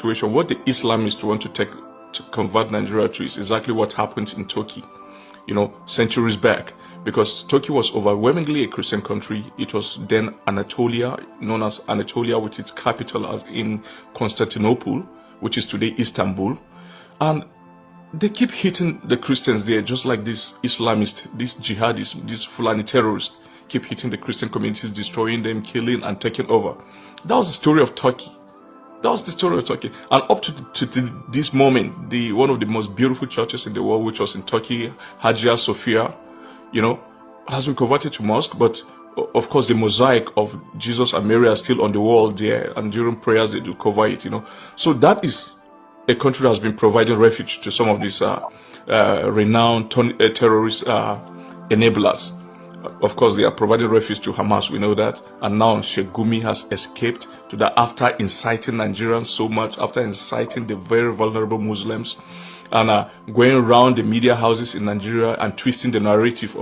situation, what the Islamists want to convert Nigeria to is exactly what happened in Turkey, centuries back. Because Turkey was overwhelmingly a Christian country. It was then Anatolia, known as Anatolia, with its capital as in Constantinople, which is today Istanbul. And they keep hitting the Christians there, just like these Islamists, these jihadists, these Fulani terrorists keep hitting the Christian communities, destroying them, killing and taking over. That was the story of Turkey. And up to this moment, one of the most beautiful churches in the world, which was in Turkey, Hagia Sophia, has been converted to mosque. But of course, the mosaic of Jesus and Mary are still on the wall there, and during prayers they do cover it. So that is a country that has been providing refuge to some of these renowned terrorist enablers. Of course, they are providing refuge to Hamas, we know that. And now Sheikh Gumi has escaped to that after inciting Nigerians so much, after inciting the very vulnerable Muslims, and going around the media houses in Nigeria and twisting the narrative,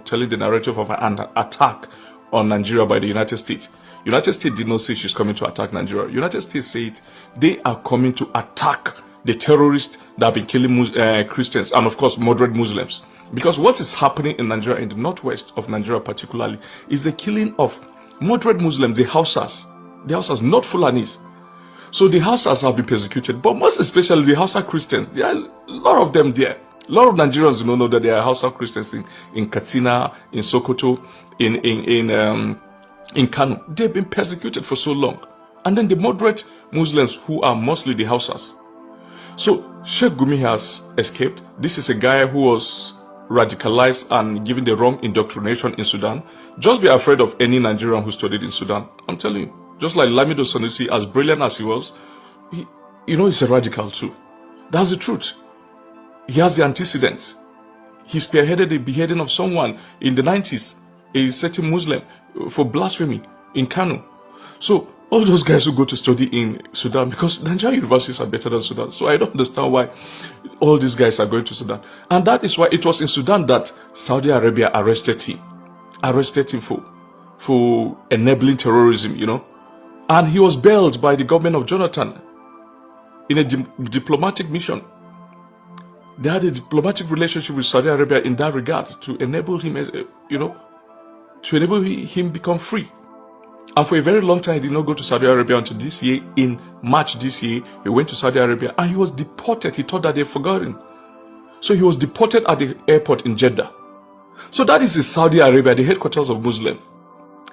telling the narrative of an attack on Nigeria by the United States. United States did not say she's coming to attack Nigeria. United States said they are coming to attack the terrorists that have been killing Christians and, of course, moderate Muslims. Because what is happening in Nigeria, in the northwest of Nigeria particularly, is the killing of moderate Muslims, the Hausas, not Fulanis. So the Hausas have been persecuted, but most especially the Hausa Christians. There are a lot of them there. A lot of Nigerians do not know that there are Hausa Christians in Katsina, in Sokoto, in Kano. They've been persecuted for so long. And then the moderate Muslims, who are mostly the Hausas. So Sheikh Gumi has escaped. This is a guy who was radicalized and given the wrong indoctrination in Sudan. Just be afraid of any Nigerian who studied in Sudan. I'm telling you. Just like Lamido Sanusi, as brilliant as he was, he's a radical too. That's the truth. He has the antecedents. He spearheaded the beheading of someone in the 90s, a certain Muslim, for blasphemy in Kano. So all those guys who go to study in Sudan, because Nigerian universities are better than Sudan. So I don't understand why all these guys are going to Sudan. And that is why it was in Sudan that Saudi Arabia arrested him for enabling terrorism, And he was bailed by the government of Jonathan in a diplomatic mission. They had a diplomatic relationship with Saudi Arabia in that regard to enable him, to enable him become free. And for a very long time, he did not go to Saudi Arabia until this year. In March this year, he went to Saudi Arabia and he was deported. He thought that they forgot him. So he was deported at the airport in Jeddah. So that is in Saudi Arabia, the headquarters of Muslim.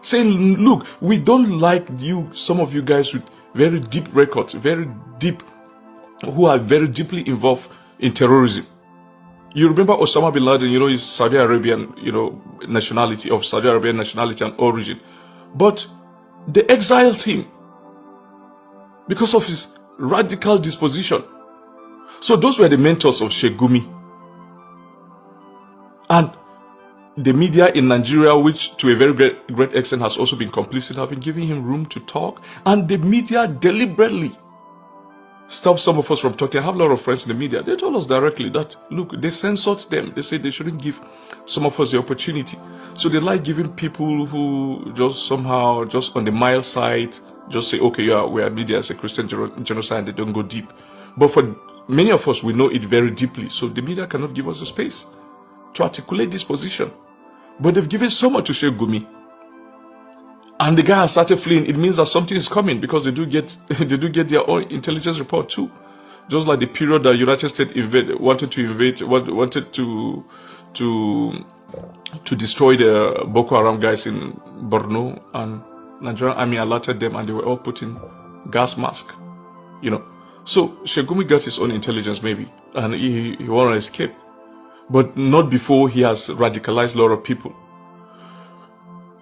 Saying, look, we don't like you, some of you guys with very deep records, who are very deeply involved in terrorism. You remember Osama bin Laden, is Saudi Arabian, nationality, of Saudi Arabian nationality and origin. But they exiled him because of his radical disposition. So those were the mentors of Sheikh Gumi. And the media in Nigeria, which to a very great extent has also been complicit, have been giving him room to talk. And the media deliberately stopped some of us from talking. I have a lot of friends in the media. They told us directly that, look, they censored them. They said they shouldn't give some of us the opportunity. So they like giving people who just somehow, just on the mild side, just say, okay, yeah, we are media as a Christian genocide, and they don't go deep. But for many of us, we know it very deeply. So the media cannot give us the space to articulate this position. But they've given so much to Sheikh Gumi. And the guy has started fleeing. It means that something is coming, because they do get their own intelligence report too. Just like the period that United States wanted to destroy the Boko Haram guys in Borno, and Nigerian army alerted them and they were all put in gas mask. So Sheikh Gumi got his own intelligence maybe, and he wanted to escape. But not before he has radicalized a lot of people.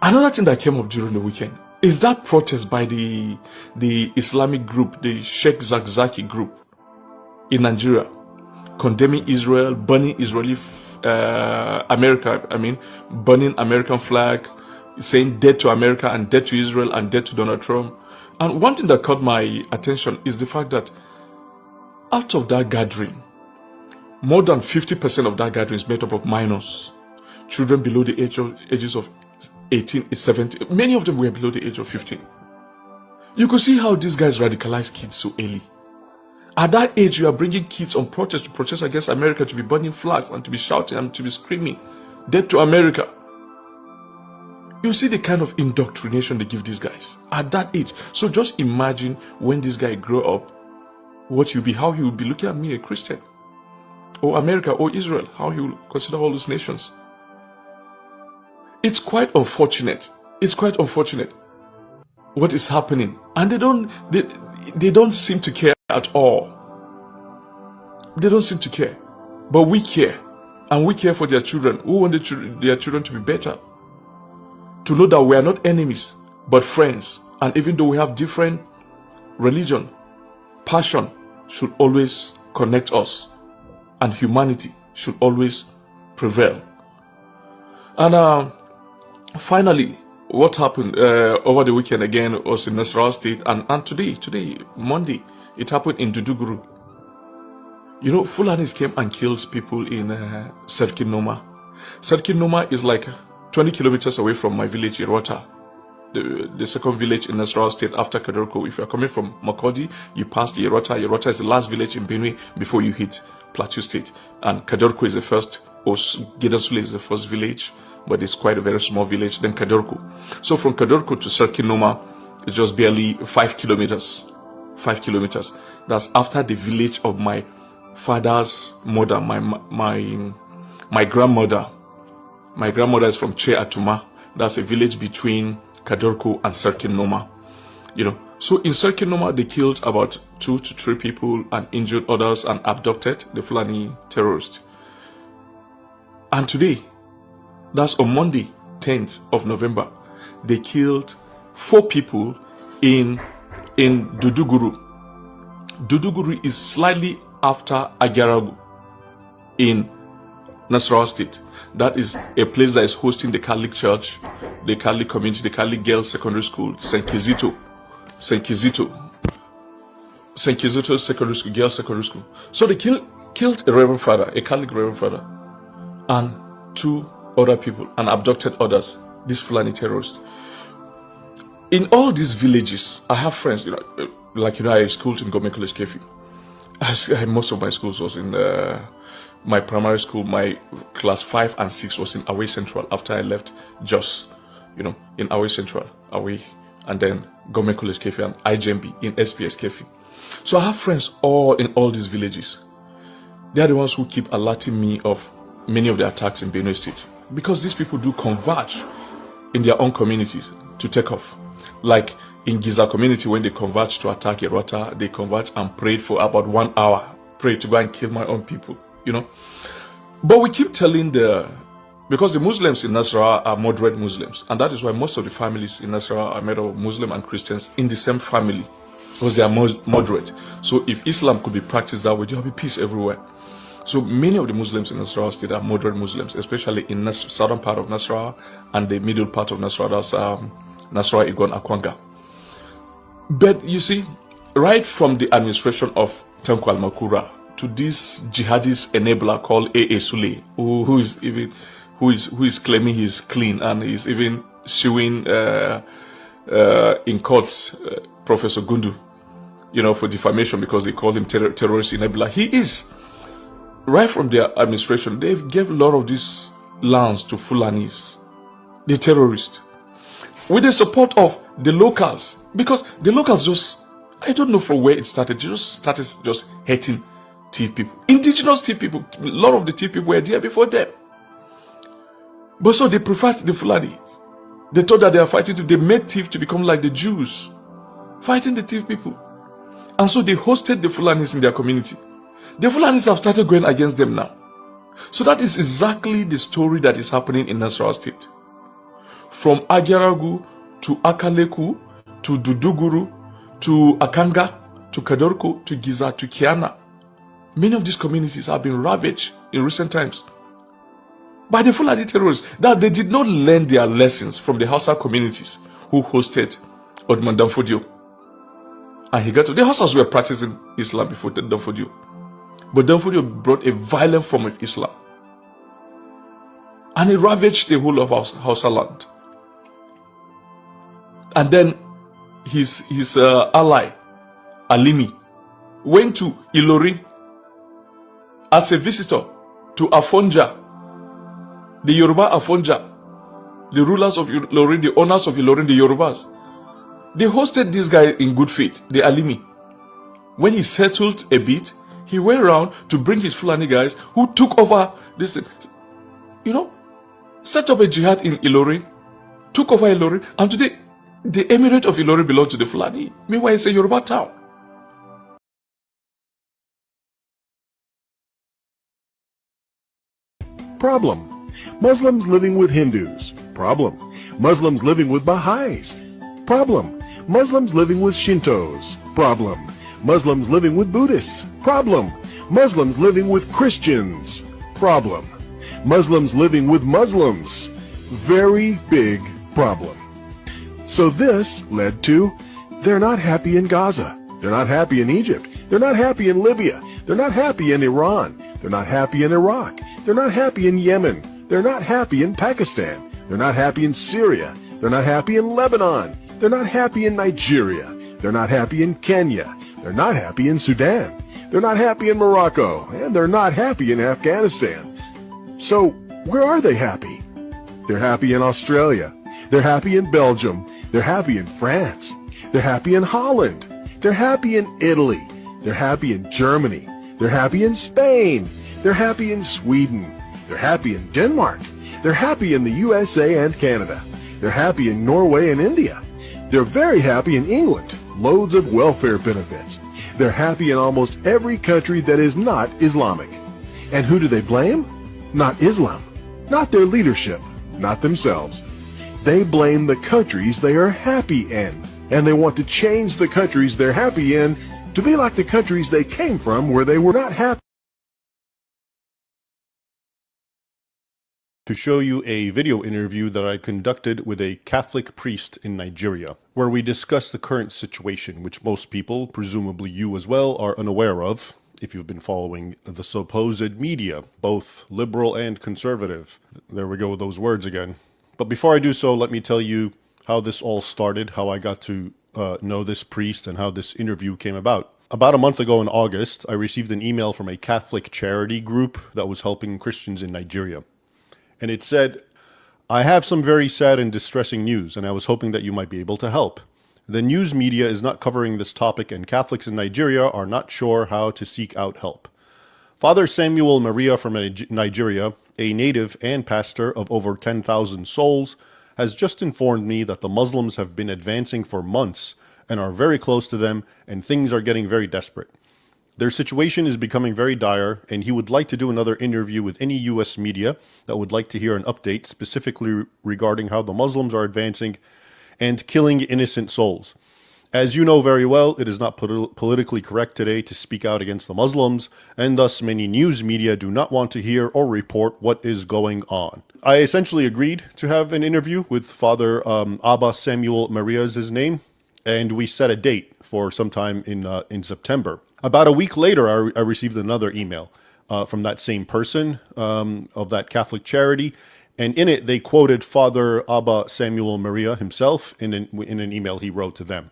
Another thing that came up during the weekend is that protest by the Islamic group, the Sheikh Zakzaki group in Nigeria, condemning Israel, burning burning American flag, saying death to America and death to Israel and death to Donald Trump. And one thing that caught my attention is the fact that out of that gathering, more than 50% of that gathering is made up of minors, children below the ages of 18, 17. Many of them were below the age of 15. You could see how these guys radicalize kids so early. At that age, you are bringing kids on protest to protest against America, to be burning flags and to be shouting and to be screaming, "Death to America." You see the kind of indoctrination they give these guys at that age. So just imagine when this guy grow up, what you'll be, how he will be looking at me, a Christian, or America, or Israel, how he will consider all those nations. It's quite unfortunate. It's quite unfortunate what is happening, and they don't seem to care at all. They don't seem to care, but we care, and we care for their children. We want their children to be better, to know that we are not enemies but friends, and even though we have different religion, passion should always connect us, and humanity should always prevail. And finally, what happened over the weekend again was in Nasarawa State, and today, Monday, it happened in Duduguru. You know, Fulanis came and killed people in Serkin Noma. Serkin Noma is like 20 kilometers away from my village, Irota, the second village in Nasarawa State after Kadorko. If you're coming from Makodi, you pass the Irota. Irota is the last village in Benue before you hit Plateau State. And Kadorko is the first, or Gedasule is the first village, but it's quite a very small village, then Kadorko. So from Kadorko to Serkin Noma, it's just barely 5 kilometers. 5 kilometers. That's after the village of my father's mother, my grandmother. My grandmother is from Che Atuma. That's a village between Kadorko and Serkin Noma. You know, so in Serkin Noma, they killed about 2 to 3 people and injured others and abducted the Fulani terrorists. And today, that's on Monday, 10th of November, they killed 4 people in Duduguru. Duduguru is slightly after Agaragu in Nasarawa State. That is a place that is hosting the Catholic Church, the Catholic community, the Catholic Girls Secondary School, St. Kizito Secondary School, Girls Secondary School. So they killed a Reverend Father, a Catholic Reverend Father, and 2 other people, and abducted others, these Fulani terrorists. In all these villages, I have friends, I schooled in Government College Kefi. Most of my schools was in my primary school. My class 5 and 6 was in Away Central after I left Jos, in Away Central, Away, and then Government College Kefi and IJMB in SPS Kefi. So I have friends all in all these villages. They are the ones who keep alerting me of many of the attacks in Benue State, because these people do converge in their own communities to take off. Like in Giza community, when they converge to attack Irota, they converge and prayed for about 1 hour, prayed to go and kill my own people, But we keep telling because the Muslims in Nasarawa are moderate Muslims, and that is why most of the families in Nasarawa are made of Muslim and Christians in the same family, because they are moderate. So if Islam could be practiced that way, there will be peace everywhere. So many of the Muslims in Nasarawa State are moderate Muslims, especially in the southern part of Nasarawa and the middle part of Nasarawa, that's Nasarawa, Igon, Akwanga. But you see, right from the administration of Tanko Almakura to this jihadist enabler called A.A. Sule, who is claiming he's clean and is even suing in court Professor Gundu, for defamation because they called him terrorist enabler. He is. Right from their administration, they gave a lot of these lands to Fulanis, the terrorists, with the support of the locals, because the locals I don't know from where it started, started hating Tiv people, indigenous Tiv people. A lot of the Tiv people were there before them. But so they preferred the Fulani. They thought that they are fighting, they made Tiv to become like the Jews, fighting the Tiv people. And so they hosted the Fulanis in their community. The Fulanis have started going against them now. So that is exactly the story that is happening in Nasarawa State. From Agaragu to Akaleku to Duduguru to Akanga to Kadorko to Giza to Kiana. Many of these communities have been ravaged in recent times by the Fulani terrorists. That they did not learn their lessons from the Hausa communities who hosted Odman Danfodio. And the Hausas were practicing Islam before Danfodio. But Danfodio brought a violent form of Islam. And it ravaged the whole of Hausa land. And then his ally, Alimi, went to Ilorin as a visitor to Afonja, the Yoruba Afonja, the rulers of Ilorin, the owners of Ilorin, the Yorubas. They hosted this guy in good faith, the Alimi. When he settled a bit, he went around to bring his Fulani guys who took over this, set up a jihad in Ilorin, took over Ilorin, and today the emirate of Ilorin belongs to the Fulani. Meanwhile, it's a Yoruba town. Problem. Muslims living with Hindus. Problem. Muslims living with Baha'is. Problem. Muslims living with Shintos. Problem. Muslims living with Buddhists. Problem. Muslims living with Christians. Problem. Muslims living with Muslims. Very big problem. So this led to, they're not happy in Gaza. They're not happy in Egypt. They're not happy in Libya. They're not happy in Iran. They're not happy in Iraq. They're not happy in Yemen. They're not happy in Pakistan. They're not happy in Syria. They're not happy in Lebanon. They're not happy in Nigeria. They're not happy in Kenya. They're not happy in Sudan. They're not happy in Morocco. And they're not happy in Afghanistan. So, where are they happy? They're happy in Australia. They're happy in Belgium. They're happy in France. They're happy in Holland. They're happy in Italy. They're happy in Germany. They're happy in Spain. They're happy in Sweden. They're happy in Denmark. They're happy in the USA and Canada. They're happy in Norway and India. They're very happy in England. Loads of welfare benefits. They're happy in almost every country that is not Islamic. And who do they blame? Not Islam. Not their leadership. Not themselves. They blame the countries they are happy in. And they want to change the countries they're happy in to be like the countries they came from where they were not happy. To show you a video interview that I conducted with a Catholic priest in Nigeria, where we discuss the current situation, which most people, presumably you as well, are unaware of, if you've been following the supposed media, both liberal and conservative. There we go with those words again. But before I do so, let me tell you how this all started, how I got to know this priest, and how this interview came about. About a month ago in August, I received an email from a Catholic charity group that was helping Christians in Nigeria. And it said, I have some very sad and distressing news, and I was hoping that you might be able to help. The news media is not covering this topic, and Catholics in Nigeria are not sure how to seek out help. Father Samuel Maria from Nigeria, a native and pastor of over 10,000 souls, has just informed me that the Muslims have been advancing for months and are very close to them, and things are getting very desperate. Their situation is becoming very dire, and he would like to do another interview with any U.S. media that would like to hear an update specifically regarding how the Muslims are advancing and killing innocent souls. As you know very well, it is not politically correct today to speak out against the Muslims, and thus many news media do not want to hear or report what is going on. I essentially agreed to have an interview with Father Abba Samuel Maria is his name, and we set a date for sometime in September. About a week later, I received another email from that same person of that Catholic charity, and in it they quoted Father Abba Samuel Maria himself in an email he wrote to them.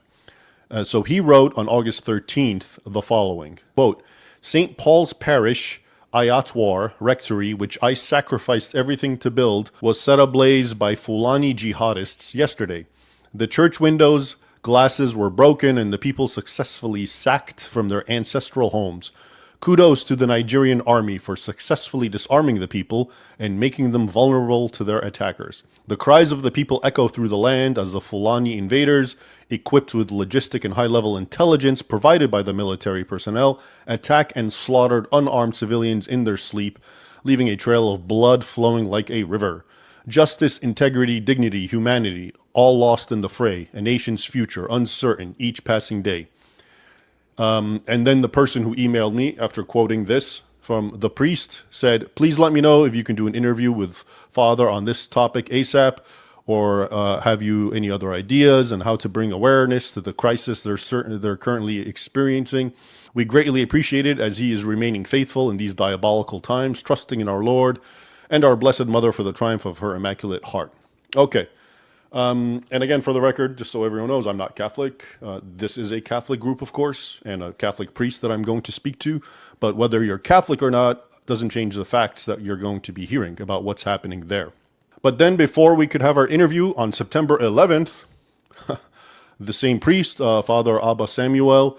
So he wrote on August 13th the following, quote, St. Paul's Parish, Ayatwar Rectory, which I sacrificed everything to build, was set ablaze by Fulani jihadists yesterday. The church windows, glasses were broken, and the people successfully sacked from their ancestral homes. Kudos to the Nigerian army for successfully disarming the people and making them vulnerable to their attackers. The cries of the people echo through the land as the Fulani invaders, equipped with logistic and high-level intelligence provided by the military personnel, attack and slaughtered unarmed civilians in their sleep, leaving a trail of blood flowing like a river. Justice, integrity, dignity, humanity, all lost in the fray, a nation's future uncertain each passing day. And then the person who emailed me after quoting this from the priest said, please let me know if you can do an interview with Father on this topic ASAP, or have you any other ideas on how to bring awareness to the crisis they're currently experiencing. We greatly appreciate it, as he is remaining faithful in these diabolical times, trusting in our Lord and our Blessed Mother for the triumph of her Immaculate Heart. Okay, And again, for the record, just so everyone knows, I'm not Catholic. This is a Catholic group, of course, and a Catholic priest that I'm going to speak to. But whether you're Catholic or not doesn't change the facts that you're going to be hearing about what's happening there. But then before we could have our interview on September 11th, the same priest, Father Abba Samuel,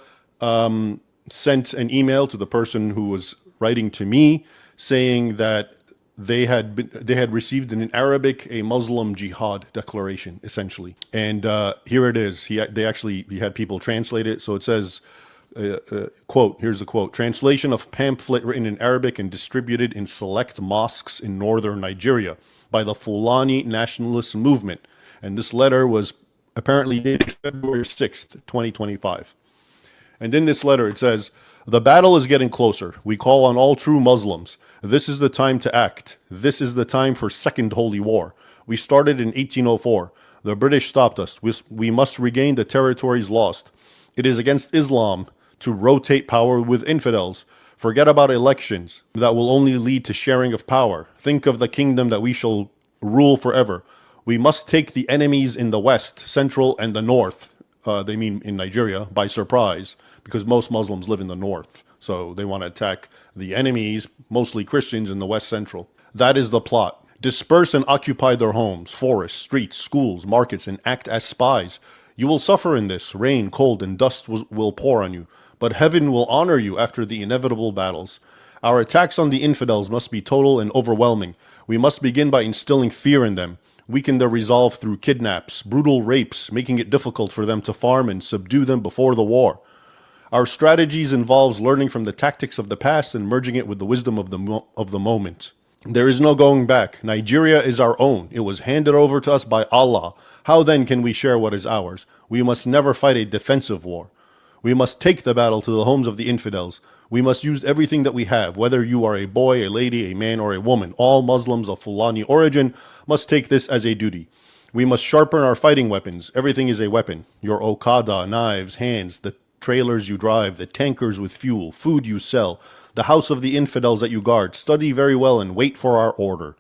sent an email to the person who was writing to me saying that they had received in Arabic a Muslim jihad declaration, essentially. And here it is. He had people translate it. So it says, quote, here's the quote: translation of pamphlet written in Arabic and distributed in select mosques in northern Nigeria by the Fulani nationalist movement. And this letter was apparently dated February 6th, 2025. And in this letter, it says, the battle is getting closer. We call on all true Muslims. This is the time to act. This is the time for Second Holy War. We started in 1804. The British stopped us. We must regain the territories lost. It is against Islam to rotate power with infidels. Forget about elections. That will only lead to sharing of power. Think of the kingdom that we shall rule forever. We must take the enemies in the west, central, and the north, they mean in Nigeria, by surprise, because most Muslims live in the north. So they want to attack the enemies, mostly Christians, in the west central. That is the plot. Disperse and occupy their homes, forests, streets, schools, markets, and act as spies. You will suffer in this. Rain, cold, and dust will pour on you. But heaven will honor you after the inevitable battles. Our attacks on the infidels must be total and overwhelming. We must begin by instilling fear in them. Weaken their resolve through kidnaps, brutal rapes, making it difficult for them to farm and subdue them before the war. Our strategies involves learning from the tactics of the past and merging it with the wisdom of the moment. There is no going back. Nigeria is our own. It was handed over to us by Allah. How then can we share what is ours? We must never fight a defensive war. We must take the battle to the homes of the infidels. We must use everything that we have, whether you are a boy, a lady, a man, or a woman. All Muslims of Fulani origin must take this as a duty. We must sharpen our fighting weapons. Everything is a weapon. Your Okada, knives, hands, the trailers you drive, the tankers with fuel, food you sell, the house of the infidels that you guard. Study very well and wait for our order.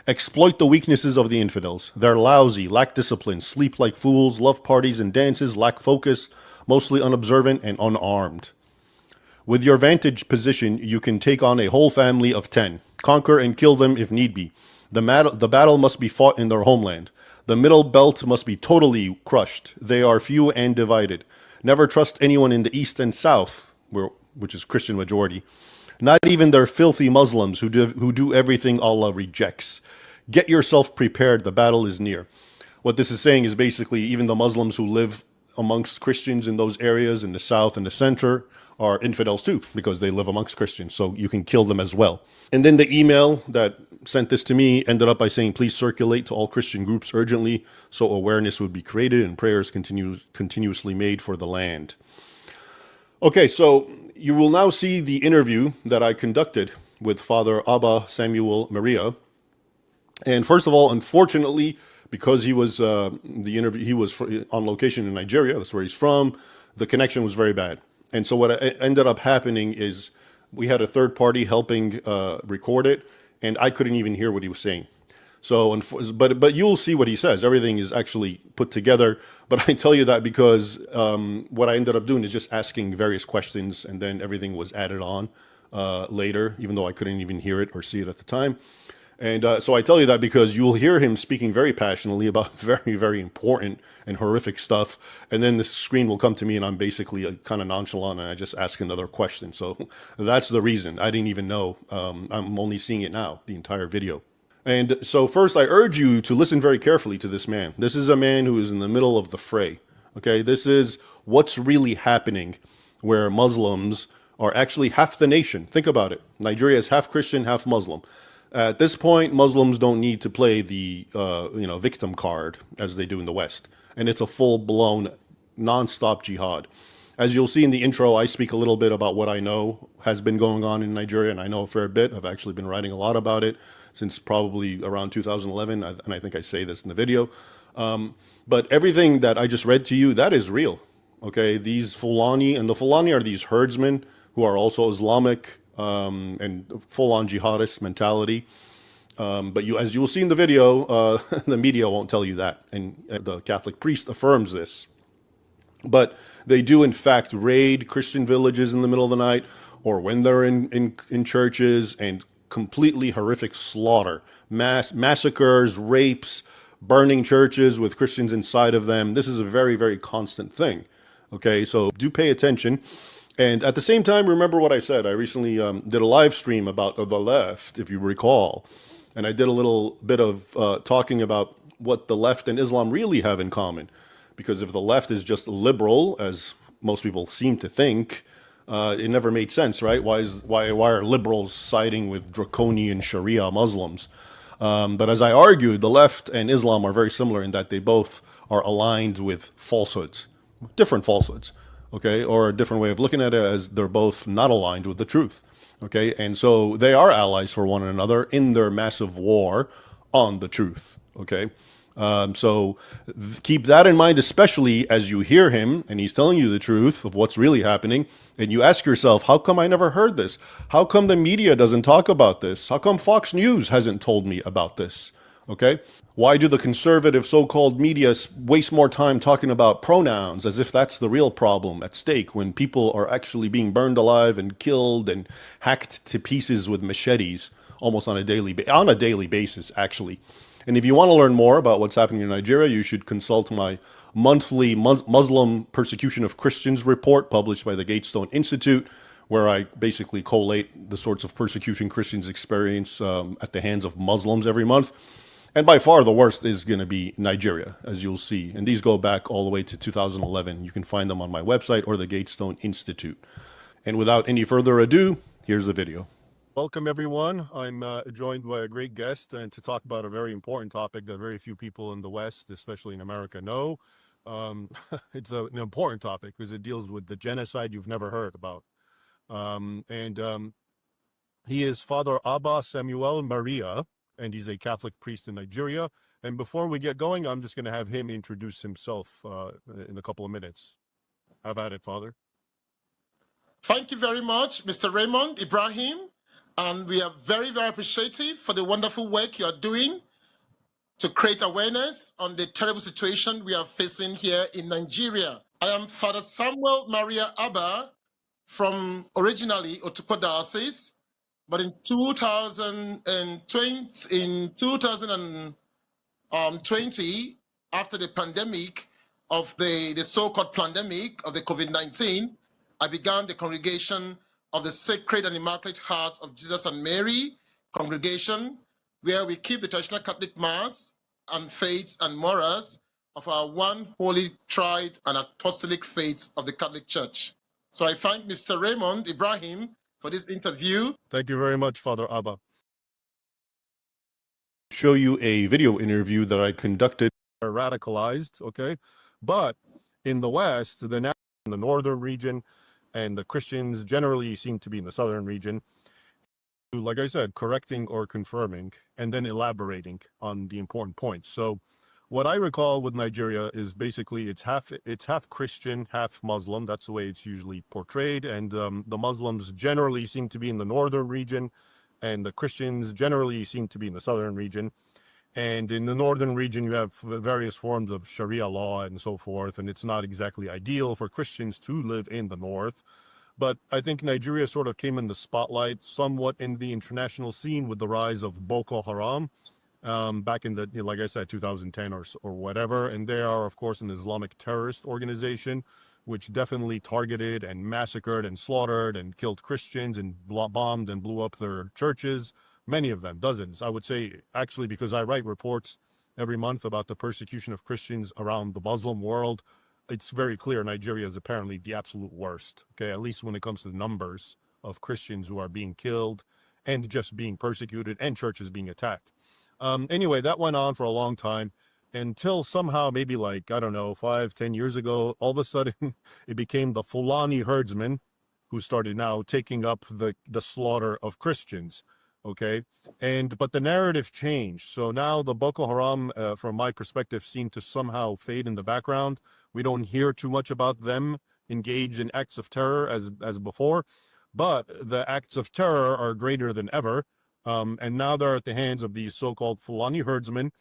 Exploit the weaknesses of the infidels. They're lousy, lack discipline, sleep like fools, love parties and dances, lack focus, mostly unobservant and unarmed. With your vantage position, you can take on a whole family of 10. Conquer and kill them if need be. The battle must be fought in their homeland. The middle belt must be totally crushed. They are few and divided. Never trust anyone in the east and south, which is Christian majority. Not even their filthy Muslims who do everything Allah rejects. Get yourself prepared. The battle is near. What this is saying is basically even the Muslims who live amongst Christians in those areas in the south and the center are infidels too, because they live amongst Christians, so you can kill them as well. And then the email that sent this to me ended up by saying, please circulate to all Christian groups urgently so awareness would be created and prayers continuously made for the land. Okay, so you will now see the interview that I conducted with Father Abba Samuel Maria. And first of all, unfortunately, because he was on location in Nigeria, that's where he's from, the connection was very bad. And so what ended up happening is we had a third party helping record it, and I couldn't even hear what he was saying. So, but you'll see what he says. Everything is actually put together. But I tell you that because what I ended up doing is just asking various questions, and then everything was added on later, even though I couldn't even hear it or see it at the time. And so I tell you that because you'll hear him speaking very passionately about very, very important and horrific stuff. And then the screen will come to me and I'm basically kind of nonchalant and I just ask another question. So that's the reason. I didn't even know. I'm only seeing it now, the entire video. And so first, I urge you to listen very carefully to this man. This is a man who is in the middle of the fray. Okay, this is what's really happening where Muslims are actually half the nation. Think about it. Nigeria is half Christian, half Muslim. At this point, Muslims don't need to play the victim card as they do in the West. And it's a full-blown, non-stop jihad. As you'll see in the intro, I speak a little bit about what I know has been going on in Nigeria, and I know a fair bit. I've actually been writing a lot about it since probably around 2011, and I think I say this in the video. But everything that I just read to you, that is real. Okay, these Fulani, and the Fulani are these herdsmen who are also Islamic and full-on jihadist mentality. But as you will see in the video, the media won't tell you that, and the Catholic priest affirms this. But they do, in fact, raid Christian villages in the middle of the night, or when they're in churches, and completely horrific slaughter, massacres, rapes, burning churches with Christians inside of them. This is a very, very constant thing. Okay, so do pay attention. And at the same time, remember what I said. I recently did a live stream about the left, if you recall. And I did a little bit of talking about what the left and Islam really have in common. Because if the left is just liberal, as most people seem to think, it never made sense, right? Why are liberals siding with draconian Sharia Muslims? But as I argued, the left and Islam are very similar in that they both are aligned with falsehoods, different falsehoods, okay? Or a different way of looking at it as they're both not aligned with the truth, okay? And so they are allies for one another in their massive war on the truth, okay? So keep that in mind, especially as you hear him and he's telling you the truth of what's really happening. And you ask yourself, how come I never heard this? How come the media doesn't talk about this? How come Fox News hasn't told me about this? Okay. Why do the conservative so-called media waste more time talking about pronouns as if that's the real problem at stake when people are actually being burned alive and killed and hacked to pieces with machetes almost on a daily basis, actually? And if you want to learn more about what's happening in Nigeria, you should consult my monthly Muslim Persecution of Christians report published by the Gatestone Institute, where I basically collate the sorts of persecution Christians experience at the hands of Muslims every month. And by far the worst is going to be Nigeria, as you'll see. And these go back all the way to 2011. You can find them on my website or the Gatestone Institute. And without any further ado, here's the video. Welcome, everyone. I'm joined by a great guest and to talk about a very important topic that very few people in the West, especially in America, know. It's an important topic because it deals with the genocide you've never heard about. He is Father Abba Samuel Maria, and he's a Catholic priest in Nigeria. And before we get going, I'm just going to have him introduce himself in a couple of minutes. Have at it, Father. Thank you very much, Mr. Raymond Ibrahim. And we are very, very appreciative for the wonderful work you are doing to create awareness on the terrible situation we are facing here in Nigeria. I am Father Samuel Maria Abba from originally Otukpo Diocese, but in 2020, after the pandemic of the so-called pandemic of the COVID-19, I began the congregation of the Sacred and Immaculate Hearts of Jesus and Mary congregation, where we keep the traditional Catholic Mass and faiths and morals of our one holy, tried, and apostolic faith of the Catholic Church. So I thank Mr. Raymond Ibrahim for this interview. Thank you very much, Father Abba. Show you a video interview that I conducted. Radicalized, okay? But in the West, in the northern region, and the Christians generally seem to be in the southern region, like I said, correcting or confirming, and then elaborating on the important points. So what I recall with Nigeria is basically it's half Christian, half Muslim. That's the way it's usually portrayed. And the Muslims generally seem to be in the northern region, and the Christians generally seem to be in the southern region. And in the northern region, you have various forms of Sharia law and so forth, and it's not exactly ideal for Christians to live in the north. But I think Nigeria sort of came in the spotlight somewhat in the international scene with the rise of Boko Haram back in the, like I said, 2010 or whatever. And they are, of course, an Islamic terrorist organization, which definitely targeted and massacred and slaughtered and killed Christians and bombed and blew up their churches. Many of them, dozens, I would say, actually, because I write reports every month about the persecution of Christians around the Muslim world. It's very clear Nigeria is apparently the absolute worst, okay, at least when it comes to the numbers of Christians who are being killed and just being persecuted and churches being attacked. Anyway, that went on for a long time until somehow maybe like, I don't know, 5-10 years ago, all of a sudden it became the Fulani herdsmen who started now taking up the slaughter of Christians. Okay, but the narrative changed. So now the Boko Haram, from my perspective, seem to somehow fade in the background. We don't hear too much about them engaged in acts of terror as before, but the acts of terror are greater than ever. And now they're at the hands of these so-called Fulani herdsmen,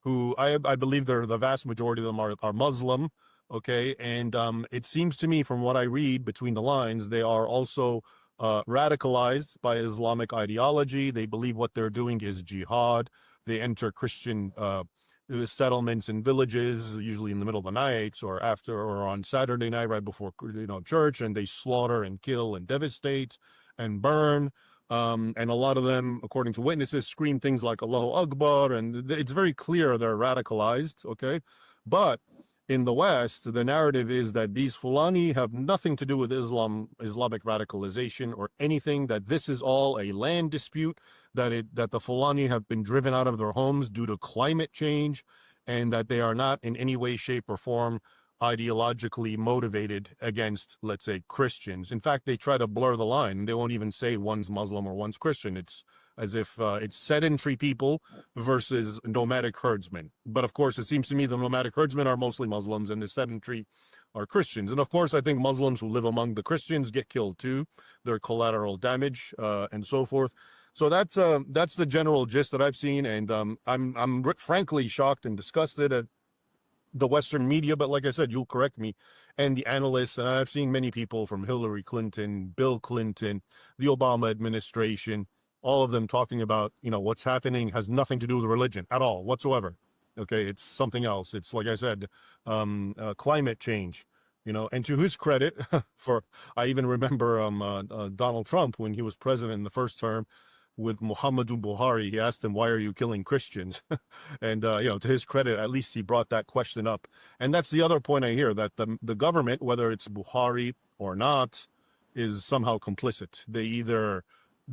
who I believe they're the vast majority of them are Muslim. Okay, and it seems to me from what I read between the lines, they are also radicalized by Islamic ideology. They believe what they're doing is jihad. They enter Christian settlements and villages, usually in the middle of the night or after or on Saturday night, right before church, and they slaughter and kill and devastate and burn. And a lot of them, according to witnesses, scream things like Allahu Akbar, and it's very clear they're radicalized, okay? But in the West, the narrative is that these Fulani have nothing to do with Islamic radicalization or anything, that this is all a land dispute, that the Fulani have been driven out of their homes due to climate change, and that they are not in any way, shape, or form ideologically motivated against, let's say, Christians. In fact, they try to blur the line. They won't even say one's Muslim or one's Christian. It's as if it's sedentary people versus nomadic herdsmen. But of course, it seems to me the nomadic herdsmen are mostly Muslims and the sedentary are Christians. And of course, I think Muslims who live among the Christians get killed too. They're collateral damage and so forth. So that's the general gist that I've seen, and I'm frankly shocked and disgusted at the Western media, but like I said, you'll correct me, and the analysts, and I've seen many people from Hillary Clinton, Bill Clinton, the Obama administration, all of them talking about, what's happening has nothing to do with religion at all, whatsoever. Okay, it's something else. It's, like I said, climate change, and to his credit, I even remember Donald Trump, when he was president in the first term, with Muhammadu Buhari, he asked him, "Why are you killing Christians?" And to his credit, at least he brought that question up. And that's the other point I hear, that the government, whether it's Buhari or not, is somehow complicit. They either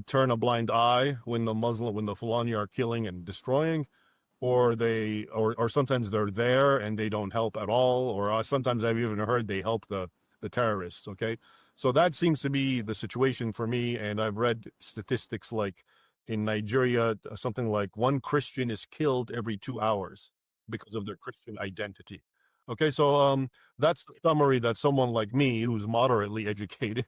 turn a blind eye when the Fulani are killing and destroying, or sometimes they're there and they don't help at all, or sometimes I've even heard they help the terrorists. Okay, so that seems to be the situation for me. And I've read statistics like in Nigeria, something like 1 Christian is killed every 2 hours because of their Christian identity. Okay, so that's the summary that someone like me, who's moderately educated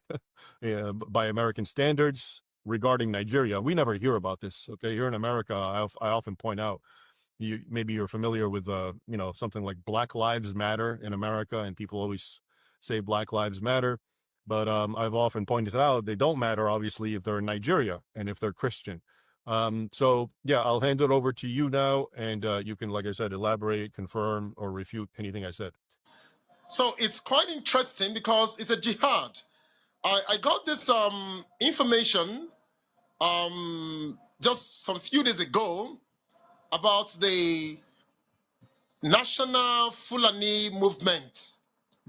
by American standards regarding Nigeria, we never hear about this. Okay, here in America, I often point out, maybe you're familiar with something like Black Lives Matter in America, and people always say Black Lives Matter, but I've often pointed out they don't matter, obviously, if they're in Nigeria and if they're Christian. So yeah, I'll hand it over to you now, and you can, like I said, elaborate, confirm, or refute anything I said. So it's quite interesting because it's a jihad. I got this information just some few days ago about the National Fulani Movement,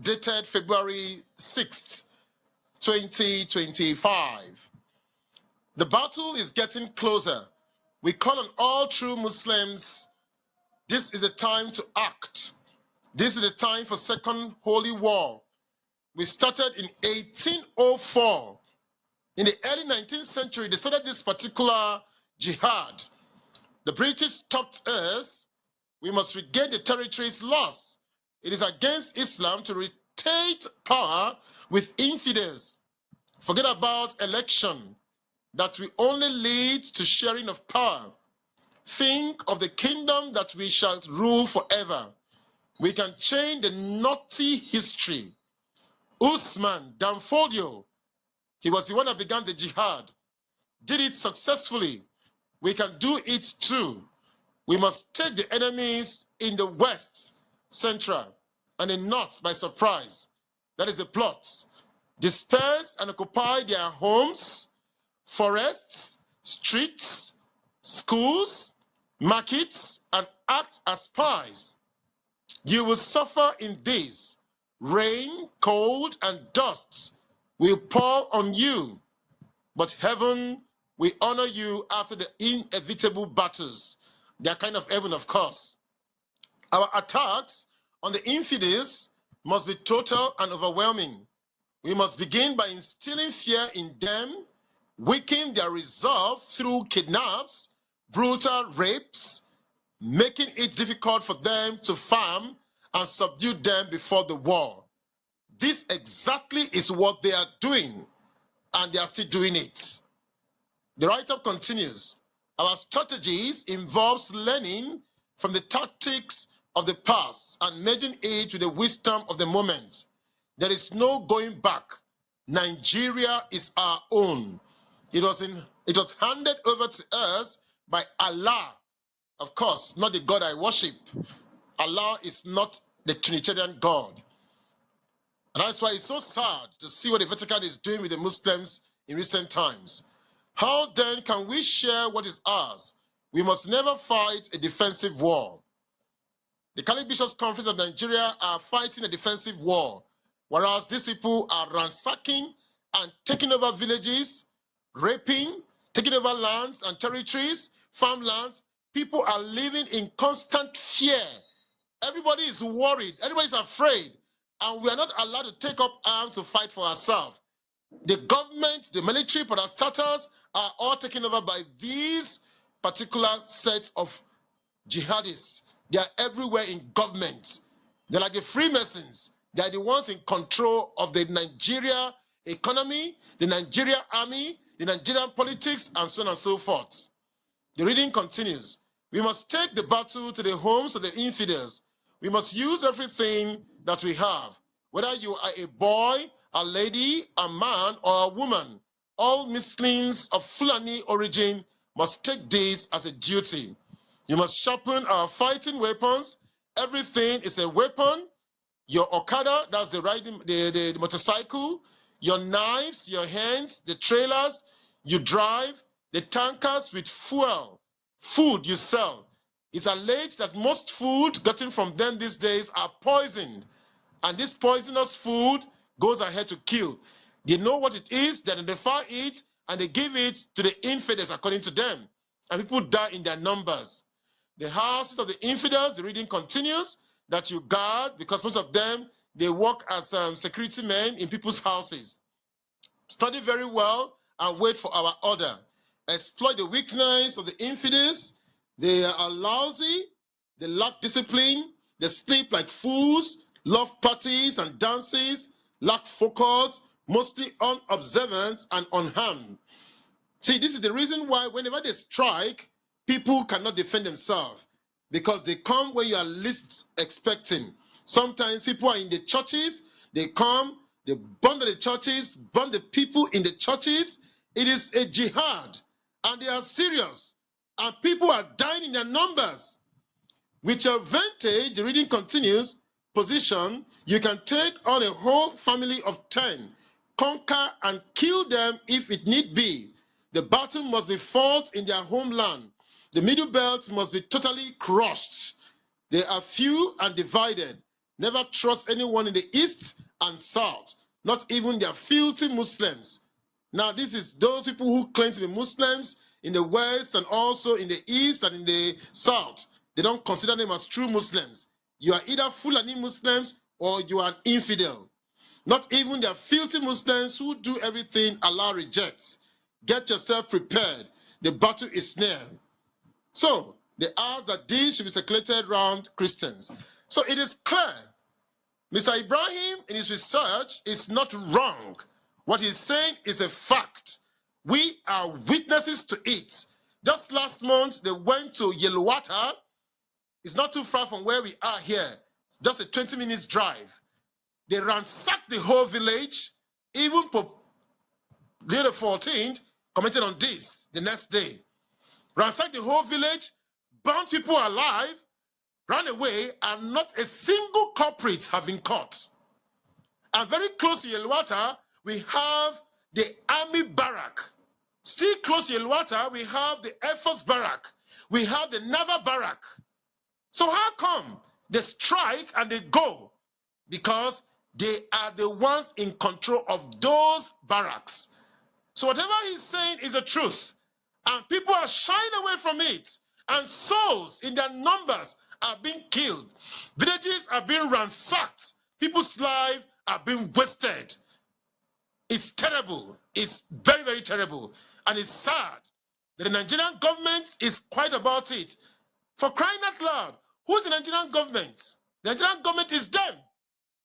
dated February 6th, 2025. The battle is getting closer. We call on all true Muslims, this is the time to act. This is the time for Second Holy War. We started in 1804. In the early 19th century, they started this particular jihad. The British taught us we must regain the territories lost. It is against Islam to rotate power with infidels. Forget about election that will only lead to sharing of power. Think of the kingdom that we shall rule forever. We can change the naughty history. Usman Danfodio, he was the one that began the jihad, did it successfully. We can do it too. We must take the enemies in the west, central, and the north by surprise. That is the plot. Disperse and occupy their homes, forests, streets, schools, markets, and act as spies. You will suffer in this. Rain, cold, and dust will pour on you, but heaven will honor you after the inevitable battles. They are kind of heaven, of course. Our attacks on the infidels must be total and overwhelming. We must begin by instilling fear in them, weakening their resolve through kidnaps, brutal rapes, making it difficult for them to farm and subdue them before the war. This exactly is what they are doing, and they are still doing it. The write-up continues. Our strategies involves learning from the tactics of the past and merging it with the wisdom of the moment. There is no going back. Nigeria is our own. It was handed over to us by Allah. Of course, not the God I worship. Allah is not the Trinitarian God. And that's why it's so sad to see what the Vatican is doing with the Muslims in recent times. How then can we share what is ours? We must never fight a defensive war. The Catholic Bishops' Conference of Nigeria are fighting a defensive war, whereas these people are ransacking and taking over villages, raping, taking over lands and territories, farmlands. People are living in constant fear. Everybody is worried. Everybody is afraid. And we are not allowed to take up arms to fight for ourselves. The government, the military, parastatals are all taken over by these particular sets of jihadists. They are everywhere in government. They're like the Freemasons. They are the ones in control of the Nigeria economy, the Nigeria army, the Nigerian politics, and so on and so forth. The reading continues. We must take the battle to the homes of the infidels. We must use everything that we have, whether you are a boy, a lady, a man, or a woman. All Muslims of Fulani origin must take this as a duty. You must sharpen our fighting weapons. Everything is a weapon. Your Okada, that's the riding, the motorcycle, your knives, your hands, the trailers you drive, the tankers with fuel, food you sell. It's alleged that most food gotten from them these days are poisoned. And this poisonous food goes ahead to kill. They know what it is, they identify it, and they give it to the infidels according to them. And people die in their numbers. The houses of the infidels, the reading continues, that you guard, because most of them, they work as security men in people's houses. Study very well and wait for our order. Exploit the weakness of the infidels. They are lousy, they lack discipline, they sleep like fools, love parties and dances, lack focus, mostly unobservant and unharmed. See, this is the reason why whenever they strike, people cannot defend themselves, because they come when you are least expecting. Sometimes people are in the churches, they come, they burn the churches, burn the people in the churches. It is a jihad, and they are serious, and people are dying in their numbers. With your vantage, the reading continues, position, you can take on a whole family of 10, conquer and kill them if it need be. The battle must be fought in their homeland. The middle belt must be totally crushed. They are few and divided. Never trust anyone in the east and south, not even their filthy Muslims. Now, this is those people who claim to be Muslims in the west and also in the east and in the south. They don't consider them as true Muslims. You are either Fulani Muslims or you are an infidel. Not even their filthy Muslims who do everything Allah rejects. Get yourself prepared. The battle is near. So, they ask that this should be circulated around Christians. So it is clear. Mr. Ibrahim, in his research, is not wrong. What he's saying is a fact. We are witnesses to it. Just last month, they went to Yelwata. It's not too far from where we are here. It's just a 20 minutes drive. They ransacked the whole village. Even Pope Leo the 14th commented on this the next day. Ransacked the whole village, bound people alive, ran away, and not a single culprit have been caught. And very close to Yelwata, we have the army barrack. Still close to Yelwata, we have the Air Force barrack. We have the naval barrack. So how come they strike and they go? Because they are the ones in control of those barracks. So whatever he's saying is the truth. And people are shying away from it. And souls in their numbers are being killed. Villages are being ransacked. People's lives are being wasted. It's terrible. It's very, very terrible. And it's sad that the Nigerian government is quiet about it. For crying out loud, who's the Nigerian government? The Nigerian government is them.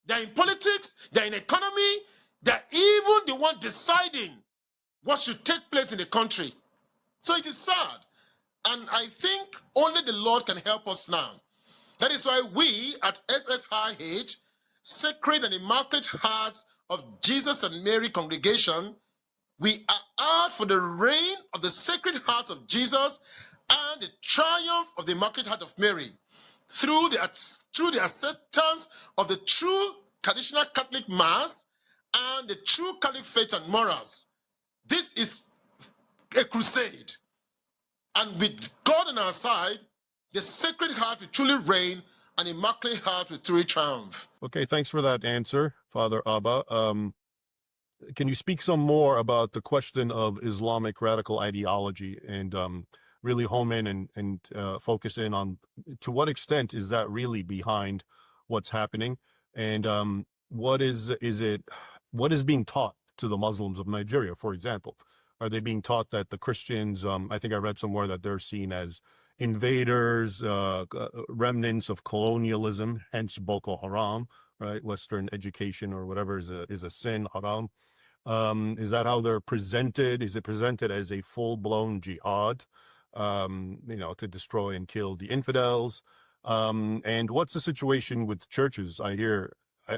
They're in politics, they're in economy, they're even the one deciding what should take place in the country. So it is sad And I think only the Lord can help us now. That is why we at SSIH, Sacred and Immaculate Hearts of Jesus and Mary Congregation, we are out for the reign of the Sacred Heart of Jesus and the triumph of the Immaculate Heart of Mary through the acceptance of the true traditional Catholic Mass and the true Catholic faith and morals. This is a crusade. And with God on our side, the Sacred Heart will truly reign and Immaculate Heart will truly triumph. Okay, thanks for that answer, Father Abba. Can you speak some more about the question of Islamic radical ideology and really home in and focus in on to what extent is that really behind what's happening, and what is being taught to the Muslims of Nigeria, for example? Are they being taught that the Christians, I think I read somewhere that they're seen as invaders, remnants of colonialism, hence Boko Haram, right? Western education or whatever is a sin, haram. Is that how they're presented? Is it presented as a full-blown jihad, to destroy and kill the infidels? And what's the situation with churches? I hear,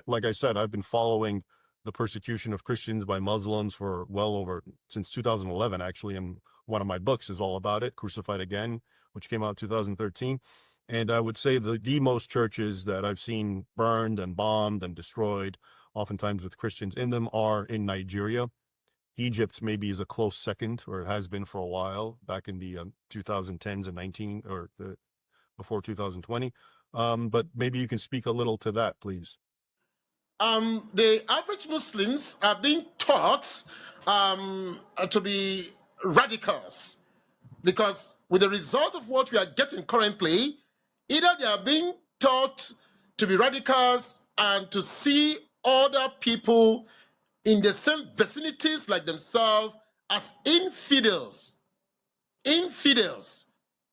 like I said, I've been following the persecution of Christians by Muslims for since 2011, actually, and one of my books is all about it, Crucified Again, which came out 2013. And I would say the most churches that I've seen burned and bombed and destroyed, oftentimes with Christians in them, are in Nigeria. Egypt maybe is a close second, or it has been for a while, back in the 2010s and 19, or before 2020. But maybe you can speak a little to that, please. The average Muslims are being taught to be radicals, because with the result of what we are getting currently, either they are being taught to be radicals and to see other people in the same vicinities like themselves as infidels. Infidels,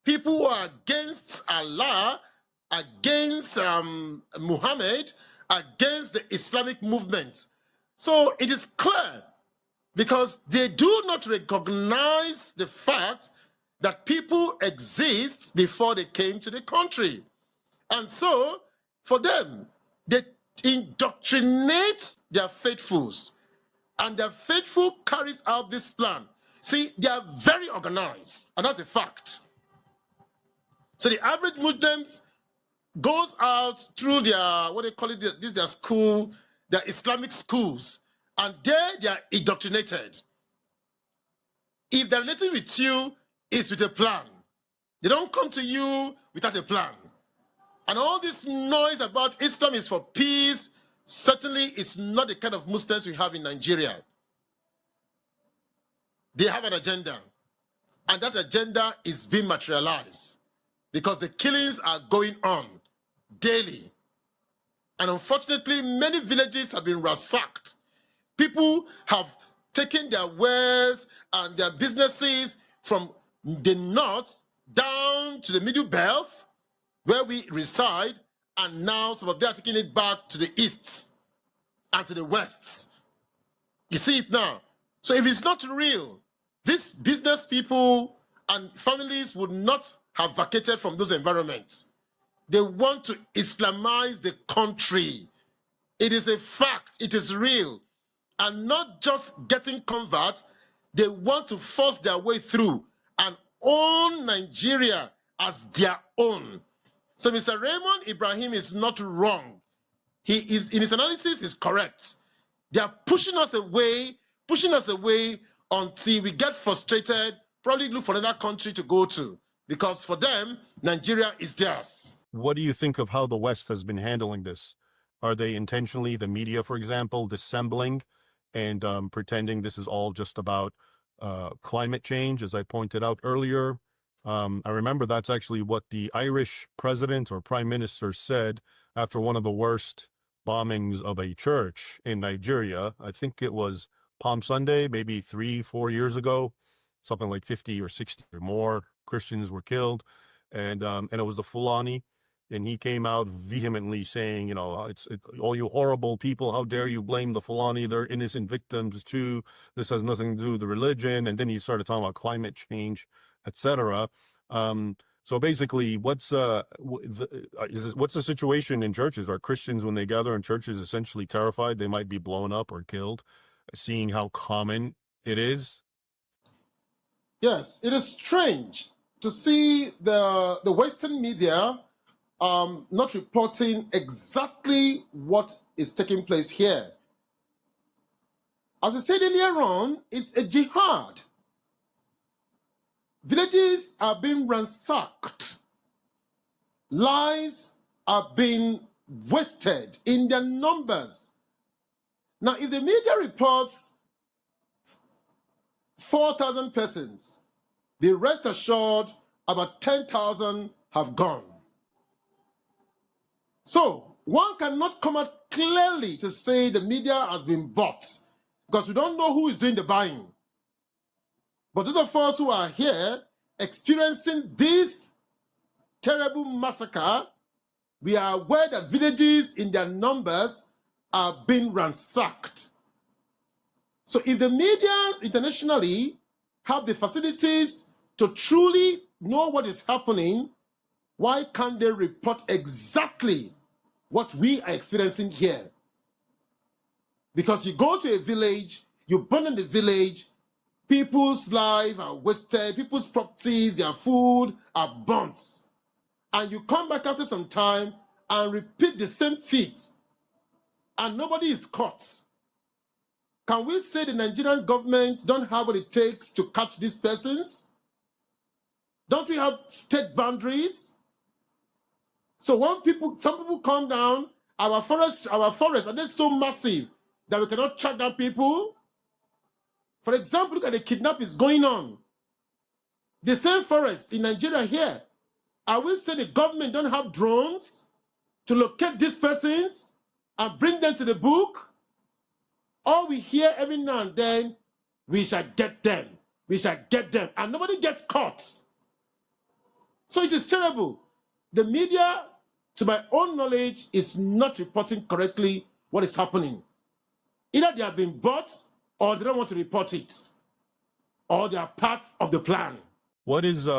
people who are against Allah, against Muhammad, against the Islamic movement. So it is clear, because they do not recognize the fact that people exist before they came to the country. And so, for them, they indoctrinate their faithfuls, and their faithful carries out this plan. See, they are very organized, and that's a fact. So the average Muslims goes out through their, what they call it, this is their school, their Islamic schools, and there they are indoctrinated. If they're relating with you, it's with a plan. They don't come to you without a plan. And all this noise about Islam is for peace certainly is not the kind of Muslims we have in Nigeria. They have an agenda, and that agenda is being materialized, because the killings are going on daily. And unfortunately, many villages have been ransacked. People have taken their wares and their businesses from the north down to the middle belt where we reside, and now some of them are taking it back to the east and to the west. You see it now. So if it's not real, these business people and families would not have vacated from those environments. They want to Islamize the country. It is a fact. It is real. And not just getting converts, they want to force their way through and own Nigeria as their own. So Mr. Raymond Ibrahim is not wrong. He is, in his analysis, is correct. They are pushing us away until we get frustrated, probably look for another country to go to, because for them, Nigeria is theirs. What do you think of how the West has been handling this? Are they intentionally, the media, for example, dissembling and pretending this is all just about climate change, as I pointed out earlier? I remember that's actually what the Irish president or prime minister said after one of the worst bombings of a church in Nigeria. I think it was Palm Sunday, maybe 3-4 years ago, something like 50 or 60 or more Christians were killed. And it was the Fulani. And he came out vehemently saying, all you horrible people, how dare you blame the Fulani? They're innocent victims too. This has nothing to do with the religion. And then he started talking about climate change, etc. So basically, what's the situation in churches? Are Christians, when they gather in churches, essentially terrified they might be blown up or killed, seeing how common it is? Yes, it is strange to see the Western media not reporting exactly what is taking place here. As I said earlier on, it's a jihad. Villages are being ransacked. Lives are being wasted in their numbers. Now, if the media reports 4,000 persons, be rest assured about 10,000 have gone. So, one cannot come out clearly to say the media has been bought because we don't know who is doing the buying. But those of us who are here experiencing this terrible massacre, we are aware that villages in their numbers are being ransacked. So if the medias internationally have the facilities to truly know what is happening, why can't they report exactly what we are experiencing here? Because you go to a village, you burn in the village, people's lives are wasted, people's properties, their food are burnt. And you come back after some time and repeat the same feat, and nobody is caught. Can we say the Nigerian government don't have what it takes to catch these persons? Don't we have state boundaries? So when some people come down, our forests are they so massive that we cannot track down people? For example, look at the kidnappings going on. The same forest in Nigeria here. Are we saying the government don't have drones to locate these persons and bring them to the book? All we hear every now and then, we shall get them, we shall get them, and nobody gets caught. So it is terrible. The media, to my own knowledge, is not reporting correctly what is happening. Either they have been bought, or they don't want to report it, or they are part of the plan. What is,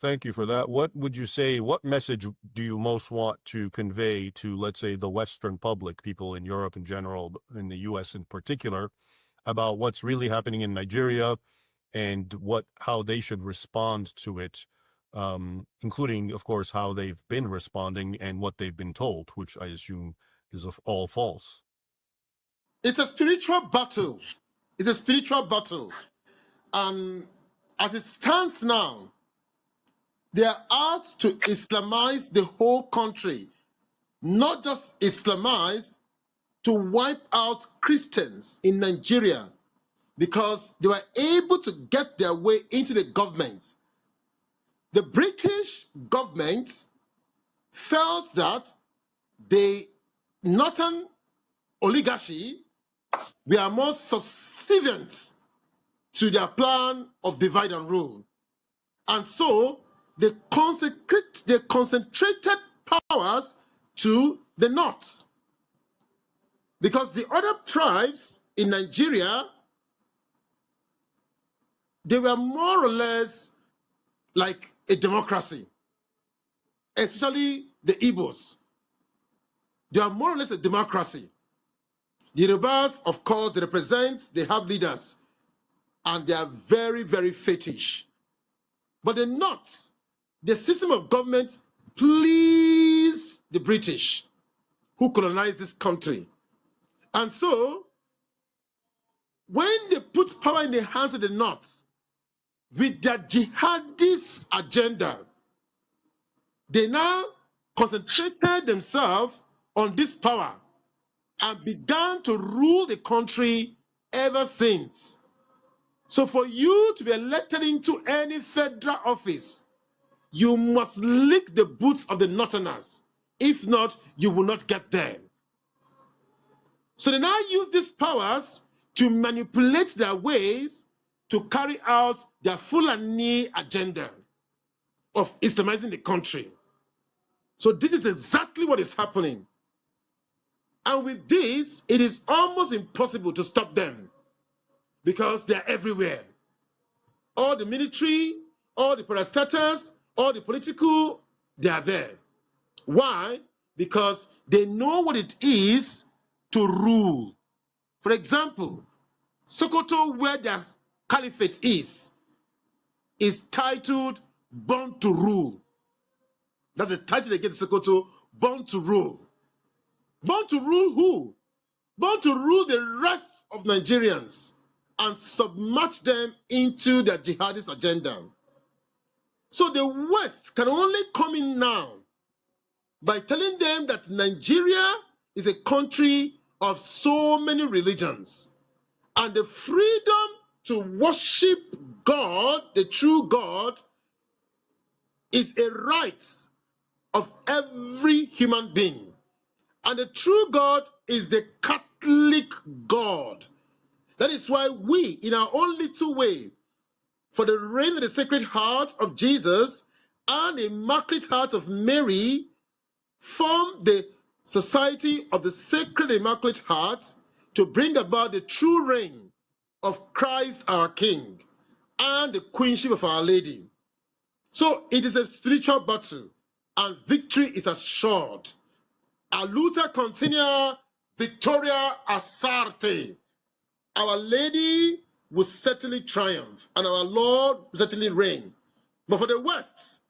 thank you for that. What would you say, what message do you most want to convey to, let's say, the Western public, people in Europe in general, in the US in particular, about what's really happening in Nigeria and how they should respond to it, including, of course, how they've been responding and what they've been told, which I assume is all false? It's a spiritual battle. It's a spiritual battle. As it stands now, they are out to Islamize the whole country, not just Islamize, to wipe out Christians in Nigeria, because they were able to get their way into the government. The British government felt that the northern oligarchy were more subservient to their plan of divide and rule. And so they concentrated powers to the north. Because the other tribes in Nigeria, they were more or less like a democracy, especially the Igbos. They are more or less a democracy. The Yorubas, of course, they have leaders, and they are very, very fetish. But the North, the system of government pleased the British, who colonized this country. And so, when they put power in the hands of the North, with their jihadist agenda, they now concentrated themselves on this power and began to rule the country ever since. So for you to be elected into any federal office, you must lick the boots of the Northerners. If not, you will not get there. So they now use these powers to manipulate their ways to carry out their Fulani agenda of Islamizing the country. So this is exactly what is happening. And with this, it is almost impossible to stop them, because they are everywhere. All the military, all the parastatals, all the political, they are there. Why? Because they know what it is to rule. For example, Sokoto, where their caliphate is titled Born to Rule. That's the title they get to Sokoto, Born to Rule. Born to rule who? Born to rule the rest of Nigerians and submerge them into their jihadist agenda. So the West can only come in now by telling them that Nigeria is a country of so many religions, and the freedom to worship God, the true God, is a right of every human being. And the true God is the Catholic God. That is why we, in our own little way, for the reign of the Sacred Heart of Jesus and the Immaculate Heart of Mary, form the Society of the Sacred Immaculate Heart to bring about the true reign of Christ our King and the Queenship of Our Lady. So it is a spiritual battle, and victory is assured. Aluta continua Victoria Asarte. Our Lady will certainly triumph, and our Lord will certainly reign. But for the West,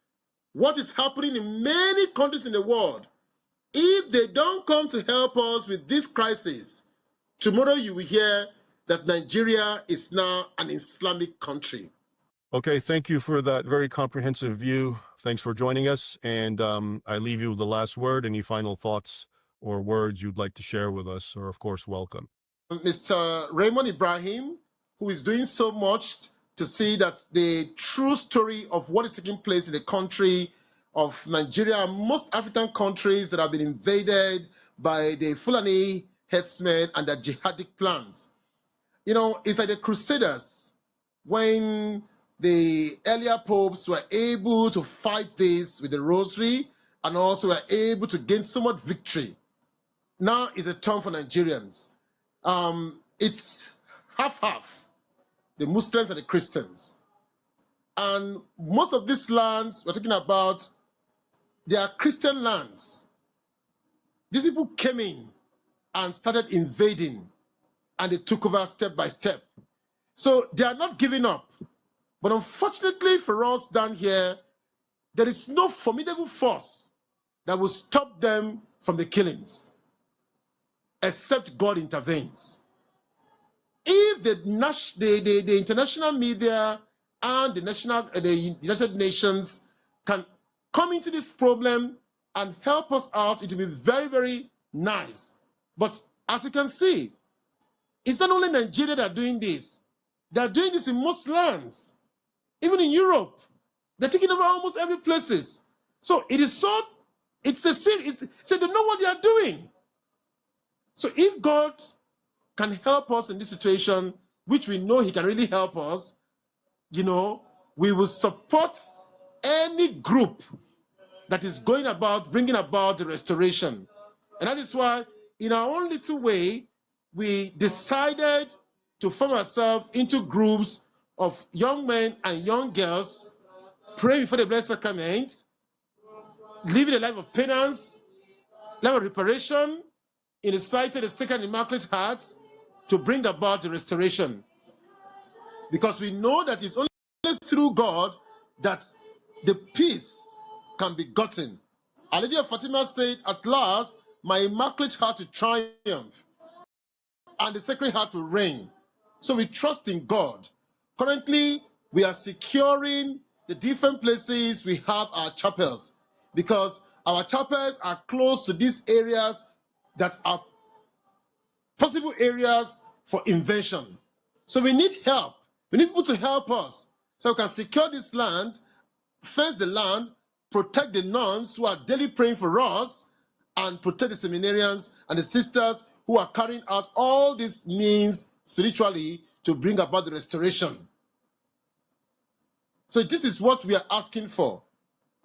what is happening in many countries in the world, if they don't come to help us with this crisis, tomorrow you will hear that Nigeria is now an Islamic country. Okay, thank you for that very comprehensive view. Thanks for joining us. And I leave you with the last word. Any final thoughts or words you'd like to share with us are, of course, welcome. Mr. Raymond Ibrahim, who is doing so much to see that the true story of what is taking place in the country of Nigeria and most African countries that have been invaded by the Fulani headsmen and their jihadic plans. You know, it's like the Crusaders, when the earlier popes were able to fight this with the rosary and also were able to gain so much victory. Now is a turn for Nigerians. It's half-half, the Muslims and the Christians. And most of these lands we're talking about, they are Christian lands. These people came in and started invading, and they took over step by step. So they are not giving up. But unfortunately for us down here, there is no formidable force that will stop them from the killings, except God intervenes. If the international media and the United Nations can come into this problem and help us out, it will be very, very nice. But as you can see, it's not only Nigeria that are doing this. They are doing this in most lands. Even in Europe, they're taking over almost every places. So it is so, it's a serious, so they know what they are doing. So if God can help us in this situation, which we know he can really help us, you know, we will support any group that is going about bringing about the restoration. And that is why, in our own little way, we decided to form ourselves into groups of young men and young girls, praying before the Blessed Sacrament, living a life of penance, life of reparation, in the sight of the Sacred and Immaculate Heart, to bring about the restoration. Because we know that it's only through God that the peace can be gotten. Our Lady of Fatima said, at last, my Immaculate Heart will triumph, and the Sacred Heart will reign. So we trust in God. Currently, we are securing the different places we have our chapels, because our chapels are close to these areas that are possible areas for invasion. So we need help. We need people to help us so we can secure this land, fence the land, protect the nuns who are daily praying for us, and protect the seminarians and the sisters who are carrying out all these means spiritually to bring about the restoration. So this is what we are asking for.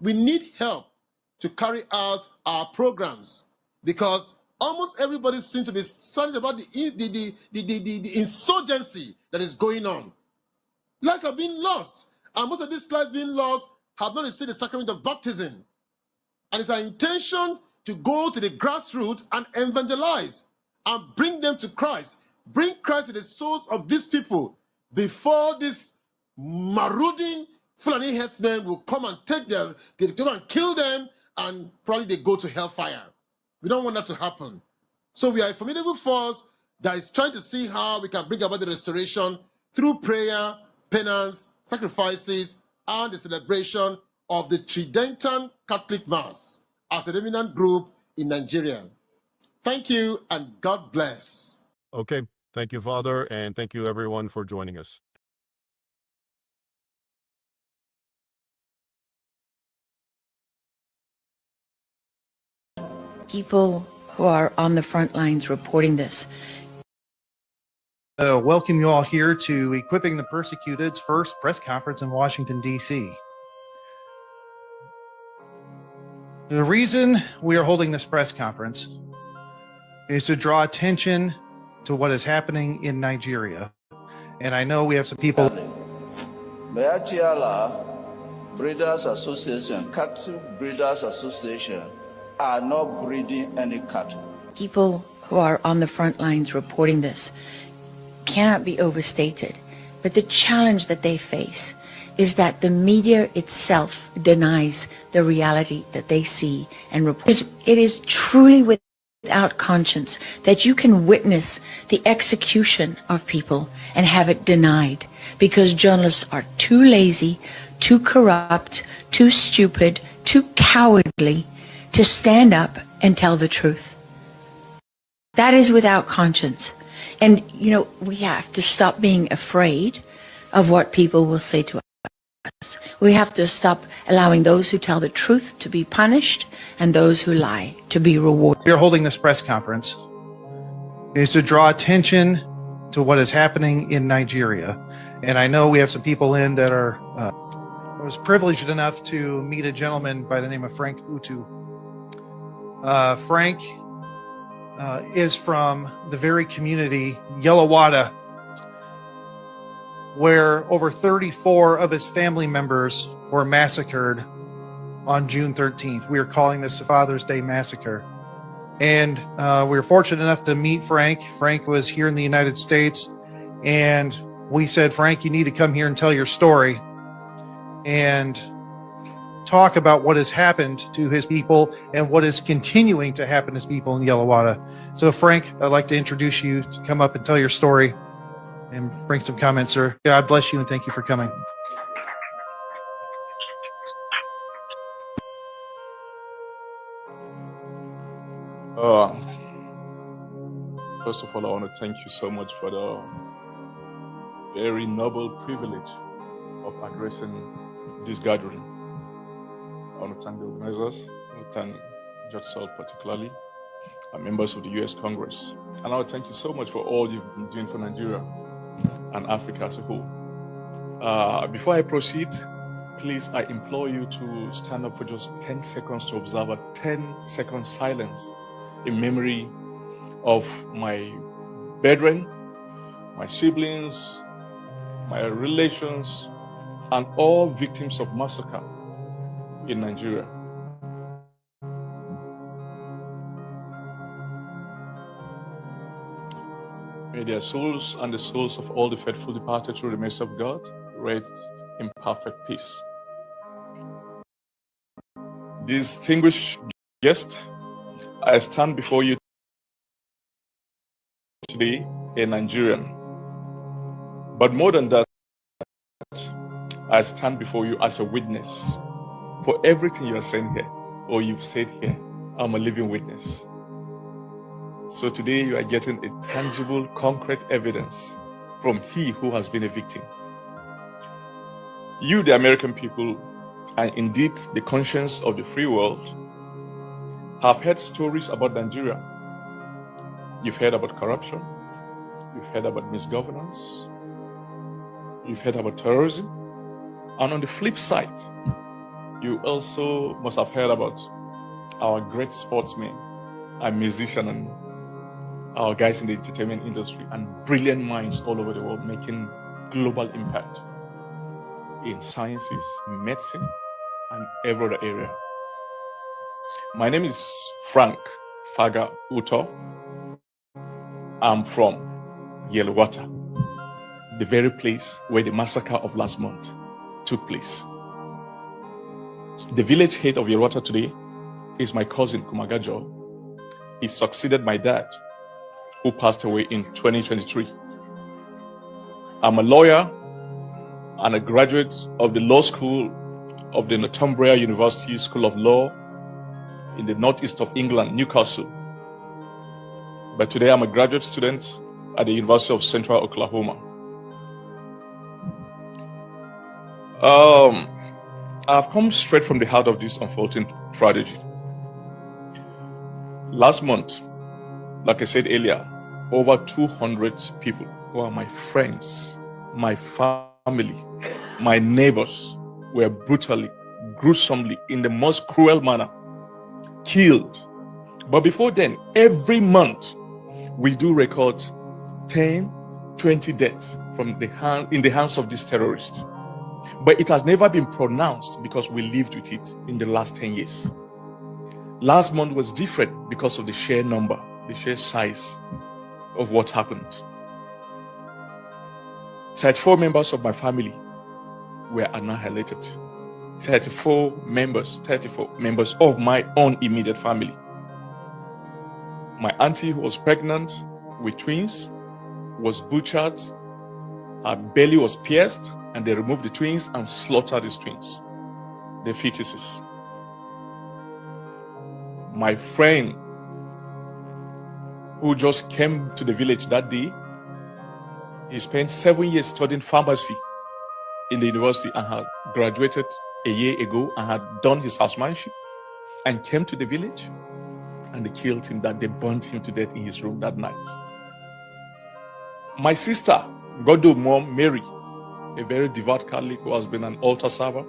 We need help to carry out our programs, because almost everybody seems to be silent about the insurgency that is going on. Lives are being lost. And most of these lives being lost have not received the sacrament of baptism. And it's our intention to go to the grassroots and evangelize and bring them to Christ. Bring Christ to the souls of these people before this marauding Fulani headsmen will come and take them, they come and kill them, and probably they go to hellfire. We don't want that to happen. So we are a formidable force that is trying to see how we can bring about the restoration through prayer, penance, sacrifices, and the celebration of the Tridental Catholic Mass as a remnant group in Nigeria. Thank you, and God bless. Okay. Thank you, Father, and thank you, everyone, for joining us. People who are on the front lines reporting this. Welcome you all here to Equipping the Persecuted's first press conference in Washington, D.C. The reason we are holding this press conference is to draw attention to what is happening in Nigeria. And I know we have some people. Mayatiala Breeders Association, Cattle Breeders Association are not breeding any cattle. People who are on the front lines reporting this cannot be overstated. But the challenge that they face is that the media itself denies the reality that they see and report. It is truly without conscience that you can witness the execution of people and have it denied because journalists are too lazy, too corrupt, too stupid, too cowardly to stand up and tell the truth. That is without conscience. And, you know, we have to stop being afraid of what people will say to us. We have to stop allowing those who tell the truth to be punished and those who lie to be rewarded. We are holding this press conference is to draw attention to what is happening in Nigeria. And I know we have some people in that are, I was privileged enough to meet a gentleman by the name of Frank Utu. Frank is from the very community, Yellowwater, where over 34 of his family members were massacred on June 13th. We are calling this the Father's Day Massacre. And we were fortunate enough to meet Frank. Frank was here in the United States, and we said, Frank, you need to come here and tell your story and talk about what has happened to his people and what is continuing to happen to his people in Yellowwater. So Frank, I'd like to introduce you to come up and tell your story and bring some comments, sir. God bless you and thank you for coming. First of all, I want to thank you so much for the very noble privilege of addressing this gathering. I want to thank the organizers. I want to thank Judge Saul particularly, and members of the U.S. Congress. And I want to thank you so much for all you've been doing for Nigeria and Africa as a whole. Before I proceed, please, I implore you to stand up for just 10 seconds to observe a 10-second silence in memory of my brethren, my siblings, my relations, and all victims of massacre in Nigeria. May their souls and the souls of all the faithful departed through the mercy of God rest in perfect peace. Distinguished guests, I stand before you today a Nigerian. But more than that, I stand before you as a witness for everything you are saying here, or you've said here. I'm a living witness. So today you are getting a tangible, concrete evidence from he who has been a victim. You, the American people, and indeed the conscience of the free world, have heard stories about Nigeria. You've heard about corruption. You've heard about misgovernance. You've heard about terrorism. And on the flip side, you also must have heard about our great sportsmen and musicians and our guys in the entertainment industry and brilliant minds all over the world making global impact in sciences, medicine, and every other area. My name is Frank Faga Uto. I'm from Yelwata, the very place where the massacre of last month took place. The village head of Yelwata today is my cousin Kumagajo. He succeeded my dad, who passed away in 2023. I'm a lawyer and a graduate of the law school of the Northumbria University School of Law in the northeast of England, Newcastle. But today I'm a graduate student at the University of Central Oklahoma. I've come straight from the heart of this unfolding tragedy. Last month, like I said earlier, over 200 people who are my friends, my family, my neighbors were brutally, gruesomely, in the most cruel manner, killed. But before then, every month, we do record 10, 20 deaths from in the hands of these terrorists. But it has never been pronounced because we lived with it in the last 10 years. Last month was different because of the sheer number, the sheer size of what happened. 34 members of my family were annihilated. 34 members of my own immediate family. My auntie, who was pregnant with twins, was butchered. Her belly was pierced, and they removed the twins and slaughtered these twins, the fetuses. My friend, who just came to the village that day, he spent 7 years studying pharmacy in the university and had graduated a year ago and had done his housemanship and came to the village, and they killed him. That they burnt him to death in his room that night. My sister, God's mom, Mary, a very devout Catholic who has been an altar server,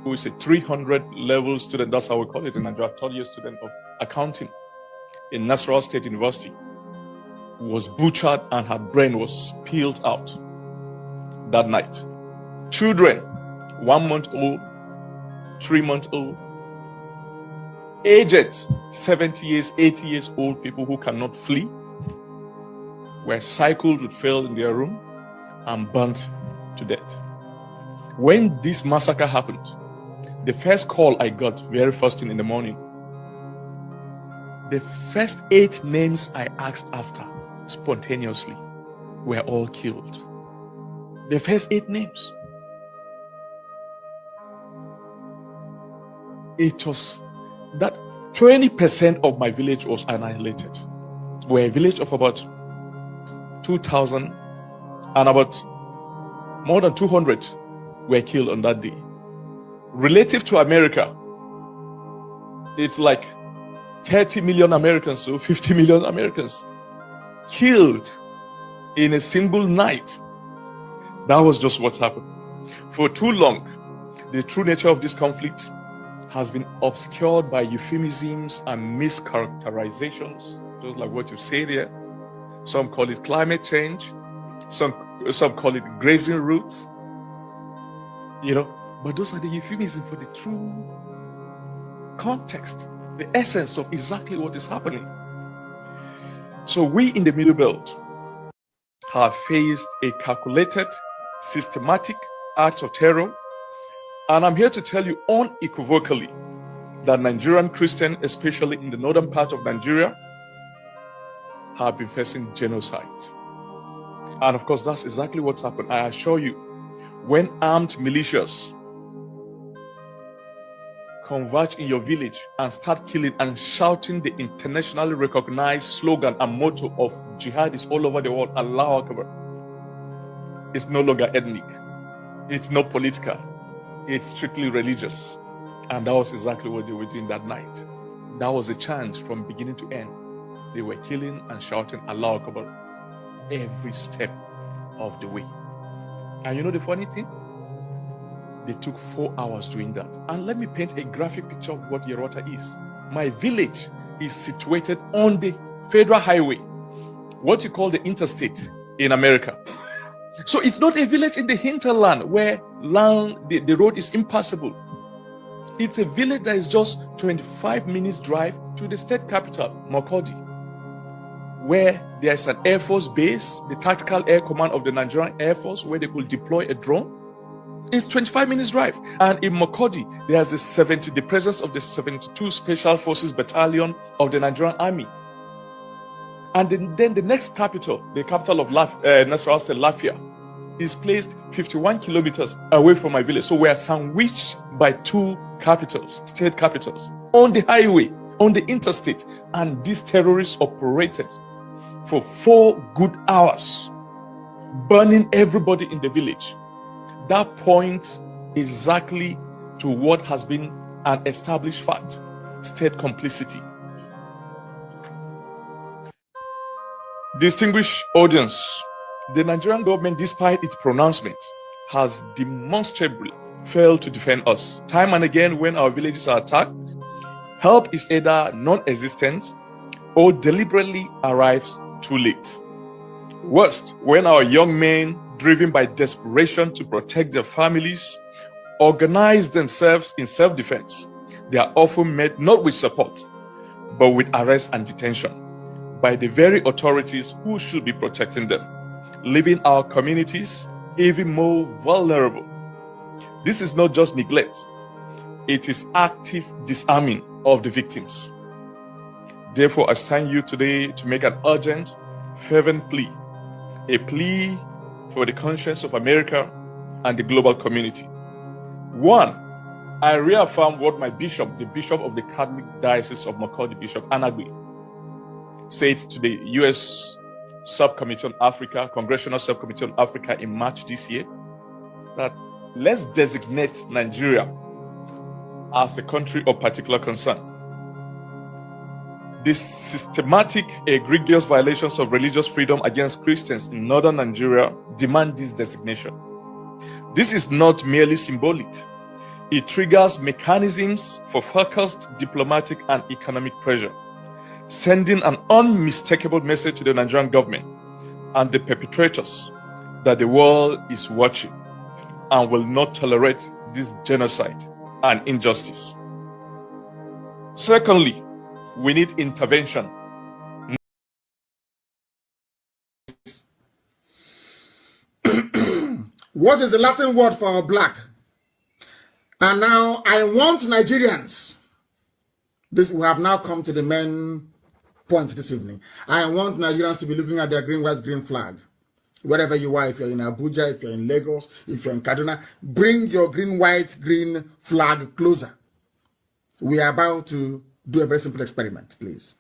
who is a 300 level student, that's how we call it in Nigeria, third year student of accounting in Nasarawa State University, was butchered and her brain was spilled out that night. Children, 1 month old, 3 months old, aged 70 years, 80 years old people who cannot flee, were cycled with fuel in their room and burnt to death. When this massacre happened, the first call I got, very first thing in the morning, the first 8 names I asked after spontaneously were all killed. The first 8 names. It was that 20% of my village was annihilated. We're a village of about 2,000 and about more than 200 were killed on that day. Relative to America, it's like 30 million Americans, so 50 million Americans killed in a single night. That was just what happened. For too long, the true nature of this conflict has been obscured by euphemisms and mischaracterizations, just like what you say there. Some call it climate change, some call it grazing routes, but those are the euphemisms for the true context, the essence of exactly what is happening. So we in the Middle Belt have faced a calculated, systematic act of terror, and I'm here to tell you unequivocally that Nigerian Christians, especially in the northern part of Nigeria, have been facing genocide. And of course, that's exactly what happened. I assure you, when armed militias converge in your village and start killing and shouting the internationally recognized slogan and motto of jihadists all over the world, Allahu Akbar, it's no longer ethnic, it's not political, it's strictly religious. And that was exactly what they were doing that night. That was a chant from beginning to end. They were killing and shouting Allahu Akbar every step of the way. And you know the funny thing? They took 4 hours doing that. And let me paint a graphic picture of what Yerota is. My village is situated on the federal highway, what you call the interstate in America. So it's not a village in the hinterland where the road is impassable. It's a village that is just 25 minutes drive to the state capital, Makurdi, where there's an Air Force base, the Tactical Air Command of the Nigerian Air Force, where they could deploy a drone. It's 25 minutes drive. And in Makurdi, there's the presence of the 72 Special Forces Battalion of the Nigerian Army. And then the next capital, the capital of Nasarawa State, Lafia, is placed 51 kilometers away from my village. So we are sandwiched by two capitals, state capitals, on the highway, on the interstate. And these terrorists operated for 4 good hours, burning everybody in the village. That points exactly to what has been an established fact: state complicity. Distinguished audience, the Nigerian government, despite its pronouncement, has demonstrably failed to defend us. Time and again, when our villages are attacked, help is either non-existent or deliberately arrives too late. Worst, when our young men, driven by desperation to protect their families, organize themselves in self-defense, they are often met not with support, but with arrest and detention by the very authorities who should be protecting them, leaving our communities even more vulnerable. This is not just neglect, it is active disarming of the victims. Therefore, I stand you today to make an urgent, fervent plea, a plea for the conscience of America and the global community. One, I reaffirm what my bishop, the bishop of the Catholic Diocese of Makurdi, Bishop Anagui, said to the U.S. Subcommittee on Africa, Congressional Subcommittee on Africa in March this year, that let's designate Nigeria as a country of particular concern. The systematic, egregious violations of religious freedom against Christians in northern Nigeria demand this designation. This is not merely symbolic. It triggers mechanisms for focused diplomatic and economic pressure, sending an unmistakable message to the Nigerian government and the perpetrators that the world is watching and will not tolerate this genocide and injustice. Secondly, we need intervention. What is the Latin word for black? And now I want Nigerians. We have now come to the main point this evening. I want Nigerians to be looking at their green, white, green flag. Wherever you are, if you're in Abuja, if you're in Lagos, if you're in Kaduna, bring your green, white, green flag closer. We are about to do a very simple experiment, please.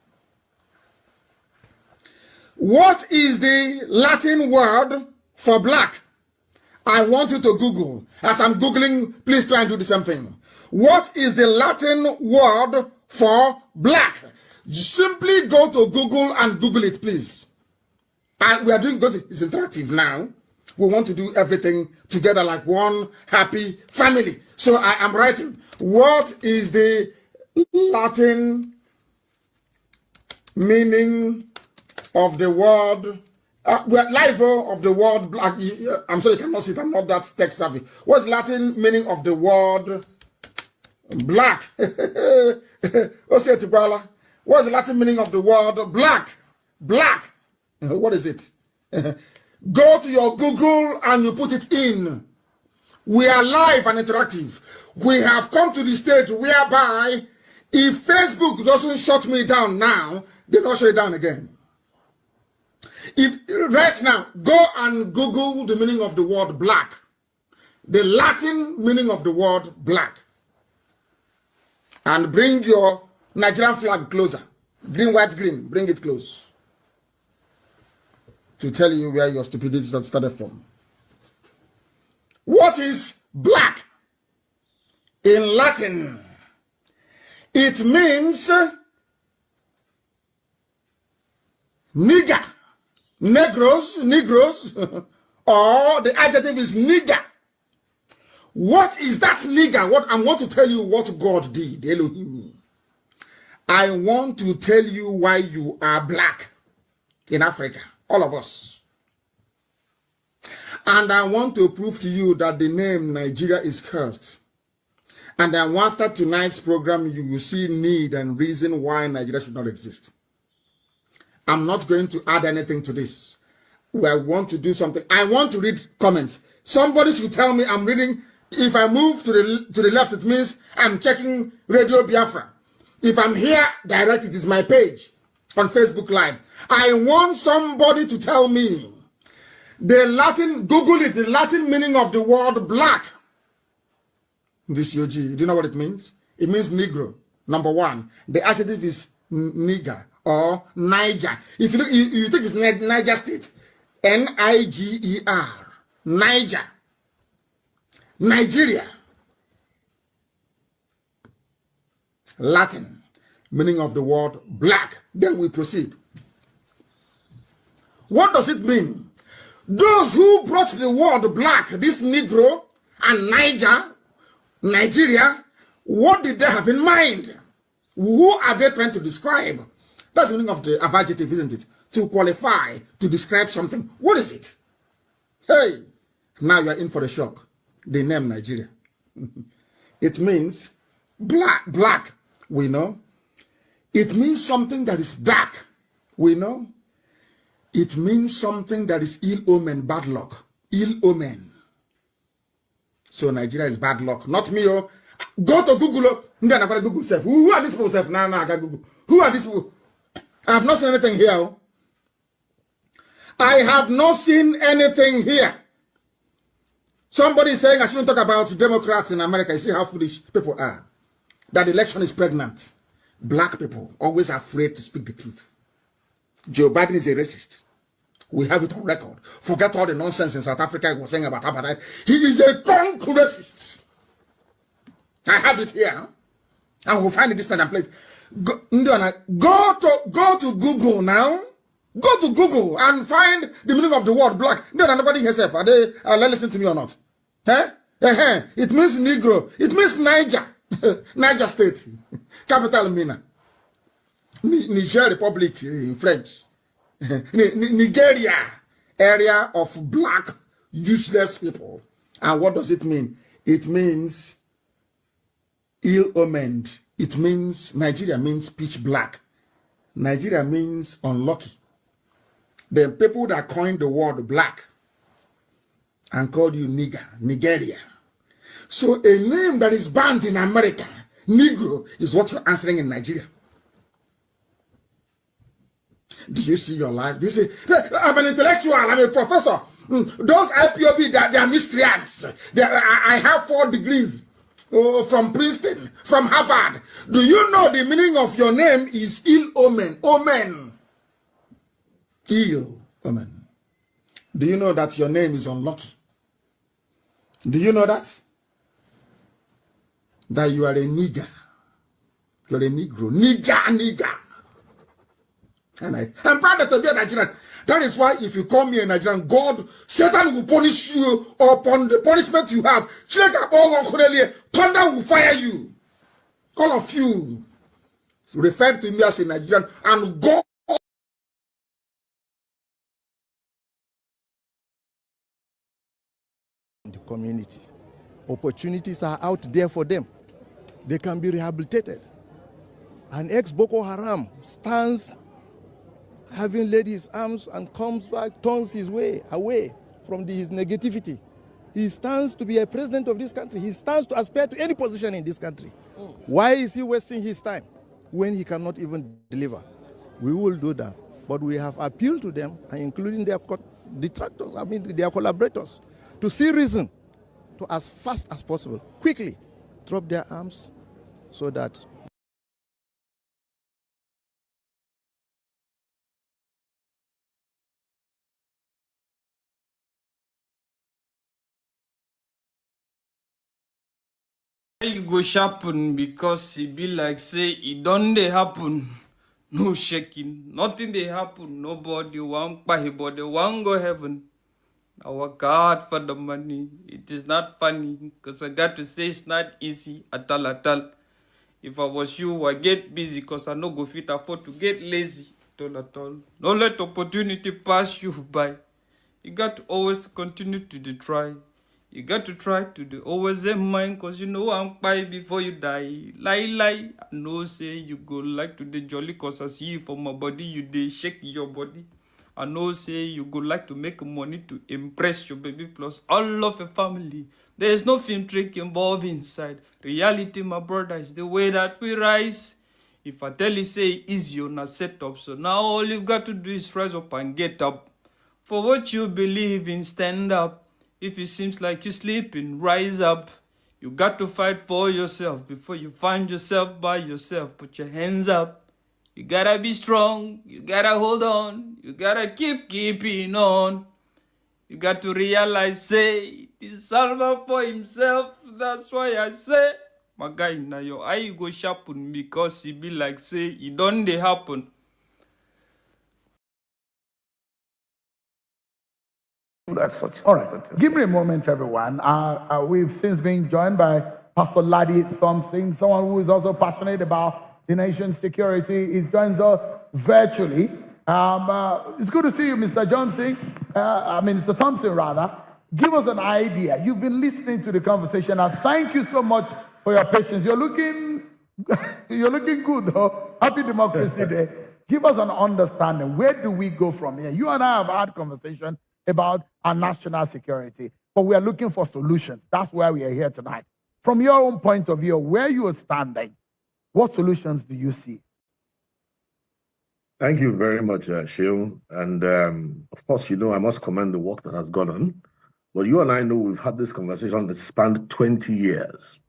What is the Latin word for black? I want you to Google. As I'm Googling, please try and do the same thing. What is the Latin word for black? Simply go to Google and Google it, please. And we are doing good. It's interactive now. We want to do everything together like one happy family. So I am writing. What is the Latin meaning of the word? We're live of the word black. I'm sorry you cannot see it. I'm not that tech savvy. What's Latin meaning of the word black? What's the Latin meaning of the word black? Black. What is it? Go to your Google and you put it in. We are live and interactive. We have come to the stage whereby if Facebook doesn't shut me down now, they'll not shut it down again. Right now, go and Google the meaning of the word black. The Latin meaning of the word black. And bring your Nigerian flag closer. Green, white, green. Bring it close. To tell you where your stupidity started from. What is black? In Latin, it means nigger. Negros, or the adjective is nigger. What is that nigger? What I want to tell you what God did, Elohim. I want to tell you why you are black in Africa, all of us. And I want to prove to you that the name Nigeria is cursed. And then after tonight's program, you will see need and reason why Nigeria should not exist. I'm not going to add anything to this. I want to do something. I want to read comments. Somebody should tell me I'm reading. If I move to the left, it means I'm checking Radio Biafra. If I'm here, direct, it is my page on Facebook Live. I want somebody to tell me the Latin, Google it, the Latin meaning of the word black. This UG, do you know what it means? It means Negro. Number one, the adjective is nigger or Niger. If you look, you think it's Niger State, Niger, Niger, Nigeria. Latin, meaning of the word black. Then we proceed. What does it mean? Those who brought the word black, this Negro and Nigeria, what did they have in mind? Who are they trying to describe? That's the meaning of the adjective, isn't it? To qualify, to describe something. What is it? Hey, now you are in for a shock. The name Nigeria. It means black, we know. It means something that is dark, we know. It means something that is ill omen, bad luck, ill omen. So Nigeria is bad luck. Not me. Oh. Go to Google. Google self. Who are these people? Self? Google. Who are these people? I have not seen anything here. Oh. I have not seen anything here. Somebody is saying I shouldn't talk about Democrats in America. You see how foolish people are. That the election is pregnant. Black people always afraid to speak the truth. Joe Biden is a racist. We have it on record. Forget all the nonsense in South Africa was saying about apartheid. He is a conk racist. I have it here. And we'll find it this time and play it. Go to Google now. Go to Google and find the meaning of the word black. Nobody herself. Are they listen to me or not? It means Negro. It means Niger. Niger State. Capital Mina. Niger Republic in French. Nigeria, area of black, useless people. And what does it mean? It means ill-omened. It means, Nigeria means pitch black. Nigeria means unlucky. The people that coined the word black and called you nigger, Nigeria. So a name that is banned in America, Negro, is what you're answering in Nigeria. Do you see your life? Do you see? I'm an intellectual. I'm a professor. Those IPOB, they are miscreants. I have 4 degrees from Princeton, from Harvard. Do you know the meaning of your name is ill omen? Omen. Ill omen. Do you know that your name is unlucky? Do you know that? That you are a nigger. You're a Negro. Nigger. And I'm proud to be a Nigerian. That is why if you call me a Nigerian, God, Satan will punish you upon the punishment you have. Thunder will fire you. All of you refer to me as a Nigerian, and God. The community. Opportunities are out there for them. They can be rehabilitated. An ex-Boko Haram stands having laid his arms and comes back, turns his way away from his negativity. He stands to be a president of this country. He stands to aspire to any position in this country. Why is he wasting his time when he cannot even deliver? We will do that. But we have appealed to them, including their detractors, their collaborators, to see reason to, as fast as possible, quickly drop their arms so that you go sharpen because it be like say it don't dey happen. No shaking, nothing they happen. Nobody want buy, but they want go heaven. I work hard for the money. It is not funny because I got to say it's not easy at all. If I was you, I get busy because I no go fit afford to get lazy at all. Don't let opportunity pass you by. You got to always continue to try. You got to try to always in mind, cause you know I'm by before you die. Lie. I know say you go like to the jolly cause I see you for my body, you dey shake your body. I know say you go like to make money to impress your baby plus all of your family. There is no film trick involved inside. Reality, my brother, is the way that we rise. If I tell you say easy on a setup, so now all you've got to do is rise up and get up. For what you believe in, stand up. If it seems like you're sleeping, rise up. You got to fight for yourself before you find yourself by yourself. Put your hands up. You gotta be strong. You gotta hold on. You gotta keeping on. You got to realize, say, it is Salva for himself. That's why I say, my guy, now your eye go sharpen because he be like, say, it don't dey happen. That's such. All right. Give me a moment, everyone. We've since been joined by Pastor Laddie Thompson, someone who is also passionate about the nation's security. He joins us virtually. It's good to see you, Mr. Johnson. Mr. Thompson, rather. Give us an idea. You've been listening to the conversation, and thank you so much for your patience. You're looking good, though. Happy Democracy Day. Give us an understanding. Where do we go from here? You and I have had conversation about our national security, but we are looking for solutions. That's why we are here tonight. From your own point of view, where you are standing, what solutions do you see? Thank you very much, Sheil. And of course, I must commend the work that has gone on. But you and I know we've had this conversation that spanned 20 years.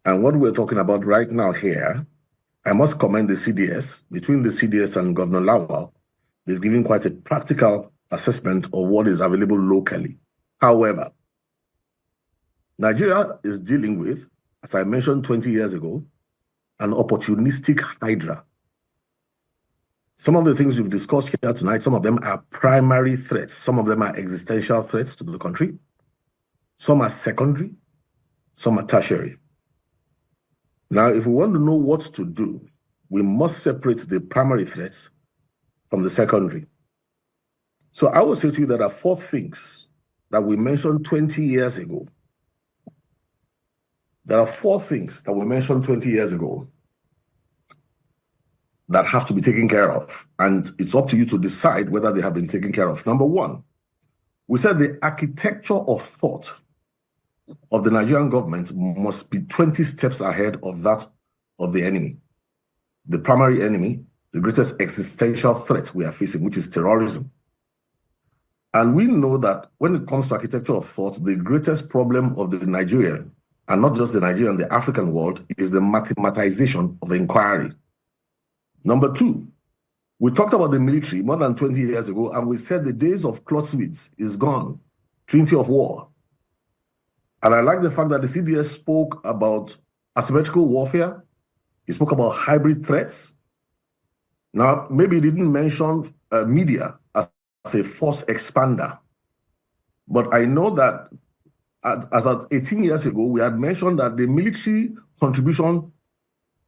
And what we're talking about right now here, I must commend the CDS. Between the CDS and Governor Lawal, they've given quite a practical assessment of what is available locally. However, Nigeria is dealing with, as I mentioned 20 years ago, an opportunistic hydra. Some of the things we've discussed here tonight, some of them are primary threats. Some of them are existential threats to the country. Some are secondary. Some are tertiary. Now, if we want to know what to do, we must separate the primary threats from the secondary. So I will say to you there are 4 things that we mentioned 20 years ago. There are 4 things that we mentioned 20 years ago that have to be taken care of. And it's up to you to decide whether they have been taken care of. Number 1, we said the architecture of thought of the Nigerian government must be 20 steps ahead of that of the enemy. The primary enemy, the greatest existential threat we are facing, which is terrorism. And we know that when it comes to architecture of thought, the greatest problem of the Nigerian, and not just the Nigerian, the African world, is the mathematization of inquiry. Number 2, we talked about the military more than 20 years ago, and we said the days of Clausewitz is gone, Trinity of War. And I like the fact that the CDS spoke about asymmetrical warfare. He spoke about hybrid threats. Now, maybe he didn't mention media as a force expander. But I know that as of 18 years ago, we had mentioned that the military contribution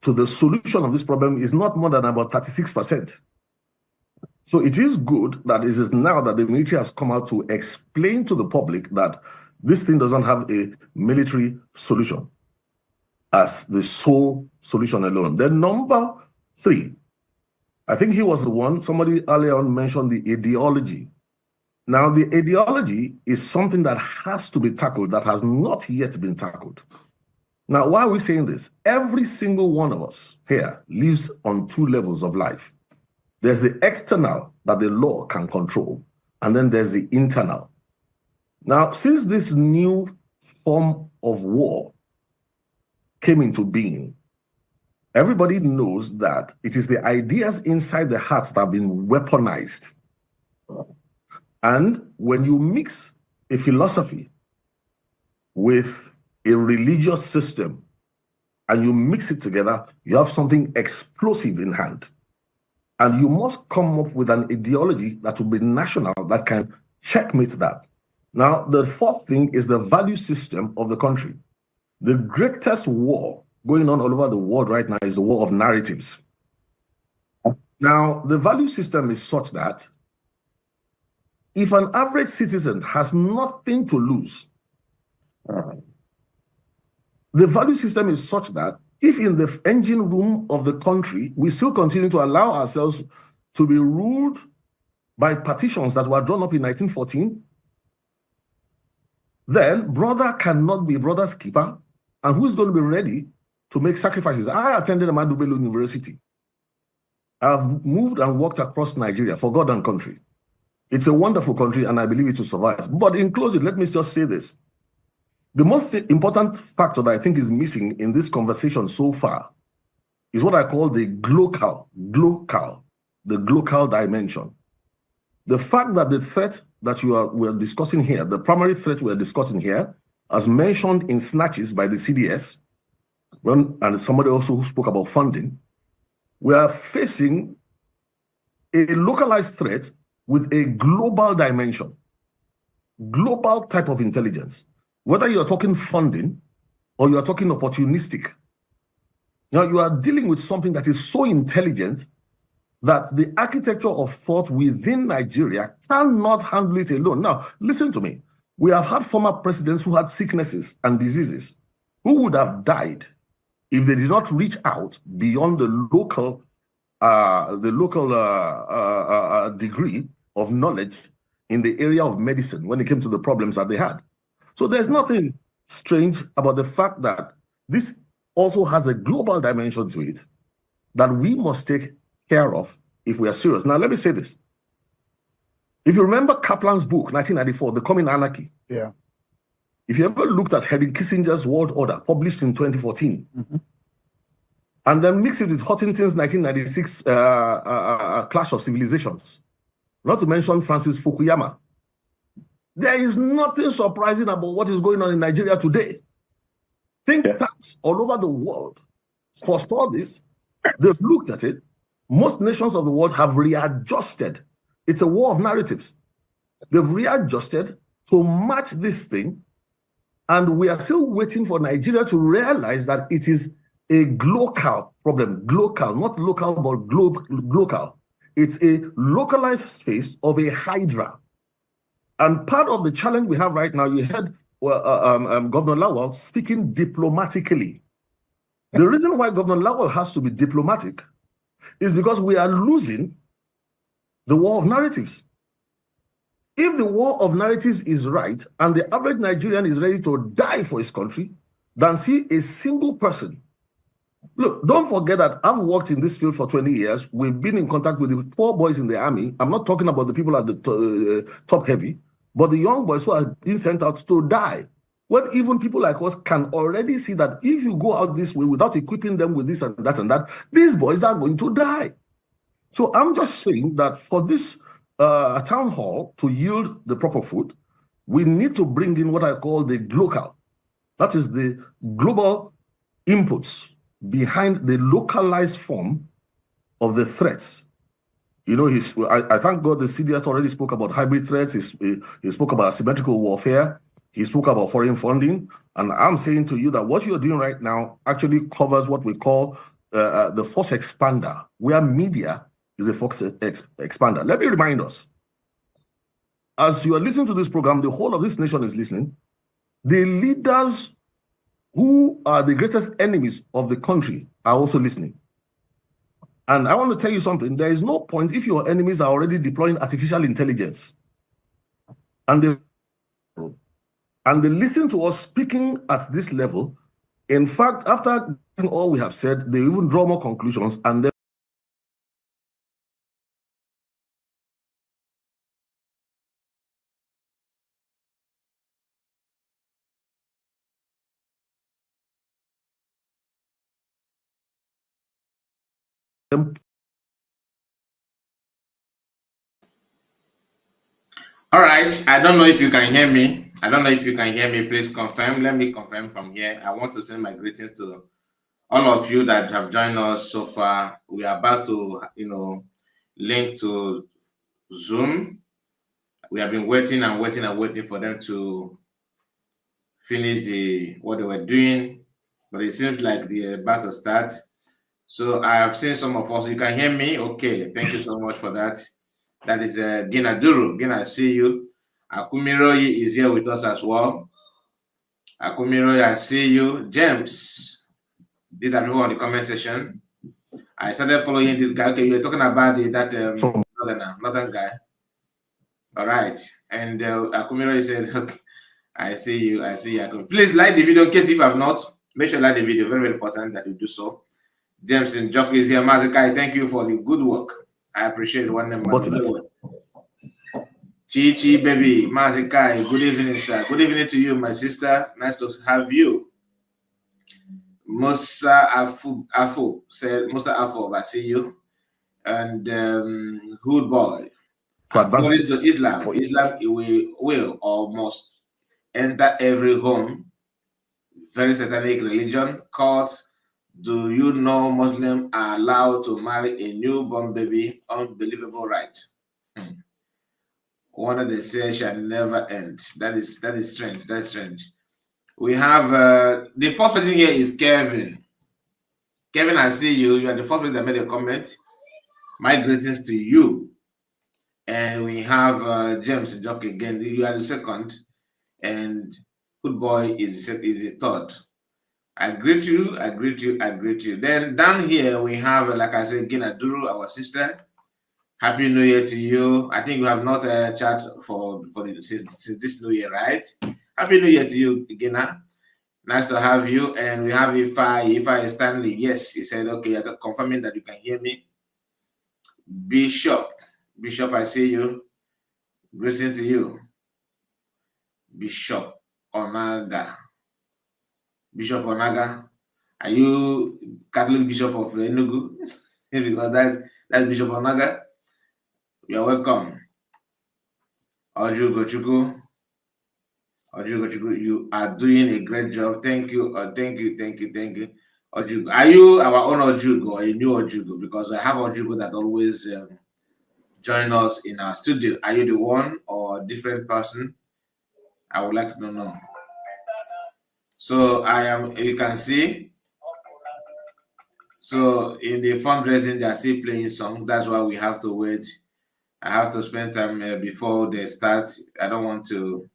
to the solution of this problem is not more than about 36%. So it is good that it is now that the military has come out to explain to the public that this thing doesn't have a military solution as the sole solution alone. Then number 3, I think he was the one, somebody earlier on mentioned the ideology. Now, the ideology is something that has to be tackled that has not yet been tackled. Now, why are we saying this? Every single one of us here lives on 2 levels of life. There's the external that the law can control, and then there's the internal. Now, since this new form of war came into being, everybody knows that it is the ideas inside the hearts that have been weaponized. And when you mix a philosophy with a religious system and you mix it together, you have something explosive in hand. And you must come up with an ideology that will be national, that can checkmate that. Now, the 4th thing is the value system of the country. The greatest war going on all over the world right now is the war of narratives. Now, the value system is such that if an average citizen has nothing to lose, the value system is such that if in the engine room of the country, we still continue to allow ourselves to be ruled by partitions that were drawn up in 1914, then brother cannot be brother's keeper. And who is going to be ready to make sacrifices? I attended Ahmadu Bello University. I've moved and walked across Nigeria for God and country. It's a wonderful country, and I believe it will survive. But in closing, let me just say this. The most important factor that I think is missing in this conversation so far is what I call the glocal dimension. The fact that the threat that we're discussing here, the primary threat we're discussing here, as mentioned in snatches by the CDS, and somebody also who spoke about funding, we are facing a localized threat with a global dimension, global type of intelligence. Whether you're talking funding or you're talking opportunistic, you are dealing with something that is so intelligent that the architecture of thought within Nigeria cannot handle it alone. Now, listen to me. We have had former presidents who had sicknesses and diseases who would have died if they did not reach out beyond the local degree of knowledge in the area of medicine when it came to the problems that they had. So there's nothing strange about the fact that this also has a global dimension to it that we must take care of if we are serious. Now, let me say this. If you remember Kaplan's book, 1994, The Coming Anarchy. Yeah. If you ever looked at Henry Kissinger's World Order, published in 2014, and then mix it with Huntington's 1996 Clash of Civilizations, not to mention Francis Fukuyama, there is nothing surprising about what is going on in Nigeria today. Think tanks all over the world foresaw this. They've looked at it. Most nations of the world have readjusted. It's a war of narratives. They've readjusted to match this thing. And we are still waiting for Nigeria to realize that it is a global problem. Global, not local, but global. It's a localized space of a hydra. And part of the challenge we have right now, you heard Governor Lawal speaking diplomatically. The reason why Governor Lawal has to be diplomatic is because we are losing the war of narratives. If the war of narratives is right and the average Nigerian is ready to die for his country, then see a single person. Look, don't forget that I've worked in this field for 20 years. We've been in contact with the poor boys in the army. I'm not talking about the people at the top heavy, but the young boys who are being sent out to die. When even people like us can already see that if you go out this way without equipping them with this and that, these boys are going to die. So I'm just saying that for this town hall to yield the proper food, we need to bring in what I call the glocal. That is the global inputs behind the localized form of the threats. You know, I thank God the CDS already spoke about hybrid threats. He spoke about asymmetrical warfare. He spoke about foreign funding. And I'm saying to you that what you're doing right now actually covers what we call the force expander, where media is a force expander. Let me remind us, as you are listening to this program, the whole of this nation is listening. The leaders who are the greatest enemies of the country are also listening. And I want to tell you something. There is no point if your enemies are already deploying artificial intelligence and they listen to us speaking at this level. In fact, after all we have said, they even draw more conclusions and then All right. I don't know if you can hear me. Please confirm. Let me confirm from here. I want to send my greetings to all of you that have joined us so far. We are about to, link to Zoom. We have been waiting for them to finish what they were doing, but it seems like they're about to start. So I have seen some of us. You can hear me? Okay. Thank you so much for that. That is Gina Duru. Gina, I see you. Akumiroyi is here with us as well. Akumiroyi, I see you. James, these are people on the comment section. I started following this guy. Okay, you were talking about northern guy. All right. And Akumiroyi said, okay, I see you. I see you. Please like the video in case if you have not. Make sure you like the video. Very, very important that you do so. James and Jockey is here. Mazakai, thank you for the good work. I appreciate one name. Chi baby, Mazakai, good evening, sir. Good evening to you, my sister. Nice to have you. Musa Afu said, Musa Afu, I see you. And Hood Boy. According to Islam, Islam will or must enter every home. Very satanic religion. Cause, do you know Muslims are allowed to marry a newborn baby? Unbelievable right. One of the say shall never end. That is strange. That's strange. We have the first person here is Kevin. Kevin, I see you. You are the first person that made a comment. My greetings to you. And we have James Jockey again. You are the second. And Good Boy is the third. I greet you. I greet you. I greet you. Then down here we have, like I said, Gina Duru, our sister. Happy New Year to you. I think you have not chat since this New Year, right? Happy New Year to you, Gina. Nice to have you. And we have Ifai Stanley. Yes, he said, okay, you're confirming that you can hear me. Bishop, I see you. Greetings to you. Bishop Onaga. Bishop Onaga. Are you Catholic Bishop of Enugu? Because that's Bishop Onaga. You are welcome. Ojugochukwu, you are doing a great job. Thank you. Thank you. Ojugo. Are you our own Ojugo or a new Ojugo? Because I have Ojugo that always join us in our studio. Are you the one or a different person? I would like to know. So I am, you can see. So in the fundraising, they are still playing songs. That's why we have to wait. I have to spend time before they start. I don't want to,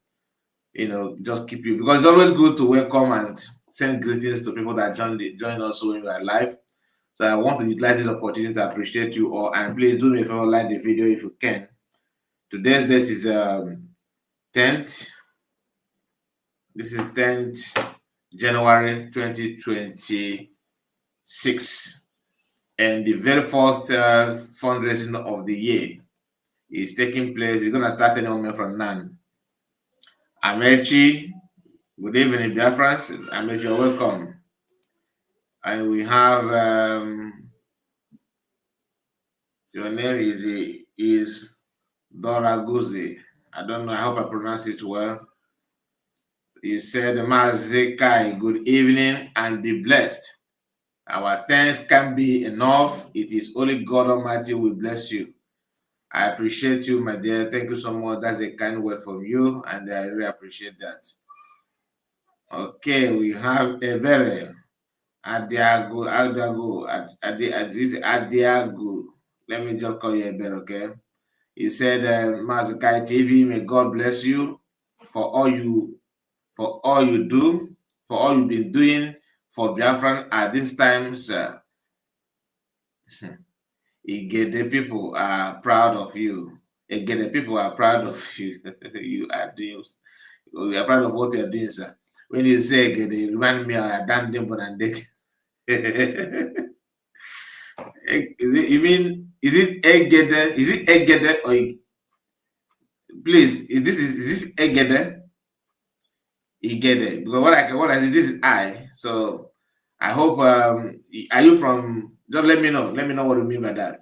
just keep you, because it's always good to welcome and send greetings to people that join us when we are live. So I want to utilize this opportunity to appreciate you all, and please do me a favor, like the video if you can. Today's date is 10th. This is 10th January 2026, and the very first fundraising of the year is taking place. It's going to start any moment from now. Amechi, good evening, dear friends. Amechi, you're welcome. And we have your name is Dora Guzi. I don't know. I hope I pronounce it well. You said, Mazekai, good evening and be blessed. Our thanks can't be enough. It is only God Almighty will bless you. I appreciate you, my dear. Thank you so much. That's a kind word from you, and I really appreciate that. Okay, we have Ebere. Adiago. Let me just call you Ebere, okay? He said, Mazakai TV, may God bless you for all you do, for all you've been doing for Biafran at this time, sir. The people are proud of you. The people are proud of you. You are proud of what you are doing, sir. When you say they remind me of Dan Dimbo and Dick. Is it Eggede or please? Is this Eggede? Igede? Because what I say, this is I. So I hope are you from? Just let me know. Let me know what you mean by that.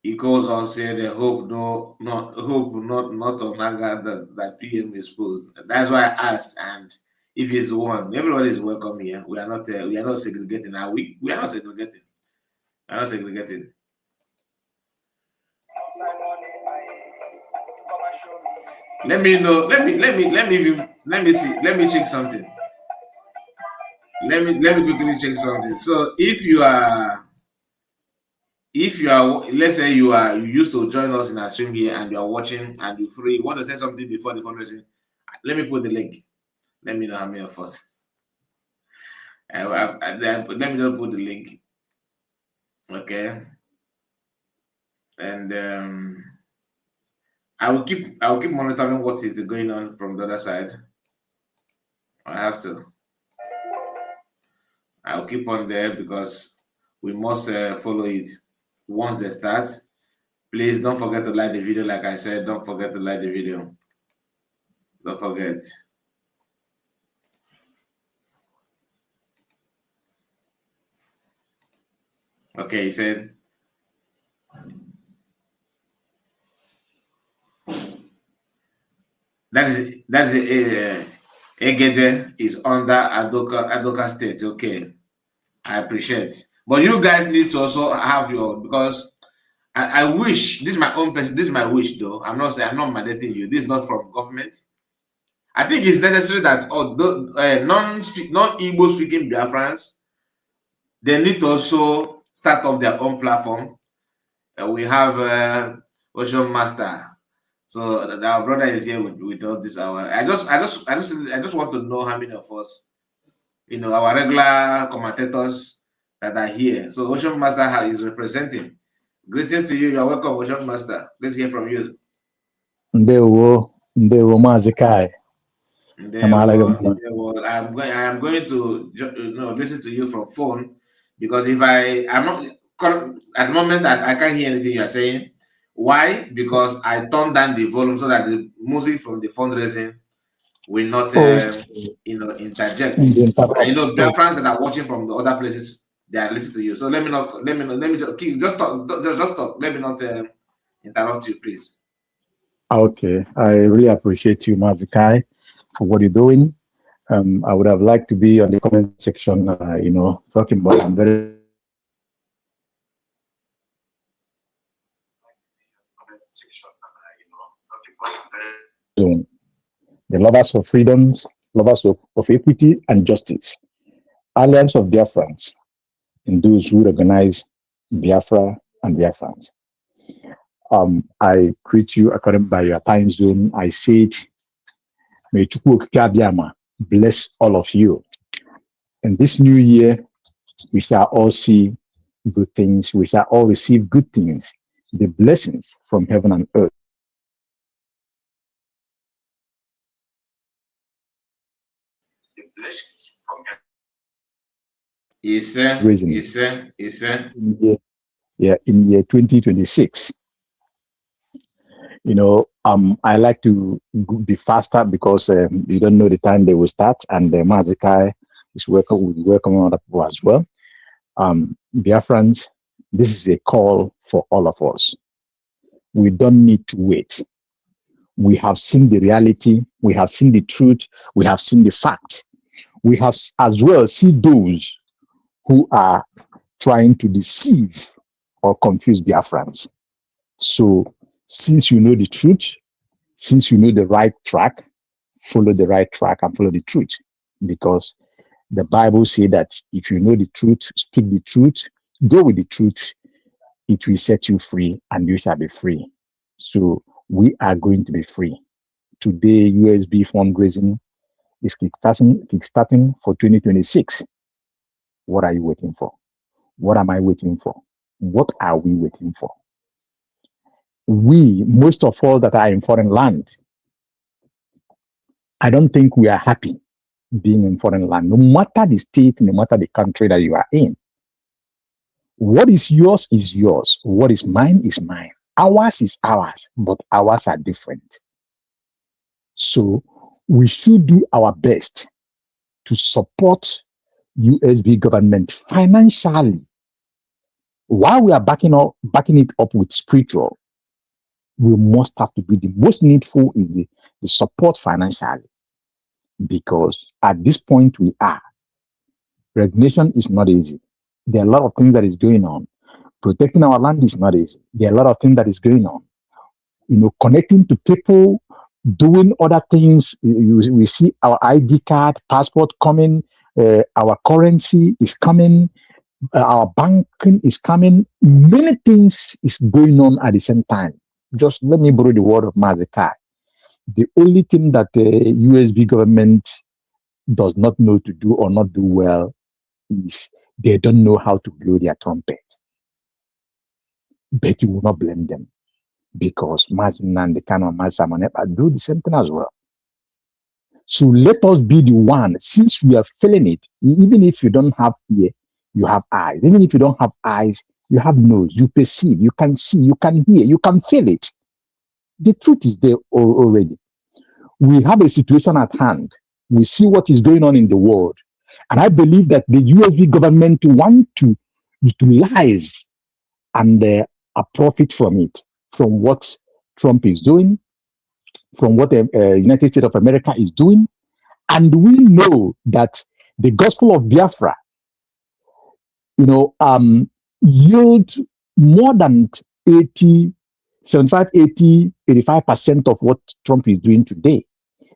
He goes on saying the hope not Onaga that PM is posed. That's why I asked, and if it's one, everybody is welcome here. We are not segregating. Are we? We are not segregating. We are not segregating. Let me know. Let me see. Let me check something. Let me quickly check something. So if you are if you are, let's say you used to join us in our stream here and you are watching and you free, you want to say something before the fundraising, let me put the link. Let me know how many of us. Let me just put the link. Okay. And I will keep monitoring what is going on from the other side. I have to. I'll keep on there because we must follow it. Once they start, please don't forget to like the video. Like I said, don't forget to like the video. Don't forget. Okay, he said. That's the Egede is under Adoka State. Okay, I appreciate. But you guys need to also have your, because I wish, this is my own person, this is my wish though. I'm not mandating you. This is not from government. I think it's necessary that although non-Igbo speaking Biafrans, they need to also start up their own platform. We have Ocean Master. So our brother is here with us this hour. I just want to know how many of us, our regular commentators that are here. So Ocean Master is representing. Greetings to you. You are welcome, Ocean Master. Let's hear from you. Ndewo Mazi Kai. I'm going to listen to you from phone, because if I'm not at the moment, I can't hear anything you are saying. Why? Because I turned down the volume so that the music from the fundraising will not interject. And Biafrans that are watching from the other places, they are listening to you. So let me just talk. Let me not interrupt you, please. Okay, I really appreciate you, Mazi Kai, for what you're doing. I would have liked to be on the comment section, talking about. I'm very the lovers of freedoms, lovers of equity and justice, Alliance of Biafrans, and those who recognize Biafra and Biafrans. I greet you according by your time zone. I said, may Chukwu Okike bless all of you. In this new year, we shall all see good things. We shall all receive good things, the blessings from heaven and earth. The blessings from heaven. Yes, sir. Yes, sir. Yes, sir. In year 2026. I like to be faster because you don't know the time they will start, and Mazi Kai is welcoming other people as well. Biafrans, this is a call for all of us. We don't need to wait. We have seen the reality, we have seen the truth, we have seen the fact. We have as well seen those who are trying to deceive or confuse Biafrans. So since you know the truth, since you know the right track, follow the right track and follow the truth. Because the Bible says that if you know the truth, speak the truth, go with the truth, it will set you free and you shall be free. So we are going to be free. Today, USB fundraising is kickstarting for 2026. What are you waiting for? What am I waiting for? What are we waiting for? We, most of all that are in foreign land, I don't think we are happy being in foreign land, no matter the state, no matter the country that you are in. What is yours is yours. What is mine is mine. Ours is ours, but ours are different. So we should do our best to support USB government financially. While we are backing it up with spiritual, we must have to be the most needful is the support financially. Because at this point we are, recognition is not easy. There are a lot of things that is going on. Protecting our land is not easy. There are a lot of things that is going on. Connecting to people, doing other things. We see our ID card, passport coming, our currency is coming. Our banking is coming. Many things is going on at the same time. Just let me borrow the word of Mazekai. The only thing that the USB government does not know to do or not do well is they don't know how to blow their trumpet. But you will not blame them because Mazin and the kind of Mazamanep do the same thing as well. So let us be the one, since we are feeling it, even if you don't have ear, you have eyes. Even if you don't have eyes, you have nose, you perceive, you can see, you can hear, you can feel it. The truth is there already. We have a situation at hand. We see what is going on in the world. And I believe that the USB government want to utilize and profit from it, from what Trump is doing, from what the United States of America is doing. And we know that the gospel of Biafra, yield more than 80, 75, 80, 85% of what Trump is doing today.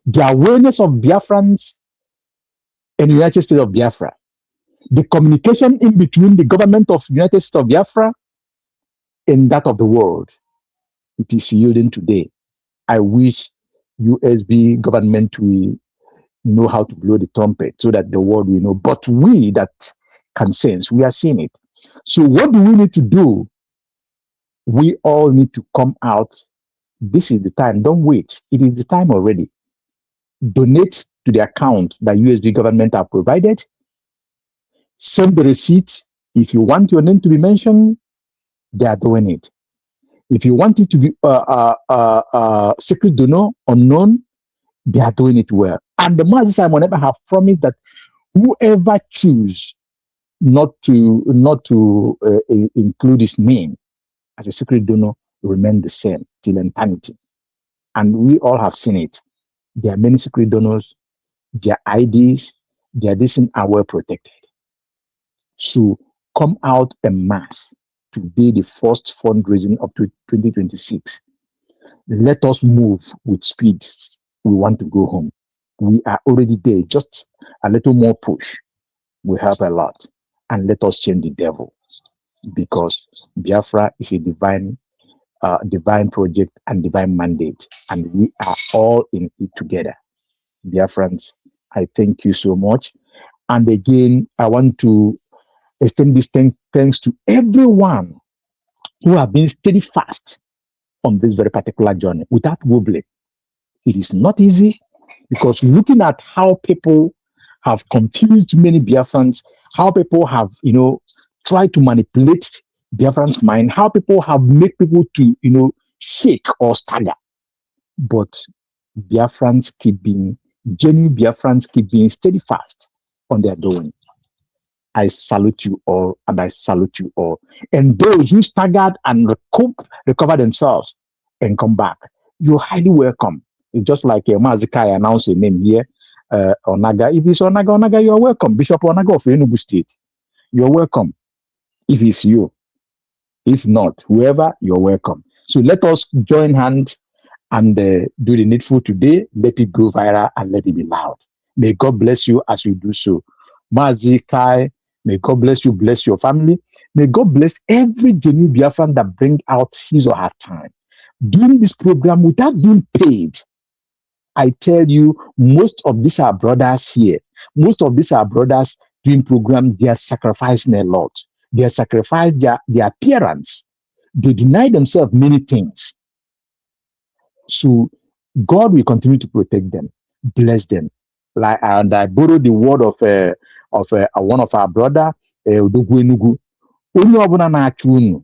The awareness of Biafrans in the United States of Biafra, the communication in between the government of the United States of Biafra and that of the world, it is yielding today. I wish USB government will know how to blow the trumpet so that the world will know. But we that can sense, we are seeing it. So what do we need to do? We all need to come out. This is the time. Don't wait. It is the time already. Donate to the account that USB government have provided. Send the receipt. If you want your name to be mentioned, they are doing it. If you want it to be secret donor, unknown, they are doing it well. And the Master Simon ever have promised that whoever choose not to include his name as a secret donor remain the same till eternity. And we all have seen it. There are many secret donors, their IDs, their distance are well protected. So come out en masse to be the first fundraising of 2026. Let us move with speed. We want to go home. We are already there. Just a little more push will help a lot. And let us change the devil, because Biafra is a divine project and divine mandate, and we are all in it together. Biafrans, I thank you so much. And again, I want to extend this thanks to everyone who have been steadfast on this very particular journey without wobbling. It is not easy, because looking at how people have confused many Biafrans, how people have, tried to manipulate Biafrans' mind, how people have made people to, shake or stagger. But Biafrans keep being, genuine Biafrans keep being steadfast on their doing. I salute you all, and I salute you all. And those who staggered and recover themselves and come back, you're highly welcome. It's just like Mazikai announced a name here, Onaga. If it's Onaga, you're welcome. Bishop Onaga of Enugu State, you're welcome. If it's you, if not, whoever, you're welcome. So let us join hands and do the needful today. Let it go viral and let it be loud. May God bless you as you do so. Mazikai, may God bless you, bless your family. May God bless every genuine Biafran that bring out his or her time doing this program without being paid. I tell you, most of these are brothers here. Most of these are brothers doing program. They are sacrificing a lot. They are sacrificing their appearance. They deny themselves many things. So God will continue to protect them, bless them. And I borrowed the word of one of our brother, Odogwu Enugu. Onye ọbụla na-achụ unu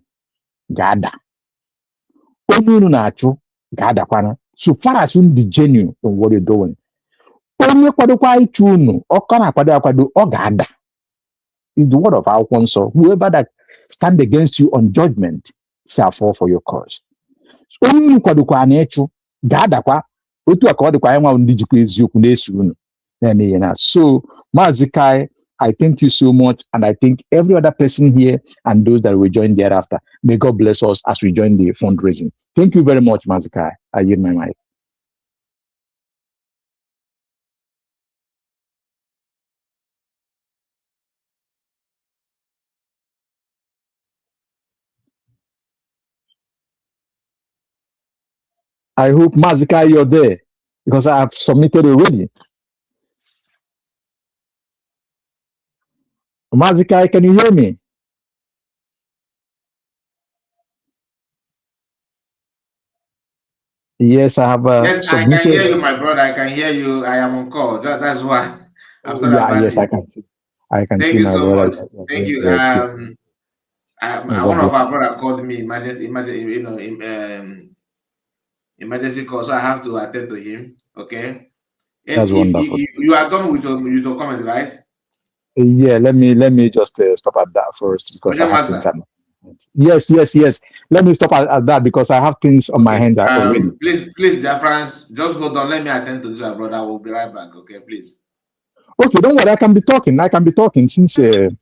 ga-ada. Onye unu na-achụ ga-adakwana. So far as unu be genuine in what you're doing. Onye kwadokwa ịchụ unu, ọkọ na-akwado akwado, ọ ga-ada. It's the word of our counsel. Whoever that stand against you on judgment shall fall for your cause. Onye unu kwadokwa na-ịchụ ga-adakwa. Otu a ka ọ dịkwa anyị nwa ndị jikwa eziokwu na-eso unu. So, Mazikai, I thank you so much, and I thank every other person here and those that will join thereafter. May God bless us as we join the fundraising. Thank you very much, Mazikai. I yield my mic. I hope Mazika, you're there because I have submitted already. Mazika, can you hear me? Yes, I have Yes, I can hear submitted. you, my brother. I can hear you. I am on call. That's why. I'm sorry Yeah, about yes, it. I can see. I can Thank see you my so brother. much. Thank you. Great. One God of bless. our brother called me emergency call, so I have to attend to him. Okay. And That's if wonderful. you are done with your comment, right? Yeah, let me just stop at that first because I Okay, have things master. at my hand. Yes. Let me stop at that because I have things on my Okay. hand already. Please, dear friends, just hold on. Let me attend to this, my brother. We'll be right back. Okay, please. Okay, don't worry. I can be talking since. Can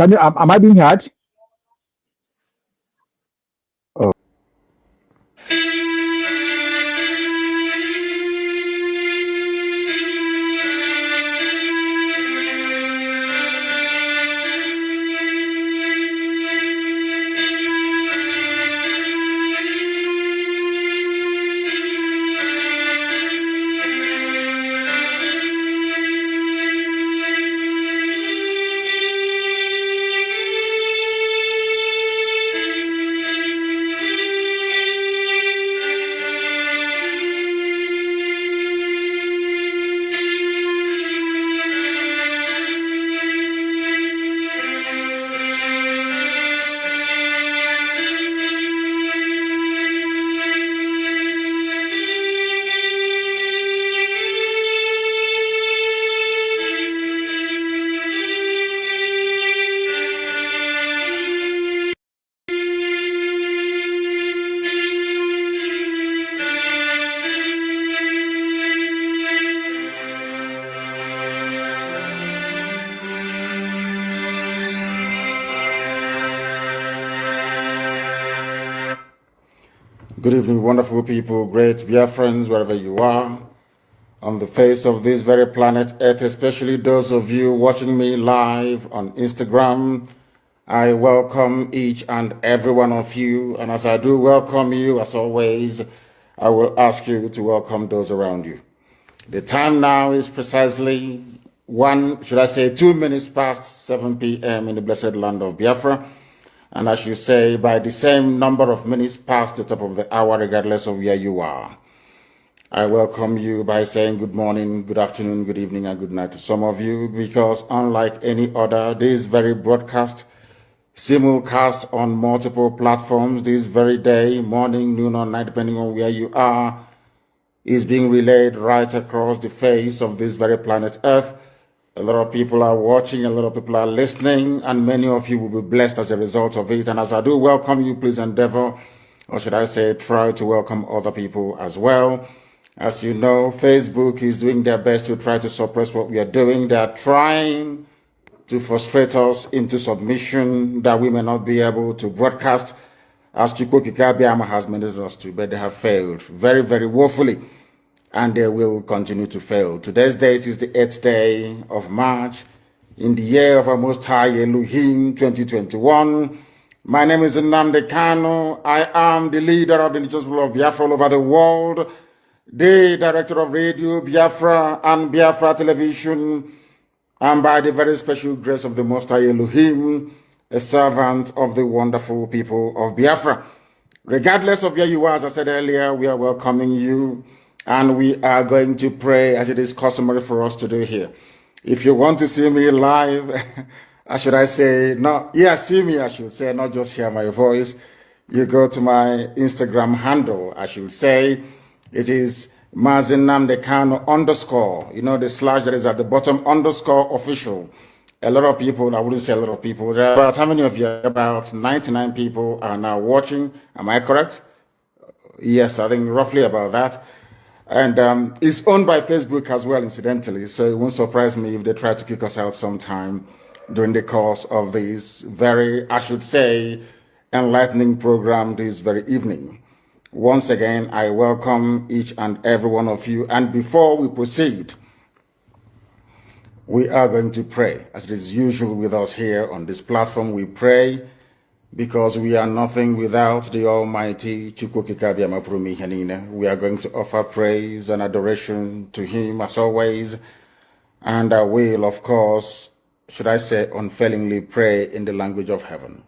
you? Am I being heard? Oh. Good evening, wonderful people, great dear friends, wherever you are, on the face of this very planet Earth, especially those of you watching me live on Instagram. I welcome each and every one of you, and as I do welcome you, as always, I will ask you to welcome those around you. The time now is precisely 2 minutes past 7 p.m. in the blessed land of Biafra. And I should say, by the same number of minutes past the top of the hour, regardless of where you are. I welcome you by saying good morning, good afternoon, good evening, and good night to some of you, because unlike any other, this very broadcast, simulcast on multiple platforms this very day, morning, noon, or night, depending on where you are, is being relayed right across the face of this very planet Earth. A lot of people are watching, a lot of people are listening, and many of you will be blessed as a result of it. And as I do welcome you, please endeavor, or should I say, try to welcome other people as well. As you know, Facebook is doing their best to try to suppress what we are doing. They are trying to frustrate us into submission that we may not be able to broadcast as Chukwu Kikabiama has mandated us to, but they have failed very, very woefully. And they will continue to fail. Today's date is the 8th day of March in the year of our Most High Elohim 2021. My name is Nnamdi Kanu. I am the leader of the indigenous people of Biafra all over the world, the director of Radio Biafra and Biafra Television, and by the very special grace of the Most High Elohim, a servant of the wonderful people of Biafra. Regardless of where you are, as I said earlier, we are welcoming you. And we are going to pray as it is customary for us to do here. If you want to see me live, should I say, see me, I should say, not just hear my voice. You go to my Instagram handle, I should say. It is Mazinamdekano _. You know, the slash that is at the bottom, _official. A lot of people, I wouldn't say a lot of people, there are about, how many of you? About 99 people are now watching. Am I correct? Yes, I think roughly about that. And it's owned by Facebook as well, incidentally, so it won't surprise me if they try to kick us out sometime during the course of this very, I should say, enlightening program this very evening. Once again, I welcome each and every one of you. And before we proceed, we are going to pray. As it is usual with us here on this platform, we pray because we are nothing without the Almighty Chukwukikabiamapurumihanine. We are going to offer praise and adoration to Him as always, and I will, of course, should I say, unfailingly pray in the language of heaven.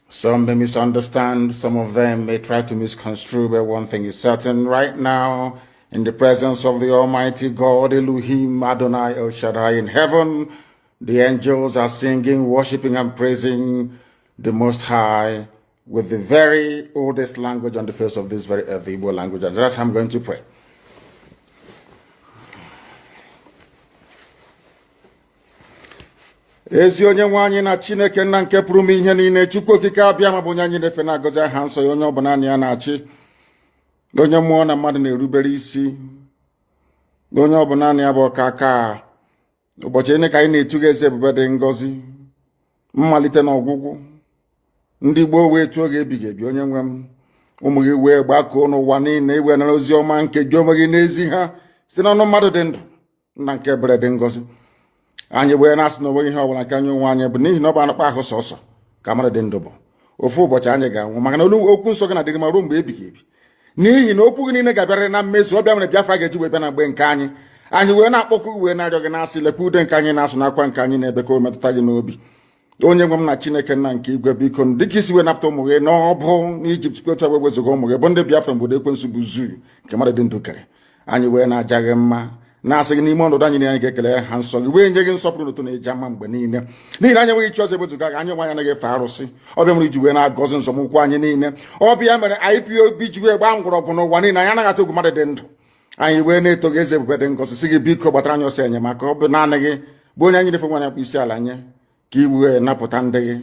Some may misunderstand, some of them may try to misconstrue, but one thing is certain right now, in the presence of the Almighty God, Elohim, Adonai, El Shaddai in heaven, the angels are singing, worshiping, and praising the Most High with the very oldest language on the face of this very earth, the Igbo language. And that's how I'm going to pray. Ezi onye nwe anyị na Chineke nna nke pụrụ m ihe niile, Chukwu okike abịa ma bụ onye anyị na-efe na-agọzi aha nsọ ya, onye ọ bụla ya na-achị, onye mmụọ na mmadụ na-erubere isi, onye ọ bụla ya bụ ọka aka ụbọchị ene ka anyị na-etu gị eze ebube dị ngọzi, mmalite na ọgwụgwụ, ndị gboo wee tuo gị ebighị ebi, onye nwe m, ụmụ gị wee gbakọọ n'ụwa niile iwe nara ozi ọma nke gị onwe gị n'ezi ha site n'ọnụ mmadụ dị ndụ nna nke ebere dị ngọzi. Anyị wee na-asị na onweghị ihe ọbụla nke anyị onwe anyị bụ n'ihi na ọ bụ anụkpa ahụ sọsọ ka mmadụ dị ndụ bụ ofu ụbọchị anyị ga-anwụ, maka na okwu nsọ gị na-adịrị ma ruo mgbe ebighị ebi, n'ihi na okwu gị niile ga-abịarịrị na mmezu. Ọ bịa mere Biafra ga-eji wee bịa na mgbe nke anyị. Anyị wee na-akpọkụ wee na-arịọ gị na-asị, lekwa ude nke anyị na-asụ n'akwa nke anyị na-ebe ka o metụta gị n'obi. Onye nwe m na Chineke nna nke igwe, biko dịka isi wee napụta ụmụ gị n'ọbụ n'Ijipt kwetu wee wezuga ụmụ gị bụ ndị Biafra mgbodo ekwensu bụ zuu nke mmadụ dị ndụ kere, anyị wee na-aja gị mma, na-asị gị n'ime ọnọdụ anyị niile anyị ga-ekele ha nsọ gị, wee nye gị nsọpụrụ n'ụtụ na eji ama mgbe niile, n'ihi na anyị enweghị chi ọzọ ewezuga gị. Anyị onwe anyị anaghị efe arụsị. Ọbịa mere iji wee na-agọzi nzọmụkwụ anyị niile. Ọbịa mere IPOB ji wee gbaa mgbọrọgwụ n'ụwa niile. Anyị anaghị atụ egwu mmadụ dị ndụ. Anyị wee na-eto gị eze ebube dị ngọzi, sị gị biko gbatara anyị ọsọ enyemaka. Ọ bụ naanị gị bụ onye anyị na-efe nwanyị akpụ isi ala nye ka i wee napụta ndị gị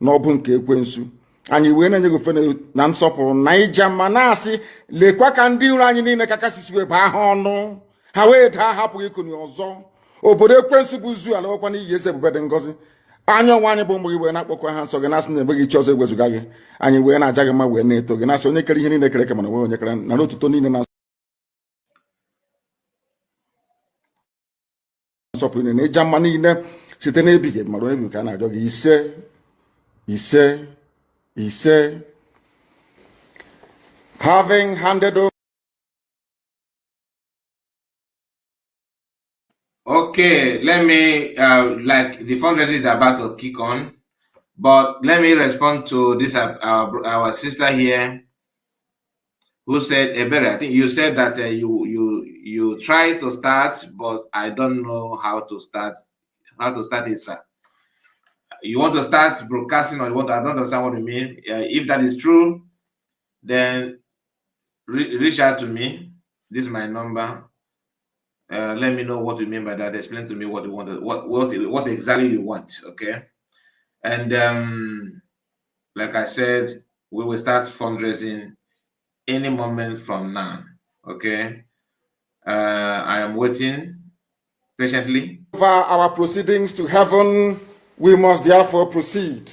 n'ọbụ nke ekwensu. Anyị wee na-enye gị ofe na nsọpụrụ na ija mma, na-asị lekwa ka ndị iro anyị niile ka kasisi wee baa ha ọnụ, ha wee daa hapụghị ikuni ọzọ. Obodo ekwensu bụ zu ala nwekwa n'iyi eze ebube dị ngọzi. Anya ọnwa anyị bụ ụmụ gị wee na-akpọkọ ha nsọ gị, na-asị na enweghị chi ọzọ ewezuga gị. Anyị wee na-aja gị mma wee na-eto gị, na-asị onye kere ihe niile kere eke mana onwe onye kere na n'otuto niile na nsọpụrụ niile na ịja mma niile site n'ebighị ebi mara onye bi ka a na-arịọ gị. Ise ise ise. Having handed over. Okay, let me, like the fundraiser is about to kick on, but let me respond to this, our sister here, who said, Ebere, I think you said that you try to start, but I don't know how to start it, sir. You want to start broadcasting, or you want to, I don't understand what you mean. If that is true, then reach out to me. This is my number. Let me know what you mean by that. Explain to me what you want, what exactly you want, okay? And like I said, we will start fundraising any moment from now, okay? I am waiting patiently. Over our proceedings to heaven, we must therefore proceed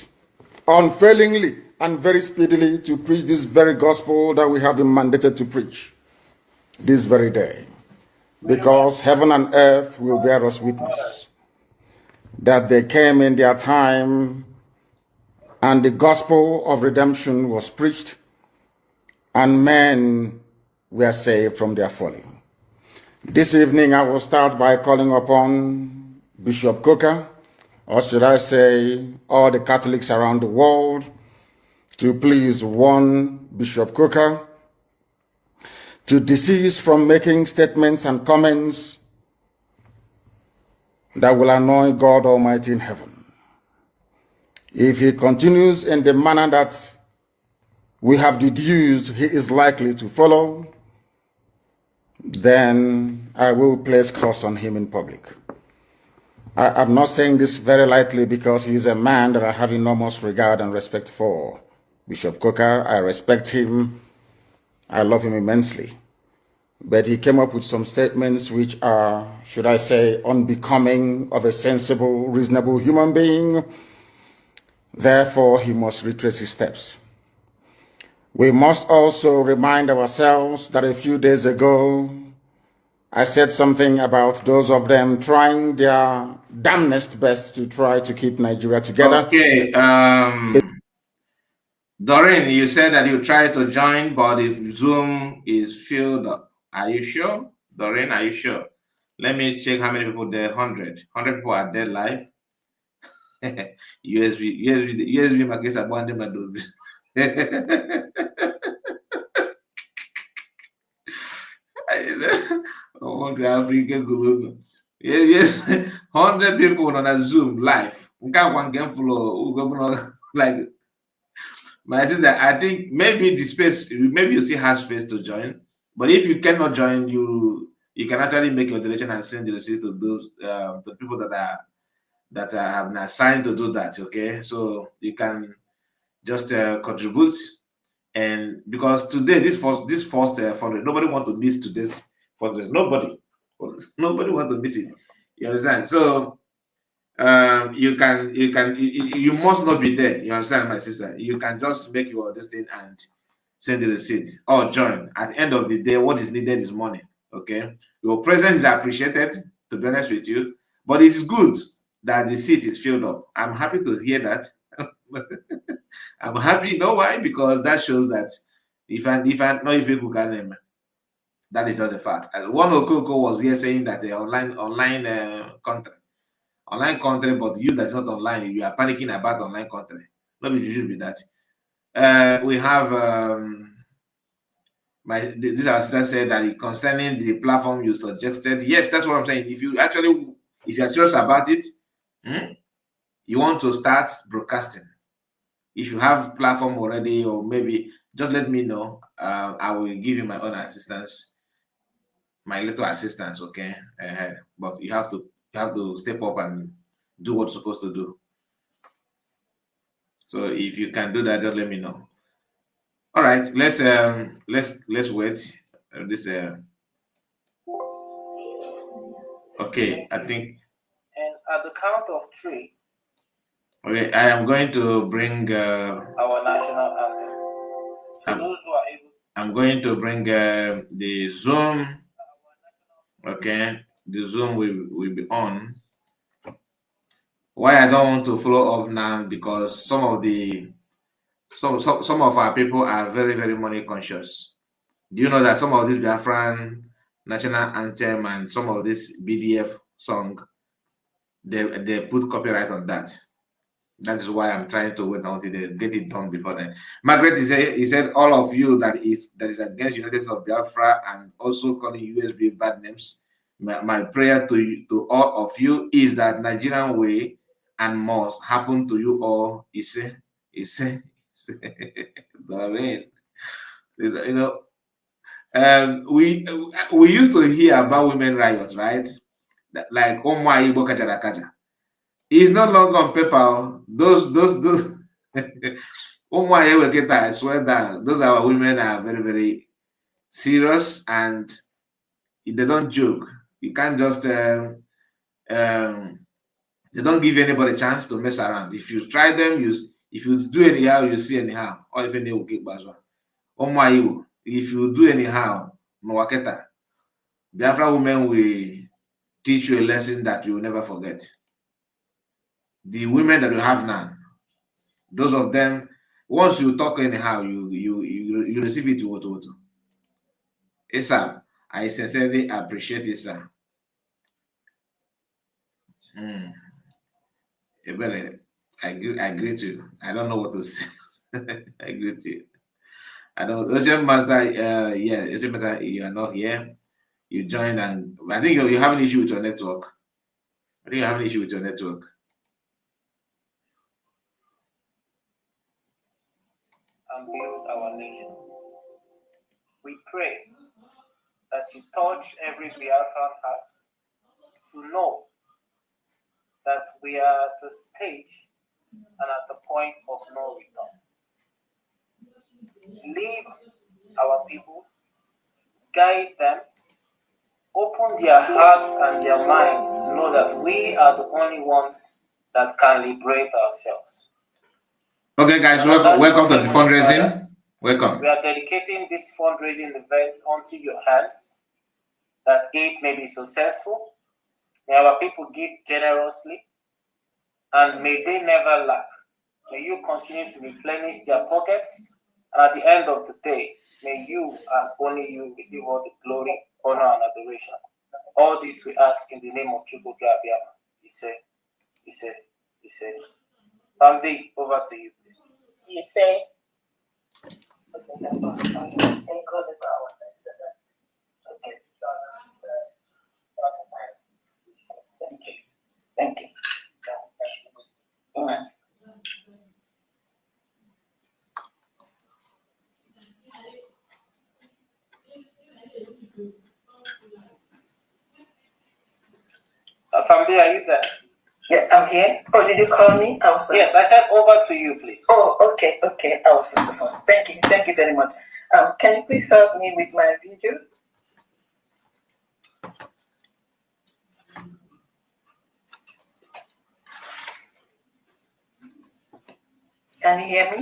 unfailingly and very speedily to preach this very gospel that we have been mandated to preach this very day. Because heaven and earth will bear us witness that they came in their time and the gospel of redemption was preached and men were saved from their folly. This evening I will start by calling upon Bishop Coker, or should I say all the Catholics around the world, to please warn Bishop Coker to desist from making statements and comments that will annoy God Almighty in heaven. If he continues in the manner that we have deduced he is likely to follow, then I will place curse on him in public. I'm not saying this very lightly because he is a man that I have enormous regard and respect for. Bishop Coker, I respect him. I love him immensely. But he came up with some statements which are, should I say, unbecoming of a sensible, reasonable human being. Therefore, he must retrace his steps. We must also remind ourselves that a few days ago, I said something about those of them trying their damnedest best to try to keep Nigeria together. Okay. Doreen, you said that you tried to join, but the Zoom is filled up. Are you sure? Doreen, are you sure? Let me check how many people there. 100. 100 people are there live. USB, my case, I want them to do. I want to African group. Yes, 100 people on a Zoom live. We can't one game full of like my sister. I think maybe the space, maybe you still have space to join. But if you cannot join, you can actually make your donation and send the receipt to those the people that have been assigned to do that. Okay, so you can just contribute. And because today this first fundraiser, nobody want to miss today's fundraiser. Nobody want to miss it. You understand? So you must not be there. You understand, my sister? You can just make your this thing and send the receipt or join. At the end of the day, what is needed is money. Okay, your presence is appreciated. To be honest with you, but it's good that the seat is filled up. I'm happy to hear that. I'm happy. You know why? Because that shows that if I know if you can, that is not the fact. One Okoko was here saying that the online content, but you that's not online, you are panicking about online content. Maybe you should be that. We have this assistant said that concerning the platform you suggested. Yes, that's what I'm saying. If you are serious about it, you want to start broadcasting. If you have platform already, or maybe just let me know. I will give you my own assistance, my little assistance. Okay, but you have to step up and do what you're supposed to do. So if you can do that, just let me know. All right, let's wait. Okay, I think. And at the count of 3. Okay, I am going to bring our national anthem. So those who are able. I'm going to bring the Zoom. Okay, the Zoom will be on. Why I don't want to follow up now, because some of our people are very, very money conscious. Do you know that some of this Biafran national anthem and some of this BDF song, they put copyright on that? That is why I'm trying to wait until they get it done before then. Margaret, he said all of you that is against United States of Biafra and also calling USB bad names. My prayer to all of you is that Nigerian way and must happen to you all. He said, Doreen. You know, we used to hear about women riots, right? Like Omwa Igbo Kajara Kaja. It's no longer on paper. Those I swear that those our women are very, very serious and they don't joke. You can't just they don't give anybody a chance to mess around. If you try them, if you do anyhow, you see anyhow. Or if any will get bazwa. If you do anyhow, no waketa. Biafra women will teach you a lesson that you will never forget. The women that you have now, those of them, once you talk anyhow, you receive it to. Isa, I sincerely appreciate Isa. I agree to you. I don't know what to say. I agree to you. I don't. Ocean Master, yeah, Ocean Master, you are not here. You joined, and I think you have an issue with your network. I think you have an issue with your network. And build our nation. We pray that you touch every Biafran heart to know that we are at a stage and at a point of no return. Lead our people, guide them, open their hearts and their minds to know that we are the only ones that can liberate ourselves. Okay, guys, welcome to the fundraising. Welcome. We are dedicating this fundraising event onto your hands, that it may be successful. May our people give generously, and may they never lack. May you continue to replenish their pockets. And at the end of the day, may you and only you receive all the glory, honor, and adoration. All this we ask in the name of Chukwuka Abiyama. He said. Bambi, over to you, please. You say. Thank you. Amen. Famdi, are you there? Yeah, I'm here. Oh, did you call me? I was. Yes, I said over to you, please. Oh, okay. I was on the phone. Thank you very much. Can you please help me with my video? Can you hear me?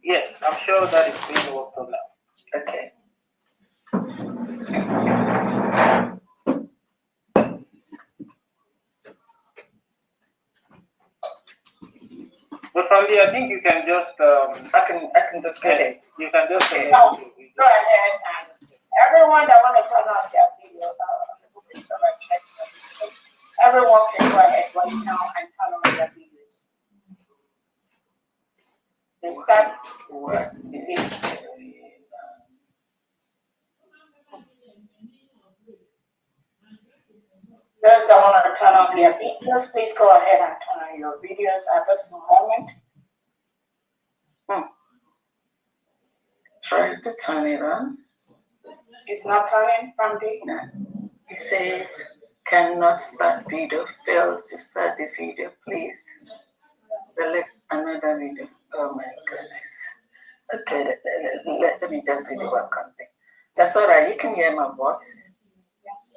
Yes, I'm sure that is being worked on now. Okay. But Famdi, I think you can just I can just get it. You can just okay. Go ahead and everyone that want to turn on their video, everyone can go ahead right now and turn on their videos. The start is those that want to turn on their videos, please go ahead and turn on your videos at this moment. Try to turn it on. It's not turning from the. No. It says cannot start video. Failed to start the video. Please select another video. Oh my goodness. Okay, let me just do the welcome thing. That's all right. You can hear my voice. Yes.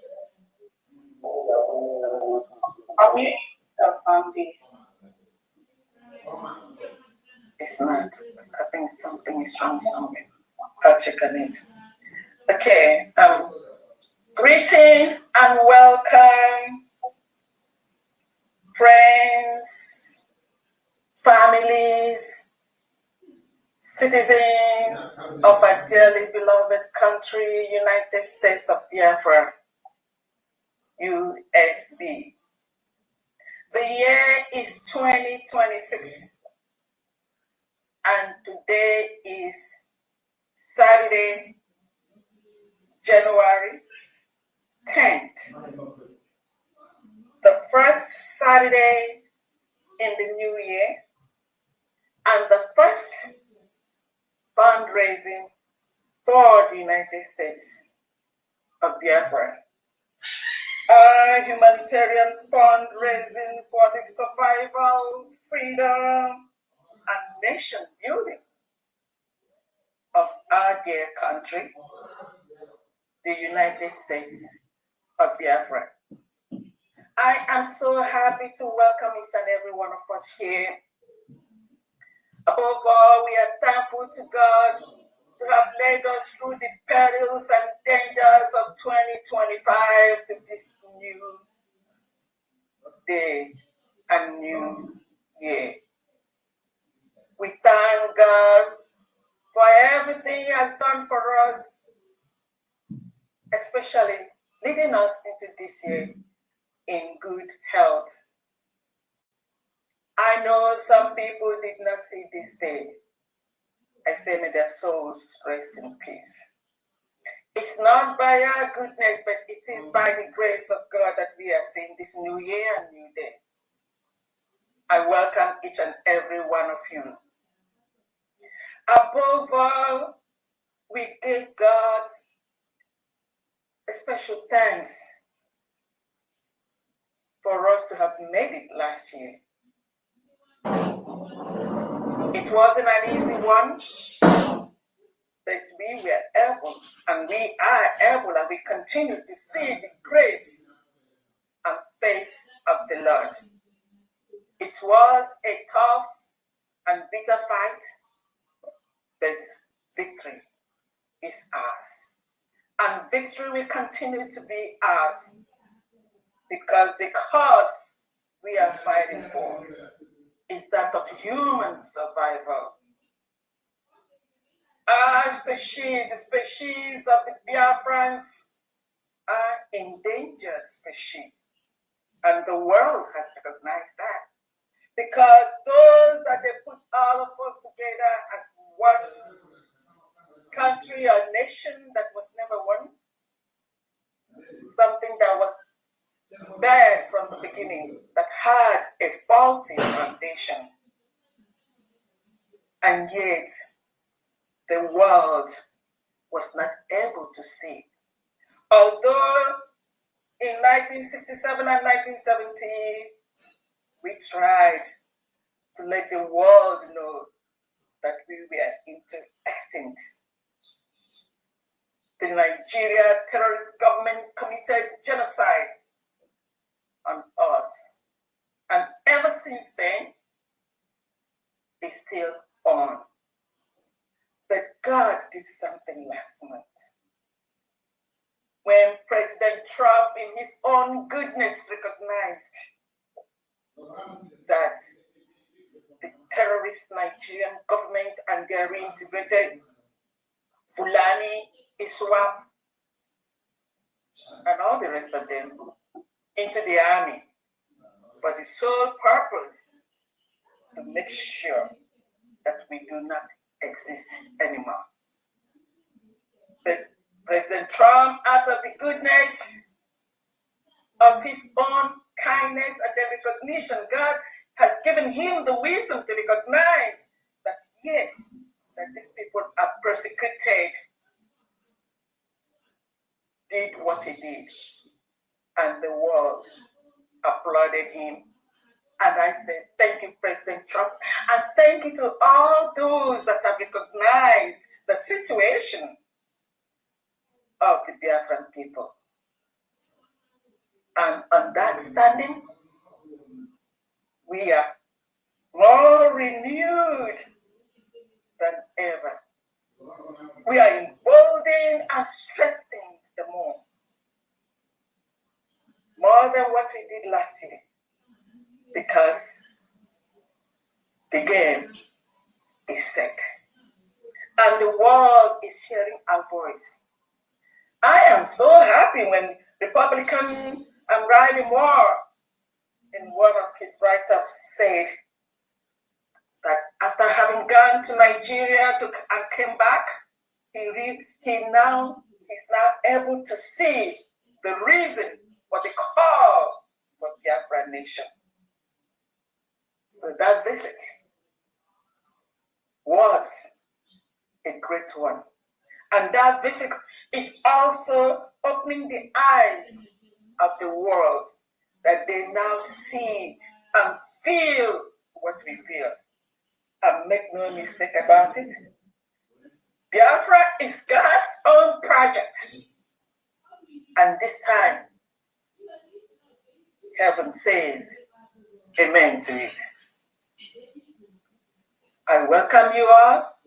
Okay. From the. It's not. I think something is wrong somewhere. I'll check on it. Okay. Greetings and welcome, friends, families, citizens of our dearly beloved country, United States of Biafra, USB. The year is 2026, and today is Saturday, January 10th, the first Saturday in the new year, and the first fundraising for the United States of Biafra. Humanitarian fundraising for the survival, freedom, and nation building of our dear country, the United States of Biafra. I am so happy to welcome each and every one of us here. Above all, we are thankful to God to have led us through the perils and dangers of 2025 to this new day and new year. We thank God for everything He has done for us, especially leading us into this year in good health. I know some people did not see this day. I say may their souls rest in peace. It's not by our goodness, but it is by the grace of God that we are seeing this new year and new day. I welcome each and every one of you. Above all, we give God a special thanks for us to have made it last year. It wasn't an easy one, but we were able, and we are able, and we continue to see the grace and face of the Lord. It was a tough and bitter fight, but victory is ours. And victory will continue to be ours because the cause we are fighting for is that of human survival. The species of the Biafrans are endangered species, and the world has recognized that, because those that they put all of us together as one country or nation that was never one, something that was bad from the beginning, that had a faulty foundation, and yet the world was not able to see. Although in 1967 and 1970, we tried to let the world know that we were extinct. The Nigeria terrorist government committed genocide on us. And ever since then, it's still on. But God did something last month, when President Trump, in his own goodness, recognized that the terrorist Nigerian government and their reintegrated Fulani, ISWAP, and all the rest of them into the army for the sole purpose to make sure that we do not exist anymore. But President Trump, out of the goodness of his own kindness and the recognition, God has given him the wisdom to recognize that yes, that these people are persecuted, did what he did, and the world applauded him. And I said, thank you, President Trump, and thank you to all those that have recognized the situation of the Biafran people. And on that standing, we are more renewed than ever. We are emboldened and strengthened the more than what we did last year, because the game is set and the world is hearing our voice. I am so happy when Republican Riley Moore, in one of his write-ups, said that after having gone to Nigeria and came back, he's now able to see the reason for the call for Biafra nation. So that visit was a great one. And that visit is also opening the eyes of the world, that they now see and feel what we feel. And make no mistake about it, Biafra is God's own project. And this time, heaven says amen to it. I welcome you all.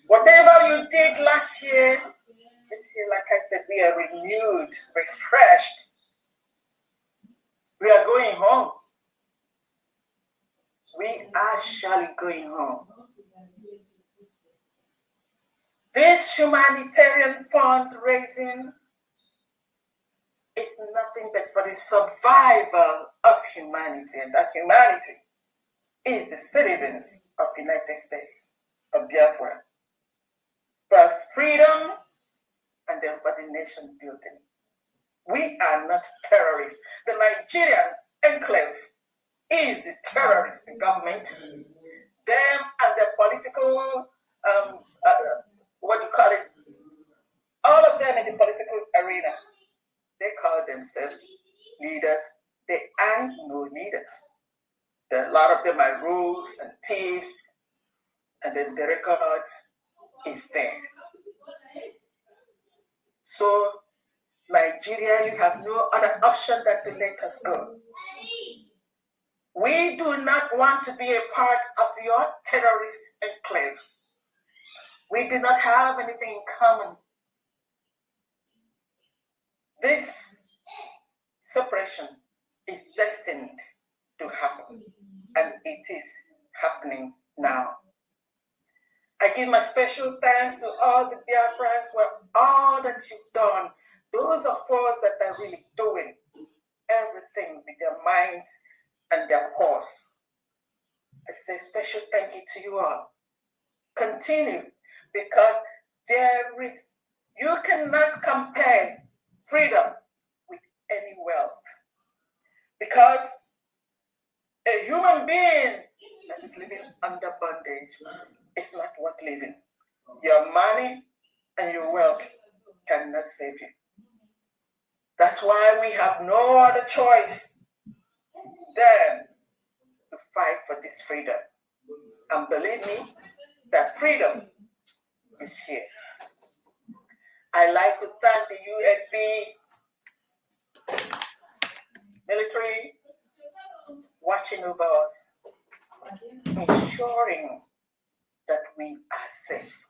Whatever you did last year, this year, like I said, we are renewed, refreshed. We are going home. We are surely going home. This humanitarian fundraising is nothing but for the survival of humanity, and that humanity is the citizens of the United States of Biafra, for freedom and then for the nation building. We are not terrorists. The Nigerian enclave is the terrorist government. Them and the political, all of them in the political arena, they call themselves leaders. They ain't no leaders. A lot of them are rogues and thieves, and then the record is there. So, Nigeria, you have no other option than to let us go. We do not want to be a part of your terrorist enclave. We do not have anything in common. This separation is destined to happen, and it is happening now. I give my special thanks to all the Biafrans for all that you've done. Those of us that are really doing everything with their minds and their pulse. I say special thank you to you all. Continue, because you cannot compare freedom with any wealth. Because a human being that is living under bondage is not worth living. Your money and your wealth cannot save you. That's why we have no other choice than to fight for this freedom. And believe me, that freedom is here. I like to thank the USB military watching over us, ensuring that we are safe.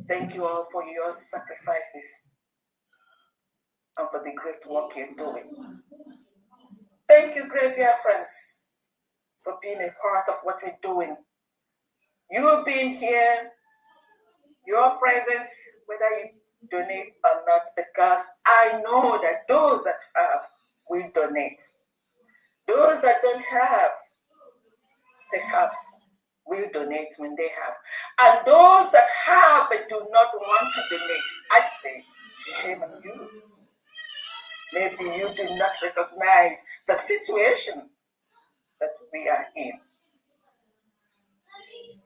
Thank you all for your sacrifices and for the great work you're doing. Thank you, great dear friends, for being a part of what we're doing. You being here, your presence, whether you donate or not, because I know that those that have will donate. Those that don't have, perhaps will donate when they have. And those that have but do not want to donate, I say, shame on you. Maybe you do not recognize the situation that we are in.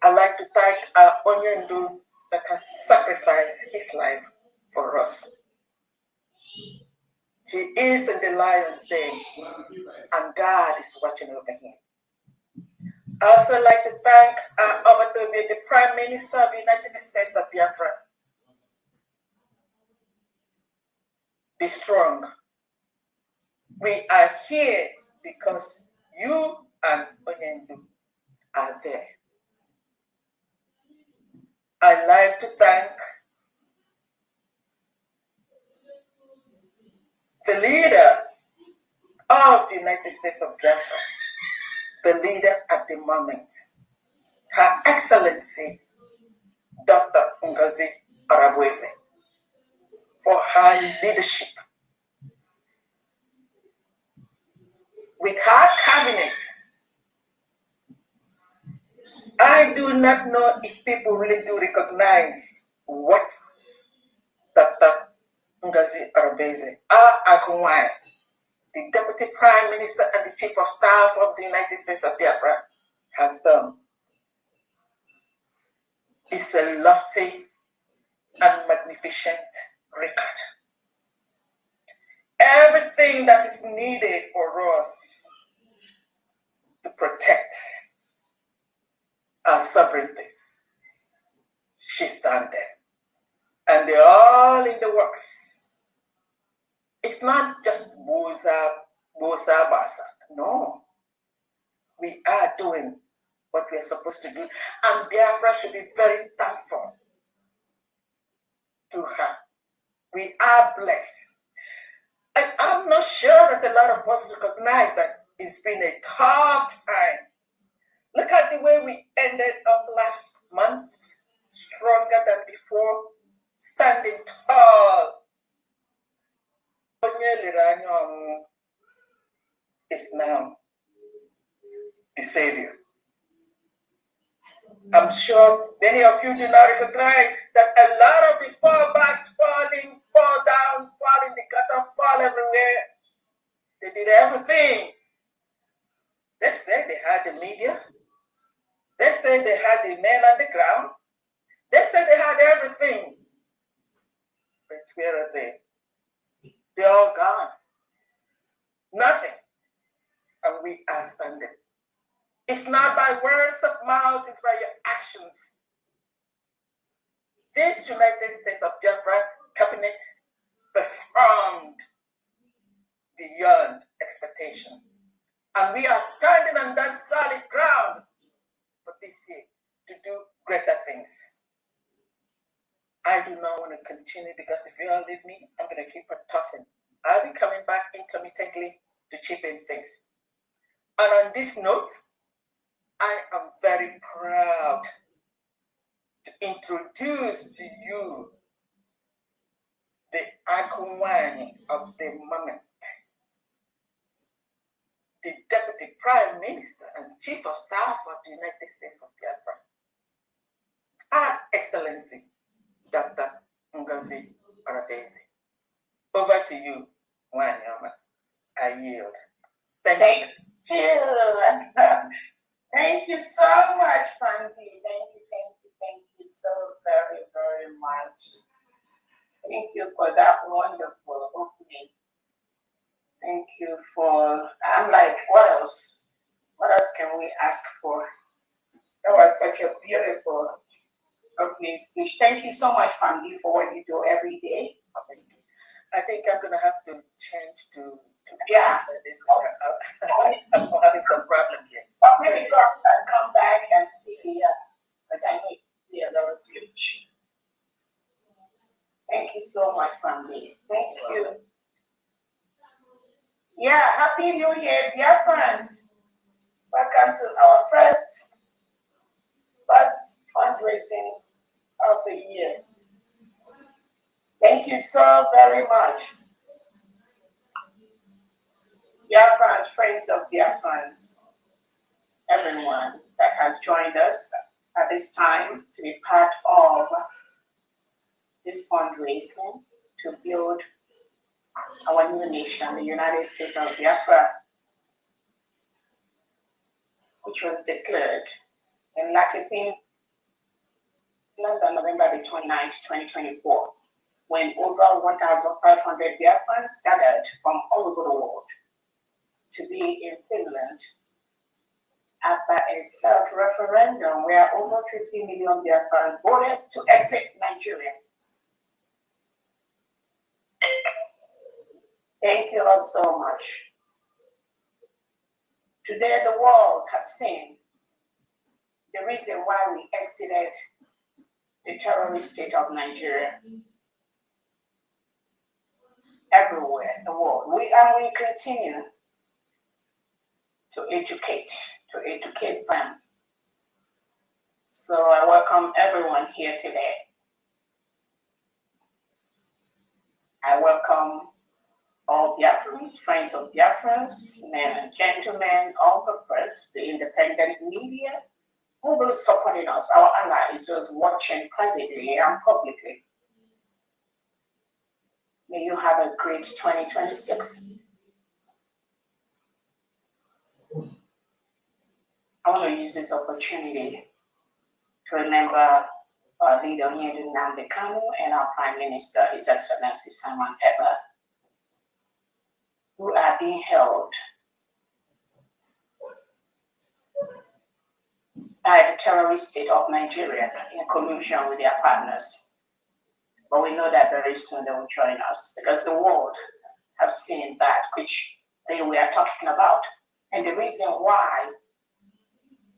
I'd like to thank our Onyendu that has sacrificed his life for us. He is in the lion's den, and God is watching over him. I also like to thank Obatobe, the Prime Minister of the United States of Biafra. Be strong. We are here because you and Onyendu are there. I'd like to thank the leader of the United States of Biafra, the leader at the moment, Her Excellency, Dr. Ngozi Arabweze, for her leadership. With her cabinet, I do not know if people really do recognize what Dr. Ngozi Arabweze, Akunwai, the Deputy Prime Minister and the Chief of Staff of the United States of Biafra, has done. It's a lofty and magnificent record. Everything that is needed for us to protect our sovereignty, she's done there. And they're all in the works. It's not just bosa basa. No. We are doing what we are supposed to do. And Biafra should be very thankful to her. We are blessed. And I'm not sure that a lot of us recognize that it's been a tough time. Look at the way we ended up last month, stronger than before, standing tall. Is now the savior. I'm sure many of you do not recognize that a lot of the fallbacks fall down, fall in the gutter, fall everywhere. They did everything. They said they had the media. They said they had the men on the ground. They said they had everything. But where are they? They're all gone. Nothing. And we are standing. It's not by words of mouth, it's by your actions. This United States of Biafra cabinet performed beyond expectation. And we are standing on that solid ground for this year to do greater things. I do not want to continue because if you all leave me, I'm going to keep it toughing. I'll be coming back intermittently to chip in things. And on this note, I am very proud to introduce to you the Akumwani of the moment, the Deputy Prime Minister and Chief of Staff of the United States of Biafra, Her Excellency, Dr. Ngozi Paradise. Over to you, Wanyama. I yield. Thank you. Thank you so much, Fandy. Thank you so very, very much. Thank you for that wonderful opening. Thank you for, I'm like, what else? What else can we ask for? That was such a beautiful opening speech. Thank you so much, Fandy, for what you do every day. I think I'm going to have to change to yeah. This. I'm having some problem here. Maybe come back and see because I need to see a little glitch. Thank you so much, family. Thank you. Yeah, Happy New Year, dear friends. Welcome to our first fundraising of the year. Thank you so very much. Biafrans, friends of Biafrans, everyone that has joined us at this time to be part of this fundraising to build our new nation, the United States of Biafra, which was declared in Latin London, November the 29th, 2024, when over 1,500 Biafrans gathered from all over the world to be in Finland after a self-referendum where over 50 million Biafrans voted to exit Nigeria. Thank you all so much. Today the world has seen the reason why we exited the terrorist state of Nigeria. Everywhere in the world, we continue to educate them. So I welcome everyone here today. I welcome all Biafrans, friends of Biafrans, men and gentlemen, all the press, the independent media, all those supporting us, our allies, those watching privately and publicly. May you have a great 2026. I want to use this opportunity to remember our leader, Nnamdi Kanu, and our Prime Minister, His Excellency Simon Ekpa, who are being held by the terrorist state of Nigeria in collusion with their partners. But we know that very soon they will join us because the world have seen that which they were talking about. And the reason why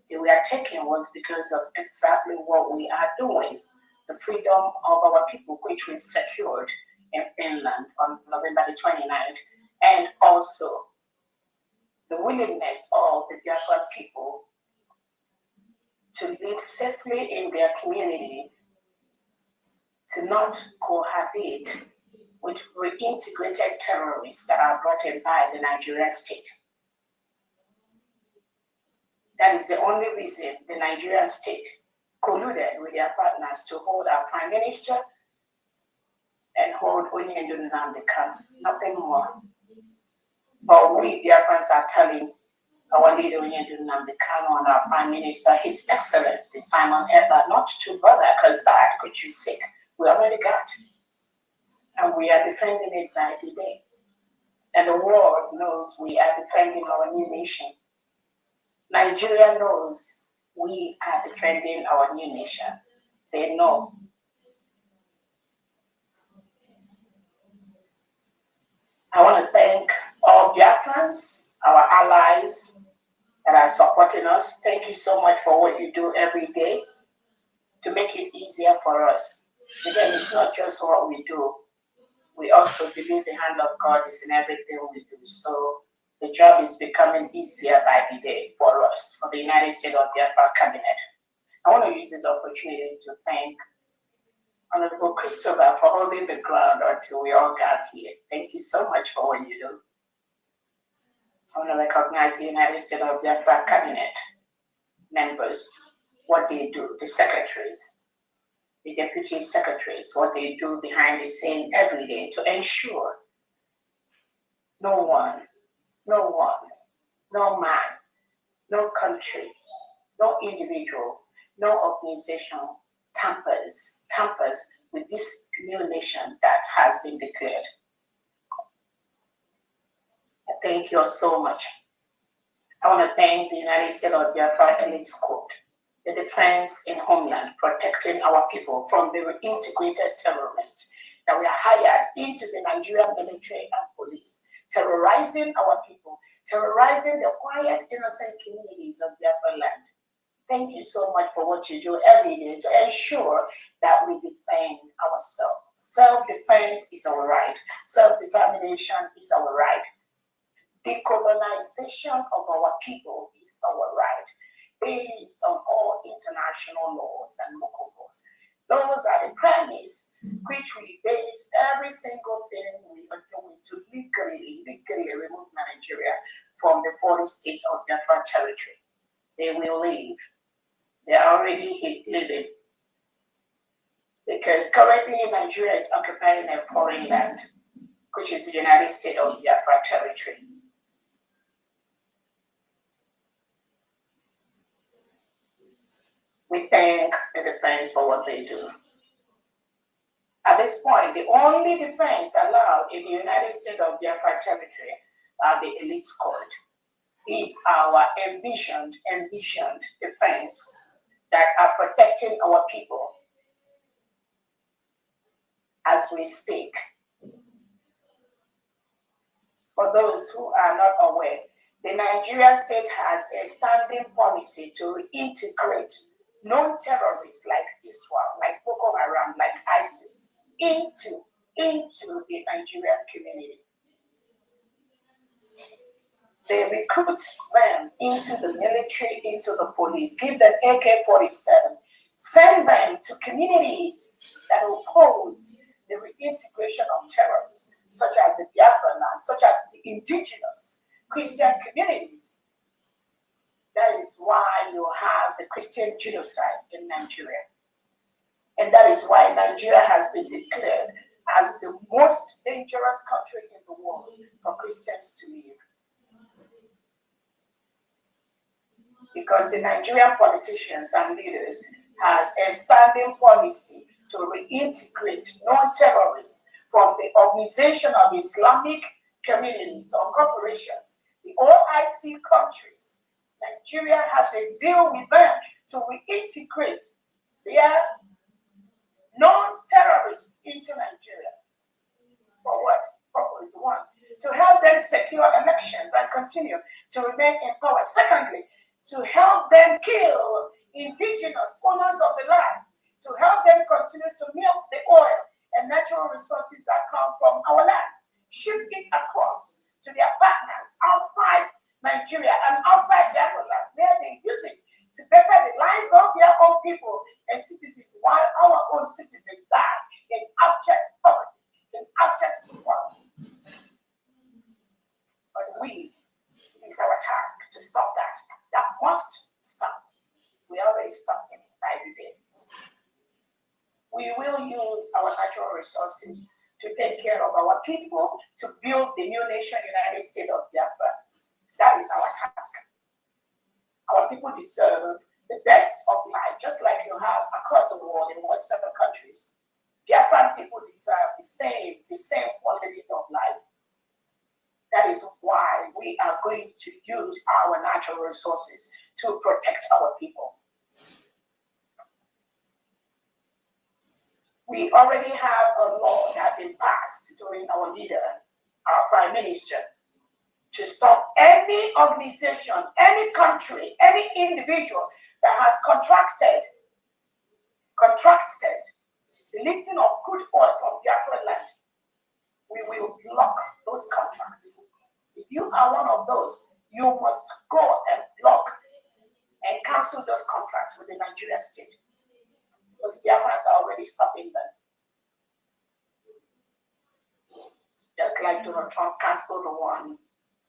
they were taken was because of exactly what we are doing. The freedom of our people, which we secured in Finland on November the 29th, and also the willingness of the Biafran people to live safely in their community, to not cohabit with reintegrated terrorists that are brought in by the Nigerian state. That is the only reason the Nigerian state colluded with their partners to hold our Prime Minister and hold Onyinyedu Nnamdi Kanu, nothing more. But we Biafrans are telling our leader Onyinyedu Nnamdi Kanu and our Prime Minister, His Excellency Simon Ekpa, not to bother because that which is sick, we already got. And we are defending it by the day. And the world knows we are defending our new nation. Nigeria knows we are defending our new nation. They know. I want to thank all Biafrans, our allies that are supporting us. Thank you so much for what you do every day to make it easier for us. Again, it's not just what we do. We also believe the hand of God is in everything we do. So The job is becoming easier by the day for us, for the United States of Biafra cabinet. I want to use this opportunity to thank Honorable Christopher for holding the ground until we all got here. Thank you so much for what you do. I want to recognize the United States of Biafra cabinet members, what they do, the secretaries, the deputy secretaries, what they do behind the scene every day to ensure no one, no man, no country, no individual, no organization tampers with this new nation that has been declared. I thank you all so much. I want to thank the United States of Biafra Elite Squad, the defense in homeland, protecting our people from the reintegrated terrorists that were hired into the Nigerian military and police, terrorizing our people, terrorizing the quiet, innocent communities of Biafra land. Thank you so much for what you do every day to ensure that we defend ourselves. Self-defense is our right. Self-determination is our right. Decolonization of our people is our right, based on all international laws and local laws. Those are the premise which we base every single thing we are doing to legally remove Nigeria from the 40 states of Biafra territory. They will leave. They are already living. Because currently Nigeria is occupying a foreign land, which is the United States of Biafra territory. We thank the defense for what they do. At this point, the only defense allowed in the United States of Biafra territory are the elite squad. Is our envisioned defense that are protecting our people as we speak. For those who are not aware, the Nigerian state has a standing policy to reintegrate non-terrorists like this one, like Boko Haram, like ISIS, into the Nigerian community. They recruit them into the military, into the police, give them AK-47, send them to communities that oppose the reintegration of terrorists, such as the Biafra land, such as the indigenous Christian communities. That is why you have the Christian genocide in Nigeria. And that is why Nigeria has been declared as the most dangerous country in the world for Christians to live. Because the Nigerian politicians and leaders has a standing policy to reintegrate non-terrorists from the Organization of Islamic Communities or Corporations, the OIC countries. Nigeria has a deal with them to reintegrate their non-terrorists into Nigeria. For what purpose? One, to help them secure elections and continue to remain in power. Secondly, to help them kill indigenous owners of the land, to help them continue to milk the oil and natural resources that come from our land, ship it across to their partners outside Nigeria and outside Biafra land, where they use it to better the lives of their own people and citizens, while our own citizens die in abject poverty, in abject squalor. But it is our task to stop that. That must stop. We already stopped it by the day. We will use our natural resources to take care of our people, to build the new nation, United States of Biafra. That is our task. Our people deserve the best of life, just like you have across the world in Western countries. Biafran people deserve the same quality of life. That is why we are going to use our natural resources to protect our people. We already have a law that has been passed during our leader, our prime minister, to stop any organization, any country, any individual that has contracted the lifting of crude oil from Biafra land. We will block those contracts. If you are one of those, you must go and block and cancel those contracts with the Nigerian state. Because Biafrans are already stopping them. Just like Donald Trump canceled the one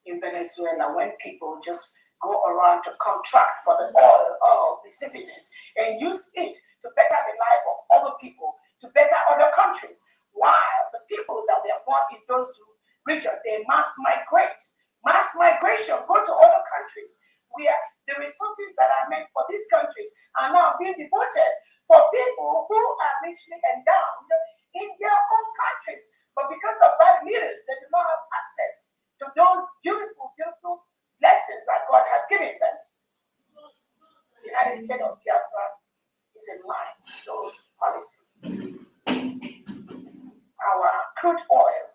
in Venezuela when people just go around to contract for the oil of the citizens and use it to better the life of other people, to better other countries. While the people that were born in those regions, they mass migrate. Mass migration, go to other countries where the resources that are meant for these countries are now being devoted for people who are richly endowed in their own countries. But because of bad leaders, they do not have access to those beautiful, beautiful blessings that God has given them. The United States of Biafra is in line with those policies. Our crude oil,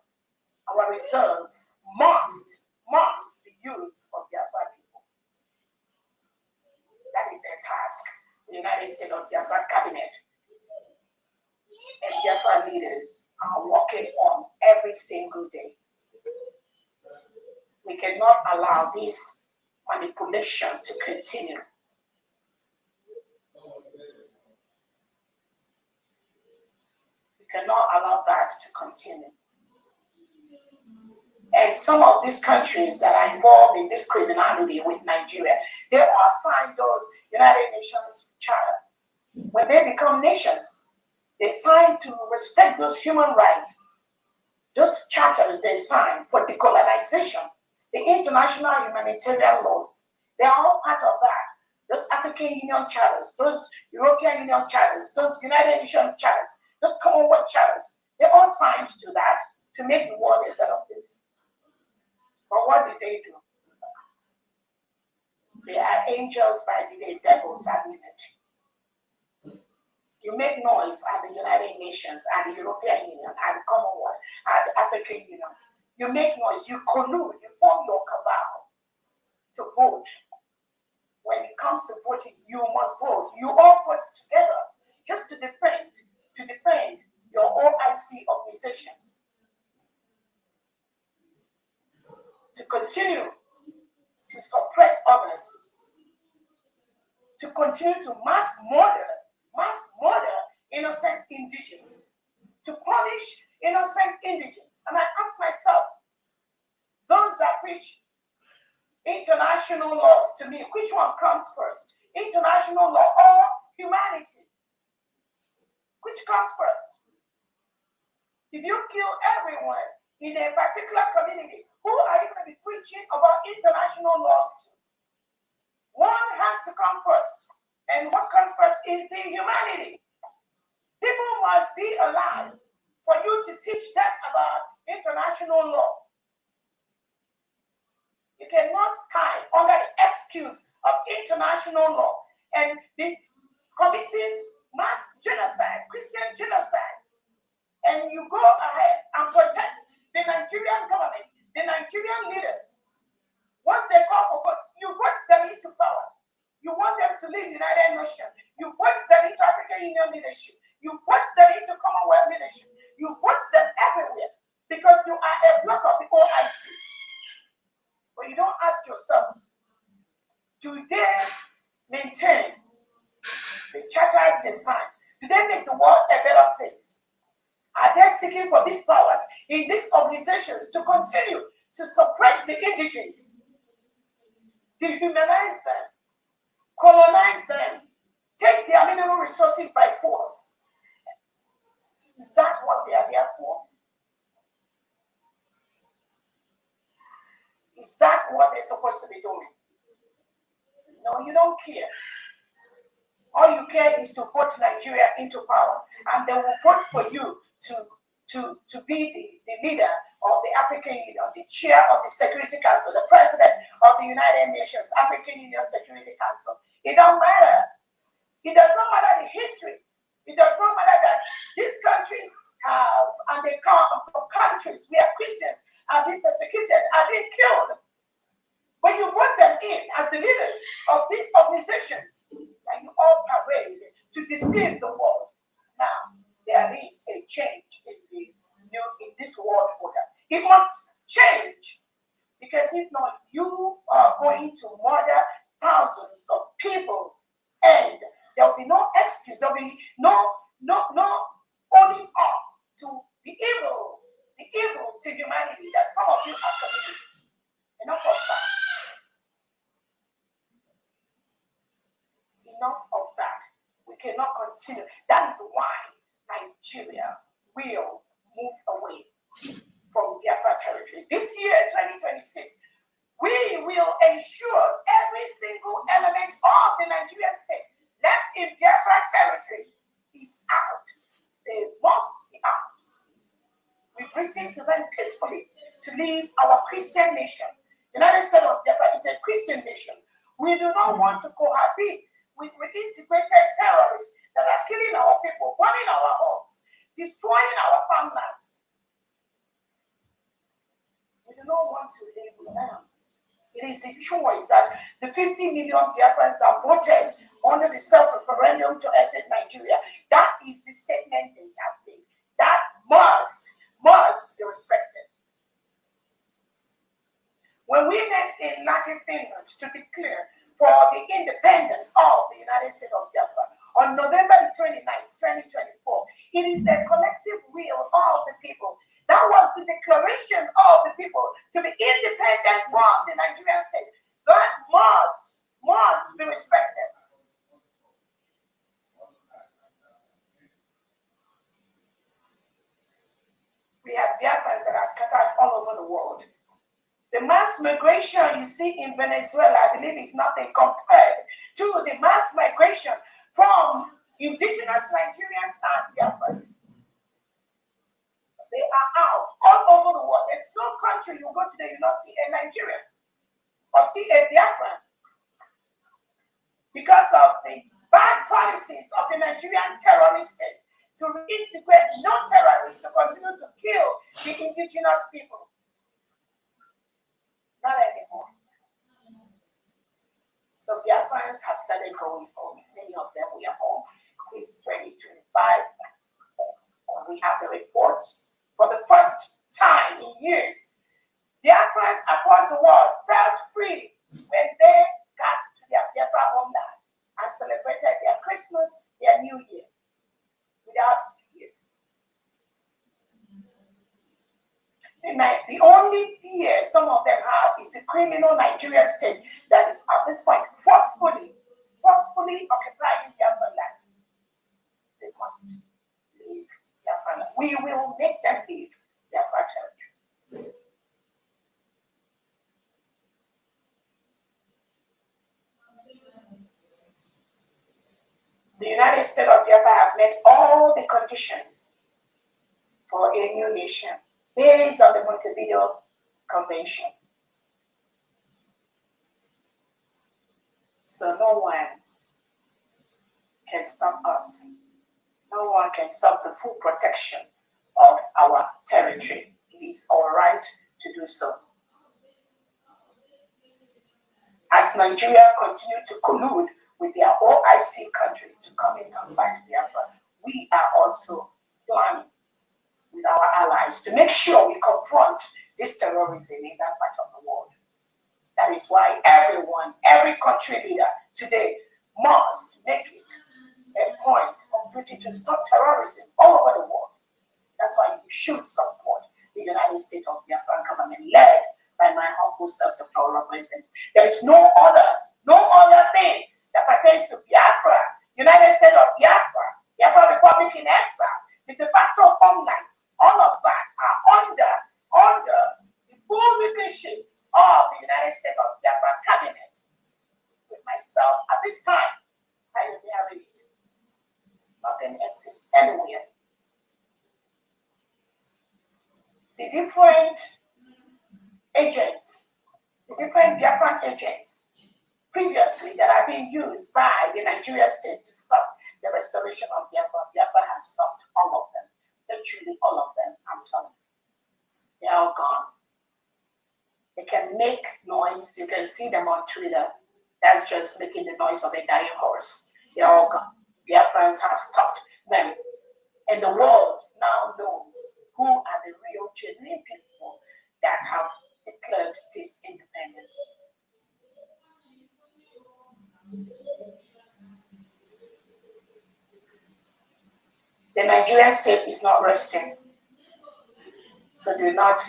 our reserves must be used for Biafra people. That is their task. The United States of Biafra cabinet and Biafra leaders are working on every single day. We cannot allow this manipulation to continue. We cannot allow that to continue. And some of these countries that are involved in this criminality with Nigeria, they are signed those United Nations Charter. When they become nations, they sign to respect those human rights. Those charters they sign for decolonization, the international humanitarian laws, they are all part of that. Those African Union charters, those European Union charters, those United Nations charters, those Commonwealth charters, they all signed to that to make the world a better place. But what did they do? They are angels by the day, devils at midnight. You make noise at the United Nations, at the European Union, at the Commonwealth, at the African Union. You make noise, you collude, you form your cabal to vote. When it comes to voting, you must vote. You all vote together just to defend your OIC organizations. To continue to suppress others. To continue to mass murder innocent indigenous, to punish innocent indigenous. And I ask myself, those that preach international laws to me, which one comes first? International law or humanity? Which comes first? If you kill everyone in a particular community, who are you going to be preaching about international laws to? One has to come first. And what comes first is the humanity. People must be alive for you to teach them about international law. You cannot hide under the excuse of international law and be committing mass genocide, Christian genocide. And you go ahead and protect the Nigerian government, the Nigerian leaders. Once they call for vote, you vote them into power. You want them to lead United Nations. You vote them into African Union leadership. You vote them into Commonwealth leadership. You vote them everywhere because you are a block of the OIC. But you don't ask yourself, do they maintain the charters they signed? Do they make the world a better place? Are they seeking for these powers in these organizations to continue to suppress the indigenous, dehumanize them, colonize them, take their mineral resources by force? Is that what they are there for? Is that what they're supposed to be doing? No, you don't care. All you care is to vote Nigeria into power, and they will vote for you to be the leader of the African Union, the chair of the Security Council, the president of the United Nations, African Union Security Council. It don't matter. It does not matter the history. It does not matter that these countries have, and they come from countries where Christians are being persecuted, are being killed. When you vote them in as the leaders of these organizations, and you all parade to deceive the world. Now, there is a change in this world order. It must change. because if not, you are going to murder thousands of people, and there will be no excuse. There will be no owning up to the evil to humanity that some of you are committing. Enough of that. Enough of that. We cannot continue. That is why Nigeria will move away from Biafra territory. This year, 2026, we will ensure every single element of the Nigerian state left in Biafra territory is out. They must be out. We've written to them peacefully to leave our Christian nation. The United States of Biafra is a Christian nation. We do not want to cohabit with integrated terrorists that are killing our people, burning our homes, destroying our farmlands. We do not want to live with them. It is a choice that the 50 million Biafrans that voted under the self-referendum to exit Nigeria, that is the statement they have made. That must be respected. When we met in Latin Finland to declare for the independence of the United States of Biafra on November the 29th, 2024, it is a collective will of the people. That was the declaration of the people to be independent from the Nigerian state. That must be respected. We have Biafrans that are scattered all over the world. The mass migration you see in Venezuela, I believe, is nothing compared to the mass migration from indigenous Nigerians and Biafrans. They are out all over the world. There's no country you go to that you not see a Nigerian or see a Biafran. Because of the bad policies of the Nigerian terrorist state to integrate non-terrorists to continue to kill the indigenous people. Not anymore. So Biafrans have started going home. Many of them we are home. This 2025, we have the reports. For the first time in years, Biafrans across the world felt free when they got to their Biafra homeland and celebrated their Christmas, their New Year, without fear. The only fear some of them have is a criminal Nigerian state that is at this point forcefully occupying Biafra land. They must leave Biafra land. We will make them leave Biafra territory. The United States of Biafra have met all the conditions for a new nation based on the Montevideo Convention. So no one can stop us. No one can stop the full protection of our territory. It is our right to do so. As Nigeria continues to collude with their OIC countries to come in and fight Biafra, we are also planning with our allies to make sure we confront this terrorism in that part of the world. That is why every country leader today must make it a point of duty to stop terrorism all over the world. That's why you should support the United States of Biafra government led by my humble self, the Fundraising. There is no other thing that pertains to Biafra, United States of Biafra, Biafra Republic in exile, the de facto homeland. All of that are under the full leadership of the United States of Biafra cabinet. With myself at this time, pioneering it. Nothing exists anywhere. The different agents, the different Biafran agents previously that have been used by the Nigerian state to stop the restoration of Biafra, Biafra has stopped all of them. Virtually all of them, I'm telling you. They're all gone. They can make noise. You can see them on Twitter. That's just making the noise of a dying horse. They're all gone. Biafrans have stopped them. And the world now knows who are the real, genuine people that have declared this country's independence. The Nigerian state is not resting, so do not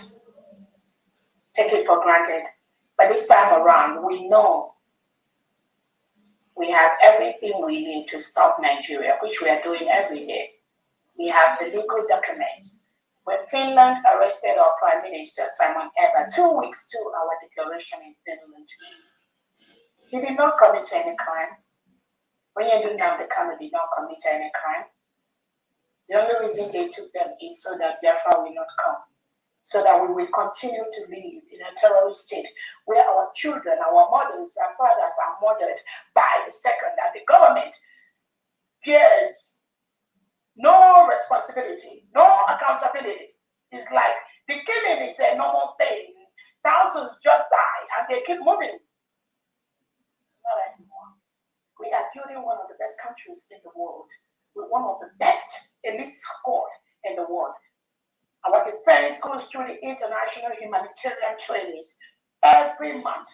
take it for granted. But this time around, we know we have everything we need to stop Nigeria, which we are doing every day. We have the legal documents. When Finland arrested our Prime Minister, Simon Ebba, 2 weeks to our declaration in Finland, he did not commit any crime. When you do now, the Kanu did not commit any crime. The only reason they took them is so that Biafra will not come, so that we will continue to live in a terrorist state where our children, our mothers, our fathers are murdered by the second, and the government bears no responsibility, no accountability. It's like the killing is a normal thing. Thousands just die and they keep moving. Not anymore. We are building one of the best countries in the world, with one of the best elite squad in the world. Our defense goes through the international humanitarian trainings every month.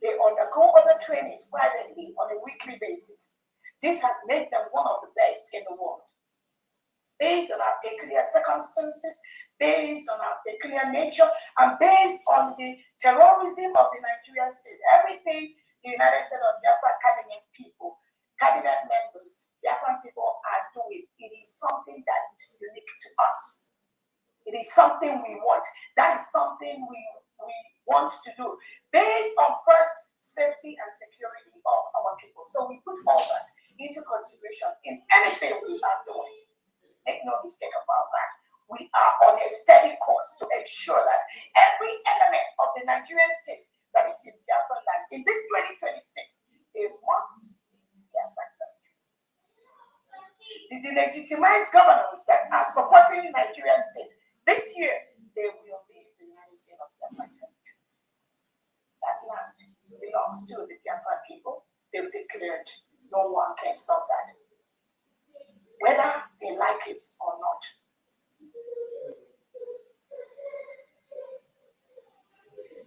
They undergo other trainings privately on a weekly basis. This has made them one of the best in the world. Based on our peculiar circumstances, based on our peculiar nature, and based on the terrorism of the Nigerian state, everything the United States of Biafra cabinet people, cabinet members, Biafran people are doing, it is something that is unique to us. It is something we want. That is something we want to do based on first safety and security of our people. So we put all that into consideration in anything we are doing. Make no mistake about that. We are on a steady course to ensure that every element of the Nigerian state that is in Biafra land in this 2026, they must be Biafra. The delegitimized governors that are supporting the Nigerian state this year, they will leave the United States of Biafra territory. That land belongs to the Biafra people. They've declared no one can stop that, whether they like it or not.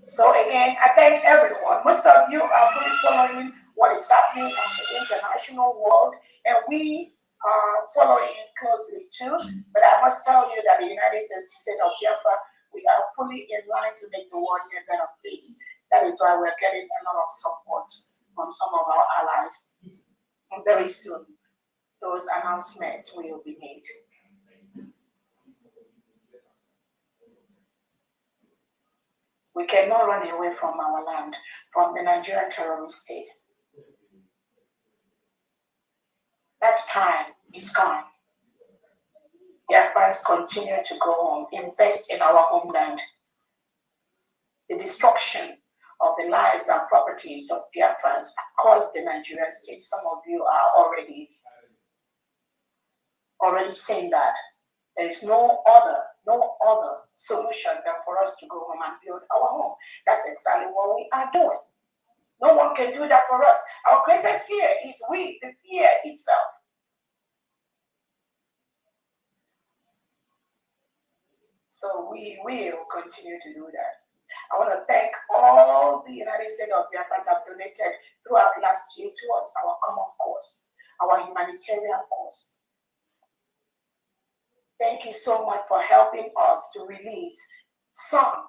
So again, I thank everyone. Most of you are fully following what is happening on the international world, and we are following closely too. But I must tell you that the United States of Biafra, we are fully in line to make the world a better place. That is why we're getting a lot of support from some of our allies. And very soon, those announcements will be made. We cannot run away from our land, from the Nigerian terrorist state. That time is gone. Biafrans continue to go home, invest in our homeland. The destruction of the lives and properties of Biafrans across the Nigerian state. Some of you are already saying that there is no other solution than for us to go home and build our home. That's exactly what we are doing. No one can do that for us. Our greatest fear is we, the fear itself. So we will continue to do that. I want to thank all the United States of Biafra that donated throughout last year towards our common cause, our humanitarian cause. Thank you so much for helping us to release some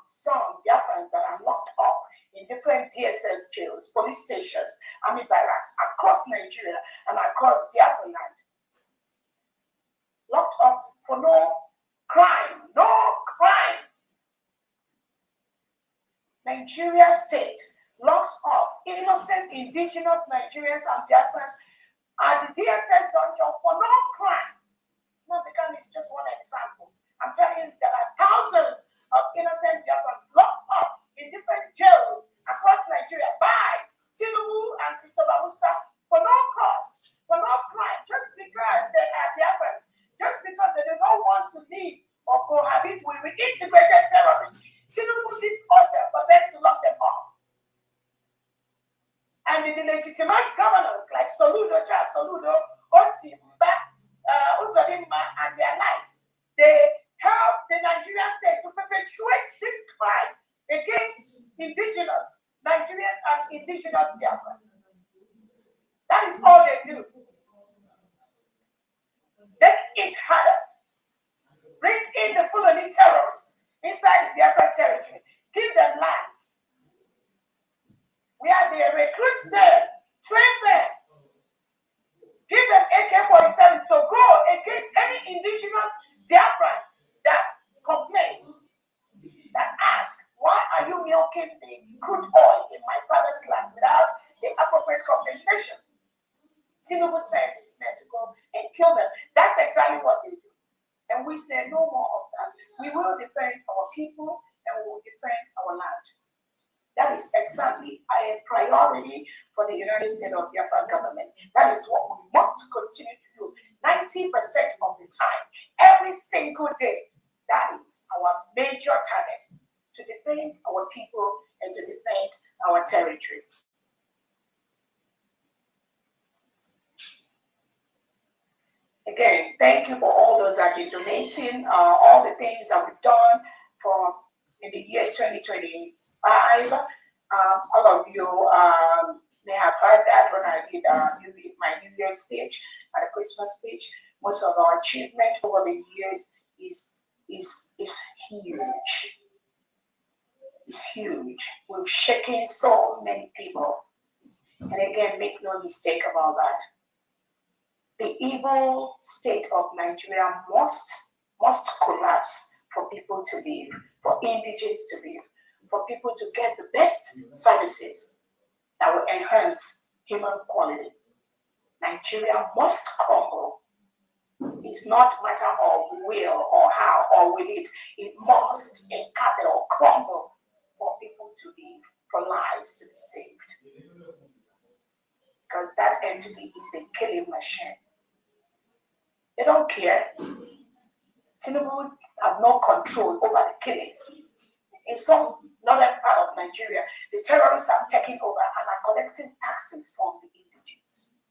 Biafrans that are locked up in different DSS jails, police stations, army barracks across Nigeria and across Biafra land. Locked up for no crime. Nigeria state locks up innocent indigenous Nigerians and Biafrans at the DSS dungeon for no crime. Not because it's just one example. I'm telling you, there are thousands of innocent Biafrans locked up in different jails across Nigeria by Tinubu and Christopher Musa for no cause, for no crime, just because they are Biafrans, just because they do not want to live or cohabit with reintegrated terrorists. Tinubu gives order for them to lock them up. And the legitimized governors like Soludo, Oti, Uzodimma, and their likes, they help the Nigerian state to perpetuate this crime against indigenous Nigerians and indigenous Biafrans. That is all they do. Make it harder. Bring in the Fulani terrorists inside the Biafra territory. Give them lands. Where they recruit them, train them, give them AK-47 to go against any indigenous Biafran that complains, that asks, why are you milking the crude oil in my father's land without the appropriate compensation? Tinubu sent his men to go and kill them. That's exactly what they do. And we say no more of that. We will defend our people and we will defend our land. That is exactly a priority for the United States of Biafra government. That is what we must continue to do 90% of the time, every single day. That is our major target, to defend our people and to defend our territory. Again, thank you for all those that have been donating, all the things that we've done for in the year 2025. All of you may have heard that when I did my New Year's speech and a Christmas speech. Most of our achievement over the years is huge. It's huge. We've shaken so many people. And again, make no mistake about that. The evil state of Nigeria must collapse for people to live, for indigents to live, for people to get the best services that will enhance human quality. Nigeria must crumble. It's not a matter of will or how or will it. It must, in capital, crumble for people to live, for lives to be saved. Because that entity is a killing machine. They don't care. Tinubu have no control over the killings. In some northern part of Nigeria, the terrorists have taken over and are collecting taxes from the indigents.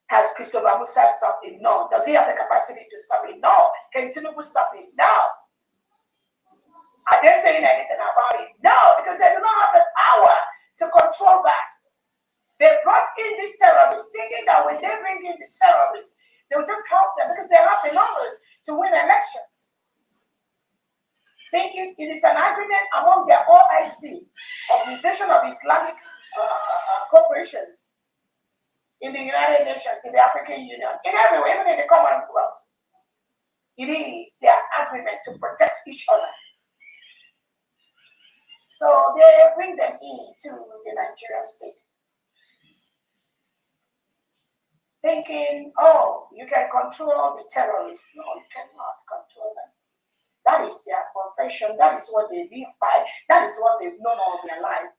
Has Christopher Musa stopped it? No. Does he have the capacity to stop it? No. Can Tinubu stop it? No. Are they saying anything about it? No, because they do not have the power to control that. They brought in these terrorists, thinking that when they bring in the terrorists, they'll just help them because they have the numbers to win elections. Thinking it is an agreement among their OIC, Organization of Islamic Corporations, in the United Nations, in the African Union, in everywhere, even in the Commonwealth. It is their agreement to protect each other. So they bring them into the Nigerian state. Thinking, oh, you can control the terrorists. No, you cannot control them. That is their profession. That is what they live by. That is what they've known all their life.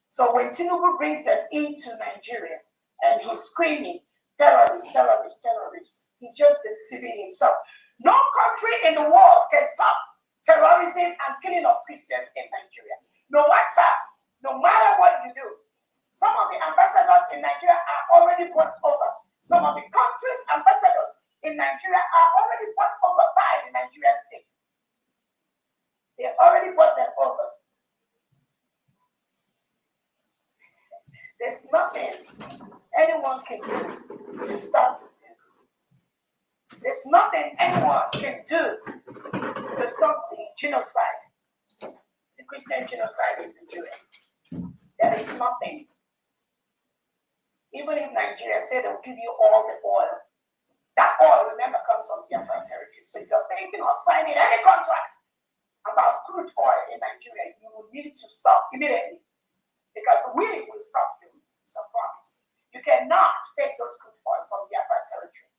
So when Tinubu brings them into Nigeria and he's screaming, terrorists, terrorists, terrorists, he's just deceiving himself. No country in the world can stop terrorism and killing of Christians in Nigeria. No matter what you do. Some of the ambassadors in Nigeria are already brought over. Some of the countries' ambassadors in Nigeria are already brought over by the Nigerian state. They already brought them over. There's nothing anyone can do to stop them. There's nothing anyone can do to stop the genocide, the Christian genocide in Nigeria. There is nothing. Even if Nigeria said they'll give you all the oil, that oil, remember, comes from Biafra territory. So if you're thinking of signing any contract about crude oil in Nigeria, you will need to stop immediately because we will stop you. It's a promise. You cannot take those crude oil from Biafra territory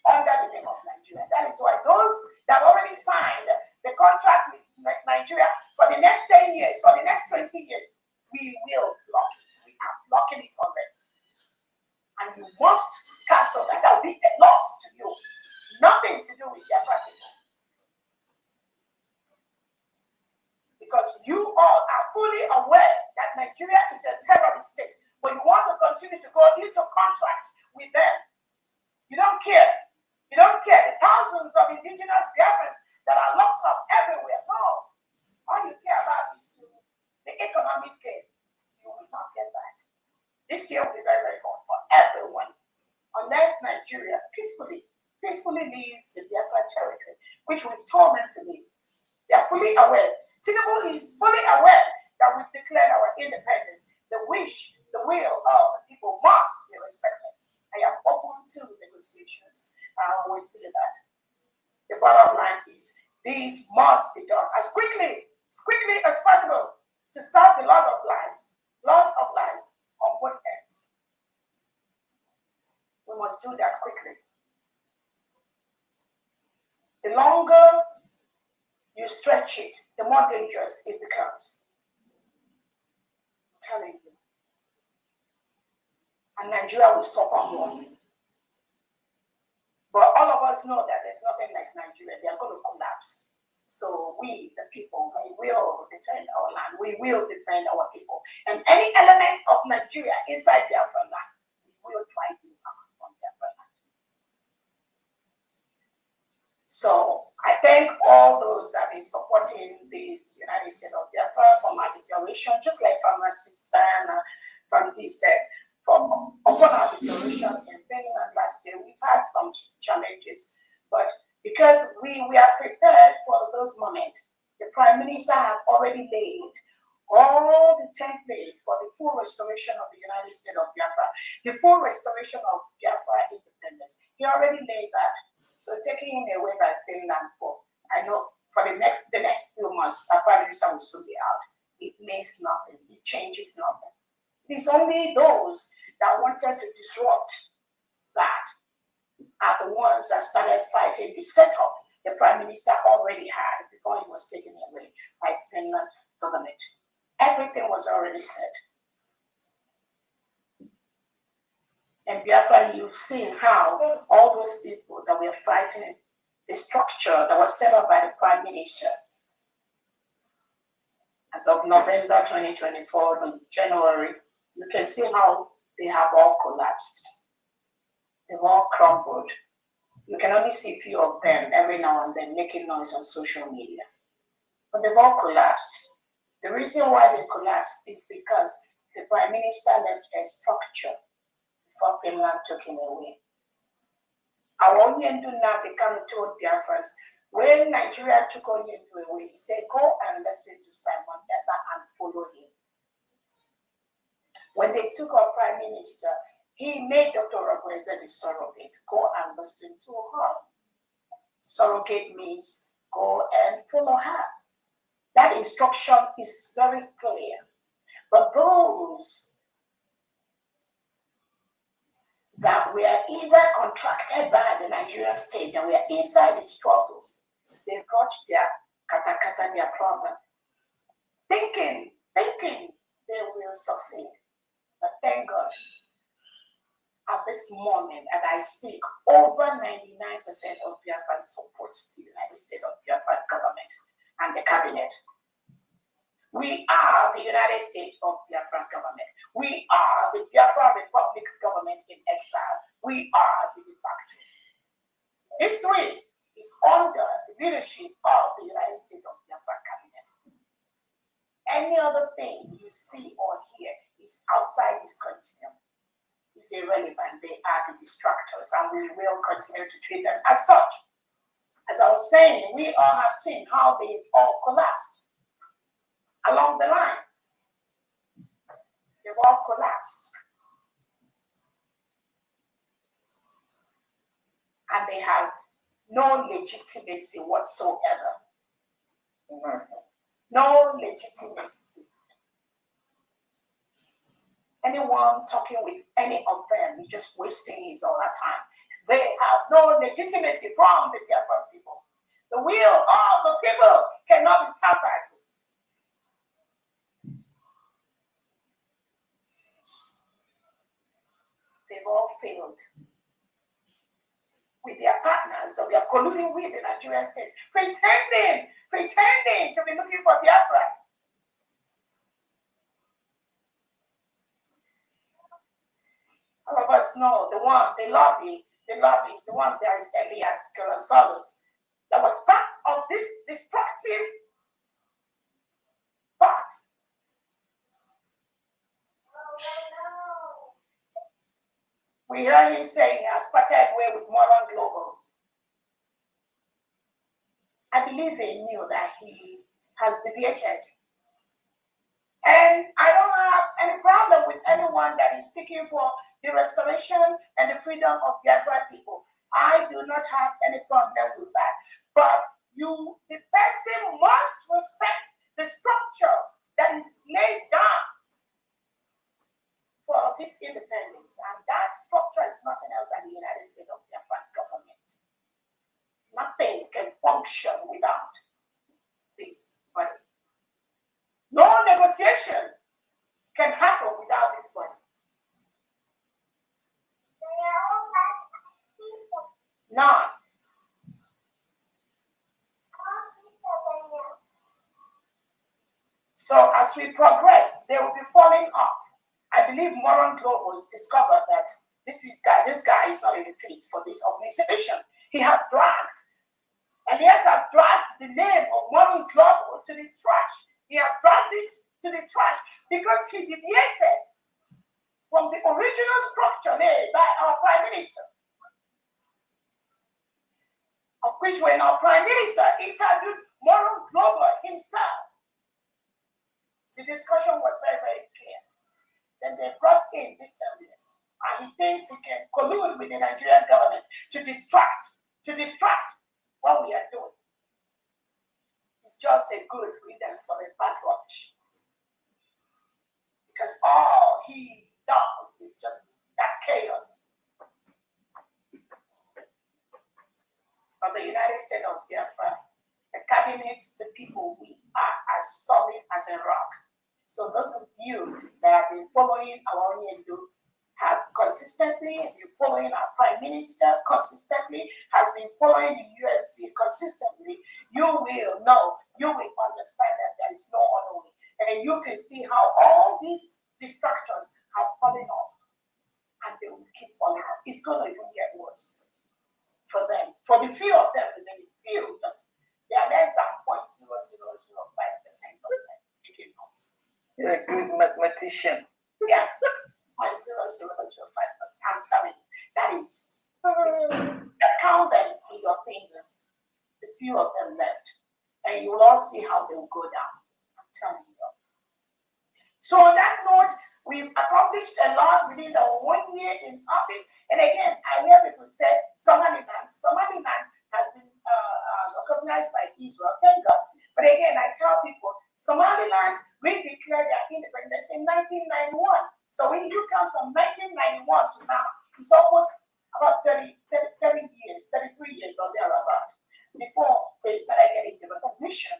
under the name of Nigeria. That is why those that already signed the contract with Nigeria for the next 10 years, for the next 20 years, we will block it. We are blocking it already. And you must cancel that. That will be a loss to you. Nothing to do with Biafra people. Because you all are fully aware that Nigeria is a terrorist state. But you want to continue to go into contract with them. You don't care. You don't care. The thousands of indigenous Biafrans that are locked up everywhere. No. This year will be very, very hard for everyone. Unless Nigeria peacefully leaves the Biafra territory, which we've told them to leave. They are fully aware. Tinubu is fully aware that we've declared our independence. The wish, the will of the people must be respected. I am open to negotiations. I always say that. The bottom line is this must be done as quickly as possible to stop the loss of lives on both ends. We must do that quickly. The longer you stretch it, the more dangerous it becomes. I'm telling you. And Nigeria will suffer more. But all of us know that there's nothing like Nigeria. They are going to collapse. So we, the people, we will defend our land. We will defend our people. And any element of Nigeria inside Biafra land, we will drive you out from Biafra land. So I thank all those that have been supporting this United States of Biafra from our declaration, just like from my sister from this from upon our declaration in Finland last year. We've had some challenges, but because we are prepared for those moments, the Prime Minister have already laid all the template for the full restoration of the United States of Biafra, the full restoration of Biafra independence. He already laid that. So taking him away by Finland I know for the next few months, our Prime Minister will soon be out. It means nothing. It changes nothing. It's only those that wanted to disrupt that are the ones that started fighting the setup the Prime Minister already had before he was taken away by Finland government. Everything was already set. And Biafra, you've seen how all those people that were fighting the structure that was set up by the Prime Minister. As of November 2024, January, you can see how they have all collapsed. They've all crumbled. You can only see a few of them every now and then making noise on social media. But they've all collapsed. The reason why they collapsed is because the Prime Minister left a structure before Finland took him away. Our Onyendu now became told Biafrans, when Nigeria took Onyendu away, he said, go and listen to Simon Ekpa and follow him. When they took our Prime Minister, he made Dr. Rogweze the surrogate. Go and listen to her. Surrogate means go and follow her. That instruction is very clear. But those that were either contracted by the Nigerian state and were inside the struggle, they got their katakata, their problem, thinking they will succeed. But thank God, at this moment, as I speak, over 99% of Biafra supports the United States of Biafra government and the cabinet. We are the United States of Biafra government. We are the Biafra Republic government in exile. We are the de facto. This three is under the leadership of the United States of Biafra cabinet. Any other thing you see or hear is outside this continuum. Is irrelevant. They are the distractors, and we will continue to treat them as such. As I was saying, we all have seen how they've all collapsed along the line. They've all collapsed. And they have no legitimacy whatsoever. No legitimacy. Anyone talking with any of them is just wasting his or her time. They have no legitimacy from the Biafran people. The will of the people cannot be tampered with. They've all failed. With their partners, or they are colluding with the Nigerian state, pretending to be looking for Biafra. All of us know the lobby is the one that is Elias Carasalos that was part of this destructive part. We hear him say he has parted way with moron globals. I believe they knew that he has deviated. And I don't have any problem with anyone that is seeking for the restoration and the freedom of Biafra people. I do not have any problem with that. But the person must respect the structure that is laid down for this independence. And that structure is nothing else than the United States of Biafra government. Nothing can function without this money. No negotiation can happen without this money. None. So as we progress, they will be falling off. I believe moron globals discovered that this guy is not even fit for this organization. He has dragged, and yes, has dragged the name of moron global to the trash. He has dragged it to the trash because he deviated from the original structure made by our Prime Minister, of which when our Prime Minister interviewed moron global himself, the discussion was very, very clear. Then they brought in this evidence, and he thinks he can collude with the Nigerian government to distract what we are doing. It's just a good riddance of a bad rubbish. Because all he does is just that chaos. But the United States of Biafra, the cabinet, the people, we are as solid as a rock. So those of you that have been following our Onyendu have consistently been following our Prime Minister consistently, has been following the USB consistently, you will know, you will understand that there is no other way. And you can see how all these distractors have fallen off. And they will keep falling off. It's going to even get worse for them. For the few of them, remaining few, they are less than 0.0005% of them, if it comes. You're a good mathematician. Yeah, 0.0005%. I'm telling you, that is, count them in your fingers, the few of them left, and you will all see how they will go down. I'm telling you. So on that note, we've accomplished a lot within our 1 year in office. And again, I hear people say Somaliland has been recognized by Israel. Thank God. But again, I tell people, Somaliland, we declared their independence in 1991. So when you come from 1991 to now, it's almost about 30 years, 33 years or thereabout, before they started getting the recognition.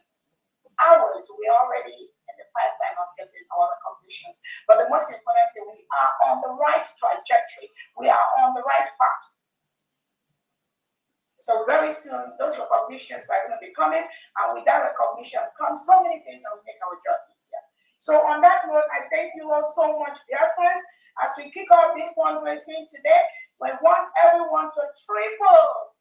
Ours, we already in the pipeline of getting our recognitions. But the most important thing, we are on the right trajectory. We are on the right path. So very soon, those recognitions are going to be coming, and with that recognition comes so many things that will make our job easier. So on that note, I thank you all so much, dear friends. As we kick off this fundraising today, we want everyone to triple,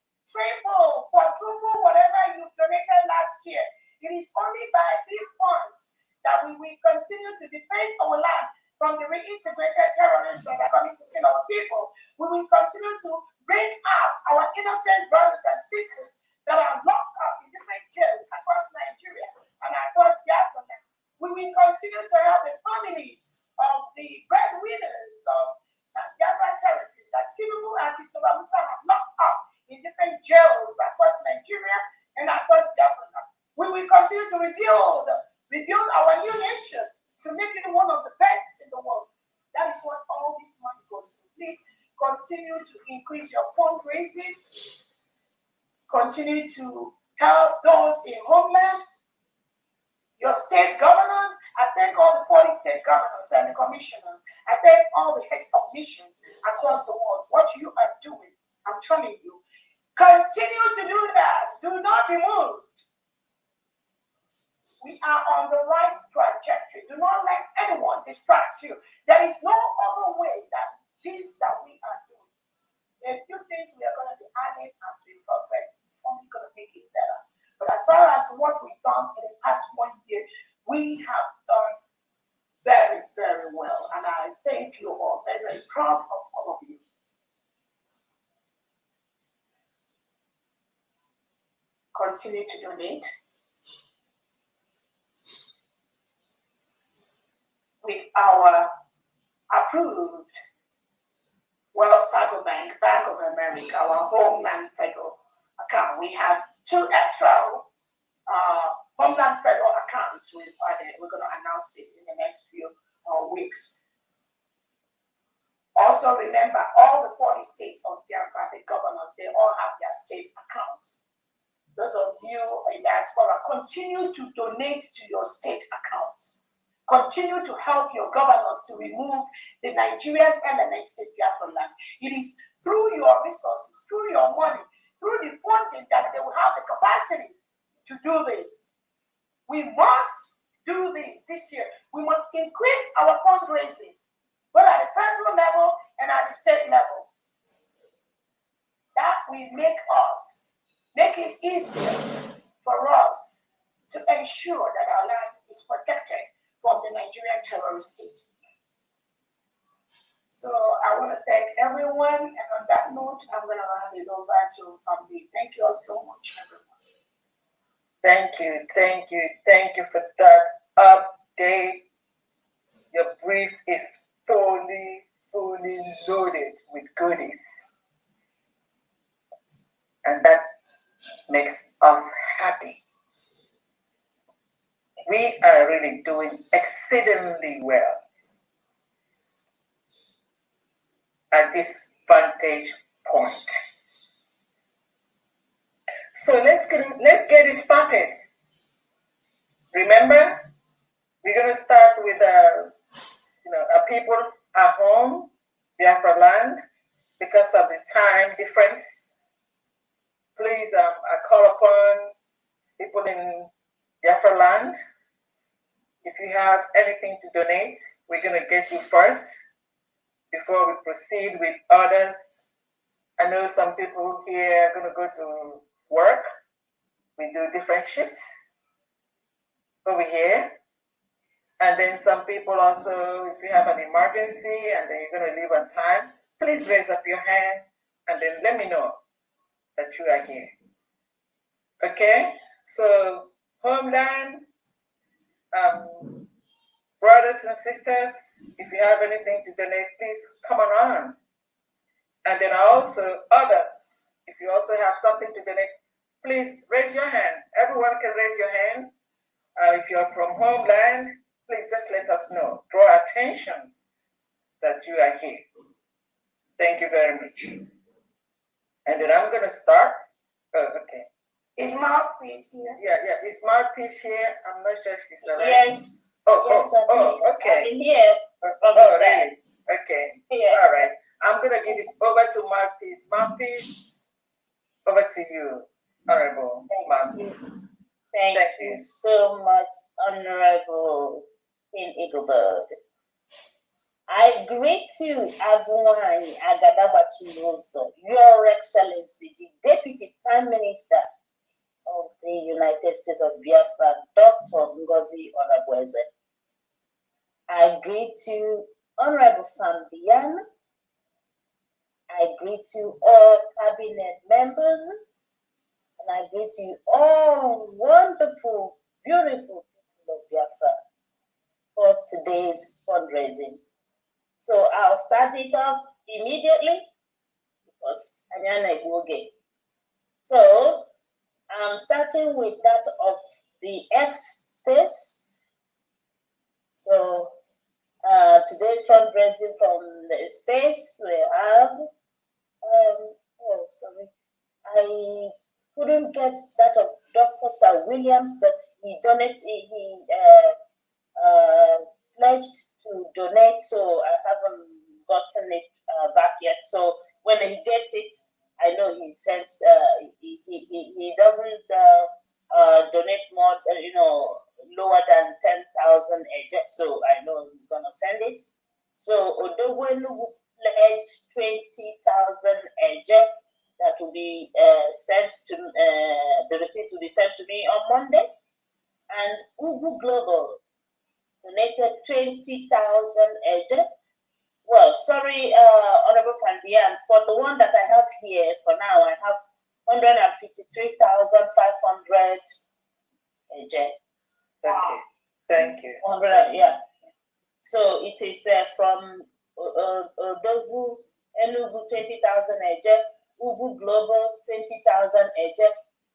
quadruple whatever you donated last year. It is only by these funds that we will continue to defend our land from the reintegrated terrorists that are coming to kill our people. We will continue to bring out our innocent brothers and sisters that are locked up in different jails across Nigeria and across Biafra. We will continue to help the families of the breadwinners of Biafra territory that Tinubu and Christopher Musa have locked up in different jails across Nigeria and across Biafra. We will continue to rebuild our new nation to make it one of the best in the world. That is what all this money goes to. Please continue to increase your fundraising. Continue to help those in homeland. Your state governors, I thank all the 40 state governors and the commissioners. I thank all the heads of missions across the world. What you are doing, I'm telling you, continue to do that. Do not be moved. We are on the right trajectory. Do not let anyone distract you. There is no other way than this that we are doing. There are a few things we are going to be adding as we progress. It's only going to make it better. But as far as what we've done in the past 1 year, we have done very, very well. And I thank you all. Very, very proud of all of you. continue to donate. With our approved Wells Fargo Bank, Bank of America, our Homeland Federal account, we have 2 extra Homeland Federal accounts we've added. We're going to announce it in the next few weeks. Also, remember, all the 40 states of Biafra, the governors, they all have their state accounts. Those of you in diaspora, continue to donate to your state accounts. Continue to help your governors to remove the Nigerian elements in Biafra land. It is through your resources, through your money, through the funding that they will have the capacity to do this. We must do this year. We must increase our fundraising, both at the federal level and at the state level. That will make it easier for us to ensure that our land is protected from the Nigerian terrorist state. So I want to thank everyone, and on that note, I'm going to hand it over to Family. Thank you all so much, everyone. Thank you for that update. Your brief is fully loaded with goodies. And that makes us happy. We are really doing exceedingly well at this vantage point. So let's get it started. Remember, we're going to start with our people at home, Biafra land, because of the time difference. Please, I call upon people in Biafra land. If you have anything to donate, we're going to get you first before we proceed with others. I know some people here are going to go to work. We do different shifts over here. And then some people also, if you have an emergency and then you're going to leave on time, please raise up your hand and then let me know that you are here. Okay? So, Homeland, brothers and sisters, if you have anything to donate, please come on. And then also others, if you also have something to donate, please raise your hand. Everyone can raise your hand. If you're from Homeland, please just let us know. Draw attention that you are here. Thank you very much. And then I'm going to start. Okay. Is Mouthpiece here? Yeah. Is Mouthpiece here? I'm not sure she's around. Yes. Okay. I've been here. Really? Okay. Yeah. All right. I'm going to give it over to Mouthpiece. Mouthpiece, over to you, Honorable Mouthpiece. Thank you so much, Honorable Queen Eaglebird. I greet you, Aguani Agadabachiroso, Your Excellency, the Deputy Prime Minister of the United States of Biafra, Dr. Ngozi Onagweze. I greet you, Honorable Fambian. I greet you, all cabinet members. And I greet you all wonderful, beautiful people of Biafra for today's fundraising. So I'll start it off immediately because Anyana Iwoge. So I'm starting with that of the X space. So today's fundraising from the space we have. I couldn't get that of Dr. Sir Williams, but he pledged to donate, so I haven't gotten it back yet. So when he gets it, I know he sends. He doesn't donate more, lower than 10,000 AJ. So I know he's gonna send it. So Odogwenu pledged 20,000 AJ. That will be sent to the receipt will be sent to me on Monday, and Ugu Global donated 20,000 AJ. Well, sorry, Honorable Fandian, for the one that I have here for now, I have 153,500. Thank you. 100, yeah. So it is from Dogu, Enugu 20,000 eje, Ugu Global 20,000 eje,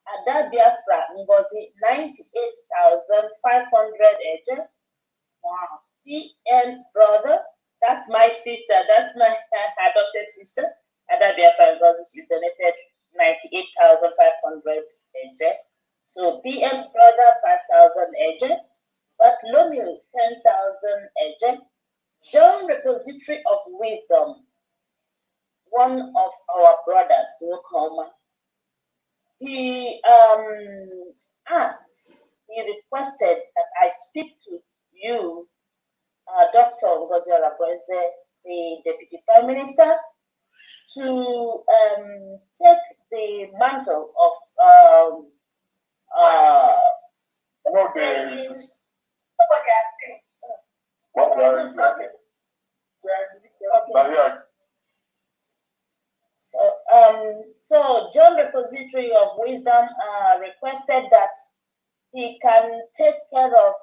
Ada Biafra Ngozi 98,500 eje. Wow. PM's brother, that's my sister, that's my adopted sister. Ada Biafra Ngozi, she donated 98,500 eje. So PM's brother 5,000 eje. Bartholomew 10,000 eje. John Repository of Wisdom, one of our brothers, Wokoma, he requested that I speak to you, Dr. Ngozi Olakweze, the Deputy Prime Minister, to take the mantle of Nobody asking. What are you saying? So John Repository of Wisdom requested that he can take care of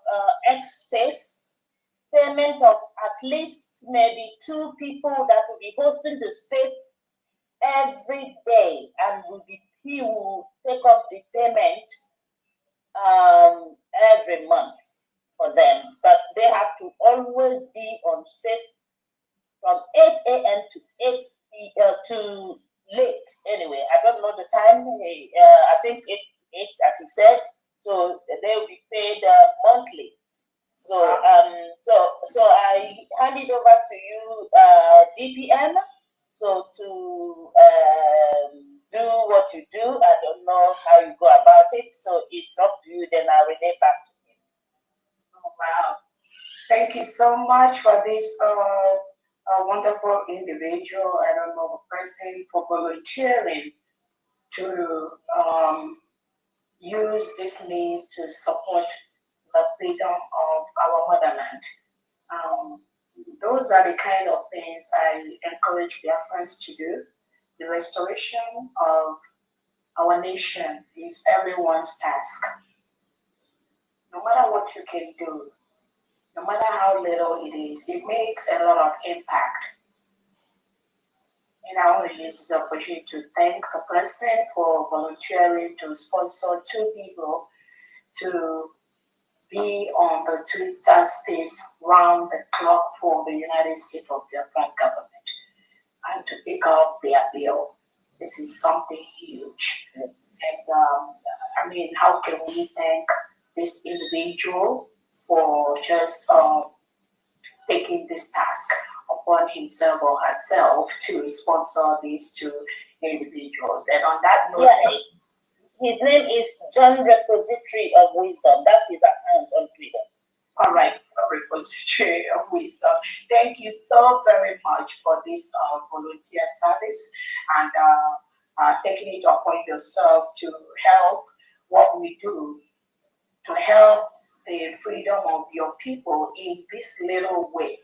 X space, payment of at least maybe 2 people that will be hosting the space every day, and he will take up the payment every month for them, but they have to always be on space from 8 a.m. to 8 to late. Anyway, I don't know the time. I think 8 that he said. So they will be paid monthly. So so I hand it over to you, DPM. So to do what you do. I don't know how you go about it. So it's up to you. Then I'll relay back to you. Oh, wow. Thank you so much for this wonderful individual, I don't know, person, for volunteering to use this means to support the freedom of our motherland. Those are the kind of things I encourage Biafrans to do. The restoration of our nation is everyone's task. No matter what you can do, no matter how little it is, it makes a lot of impact. And I want to use this opportunity to thank the person for volunteering to sponsor 2 people to be on the Twitter space round the clock for the United States of Biafran government and to pick up their bill. This is something huge. Yes. And I mean, how can we thank this individual for just taking this task upon himself or herself to sponsor these 2 individuals? And on that note, his name is John Repository of Wisdom. That's his account on Twitter. All right, Repository of Wisdom. Thank you so very much for this volunteer service and taking it upon yourself to help what we do, to help the freedom of your people in this little way.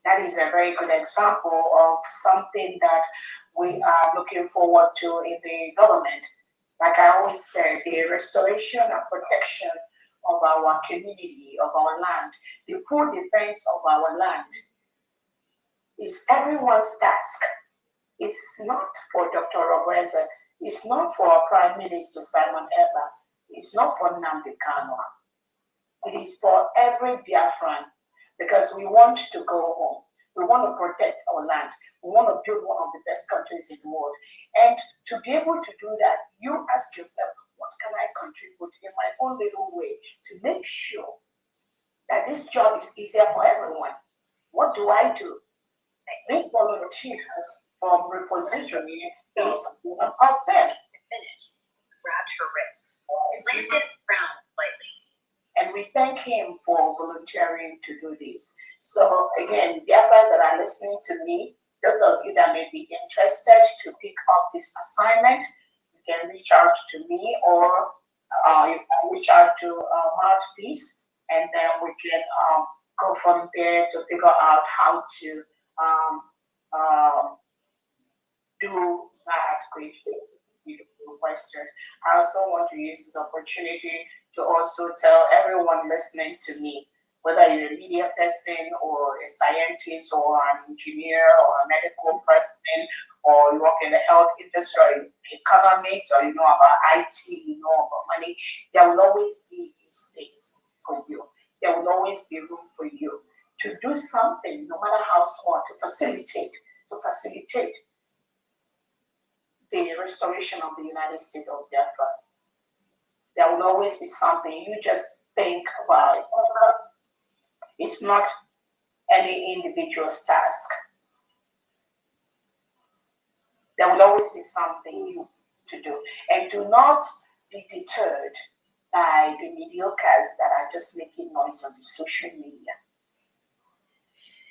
That is a very good example of something that we are looking forward to in the government. Like I always said, the restoration and protection of our community, of our land, the full defense of our land is everyone's task. It's not for Dr. Roberza. It's not for our Prime Minister Simon Eba. It's not for Nnamdi Kanu. It is for every Biafran, because we want to go home. We want to protect our land. We want to build one of the best countries in the world. And to be able to do that, you ask yourself, what can I contribute in my own little way to make sure that this job is easier for everyone? What do I do? This volunteer from Repository is one of them. Finished. Grabbed her wrist. Landed frowned lightly. And we thank him for volunteering to do this. So again, Biafrans that are listening to me, those of you that may be interested to pick up this assignment, you can reach out to me or you can reach out to Mouthpiece, and then we can go from there to figure out how to do that great thing. you requested. I also want to use this opportunity to also tell everyone listening to me, whether you're a media person or a scientist or an engineer or a medical person, or you work in the health industry, or economics, or you know about IT, you know about money, there will always be a space for you. There will always be room for you to do something, no matter how small, to facilitate the restoration of the United States of Biafra. There will always be something. You just think about it. It's not any individual's task. There will always be something you to do. And do not be deterred by the mediocres that are just making noise on the social media.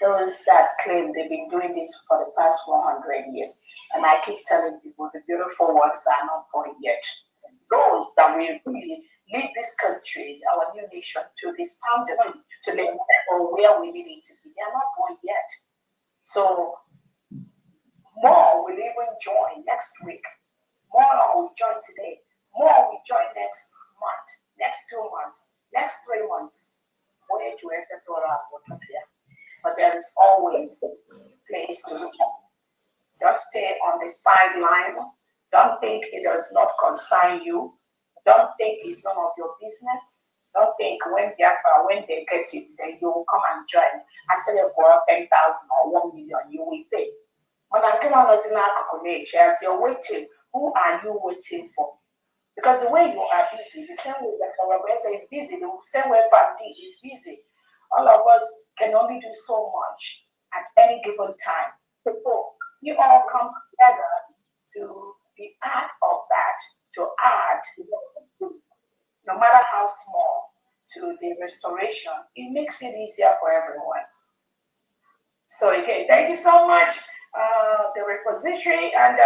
Those that claim they've been doing this for the past 100 years. And I keep telling people the beautiful ones are not born yet. Those that will really lead this country, our new nation, to this standard, to the level where we need it to be, they are not born yet. So more will even join next week. More will join today. More will join next month, next 2 months, next 3 months. But there is always a place to stop. Don't stay on the sideline. Don't think it does not concern you. Don't think it's none of your business. Don't think when they get it, then you will come and join. I said for 10,000 or 1 million, you will pay. When I come on as you're waiting, who are you waiting for? Because the way you are busy, the same way that our brother is busy, the same way family is busy. All of us can only do so much at any given time. People, you all come together to be part of that, to add, no matter how small, to the restoration. It makes it easier for everyone. So again, thank you so much, the repository, and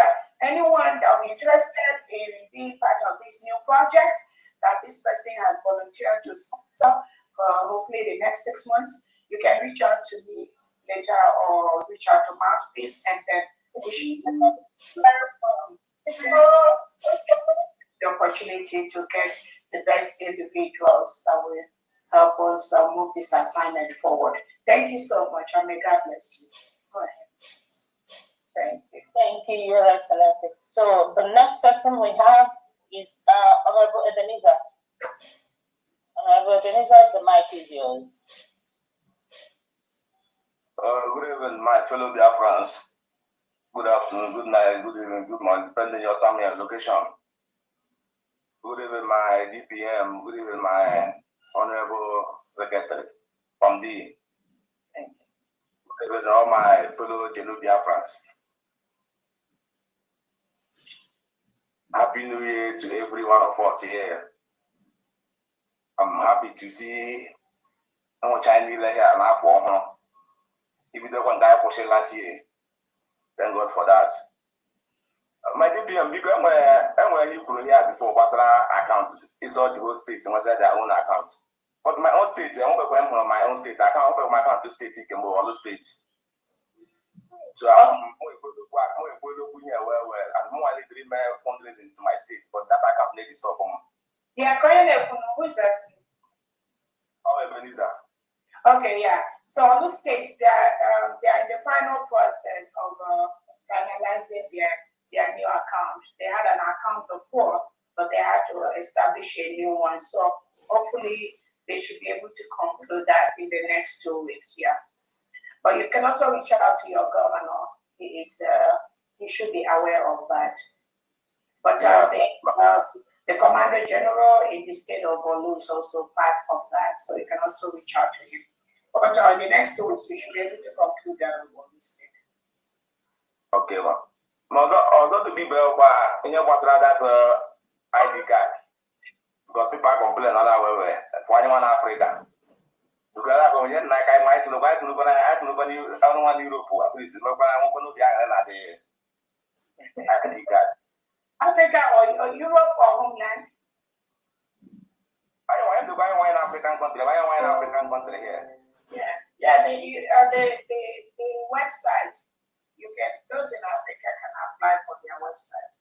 anyone that will be interested in being part of this new project that this person has volunteered to sponsor for hopefully the next 6 months. You can reach out to me later or reach out to Mouthpiece, and then we should the opportunity to get the best individuals that will help us move this assignment forward. Thank you so much, and may God bless you. Go ahead. Thank you. Thank you, Your Excellency. So the next person we have is Honorable Ebenezer. Honorable Ebenezer, the mic is yours. Good evening, my fellow Biafrans. Good afternoon, good night, good evening, good morning, depending on your time and location. Good evening, my DPM. Good evening, my Honorable Secretary from the. Good evening, all my fellow Genu Biafrans. Happy New Year to every one of us here. I'm happy to see how much I need here now for her. Even the one guy pushing last year. Thank God for that. My DPM, because when you could hear before, what's our account? It's all the whole states and what's their own accounts. But my own state, I won't open my own state. I can't open my account to state, it can go all the states. So I'm more and more I dream fundraising to my state, but that I can't make it stop. Yeah, who's asking? Oh, Ebenezer. Okay, yeah. So on the state, they are in the final process of finalizing their new account. They had an account before, but they had to establish a new one. So hopefully they should be able to conclude that in the next 2 weeks. Yeah. But you can also reach out to your governor. He should be aware of that. But the Commander General in the state of Olu is also part of that, so you can also reach out to him. But in the next 2 weeks, we should be able to conclude that on Olu state. Okay, well. Although the people in your what's that ID card, because people complain another way for anyone in Africa. Because I go in like I might know why nobody I don't want Europe at least nobody I want to be ID card. Africa or Europe or homeland? I want to buy one African country. Why one African country here? Yeah. The website. You can those in Africa can apply for their website.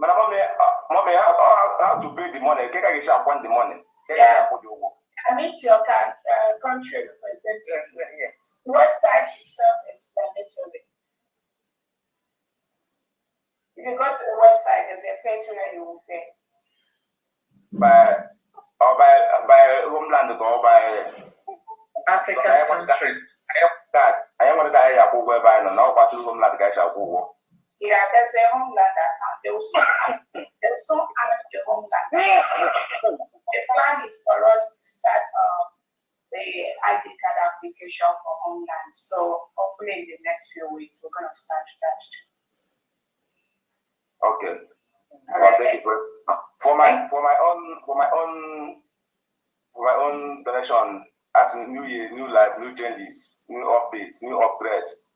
Mommy, how to pay the money? I want the money. Yeah. I need your country representative. Yes. The website is self-explanatory. If you go to the website, there's a place where you will pay. By homeland or by African countries. I am going to die at whereby now, but you homeland guys are go. Yeah, there's a homeland account. They will so add the homeland. The plan is for us to start the ID card application for homeland. So hopefully in the next few weeks we're gonna start that too. Okay. Well, thank you for my own direction. As in new year, new life, new changes, new updates, new upgrades.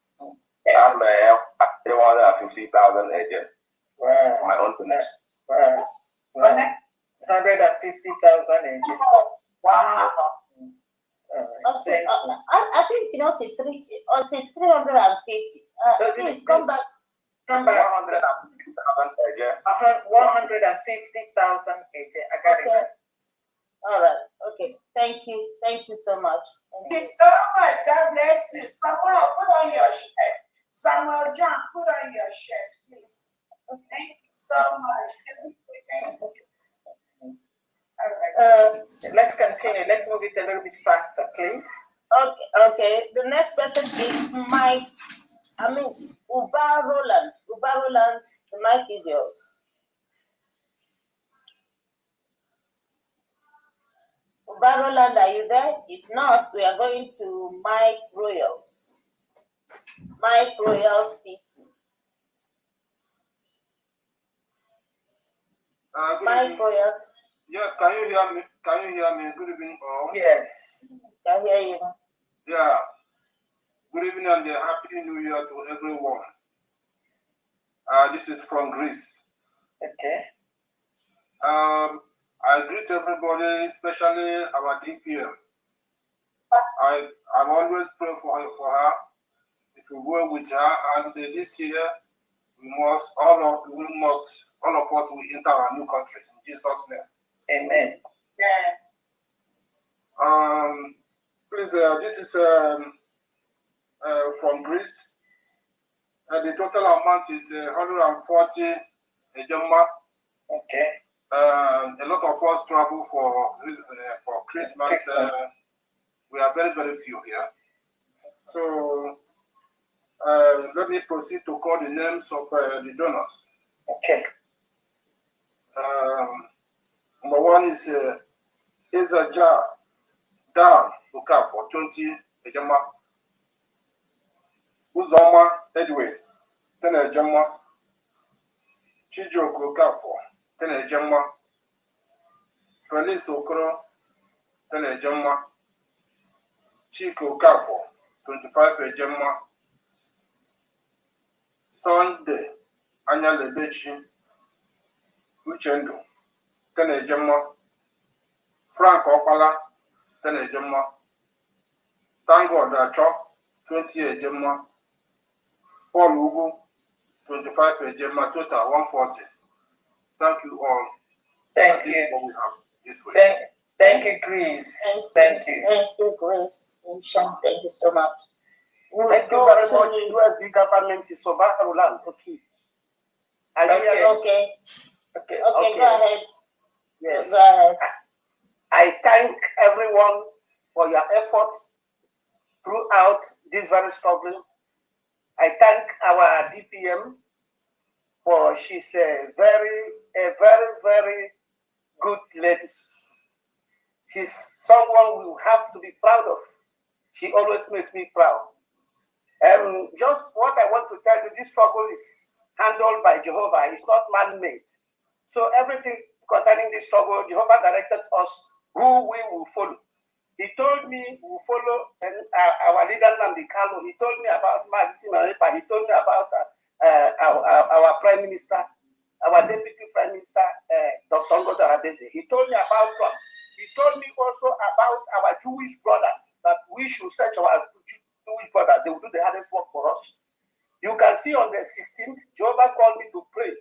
Yes. I'm 150,000 a year. Wow. For my own donation. Wow. 150,000 a year. Wow. Also, I think you know, say 350. Please come back. Come back. 150,000 a year. 150,000 a year. I got it. All right. Okay. Thank you. Thank you so much. Thank you so much. God bless you. Samuel, put on your shirt. Samuel John, put on your shirt, please. Thank you so much. All right. Let's continue. Let's move it a little bit faster, please. Okay. The next person is Uba Roland. Uba Roland, the mic is yours. Uba Roland, are you there? If not, we are going to Mike Royals. Mike Royals PC. Mike Royals. Yes, can you hear me? Can you hear me? Good evening, all. Yes. Can hear you. Yeah. Good evening and a happy new year to everyone. This is from Greece. Okay. I greet everybody, especially our DPM. I'm always praying for her. It will work with her, and this year all of us will enter our new country in Jesus' name. Amen. Yeah. Please, this is from Greece. The total amount is 140 ejema. Okay. A lot of us travel for Christmas. We are very, very few here. So let me proceed to call the names of the donors. Okay. Number one is a jar down for 20 ejema. Uzoma Edwin, 10 ejema. Chijoko Kafo, 10 ejema. Felix Okoro, 10 ejema. Chico Kafo, 25 ejema. Sunday Anyalebechi Uchendo, 10 ejema. Frank Opala, 10 ejema. Tango Dacho, 20 ejema. Paul Ugu, 25 ejema, total 140. Thank you all. Thank you. What we have this week. Thank you, Grace. Thank you. Thank you, Grace. Thank you so much. Thank you very much. USB government is Sobaharulan. Okay. Okay. Go ahead. Yes. Go ahead. I thank everyone for your efforts throughout this very struggle. I thank our DPM for she's a very good lady. She's someone we have to be proud of. She always makes me proud. Just what I want to tell you, this struggle is handled by Jehovah. It's not man-made. So everything concerning this struggle, Jehovah directed us who we will follow. He told me we will follow our leader Nnamdi Kanu. He told me about Mazi Marepa. He told me about our Prime Minister, our Deputy Prime Minister, Dr. Ngozi Arabese. He told me about Trump. He told me also about our Jewish brothers, that we should search our Jewish brothers. They will do the hardest work for us. You can see on the 16th, Jehovah called me to pray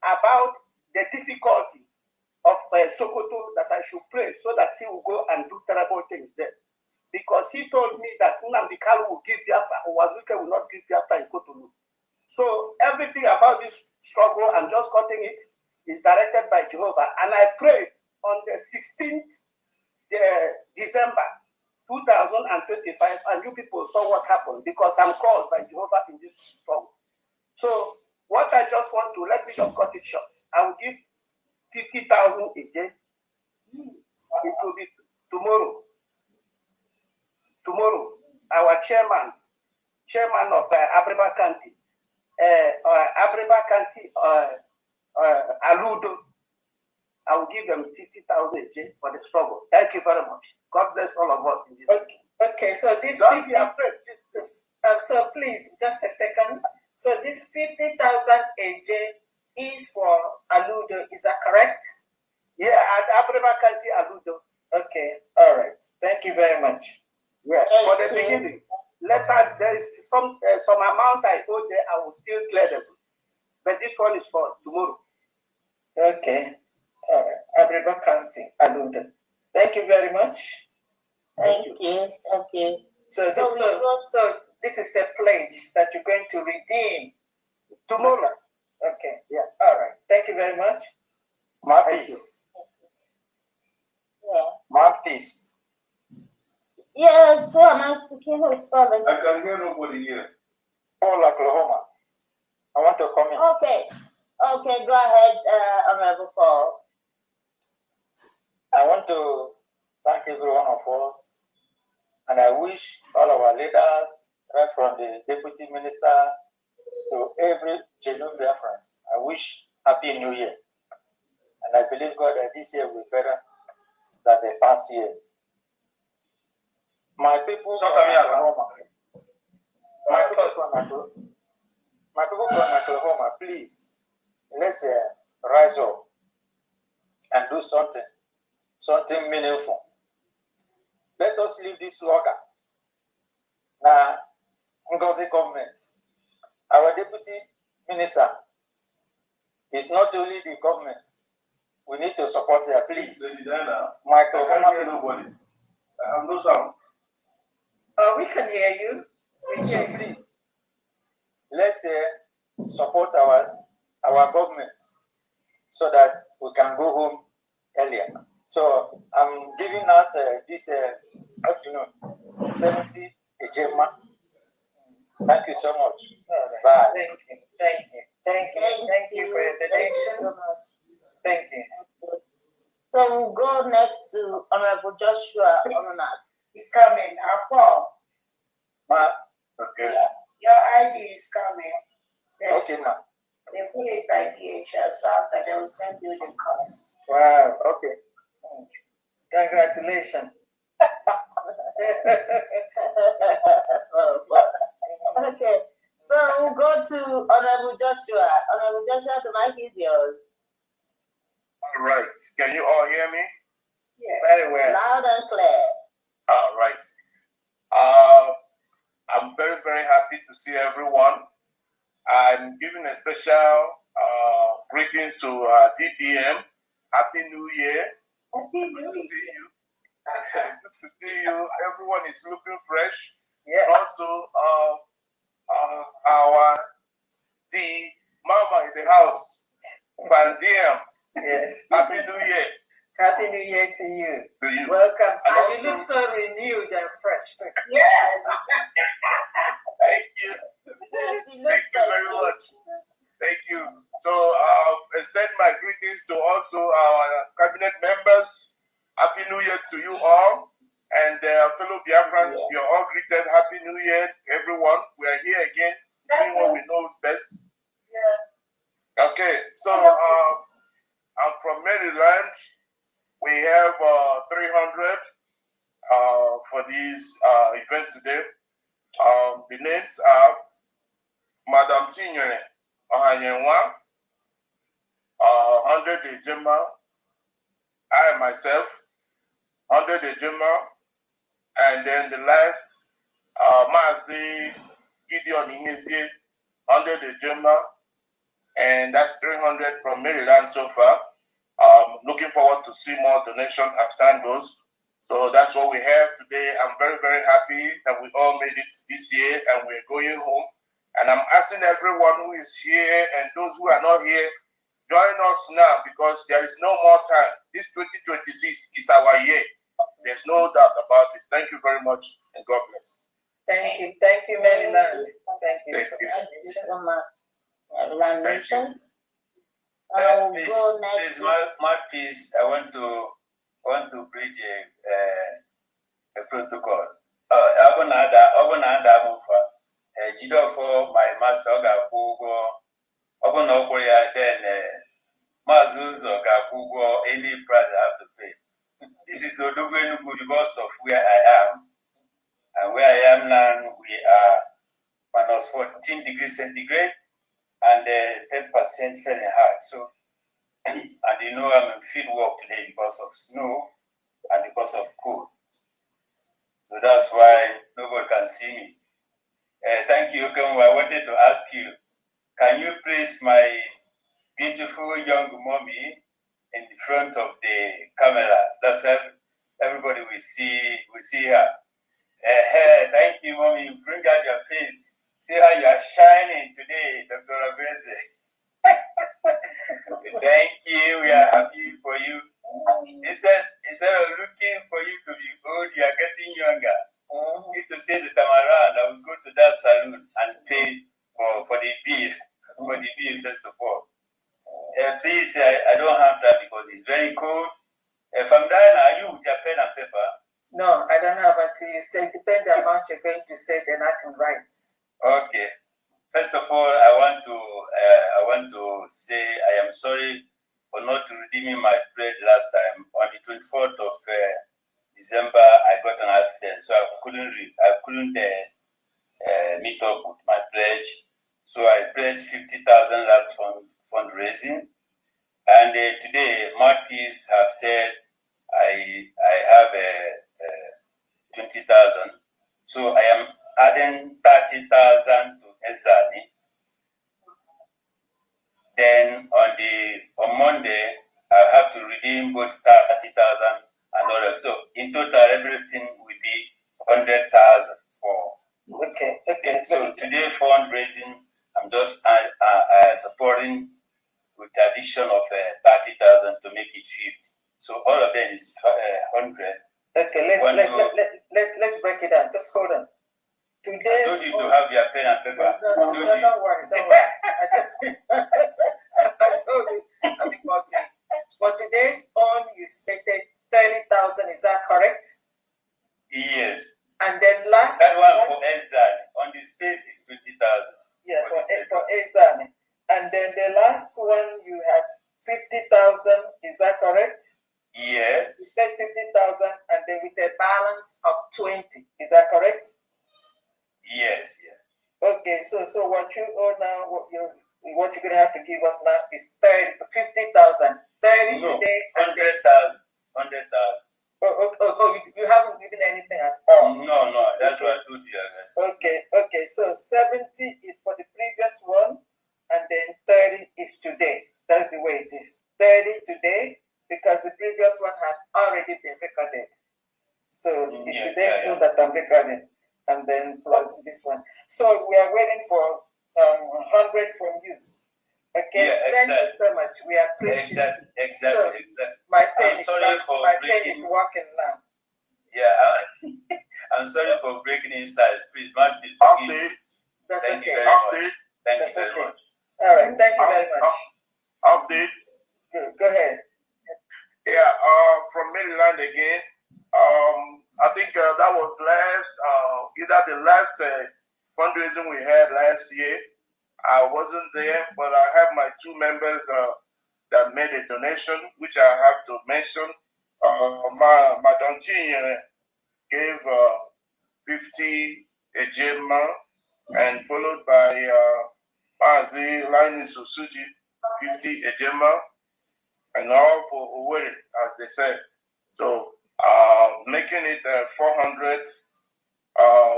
about the difficulty of Sokoto, that I should pray so that he will go and do terrible things there. Because he told me that Nnamdi Kanu will give Biafra, Wazuke will not give Biafra in Cotonou. So everything about this struggle, I'm just cutting it, is directed by Jehovah. And I prayed on the 16th December 2025, and you people saw what happened, because I'm called by Jehovah in this struggle. So what I just want to, let me just cut it short. I will give 50,000 a day. It will be tomorrow. Tomorrow, our chairman of Abreba County, Aludo, I will give them 50,000 a day for the struggle. Thank you very much. God bless all of us in Jesus' name. Okay, so this Don't be afraid. so please, just a second. So this 50,000 a day is for Aludo, is that correct? Yeah, at Abreba County, Aludo. Okay, all right. Thank you very much. Yeah, for the beginning. Later, there is some amount I owe there, I will still clear them. But this one is for tomorrow. Okay, all right. Abreba County, Aludo. Thank you very much. Thank you. Okay. So this is a pledge that you're going to redeem tomorrow. Okay. Yeah. All right. Thank you very much. Martis. Yeah. Martis. Yes, who am I speaking with? Father? I can hear nobody here. Paul, Oklahoma. I want to come in. Okay. Okay, go ahead, Honorable Paul. I want to thank every one of us, and I wish all our leaders, right from the Deputy Minister to every genuine reference, I wish Happy New Year. And I believe, God, that this year will be better than the past years. My people from Oklahoma, my people from Oklahoma, please, let's rise up and do something meaningful. Let us leave this slogan. Now, Ngozi government, our deputy minister is not only the government. We need to support her, please. My Oklahoma, I have no sound. We can hear you. So please, let's support our government so that we can go home earlier. So I'm giving out this afternoon 70 Ejema. Thank you so much. Bye. Thank you. Thank you for your donation. Thank you. So we'll go next to Honorable Joshua Ononak. It's coming. Paul. Okay. Your ID is coming. Okay, ma. They put it by DHL, so after they will send you the cost. Wow. Okay. Congratulations. Okay. So we'll go to Honorable Joshua. Honorable Joshua, the mic is yours. All right. Can you all hear me? Yes. Very well. Loud and clear. All right. I'm very, very happy to see everyone. I'm giving a special greetings to DPM. Happy New Year. Happy Good to see you. Good to see you. Everyone is looking fresh. Yeah. Also, the mama in the house, Bandiam. Yes. Happy New Year. Happy New Year to you. You. Welcome. And you look so renewed and fresh. Yes. Thank you. Thank you very much. Thank you. So extend my greetings to also our cabinet members. Happy New Year to you all. And fellow Biafrans, you're all greeted. Happy New Year, everyone. We are here again, doing what we know is best. Yeah. Okay, so I'm from Maryland. We have 300 for this event today. The names are Madam Chinyere Ohanyenwa, 100 Ejema, I myself, 100 Ejema, and then the last, Mazi Gideon Ihezie, 100 Ejema, and that's 300 from Maryland so far. Looking forward to see more donations as time goes. So that's what we have today. I'm very, very happy that we all made it this year and we're going home. And I'm asking everyone who is here and those who are not here, join us now because there is no more time. This 2026 is our year. There's no doubt about it. Thank you very much and God bless. Thank you, Maryland. Thank you. Thank you. Thank you so much, Maryland Nation. Please, my piece. I want to bridge a protocol. For my master, then Mazuzo Gakugo, any price I have to pay. This is Odoguenu because of where I am. And where I am now, we are minus 14 degrees centigrade and 10% Fahrenheit. So, and you know I'm in field work today because of snow and because of cold. So that's why nobody can see me. Thank you, Okenwa. I wanted to ask you, can you place my beautiful young mommy in front of the camera? That's everybody will see her. Thank you, mommy. Bring out your face. See how you are shining today, Dr. Abeze. Thank you. We are happy for you. Instead of looking for you to be old, you are getting younger. You need to say the time around, I will go to that salon and pay for the bill. For the bill, first of all. Please, I don't have that because it's very cold. If I'm dying, are you with your pen and paper? No, I don't have until you say, depend the amount you're going to say, then I can write. Okay. First of all, I want to say I am sorry for not redeeming my pledge last time. On the 24th of December, I got an accident, so I couldn't meet up with my pledge. So I pledged 50,000 last fundraising, and today Marquis have said I have 20,000. So I am adding 30,000 to Esani. Then on Monday, I have to redeem both 30,000 and all that. So in total, everything will be 100,000 for. Okay. So today fundraising, I'm just supporting with the addition of 30,000 to make it 50. So all of them is 100. Okay, let's break it down. Just hold on. Today, I told you to have your pen and paper. No, don't worry. I told you. I'm important. For today's on, you stated 30,000. Is that correct? Yes. And then last. That one for Ezan on the space is 20,000. Yeah, for Ezan. And then the last one you had 50,000. Is that correct? Yes. You said 50,000, and then with a balance of 20. Is that correct? Yes. Okay, so what you owe now, what you're gonna have to give us now is 50,000. 30 no, today. 100,000. 100,000. Oh, you haven't given anything at all. No, that's what I told you. Okay. So 70 is for the previous one, and then 30 is today. That's the way it is. 30 today because the previous one has already been recorded. So it's today's one that I'm recording. And then plus this one. So we are waiting for 100 from you. Okay, yeah, thank you so much. We appreciate it. Exactly. My pen is working now. Yeah, I'm sorry for breaking inside. Please, man, please forgive me. That's Thank okay. you very much. Thank you very much. All right, thank you very much. Update. Go ahead. Yeah, from Maryland again. I think that was either the last fundraising we had last year. I wasn't there, but I have my two members that made a donation, which I have to mention. My Dontin gave 50 Ejema, and followed by Mazi Linus Osuji, 50 Ejema, and all for Oweri, as they said. So making it 400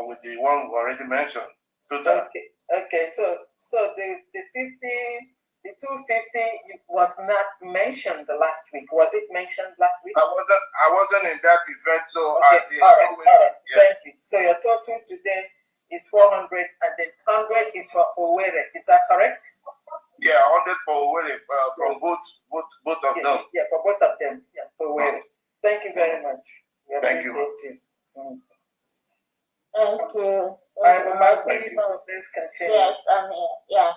with the one we already mentioned. Total. Okay. So the 50 The 250 was not mentioned last week. Was it mentioned last week? I wasn't in that event, so okay. All right. Yeah. Thank you. So your total today is 400, and then 100 is for Owerri. Is that correct? Yeah, 100 for Owerri, from both of them. Yeah, for both of them. Yeah, for Owerri. Thank you very much. Thank you. Thank you. Please continue. Yes, I'm here. Yeah.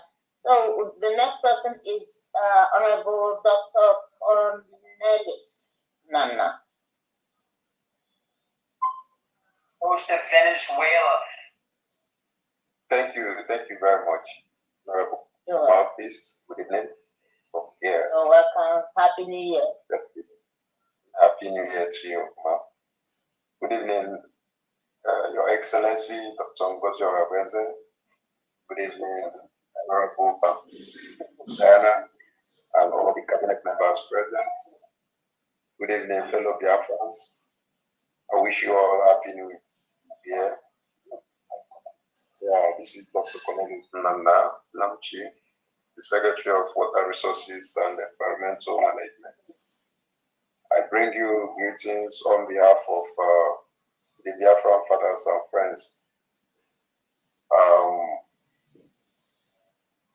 So the next person is Honorable Dr. Cornelis Nana. Host of Venezuela. Thank you very much, Honorable Mouthpiece. Good evening from here. You're welcome. Happy New Year. Happy New Year to you, ma'am. Good evening, Your Excellency, Dr. Ngozi Ohabeze. Good evening, Honorable Diana, and all the cabinet members present. Good evening, fellow Biafrans. I wish you all a happy New Year. Yeah, this is Dr. Cornelius Nana Namchi, the Secretary of Water Resources and Environmental Management. I bring you greetings on behalf of the Biafran fathers and friends.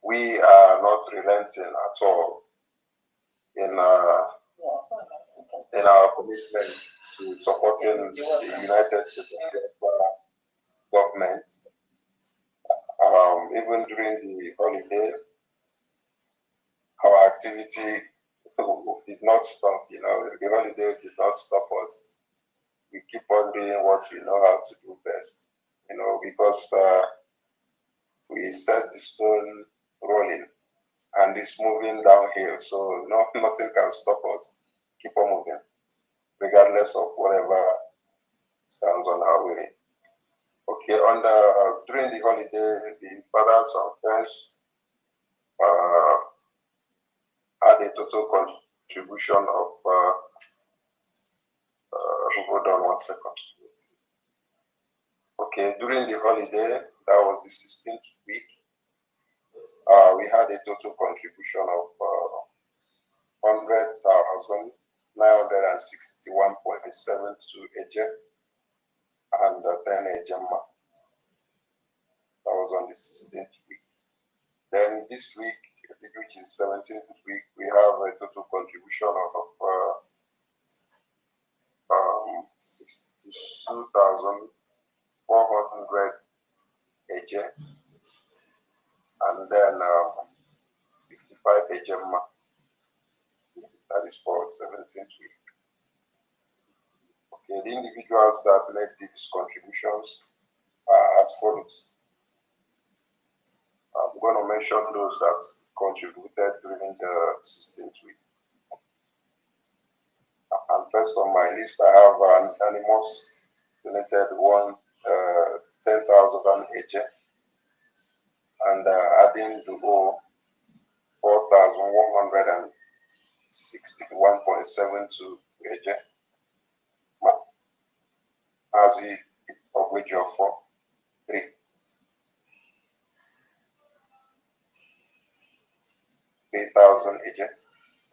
We are not relenting at all in our commitment to supporting the United States government. Even during the holiday, our activity did not stop. The holiday did not stop us. We keep on doing what we know how to do best. Because we set the stone rolling and it's moving downhill. So nothing can stop us. Keep on moving, regardless of whatever stands on our way. Okay, during the holiday, the fathers and friends had a total contribution of, hold on one second. Okay, during the holiday, that was the 16th week, we had a total contribution of 100,961.72 AJ and 10 AJMA. That was on the 16th week. Then this week, which is 17th week, we have a total contribution of 62,400 AJ and then 55 AJMA. That is for 17th week. Okay, the individuals that made these contributions are as follows. I'm going to mention those that contributed during the 16th week. And first on my list, I have an Anonymous donated 10,000 AJ and adding to 4,161.72 AJ. Mazi of which of 3. $3,000 AJ.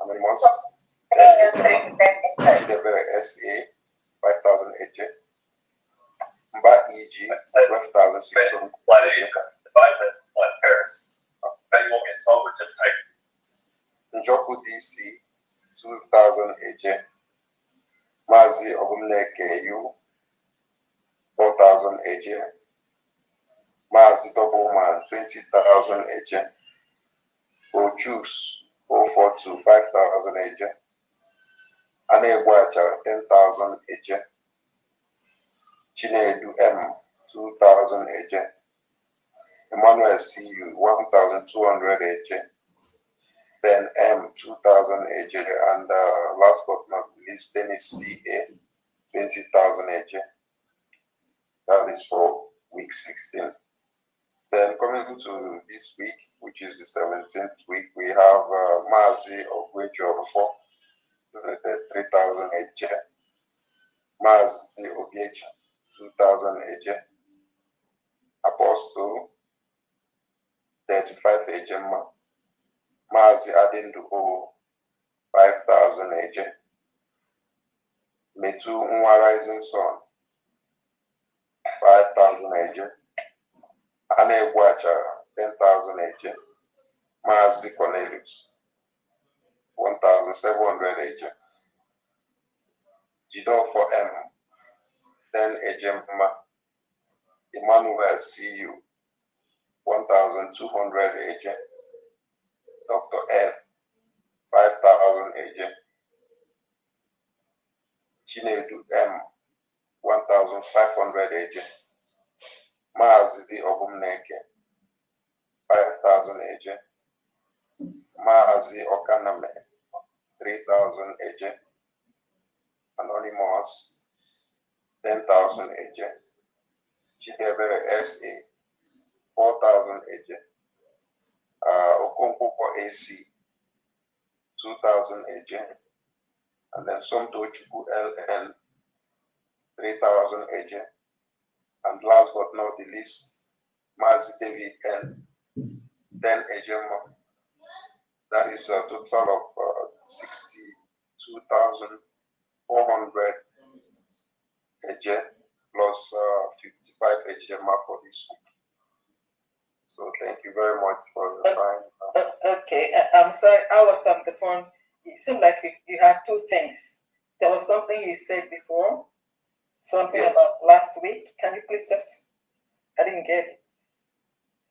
Anonymous. SA 5,000 AJ. Mba EG 12,600. Paris. Just type. Njoku DC 2,000 AJ. Mazi Obumne KU 4,000 AJ. Mazi Doubleman 20,000 AJ. Ochus 042 5,000 AJ. Anegwacha 10,000 AJ. Chinedu M 2,000 AJ. Emmanuel CU 1,200 AJ. Ben M 2,000 AJ, and last but not least, Dennis CA 20,000 AJ. That is for week 16. Then coming to this week, which is the 17th week, we have Mazi of which of 3,000 AJ. Mazi Obiech 2,000 AJ. Apostle 35 AJ. Mazi Adindu O 5,000 AJ. Metu Nwa Rising Sun 5,000 AJ. Ane Guacha 10,000 AJ. Mazi Cornelius 1,700 AJ. Jidofo M 10 AJ. Emmanuel CU 1,200 AJ. Dr. F 5,000 AJ. Chinedu M 1,500 AJ. Maazi D Obumneke 5,000 AJ. Maazi Okaname 3,000 AJ. Anonymous 10,000 AJ. Chidebere SA 4,000 AJ. Okonkwo AC 2,000 AJ. And then Somto Chuku LN 3,000 AJ. And last but not the least, Mazi David N 10 AJ. That is a total of 62,400 AJ plus 55 AJ for this week. So thank you very much for your time. Okay, I'm sorry, I was on the phone. It seemed like you had two things. There was something you said before, something about last week. Can you please just, I didn't get it.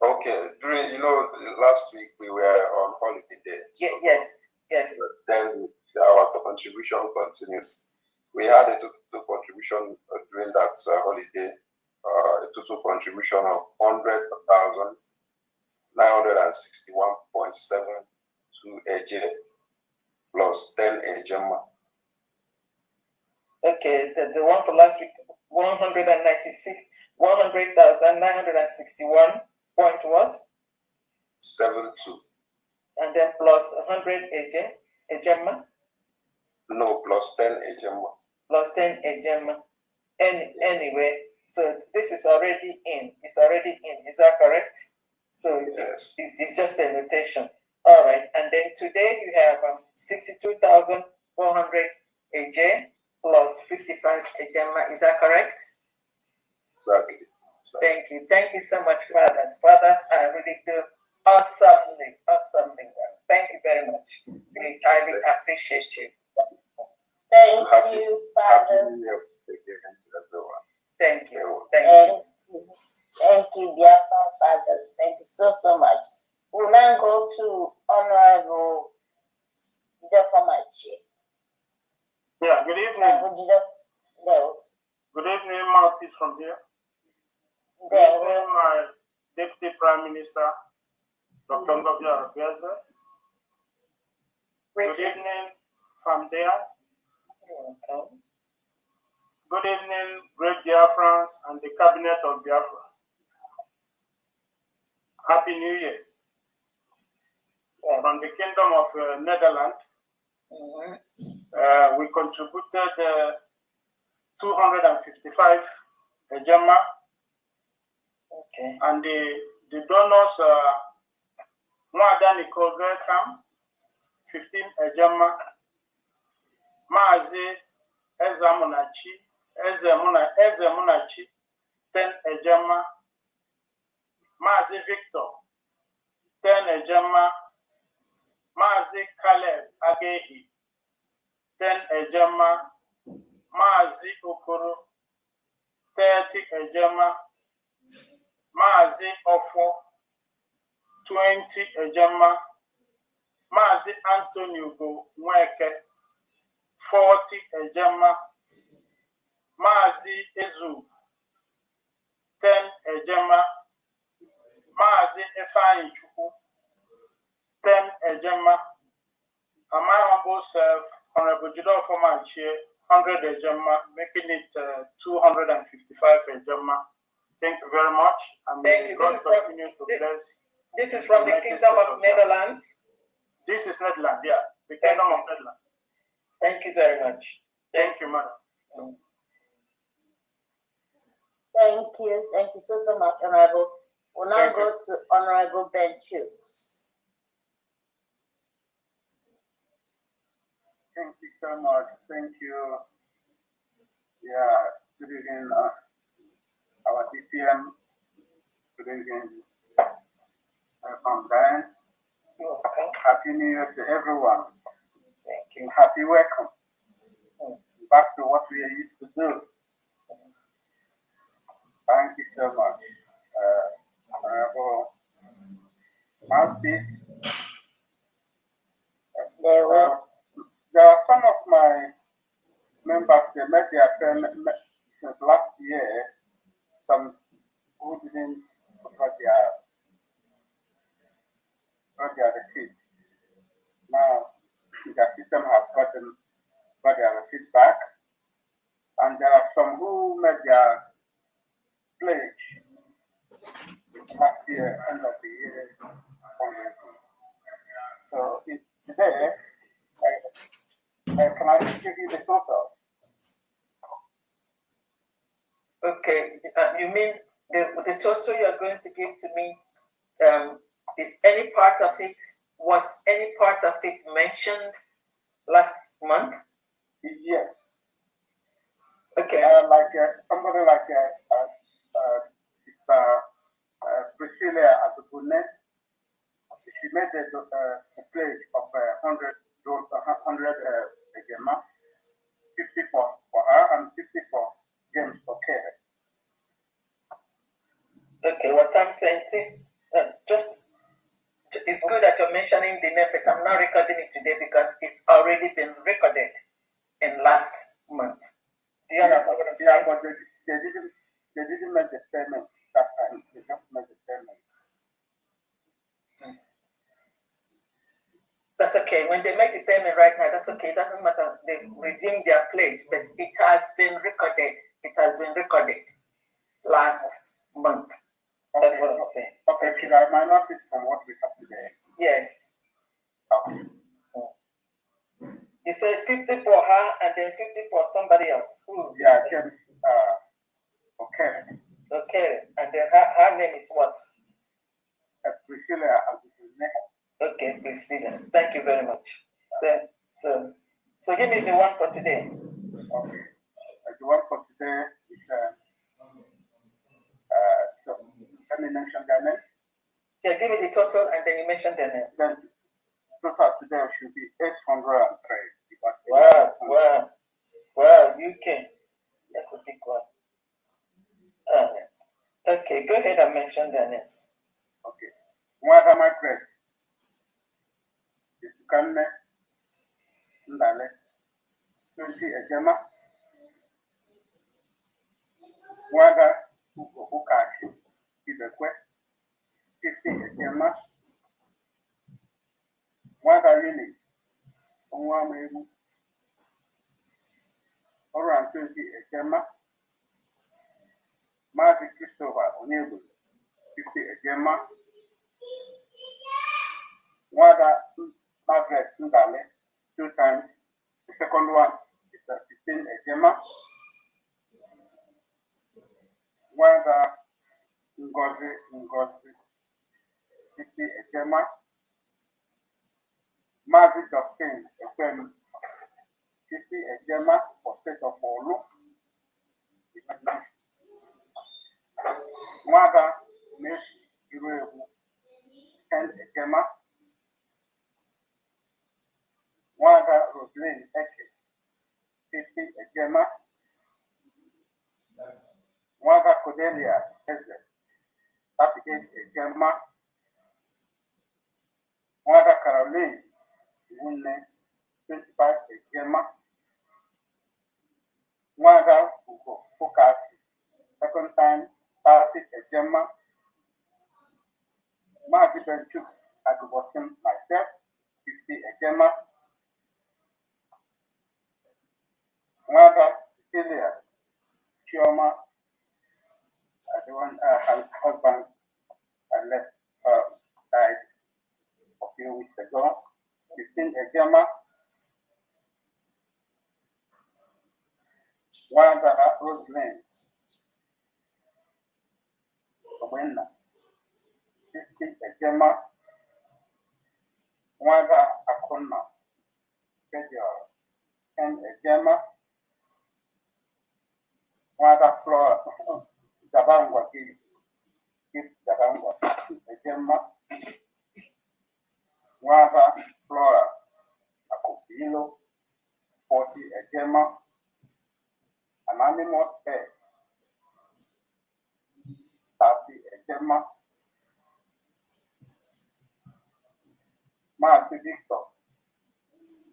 Okay, during, last week we were on holiday day. So Yes. Then our contribution continues. We had a total contribution during that holiday, a total contribution of 100,961.72 AJ plus 10 AJ. Okay, the one for last week, 100,961 point what? 72. And then plus 100 AJ. No, plus 10 AJ. Plus 10 AJ. Anyway, so this is already in. It's already in. Is that correct? So yes. It's just a notation. All right. And then today you have 62,400 AJ plus 55 AJ. Is that correct? Exactly. Thank you. Thank you so much, fathers. Fathers are really do awesomely well. Thank you very much. We highly appreciate you. Thank you, Father. Thank you. Thank you, dear fathers. Thank you so much. We'll now go to Honorable Jidofamachi. Yeah, good evening. Good evening, mouthpiece from here. Good evening, my Deputy Prime Minister, Dr. Ngofia Arabiaza. Good evening from there. Good evening, great Biafrans and the Cabinet of Biafra. Happy New Year. From the Kingdom of Netherlands, we contributed 255 Ejema. Okay. And the donors Mwada Nicole Verkam, 15 Ejema. Maazi Ezemunachi, 10 Ejema. Maazi Victor, 10 Ejema. Maazi Caleb Agehi, 10 Ejema. Maazi Okoro, 30 Ejema. Maazi Ofo, 20 Ejema. Maazi Antonio Go Nweke, 40 Ejema. Maazi Ezu, 10 Ejema. Maazi Efeanyi Chukwu, 10 Ejema. And my humble self, Honorable Jidofo Manchie, 100 Ejema, making it 255 Ejema. Thank you very much. And thank you. God continue to bless. This is from the Kingdom of Netherlands. This is Netherlands, yeah. The Kingdom of Netherlands. Thank you very much. Thank you, madam. Thank you so much, Honorable. We'll now go to Honorable Ben Chooks. so much. Thank you. Yeah, good evening, our DPM. Good evening, from Dan. Happy New Year to everyone. Thank you. Happy welcome. Back to what we are used to do. Thank you so much. Honorable Mouthpiece. There are some of my members, they met their term since last year. Some who didn't got their receipt. Now, the system has got their receipt back. And there are some who made their pledge last year, end of the year. So today, can I give you the total? Okay, you mean the total you are going to give to me? Is any part of it, was any part of it mentioned last month? Yes. Okay. Like somebody like Priscilla Atubune, she made a pledge of 100 Egema, 50 for her and 50 for James O'Kerry. Okay, what I'm saying is it's good that you're mentioning the name, but I'm not recording it today because it's already been recorded in last month. Do you understand what I'm saying? Yeah, but they didn't make the payment that time. They just made the payment. That's okay. When they make the payment right now, that's okay. It doesn't matter. They've redeemed their pledge, but it has been recorded. It has been recorded last month. Okay. That's what I'm saying. Okay, should I minus it from what we have today? Yes. Okay. You said 50 for her and then 50 for somebody else. Who? Yeah, James O'Kerry. Okay. And then her name is what? Priscilla. Okay, Priscilla. Thank you very much. So give me the one for today. Okay. The one for today is so let me mention their name. Yeah, give me the total and then you mention their names. Then total today should be 803. Wow, UK. That's a big one. Okay, go ahead and mention their names. Okay. Mwada Margaret. Isukane Ndale. 20 Ejema. Mwada Ukashi. Ibekwe. 50 Ejema. Mwada Yuni. Onwamegu. Around 20 Ejema. Marty Christopher Onyegu. 50 Ejema. Mwada Margaret Ndale. 2 times. The second one is 15 Ejema. Mwada Ngozi 50 Ejema. Marty Justin FM 50 Ejema for state of Olu. Mwada Mesh Iruebu 10 Ejema. Mwada Roslyn Eke 50 Ejema. Mwada Cordelia Eze 38 Ejema. Mwada Caroline Wune 25 Ejema. Mwada Ugo Fokasi second time 30 Ejema. Marty Benchuk Agubosim myself 50 Ejema. Mwada Cecilia Chioma, the one her husband left died a few weeks ago. 15 Ejema. Mwada Roslyn Owena 50 Ejema. Mwada Akona Kejor and Ejema, Wada Flora, Zabangwa, Give Zabangwa, Ejema, Wada Flora, Akopilo, 40 Ejema, Anonymous Air, 30 Ejema, Marty Victor,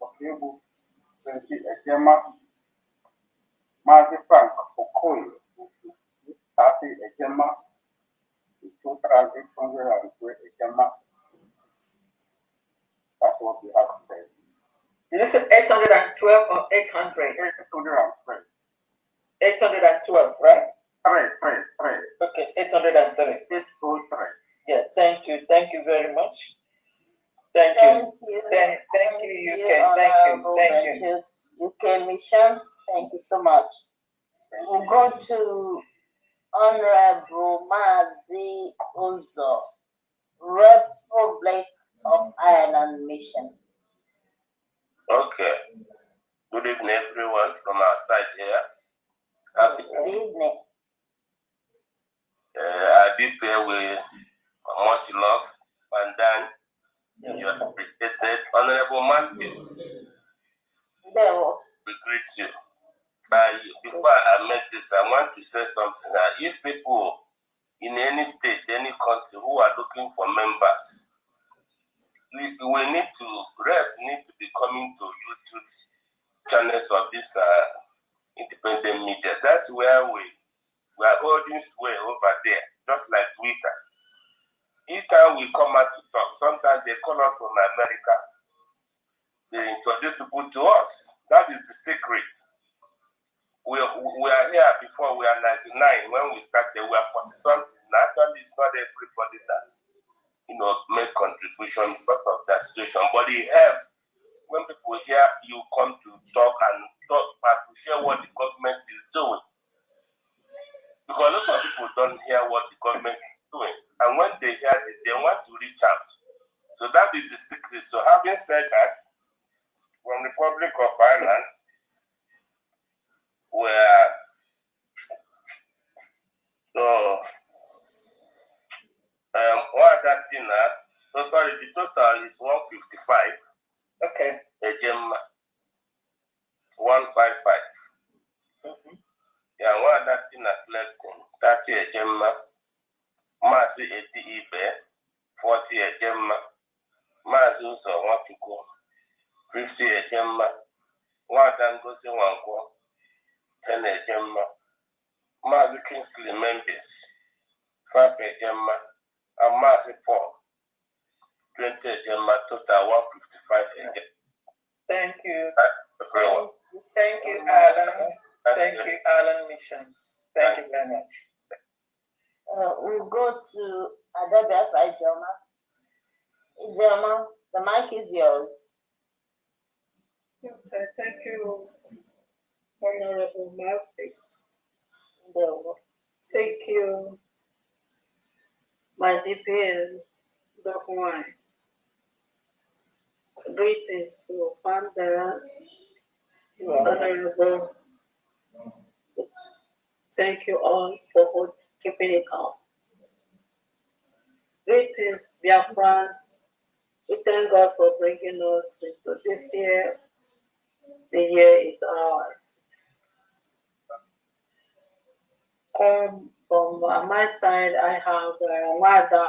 Okebu, 20 Ejema, Marty Frank, Okoye, 30 Ejema, 2,803 Ejema. That's what we have to say. Did you say 812 or 800? 812, right? Three. Okay, 803. 803. Yeah, thank you. Thank you very much. Thank you. Thank you, UK. Thank you. UK Mission, thank you so much. We'll go to Honorable Mazi Uzo, Republic of Ireland Mission. Okay. Good evening, everyone from our side here. Happy Good evening. I did pay with much love, and then you are appreciated. Honorable Mantis, we greet you. Before I make this, I want to say something. If people in any state, any country who are looking for members, we need to, reps need to be coming to YouTube channels of this independent media. That's where we are holding sway over there, just like Twitter. Each time we come out to talk, sometimes they call us from America. They introduce people to us. That is the secret. We are here before we are 99. When we started, we are 40 something. Actually, it's not everybody that make contribution because of that situation. But it helps when people hear you come to talk and share what the government is doing. Because a lot of people don't hear what the government is doing. And when they hear it, they want to reach out. So that is the secret. So having said that, from the Republic of Ireland, where what that thing sorry, the total is 155. Okay. Again, 155. Yeah, what that thing collecting 30 Ejema, Masi 80 Ibe, 40 Ejema, Masi Uso 50 Ejema, Wadangosi Wanko, 10 Ejema, Masi Kingsley Members, 5 Ejema, and Masi 4, 20 Ejema, total 155 Ejema. Thank you. Everyone. Thank you, Alan. Thank you, Alan Mission. Thank you very much. We'll go to Adabia Fry Jelma. Jelma, the mic is yours. Okay, thank you, Honorable Marcus. Thank you, my DPN, Doc Wine. Greetings to Founder, Honorable. Thank you all for keeping it up. Greetings, dear friends. We thank God for bringing us into this year. The year is ours. From my side, I have Wada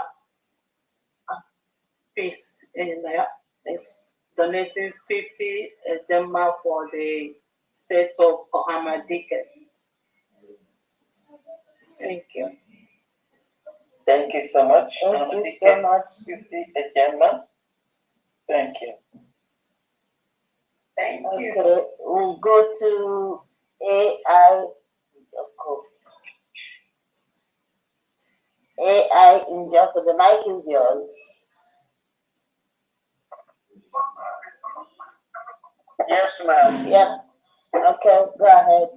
piece in there. It's donating 50 Ejema for the state of Ohamadike. Thank you. Thank you so much. Thank you so much. 50 Ejema. Thank you. Thank you. Okay, we'll go to AI. AI in Joko. The mic is yours. Yes, ma'am. Yep. Okay, go ahead.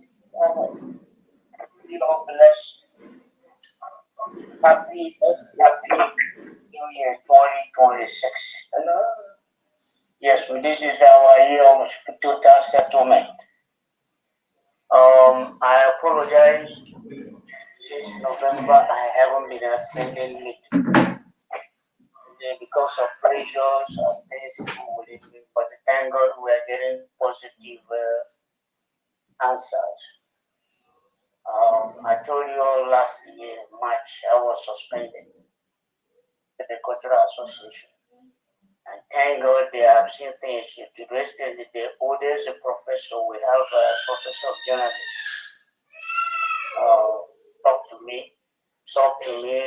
We are blessed. Happy New Year 2026. Hello. Yes, this is our year of total settlement. I apologize. Since November, I haven't been attending meeting because of pressures or things within me. But thank God we are getting positive answers. I told you all last year, March, I was suspended in the Cultural Association. And thank God they have seen things to the extent that the oldest professor, we have a professor of journalism, talk to me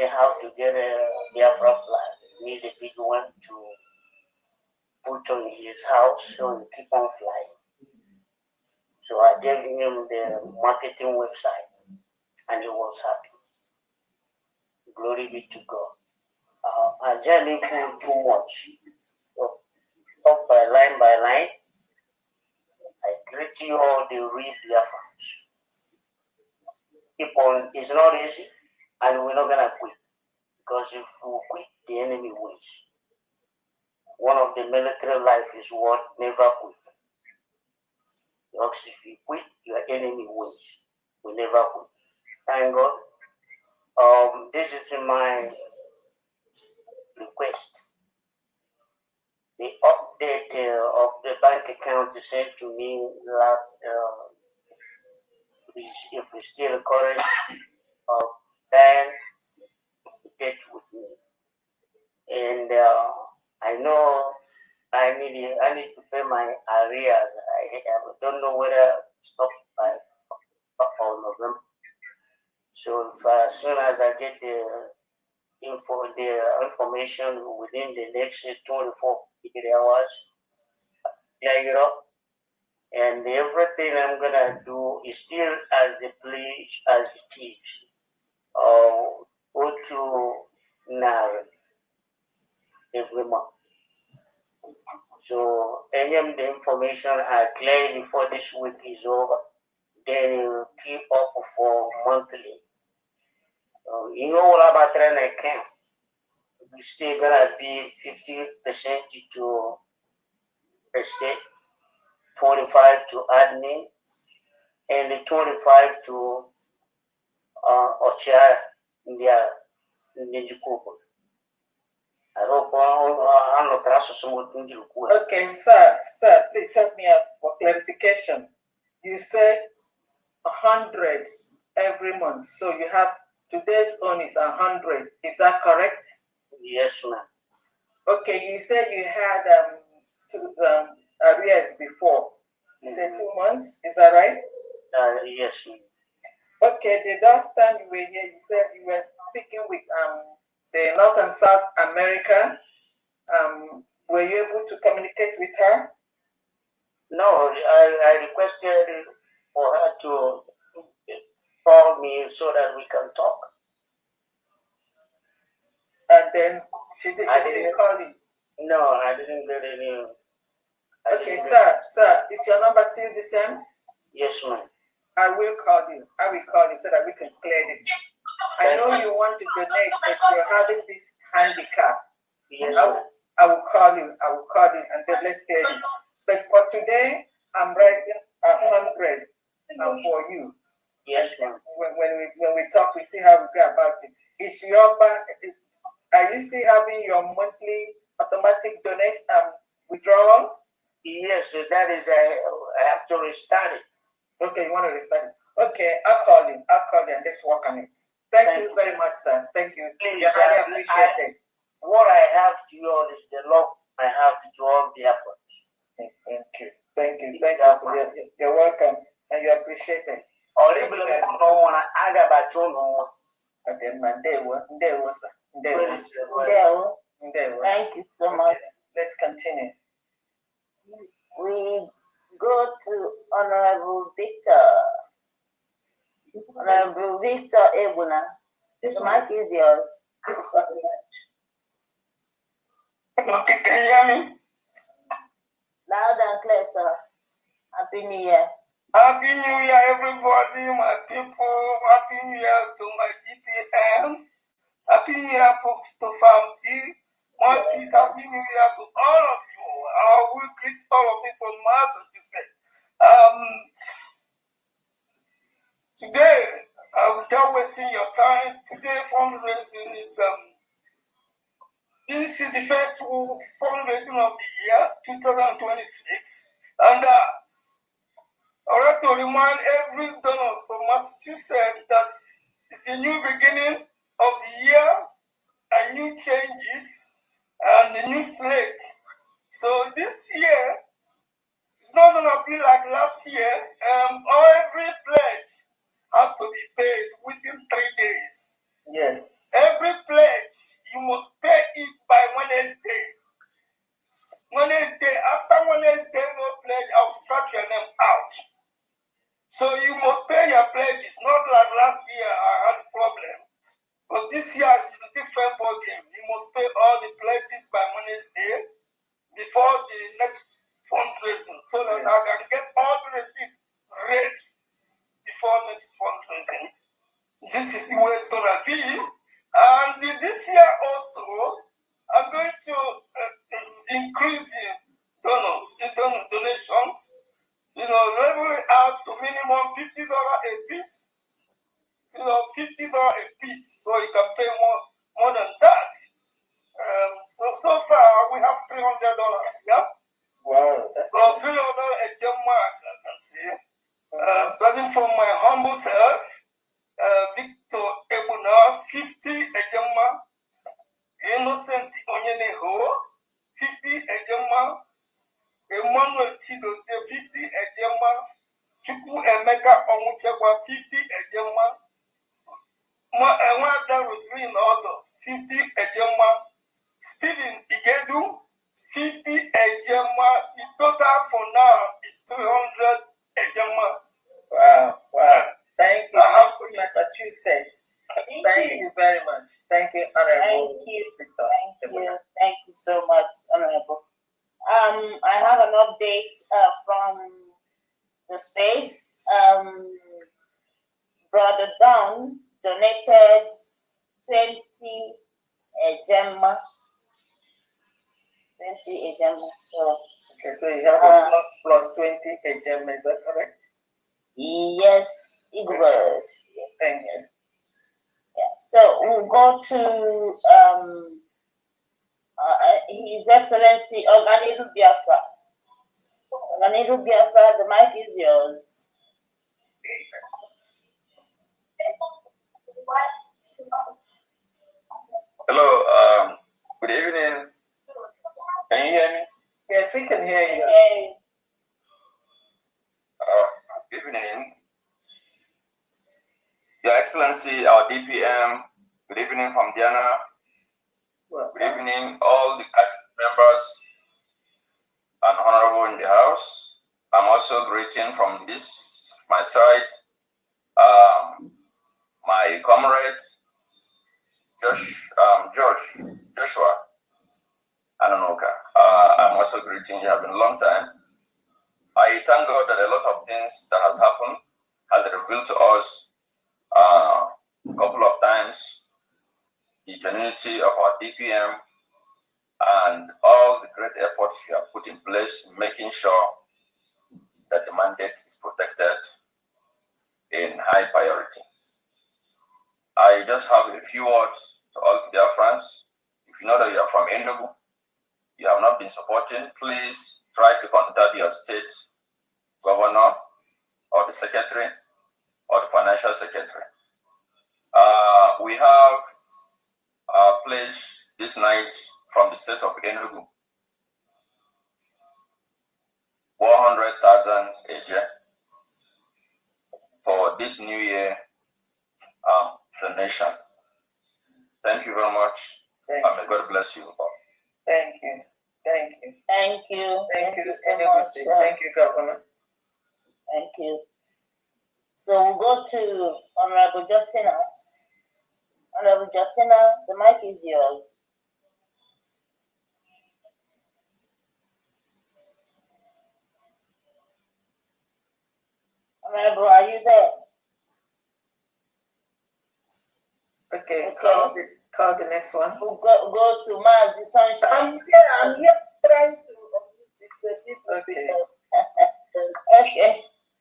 how to get a Biafra flag. Need a big one to put on his house so he keep on flying. So I gave him the marketing website and he was happy. Glory be to God. As I live too much, so talk by line, I greet you all the real Biafrans. Keep on, it's not easy, and we're not gonna quit. Because if we quit, the enemy wins. One of the military life is what never quit. Because if you quit, your enemy wins. We never quit. Thank God. This is my request. The update of the bank account is sent to me if it's still current, then get with me. And I know I need to pay my arrears. I don't know whether it stopped by November. So if, as soon as I get the information within the next 24 hours, yeah, and everything I'm gonna do is still as the pledge as it is. Go to NAR every month. So any of the information I clear before this week is over, then you keep up for monthly. You know what about an account? We still gonna be 50% to the state, 25 to admin, and 25 to Ocha India Ninjukubu. I hope I'm not okay, sir, please help me out for clarification. You said 100 every month, so you have today's own is 100. Is that correct? Yes, ma'am. Okay, you said you had two arrears before. You said 2 months. Is that right? Yes, ma'am. Okay, the last time you were here, you said you were speaking with the North and South America. Were you able to communicate with her? No, I requested for her to call me so that we can talk. And then she didn't call you? No, I didn't get any. Okay, sir, is your number still the same? Yes, ma'am. I will call you so that we can clear this. I know you want to donate, but you're having this handicap. Yes, I will call you, and then let's clear this. But for today, I'm writing 100 for you. Yes, ma'am. When we talk, we see how we go about it. Is your are you still having your monthly automatic donation withdrawal? Yes, that is I have to restart it. Okay, you want to restart it? Okay, I'll call you and let's work on it. Thank you very much, sir. Thank you. Please, I appreciate it. What I have to you all is the love I have to all the efforts. Thank you. Thank you. You're welcome, and you appreciate it. Thank you so much. Let's continue. We go to Honorable Victor. Honorable Victor Ebuna. The mic is yours. Okay, can you hear me? Loud and clear, sir. Happy New Year. Happy New Year, everybody, my people. Happy New Year to my GPM. Happy New Year to family. More peace, happy new year to all of you. I will greet all of you from Massachusetts. Today, without wasting your time, today fundraising is this is the first fundraising of the year 2026, and I would like to remind every donor from Massachusetts that it's a new beginning of the year, and new changes, and a new slate. So this year, it's not going to be like last year. Every pledge has to be paid within 3 days. Yes. Every pledge, you must pay it by Wednesday. Wednesday, after Wednesday, no pledge, I'll shut your name out. So you must pay your pledges. Not like last year, I had a problem. But this year is a different ball game. You must pay all the pledges by Wednesday before the next fundraising, so that I can get all the receipts ready before next fundraising. This is the way it's gonna be. And this year also, I'm going to increase the donations. Level it out to minimum $50 a piece. $50 a piece, so you can pay more than that. So far we have $300. Yeah. Wow, that's so $300 a gem mark, I can see. Starting from my humble self, Victor Ebuna, 50 a gem mark. Innocent Onyeneho, 50 a gem mark. Emmanuel Chidozie, 50 a gem mark. Chukwu Emeka Onwuchekwa, 50 a gem mark. Nwada Roslyn Odo, 50 a gem mark. Stephen Igedu, 50 ejema. The total for now is 300 ejema. Wow. Thank you, Massachusetts. Thank you very much. Thank you, Honorable. Thank you. Thank you so much, Honorable. I have an update from the space. Brother Don donated 20 ejema. 20 ejema. So you have a plus 20 ejema, is that correct? Yes, Igward. Thank you. Yeah. So we'll go to His Excellency Oganiru Biafra. Oganiru Biafra, the mic is yours. Hello, good evening. Can you hear me? Yes, we can hear you. Good evening. Your Excellency, our DPM, good evening from Diana. Good evening, all the members and honorable in the house. I'm also greeting from this, my side, my comrade, Joshua Anonoka. I'm also greeting you. Have been a long time. I thank God that a lot of things that has happened has revealed to us a couple of times the genuinity of our DPM and all the great efforts you have put in place, making sure that the mandate is protected in high priority. I just have a few words to all dear friends. If you know that you are from Enugu, you have not been supporting, please try to contact your state governor or the secretary or the financial secretary. We have a pledge this night from the state of Enugu, 100,000 AJ for this new year donation. Thank you very much. And may God bless you all. Thank you. Thank you. Thank you. Thank you so Enugu much. State. Thank you, Governor. Thank you. So we'll go to Honorable Justina. Honorable Justina, the mic is yours. Honorable, are you there? Okay. Call the next one. We'll go to Mazi Sunshine. I'm here trying to Okay. Okay.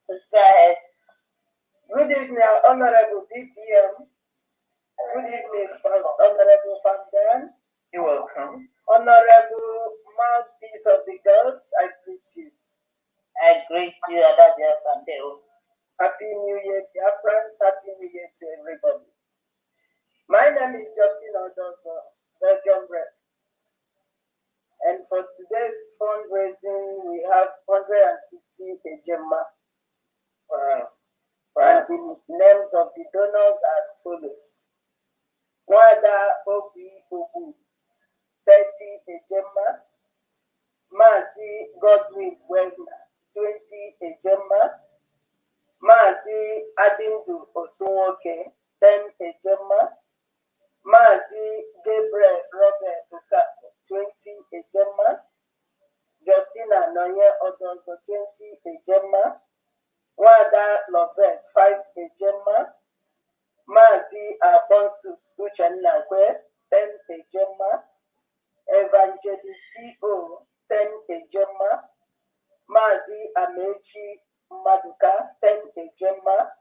Go ahead. Good evening, Honorable DPM. Good evening, Honorable Fandan. You're welcome. Honorable Mouthpiece of the Girls, I greet you. I greet you, Adabia Fandeo. Happy New Year, dear friends. Happy New Year to everybody. My name is Justin Odozo, Belgium rep. And for today's fundraising, we have 150 Ejema. And the names of the donors as follows. Wada Obi Obu, 30 Ejema. Mazi Godwin Wegner, 20 Ejema. Mazi Adindu Osunwoke, 10 Ejema. Mazi Gabriel Robert Okafor, 20 Ejema. Justina Noye Odozo, 20 Ejema. Wada Lovett, 5 Ejema. Mazi Alphonsus Uchenakwe, 10 Ejema. Evangelist CO, 10 Ejema. Mazi Amechi Maduka, 10 Ejema.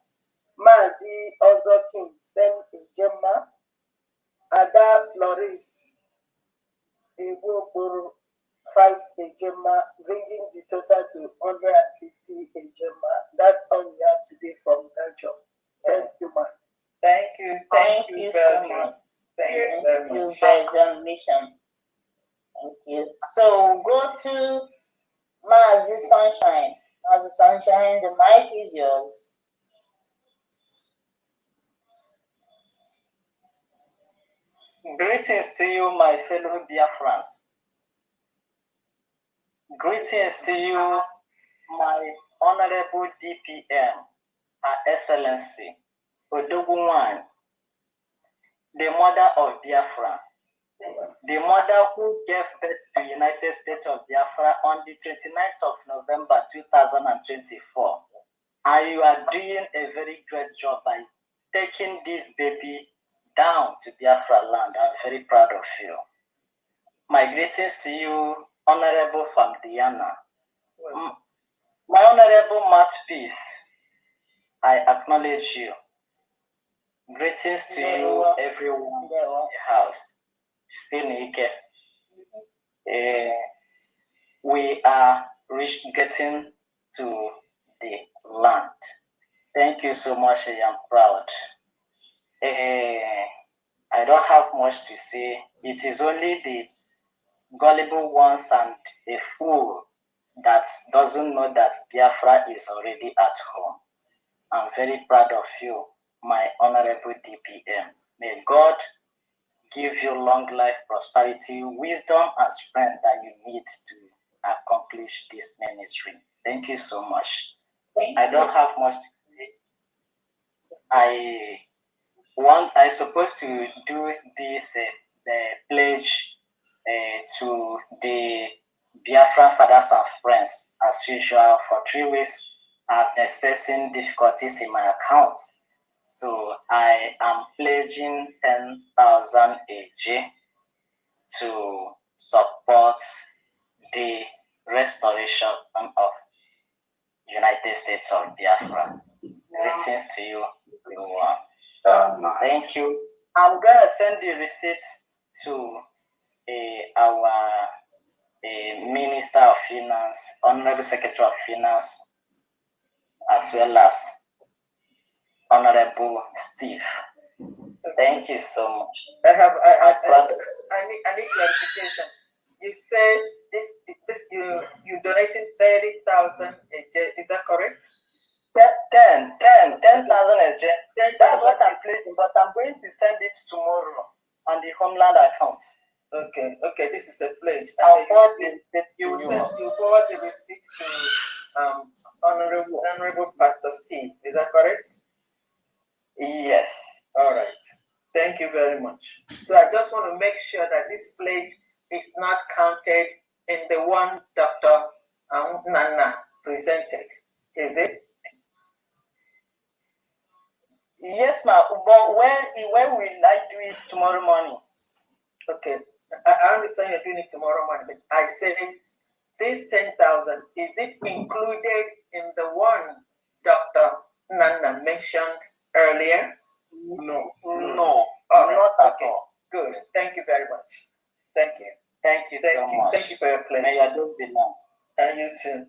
Mazi Ozo Kings, 10 Ejema. Ada Floris Ewokoro, 5 Ejema, bringing the total to 150 Ejema. That's all we have today from Belgium. Thank you, man. Thank you. Thank you so much. Thank you Thank very you, much. Belgium Mission. Thank you. So go to Mazi Sunshine. Mazi Sunshine, the mic is yours. Greetings to you, my fellow Biafrans. Greetings to you, my Honorable DPM, Her Excellency, Odogunwan, the mother of Biafra, the mother who gave birth to United States of Biafra on the 29th of November 2024. And you are doing a very great job by taking this baby down to Biafra land. I'm very proud of you. My greetings to you, Honorable Famdiana. My Honorable Mouthpiece, I acknowledge you. Greetings to you, everyone in the house. Still Nike. We are getting to the land. Thank you so much. I am proud. I don't have much to say. It is only the gullible ones and a fool that doesn't know that Biafra is already at home. I'm very proud of you, my Honorable DPM. May God give you long life, prosperity, wisdom, and strength that you need to accomplish this ministry. Thank you so much. I don't have much to say. I supposed to do this pledge to the Biafran fathers and friends as usual. For 3 weeks. I've been experiencing difficulties in my accounts, so I am pledging 10,000 AJ to support the restoration of United States of Biafra. Greetings to you, everyone. Thank you. I'm gonna send the receipt to our Minister of Finance, Honorable Secretary of Finance, as well as Honorable Steve. Thank you so much. I need clarification. You said you donated 30,000 AJ. Is that correct? 10,000 AJ. That's what I'm pledging, but I'm going to send it tomorrow on the Homeland account. Okay. This is a pledge. I'll forward you forward the receipt to Honorable Pastor Steve. Is that correct? Yes. All right. Thank you very much. So I just want to make sure that this pledge is not counted in the one Dr. Nana presented. Is it? Yes, ma'am. But when will I do it tomorrow morning? Okay, I understand you're doing it tomorrow morning, but I said this 10,000, is it included in the one Dr. Nana mentioned earlier? No. All right. Not at Okay. all. Good. Thank you very much. Thank you. Thank you so much. Thank you for your pledge. May your days be long. And you too.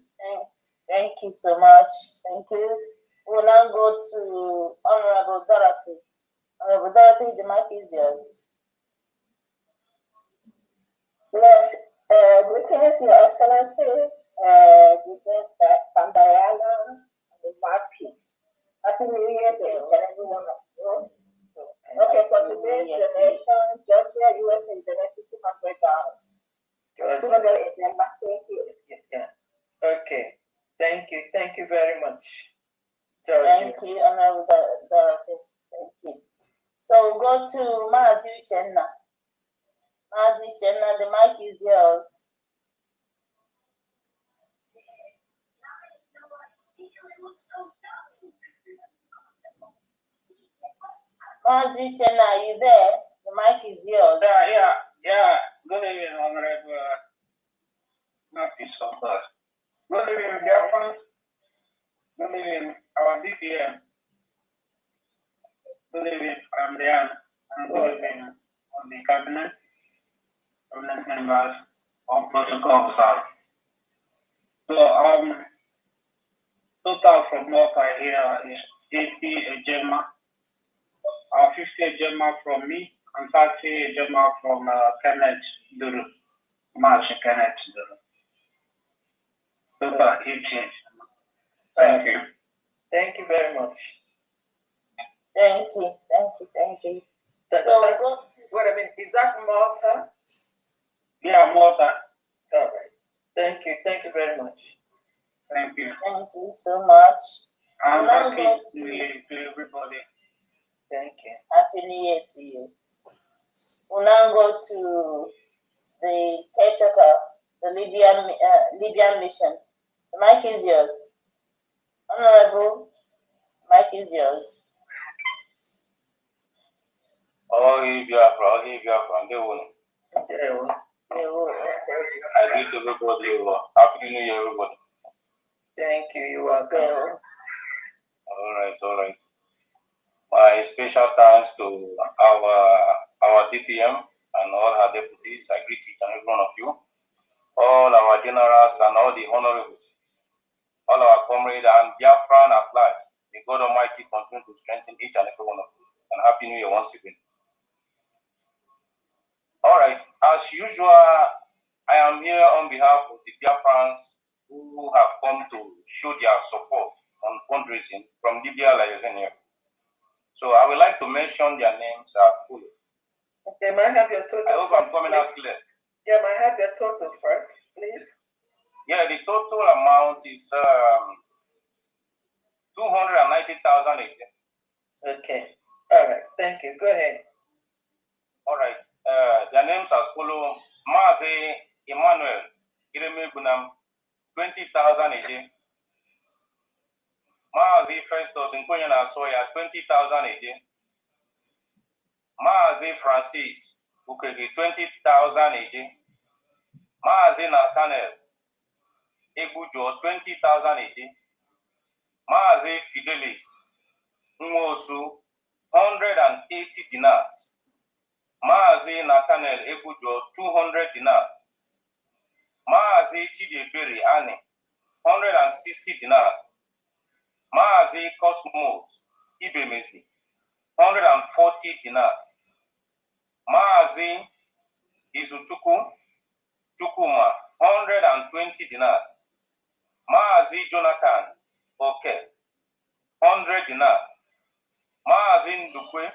Thank you so much. Thank you. We'll now go to Honorable Dorothy. Honorable Dorothy, the mic is yours. Yes, greetings, Your Excellency, greetings, Pandayana, and the Marquis. Happy New Year to each and every one of you. Okay, for today's donation, Georgia, USA, donated $200. Thank you. Yeah. Okay. Thank you very much. Georgia. Thank you, Honorable Dorothy. Thank you. So we'll go to Mazi Uchenna. Mazi Uchenna, the mic is yours. Mazi Uchenna, are you there? The mic is yours. Yeah. Good evening, Honorable Marquis of God. Good evening, dear friends. Good evening, our DPM. Good evening, Rian. And good evening on the cabinet members of protocol officers. So, total from what I hear is 80 Ejema, 50 Ejema from me, and 30 Ejema from Kenneth Duru, March Kenneth Duru. Total 80. Thank you. Thank you very much. Thank you. Wait a minute, is that Malta? Yeah, Malta. All right. Thank you very much. Thank you. Thank you so much. And happy New Year to everybody. Thank you. Happy New Year to you. We'll now go to the caretaker, the Libyan mission. The mic is yours. Honorable, the mic is yours. All Biafra, they won. I greet everybody. Happy New Year, everybody. Thank you. You are good. All right. My special thanks to our DPM and all our deputies. I greet each and every one of you. All our generals and all the honorables. All our comrades and Biafran at large. May God Almighty continue to strengthen each and every one of you. And Happy New Year once again. All right. As usual, I am here on behalf of the Biafrans who have come to show their support on fundraising from Libya Liaison. So I would like to mention their names as follows. Okay, may I have your total? I hope I'm coming out clear. Yeah, may I have your total first, please? Yeah, the total amount is 290,000 again. Okay. All right. Thank you. Go ahead. All right. Their names as follow: Mazi Emmanuel Ireme Bunam, 20,000 again. Mazi Festus Nkoyana Soya, 20,000 again. Mazi Francis Ukege, 20,000 again. Mazi Nathaniel Ebujo, 20,000 again. Mazi Fidelis Nwosu, 180 dinars. Mazi Nathaniel Ebujo, 200 dinars. Mazi Chidebere Ani, 160 dinars. Mazi Cosmos Ibemezi, 140 dinars. Mazi Izuchukwu Chukuma, 120 dinars. Mazi Jonathan Oke, 100 dinars. Mazi Ndukwe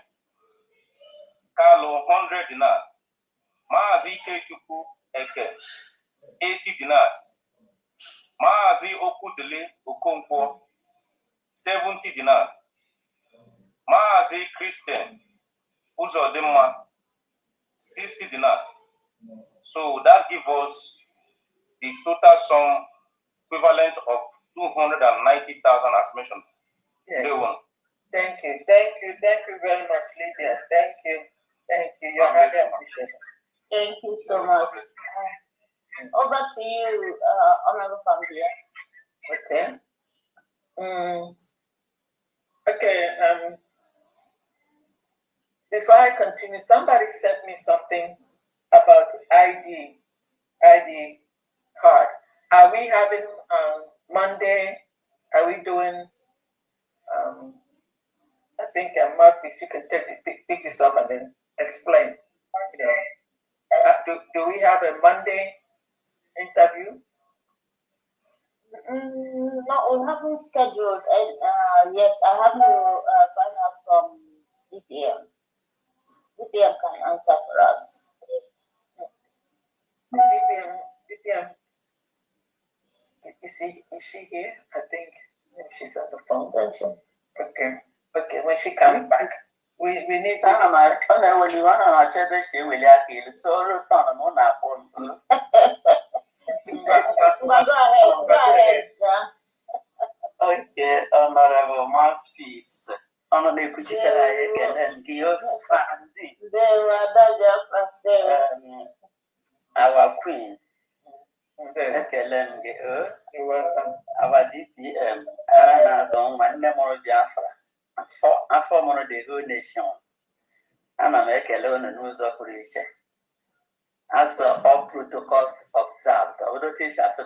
Carlo, 100 dinars. Mazi Kechukwu Eke, 80 dinars. Mazi Okudele Okonkwo, 70 dinars. Mazi Christian Uzodema, 60 dinars. So that gives us the total sum equivalent of 290,000 as mentioned. Yes. Day one. Thank you very much, Lydia. Thank you. You're highly appreciated. Thank you so much. Over to you, Honorable Famdia. Okay. Before I continue, somebody sent me something about ID card. Are we having Monday? Are we doing? I think Marcus, you can pick this up and then explain. Do we have a Monday interview? No, we haven't scheduled yet. I have to find out from DPM. DPM can answer for us. DPM. Is she here? I think maybe she's on the phone. Okay. When she comes back, we need. When you want to check this, she will have you. So, on our phone. Go ahead. Okay, Honorable Mouthpiece. Honorable Kuchitara, and Gio Fandi. Our Queen. Our DPM. Anazon, one memory Biafra. A former of the whole nation. And I make alone a news operation. As all protocols observed, I would teach us a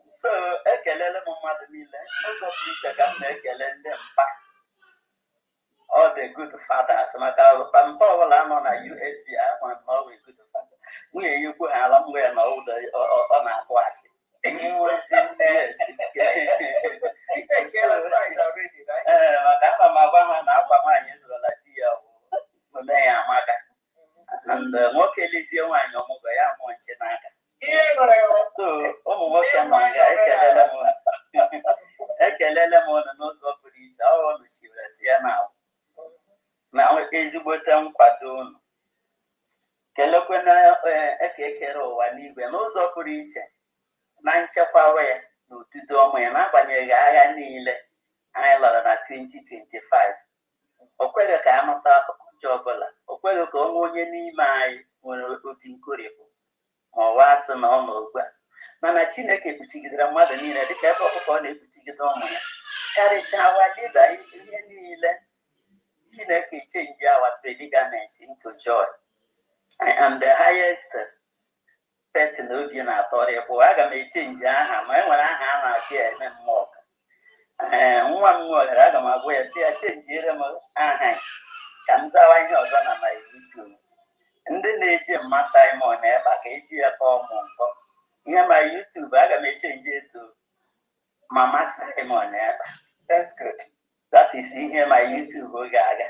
so ekelele mmadụ niile ụzọ pụrụ iche ka m na-ekele ndị mpa all the good fathers maka mpa ọbụla nọ na USB ahụrụ m always good father nwunye ya ukwu ha ala mgbe ya na ụdọ ọ na-atụ asị maka ana m agwa ha na akwa nwaanyị zụrụla di ya ome ya amaka and nwoke lezie nwaanyị ọmụgwọ ya mụọ nche n'aka so ụmụ nwoke nọ nga ekelele m ụnụ n'ụzọ pụrụ iche ọnụ chiwere si ya na ezigbote nkwado ụnụ kelekwana ekere ụwa n'igwe n'ụzọ pụrụ iche na nchekwa ya na otuto ọmụ ya n'agbanyeghị agha niile anyị lọrọ na 2025 o kweghị ka anụta akụkọ ọjọọ ọbụla o kweghị ka onwe onye n'ime anyị nwere obi nkorịpụ ma ọ wasị na ọ nọ ugbu a mana Chineke kpuchigidere mmadụ niile dịka ebe ọkụkọ ọ na-ekpuchigide ụmụ ya karịchaa awa dịba ihe niile Chineke change our predicaments into joy. I am the highest person obi na-atọrọ bụ aga m echenji aha ma e nwere aha a na-abịa eme mmụọ nwa m nwere aga m agwa ya si ya chenjiere m aha ka m zawa ihe ọzọ na my YouTube. Ndị na-eji mma Simon ebe a ka eji ya kọọ mụ nkọ ihe ma YouTube aga m echenji eto Mama Simon ebe. That's good. That is ihe ma YouTube ga-aga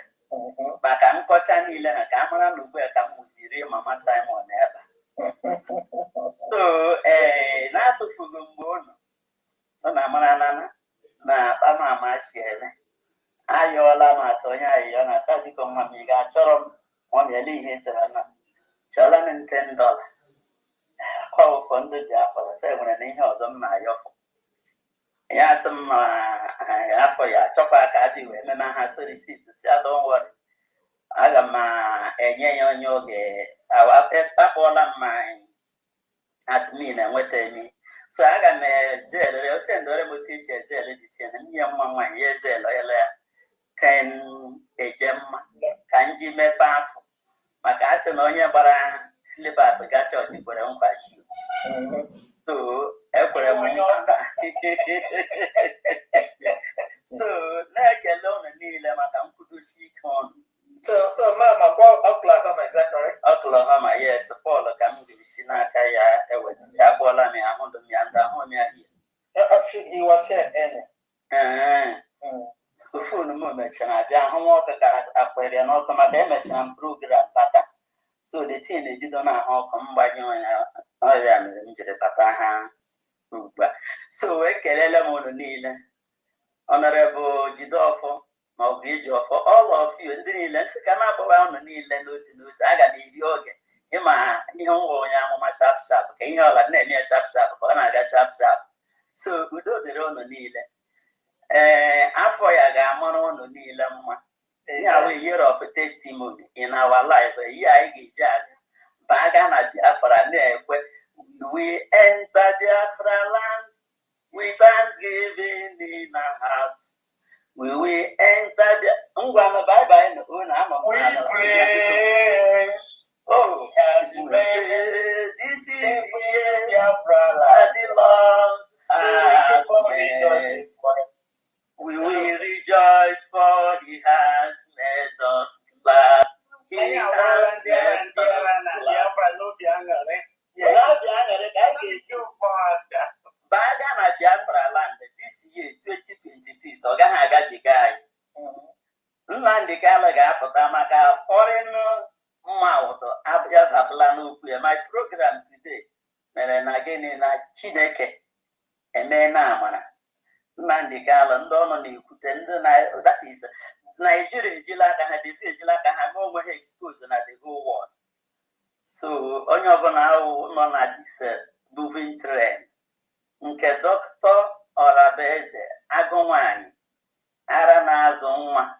maka nkọcha niile ha ka a mara na ugbu a ka m mụziri Mama Simon ebe. So na-atụfughị mgbe ụnụ ọ na-amara na akpa mama si eme ayọọla m asa onye ayịyọ na asa dịka nwa m ị ga-achọrọ m ọmịala ihe chọrọ m $10 kwa ụfọ ndị dị afọ sị nwere na ihe ọzọ m na-ayọfụ ya sị m afọ ya achọkwa ka adị wee meme ha sị risit si adọwọrị aga m enye ya onye oge akpọọla m ma admin enweta emi so aga m ezelere osendore m otu esi ezele dịtien nye mma nwaanyị ya ezele ya 10 eje mma ka m ji mepe afọ maka a sị na onye gbara silibas ga chọọchị kwere nkwa shi so ekwere m so na-ekele ụnụ niile maka nkwudosi ike ọnụ. So Mama, Oklahoma, is that correct? Oklahoma, yes. Paul, come to Shinaka, ya Bola, me, I want to be under home here. He was here, So, akwere n'ọkụ maka emechara m program bata so the thing ebido na-ahụ ọkụ mgbanyụ ya ọrịa mere m jiri bata ha ugbu a so ekelele m unu niile Honorable Jideofor ma ọ bụ Ejiofor all of you ndị niile nsị ka na-akpọwa unu niile n'otu n'otu aga na iri oge ịma ihe nwa onye amụma sharp sharp ka ihe ọla na-eme sharp sharp ka ọ na-aga sharp sharp so udo dịrị unu niile afọ ya ga-amụrụ unu niile mma ya bụ year of testimony in our life ihe anyị ga-eji aga baga na Biafra na-ekwe we enter Biafra land with thanksgiving in our heart we will enter the ngwana bye bye no na we praise oh as made this is Biafra land the Lord has made we will rejoice for he has made us glad. He has made us glad. Baga na Biafra land this year 2026 ọ gaghị agabiga anyị. Nnamdi Kanu ga-apụta maka foreign mma ụtọ abịabapụla n'okwu ya. My program today mere na gịnị na Chineke eme na amara. Nnamdi Kanu ndị ọnụ na-ekwute ndị na that is Nigeria ejila aka ha desi ejila aka ha ma onwe ha expose na the whole world. So onye ọbụla ahụ nọ na this moving train nke Dr. Orabaeze agụ nwanyị ara na-azụ nwa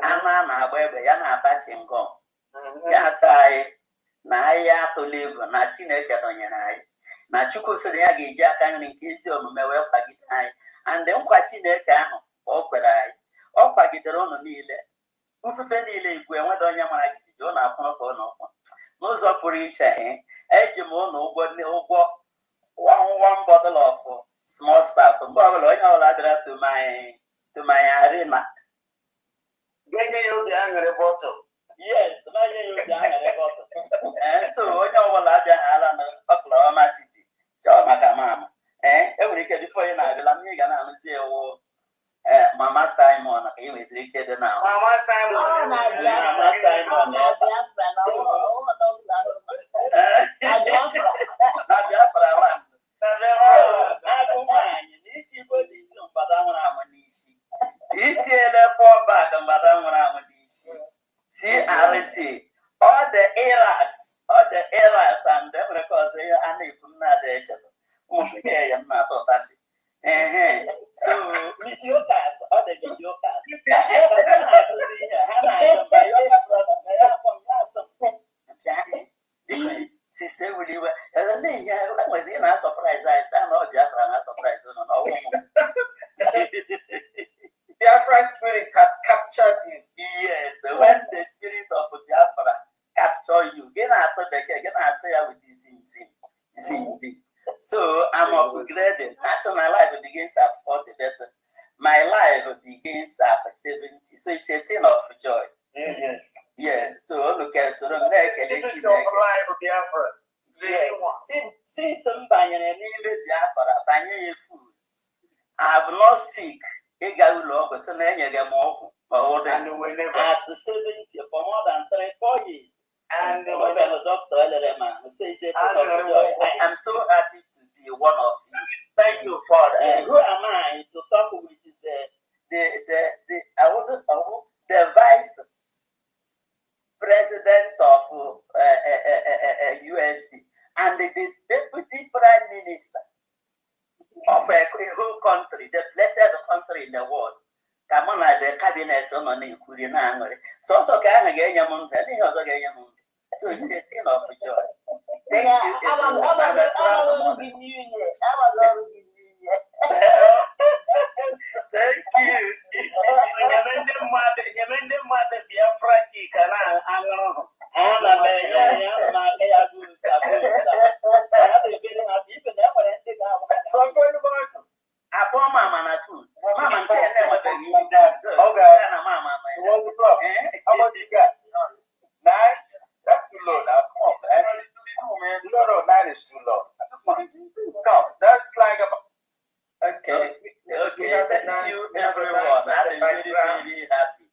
ama na-agba egbe ya na-atachi ngọm ya sa anyị na anyị atụla egwu na Chineke nọnyere anyị na Chukwu sịrị ya ga-eji aka nri nke ezi omume wee kwagide anyị and nkwa Chineke ahụ ọ kwere anyị ọ kwagidere ụnụ niile ufufe niile igwe enweda onye mara jijiji ụnụ akwụnụka ụnụ ụkwụ n'ụzọ pụrụ iche eji m ụnụ ụgwọ one bottle of small stuff mgbe ọbụla onye ọbụla bịara to my arena genye ya oge aṅụrị bọtụl yes manye ya oge aṅụrị bọtụl so onye ọbụla abịaghara na Oklahoma City chọọ maka mama enwere ike bifo onye na-abịala m ị ga na-anụzi ewu Mama Simon ka ị nweziri ike dị na Mama Simon na Biafra land agụ nwaanyị na iti igbo dị isi mgbada nwụrụ anwụ n'isi itiele fọbak mgbada nwụrụ anwụ n'isi CRC all the eras and enwere ka ọzọ ihe a na-ekwu mmadụ echebe ụmụbekee ya mma atọ tachi so mediocres all the mediocres ha na-asụzi ihe ha na-achọ mba yoga brother na ya akpọ m ya asọ sista ewuli iwe n'ihi enwezi ị na-asọpraịz anyị sa na ọ Biafra na-asọpraịz ụnụ na ọnwụ Biafra spirit has captured you. Yes, when the spirit of Biafra capture you, gị na-asụ bekee gị na-asụ ya with zim. So I'm upgrading. That's my life begins at 40, but my life begins at 70. So it's a thing of joy. Yes. So look at so the neck and this is your life of Biafra. Yes. Since some banyere n'ime Biafra, banyere food. I have not sick. I got low, but so many of them at 70 for more than 3-4 years. And the doctor, I am so happy to be one of you. Thank you, Father. Who am I to talk with the vice president of USB and the deputy prime minister of a whole country, the blessed country in the world? Come on, the cabinet so many could so can I get your money? So it's a thing of joy. Thank That's too low now. Come on, man. No, that is too low. Come, that's like about. Okay. Thank you, everyone. I'm very happy.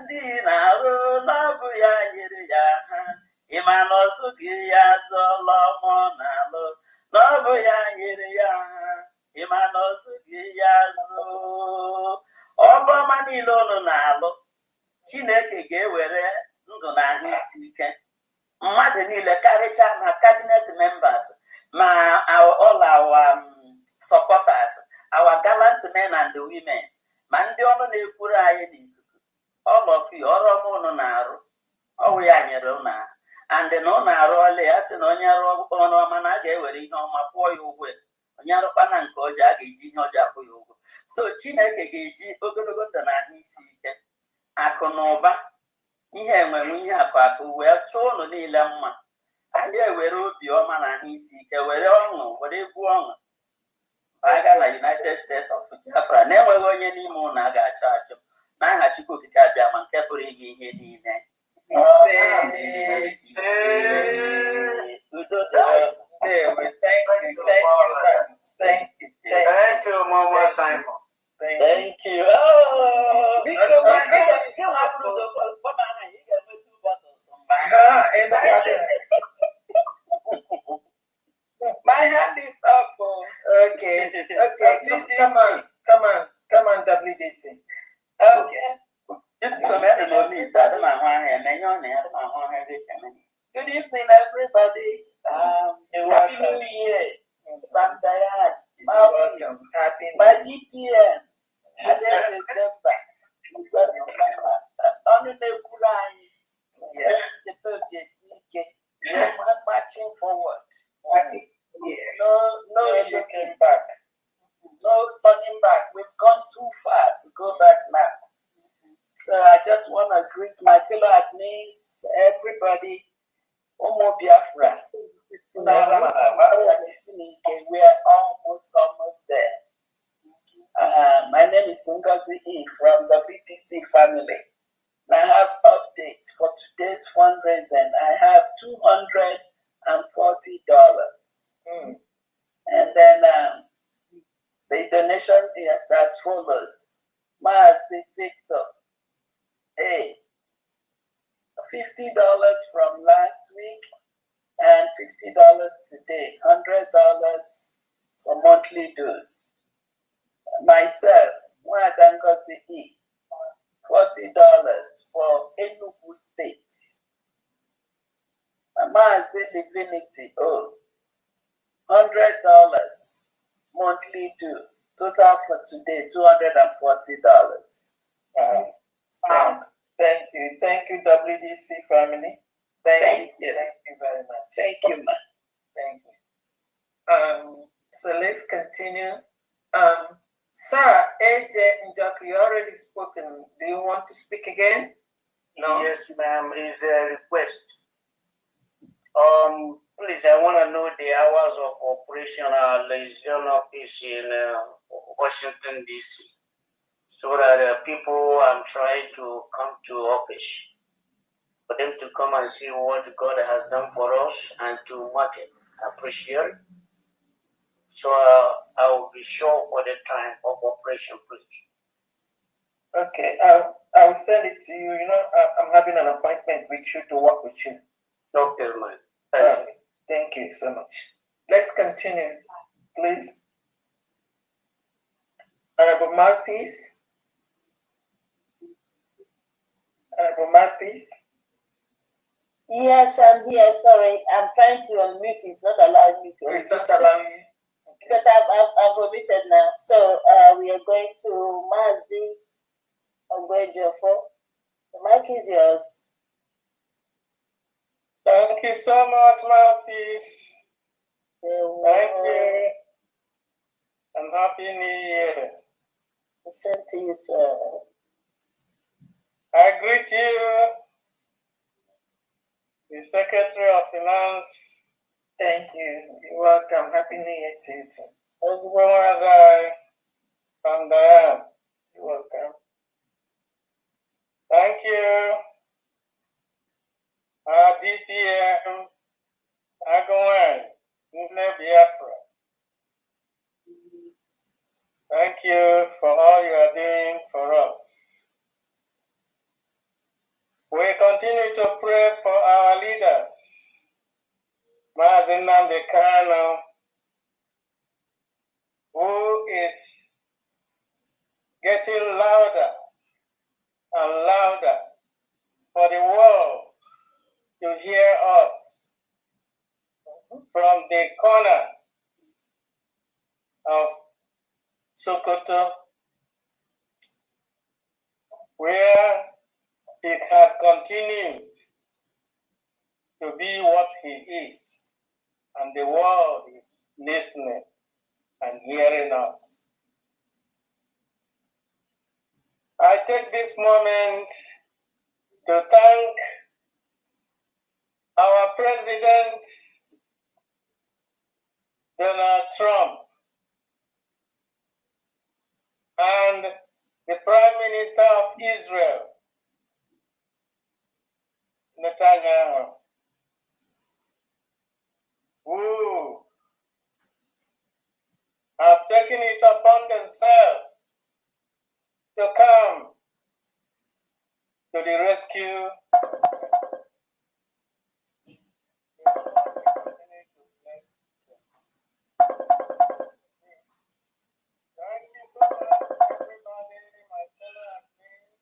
ndị na-arụ n'ọbụ ya nyere ya ha ịma na ọzụghị ya zụọla ọmụ na-alụ n'ọbụ ya nyere ya ha ịma na ọzụghị ya zụ ọlụ ọma niile unu na-alụ Chineke ga-ewere ndụ na ahụ isi ike mmadụ niile karịchaa ma cabinet members ma all our supporters our gallant men and women ma ndị ọnụ na-ekwuru anyị n'ikuku all of you ọrụ ọma unu na-arụ ọwụ ya nyere unu and na unu arụọla ya sị na onye rụọ ọrụ ọma na a ga-ewere ihe ọma kwụọ ya ụgwọ onye arụkwana nke ọjọọ a ga-eji ihe ọjọọ akwụ ya ụgwọ so Chineke ga-eji ogologo ndụ na ahụ isi ike akụ na ụba ihe enwenwe ihe akụ wee chụọ unu niile mma anyị ewere obi ọma na ahụ isi ike were ọṅụ were egwu ọṅụ aga na United States of Biafra na-enweghị onye n'ime ụlọ a ga-achọ achọ n'aha Chukwu Okike abịa ma nke pụrụ ime ihe niile udo thank you Mama Simon. Thank you. Oh, my hand is up. Okay. Come on, WDC. Okay. Good evening, everybody. Happy New Year. From Diane. Welcome. Happy my DPM. And then December. Marching forward. No looking back. No turning back. We've gone too far to go back now. So I just want to greet my fellow admins, everybody. Omo Biafra. We are almost there. My name is Ngozi E from the BTC family. I have updates for today's fundraising. I have $240. And then the donation is as follows. Mazi Victor A. $50 from last week and $50 today. $100 for monthly dues. Myself, Mwadangozi E. $40 for Enugu State. Mazi Divinity O. $100 monthly due. Total for today, $240. Thank you, WDC family. Thank you very much. Thank you, man. Thank you. So let's continue. Sir, AJ Njoku, you already spoken. Do you want to speak again? No. Yes, ma'am. It's a request. Please, I want to know the hours of operation at Legion office in Washington, D.C. so that people I'm trying to come to office, for them to come and see what God has done for us and to mark it, appreciate. So I will be sure for the time of operation, please. Okay, I will send it to you. You know, I'm having an appointment with you to work with you. Okay, man. Thank you so much. Let's continue, please. Honorable Mouthpiece. Honorable Mouthpiece. Yes, I'm here. Sorry, I'm trying to unmute. It's not allowing me to. It's not allowing you. But I've omitted now. So we are going to Masbi Ogwejofo. The mic is yours. Thank you so much, Mouthpiece. Thank you. And Happy New Year. Same to you, sir. I greet you, the Secretary of Finance. Thank you. You're welcome. Happy New Year to you too. Everyone from Diane. You're welcome. Thank you. Our DPM, Agaway, Biafra. Thank you for all you are doing for us. We continue to pray for our leaders. Mazi Nnamdi Kanu, who is getting louder and louder for the world to hear us from the corner of Sokoto, where it has continued to be what he is, and the world is listening and hearing us. I take this moment to thank our President Donald Trump and the Prime Minister of Israel, Netanyahu, who have taken it upon themselves to come to the rescue. Thank you so much, everybody, my fellow admins,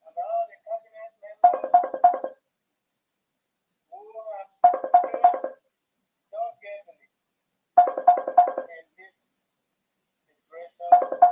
and all the cabinet members who have stood doggedly in this situation.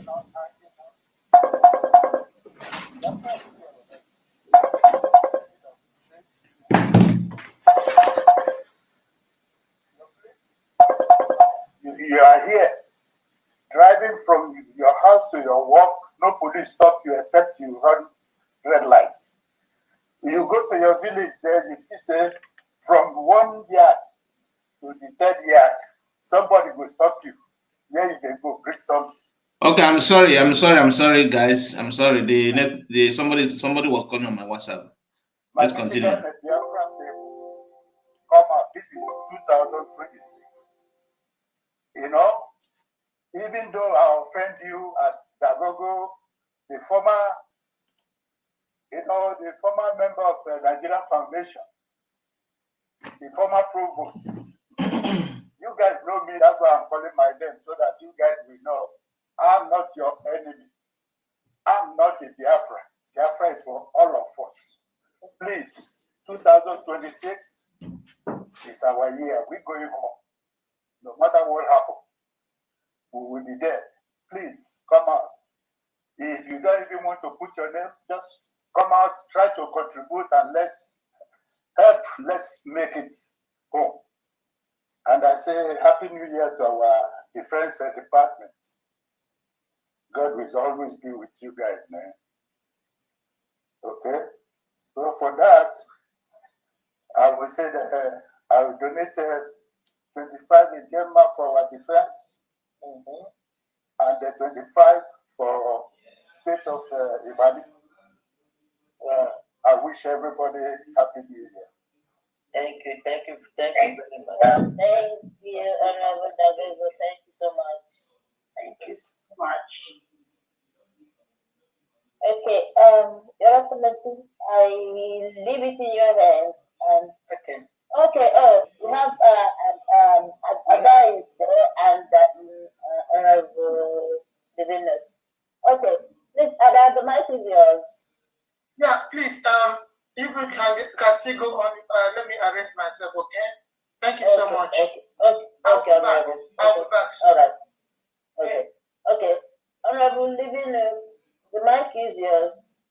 You are here, driving from your house to your work, no police stop you except you run red lights. You go to your village there, you see, say, from 1 yard to the 3rd yard, somebody will stop you. Where you can go, greet something. Okay, I'm sorry, guys. I'm sorry. Somebody was calling on my WhatsApp. Let's continue. Come out. This is 2026. You know, even though I offend you as Dagogo, the former member of the Nigerian Foundation, the former provost, you guys know me, that's why I'm calling my name, so that you guys will know I'm not your enemy. I'm not a Biafra. Biafra is for all of us. Please, 2026 is our year. We're going home. No matter what happens, we will be there. Please, come out. If you don't even want to put your name, just come out, try to contribute, and let's help. Let's make it home. And I say Happy New Year to our Defense Department. God will always be with you guys, man. Okay? So for that, I will say that I will donate 25 in Gemma for our defense, and 25 for state of Ibali. I wish everybody Happy New Year. Thank you very much. Thank you, Honorable Dagogo. Thank you so much. Thank you so much. Okay, Your Excellency, I leave it in your hands. Okay. We have Ada is there and Honorable Divinus. Okay, please, Ada, the mic is yours. Yeah, please. You can still go on. Let me arrange myself. Okay. Thank you so much. Okay, I'll be back. All right. Okay. Honorable Divinus, the mic is yours.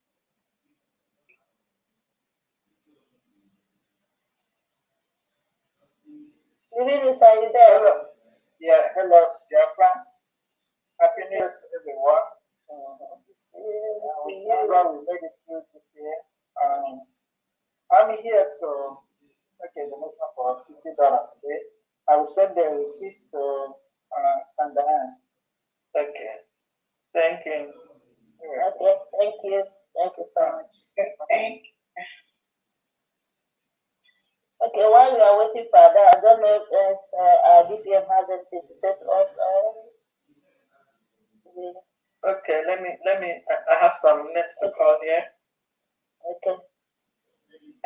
Divinus, are you there? Hello. Yeah, hello, dear friends. Happy New Year to everyone. God, we made it through this year. I'm here to make a donation for $50 today. I will send the receipt to Fundraising. Okay. Thank you. Okay, thank you. Thank you so much. Thank you. Okay, while we are waiting for that, I don't know if our DPM has anything to say to us. Okay, let me. I have some next to call here. Okay.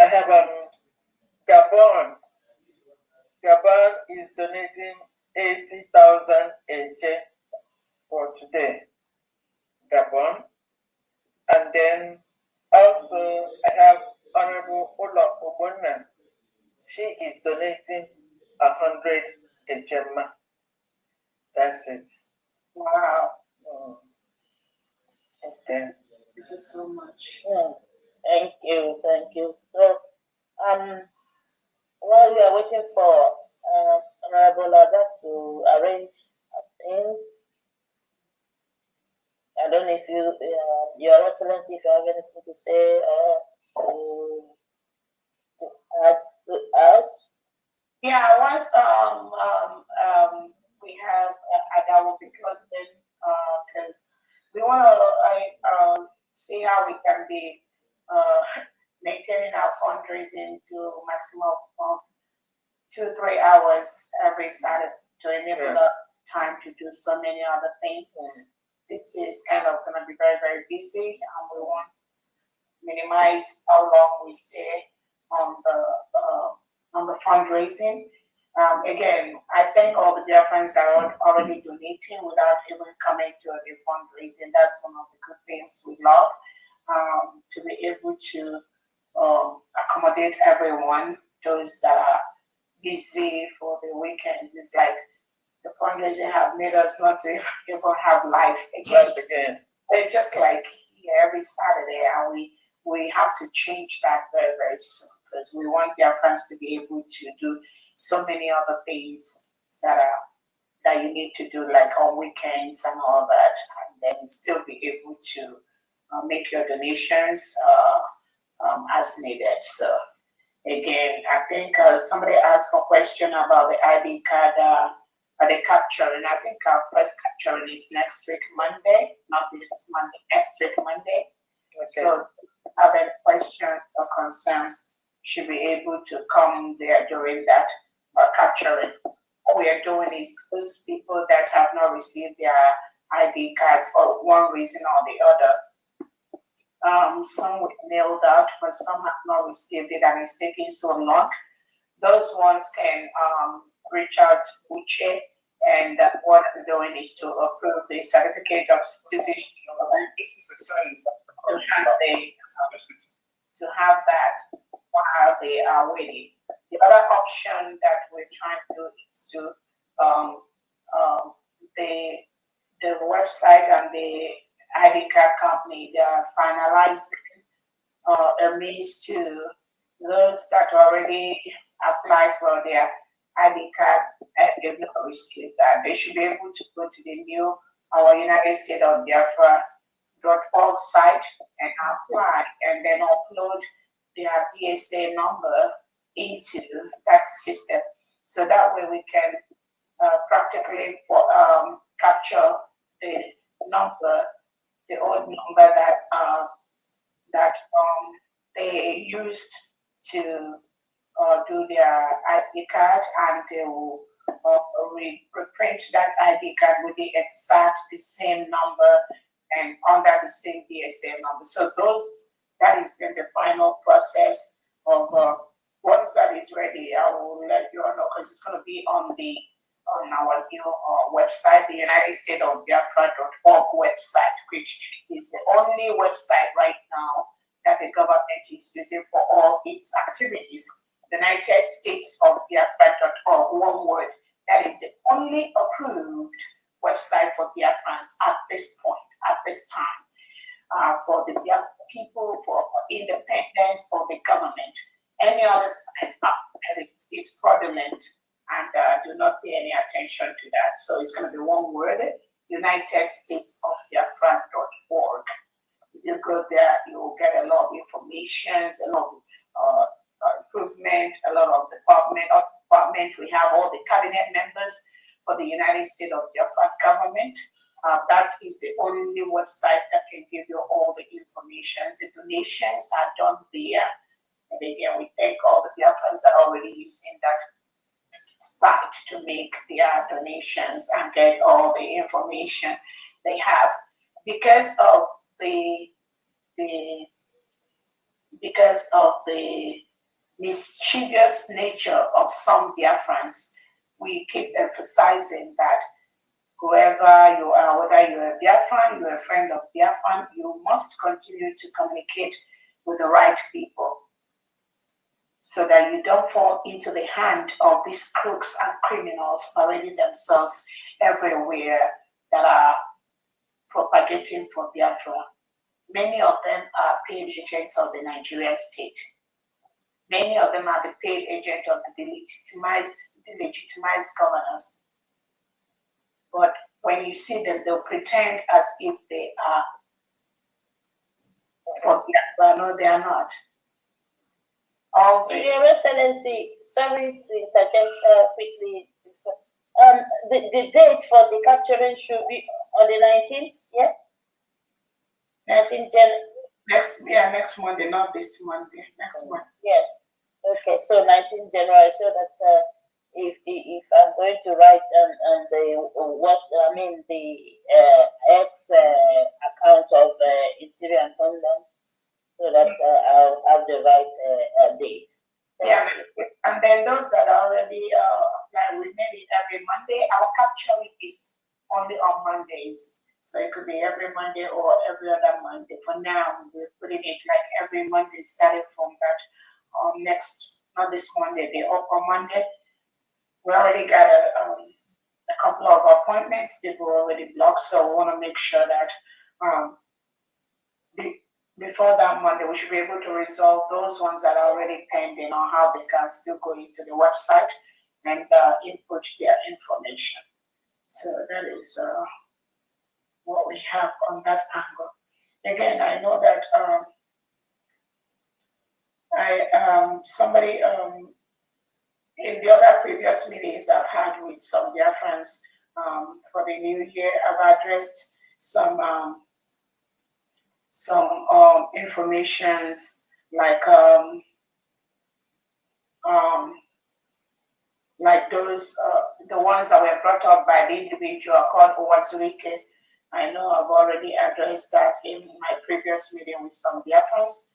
I have Gabon. Gabon is donating 80,000 AJ for today. Gabon, and then also I have Honorable Ola Obona. She is donating 100 ejema. That's it. Wow. Okay. Thank you so much. Thank you. So, while we are waiting for Honorable Ada to arrange things, I don't know if you, Your Excellency, if you have anything to say or to add to us. Yeah, once we have Ada will be closed in because we want to see how we can be maintaining our fundraising to maximum of 2-3 hours every Saturday to enable us time to do so many other things. This is kind of going to be very, very busy, and we want to minimize how long we stay on the fundraising. Again, I thank all the dear friends that are already donating without even coming to the fundraising. That's one of the good things we love, to be able to accommodate everyone. Those that are busy for the weekends, it's like the fundraising have made us not to even have life again. It's just like every Saturday, and we have to change that very, very soon because we want their friends to be able to do so many other things that you need to do, like on weekends and all that, and then still be able to make your donations as needed. So again, I think somebody asked a question about the ID card, the capturing. I think our first capturing is next week, Monday, not this Monday, next week, Monday. Okay. So have any question or concerns, should be able to come there during that capturing. What we are doing is those people that have not received their ID cards for one reason or the other. Some were mailed out, but some have not received it, and it's taking so long. Those ones can reach out to Uche, and what I'm doing is to approve the certificate of citizenship. To have that while they are waiting. The other option that we're trying to do is to the website and the ID card company, they are finalizing a means to those that already applied for their ID card and they've not received that. They should be able to go to the new our United States of Biafra.org site and apply, and then upload their BSA number into that system. So that way we can practically capture the number, the old number that they used to do their ID card, and they will reprint that ID card with the same number and under the same BSA number. So that is in the final process of once that is ready, I will let you all know because it's going to be on our new website, the United States of Biafra.org website, which is the only website right now that the government is using for all its activities. The United States of Biafra.org, one word, that is the only approved website for Biafrans at this point, at this time, for the Biafra people, for independence, for the government. Any other site is fraudulent, and do not pay any attention to that. So it's going to be one word, United States of Biafra.org. If you go there, you will get a lot of information, a lot of improvement, a lot of department. We have all the cabinet members for the United States of Biafra government. That is the only website that can give you all the information. The donations are done there. And again, we thank all the Biafrans that are already using that site to make their donations and get all the information they have. Because of the mischievous nature of some Biafrans, we keep emphasizing that whoever you are, whether you're a Biafran, you're a friend of Biafran, you must continue to communicate with the right people so that you don't fall into the hand of these crooks and criminals parading themselves everywhere that are propagating for Biafra. Many of them are paid agents of the Nigerian state. Many of them are the paid agent of the delegitimized governors. But when you see them, they'll pretend as if they are for Biafra. No, they are not. Your Excellency, sorry to interject quickly. The date for the capturing should be on the 19th, yeah? Next Monday, not this Monday, next month. Yes. Okay, so 19th January, so that if I'm going to write on the X account of Interior and Homeland, so that I'll have the right date. Yeah, and then those that are already applied, we made it every Monday. Our capture week is only on Mondays. So it could be every Monday or every other Monday. For now, we're putting it like every Monday, starting from that not this Monday, the upper Monday. We already got a couple of appointments. People were already blocked, so we want to make sure that before that Monday, we should be able to resolve those ones that are already pending on how they can still go into the website and input their information. So that is what we have on that angle. Again, I know that somebody in the other previous meetings I've had with some of their friends for the new year, I've addressed some informations like those the ones that were brought up by the individual called Owazurike. I know I've already addressed that in my previous meeting with some of their friends.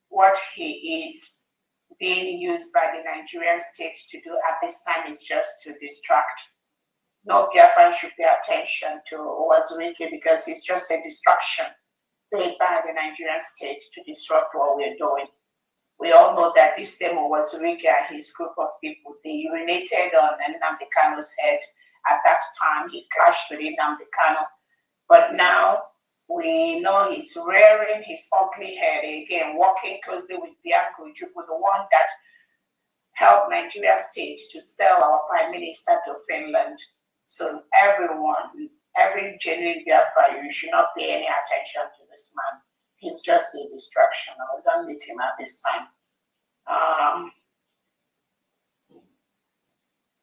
What he is being used by the Nigerian state to do at this time is just to distract. No Biafran should pay attention to Owazurike because it's just a distraction paid by the Nigerian state to disrupt what we're doing. We all know that this same Owazurike and his group of people, they urinated on Nnamdi Kanu's head. At that time, he clashed with Nnamdi Kanu. But now, we know he's rearing his ugly head again, working closely with Bianco Ojukwu, the one that helped Nigeria state to sell our prime minister to Finland. So everyone, every genuine Biafra, you should not pay any attention to this man. He's just a distraction. I don't need him at this time.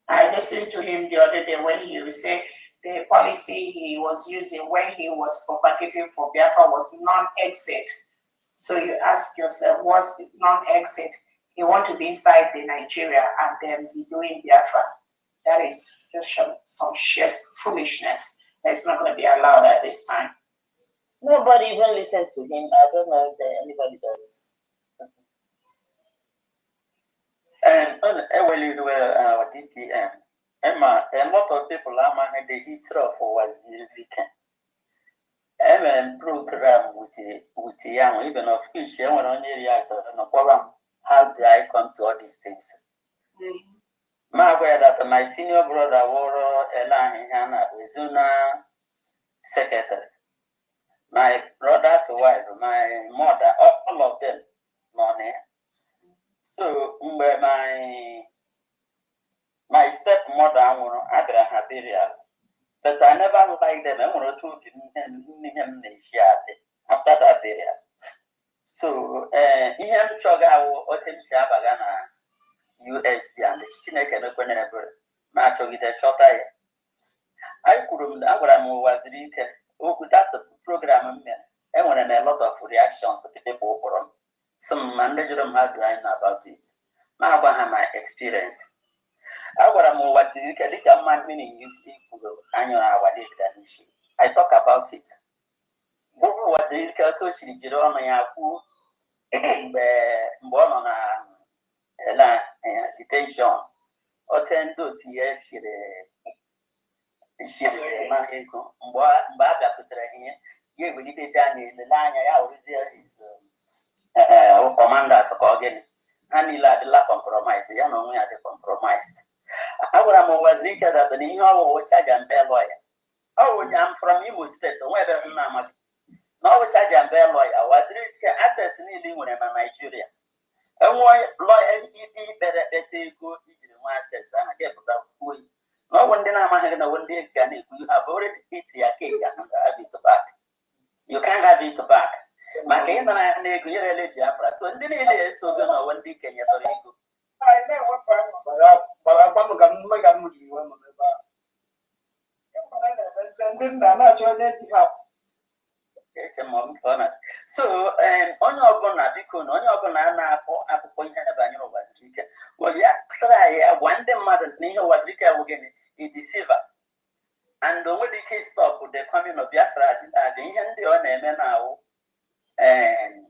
I listened to him the other day when he would say the policy he was using when he was propagating for Biafra was non-exit. So you ask yourself, what's non-exit? You want to be inside the Nigeria and then be doing Biafra. That is just some sheer foolishness that's not going to be allowed at this time. Nobody even listened to him. I don't know if anybody does. Our DPM. Emma, a lot of people are managing the history of what weekend. Emma program with the young, even of fish, and when on the reactor, no problem. How do I come to all these things? My way that my senior brother wore Ella Hannah Wizuna secretary. My brother's wife, my mother, all of them, money. So, my stepmother, Adra Habiria, but I never liked them. I want to after that burial. So, Ian Choga or Otim Shabagana, USB and the Chineke and Openever, Macho with a chota. I couldn't, Abraham was written, that program, and when a lot of reactions to people from some manager had line about it. My experience. I talk about it. What the Katoshi Jerome detention. Otendo Tia Mbaga Petra here. You will be saying the line I always is commanders again. Hanila the lack compromise. You know, we are the compromised. Our was weaker than the Nino charge and bear lawyer. Oh, I'm from Imo State, whether Namad. No charge and bear lawyer was access needing when I'm Nigeria. And why lawyer better that they go into one access and I get without going. No one then I'm having a one day can you have already eaten your cake and have it back. You can't have it back. My game and I agree really Biafra. So then so gonna one day can you go. I know what but I want to make a movie one of the so on your bona because on your banana for Apple well, yeah, try one day mother Niho was again a deceiver. And the way the case stop with the coming of Biafra, the Hindi on a now and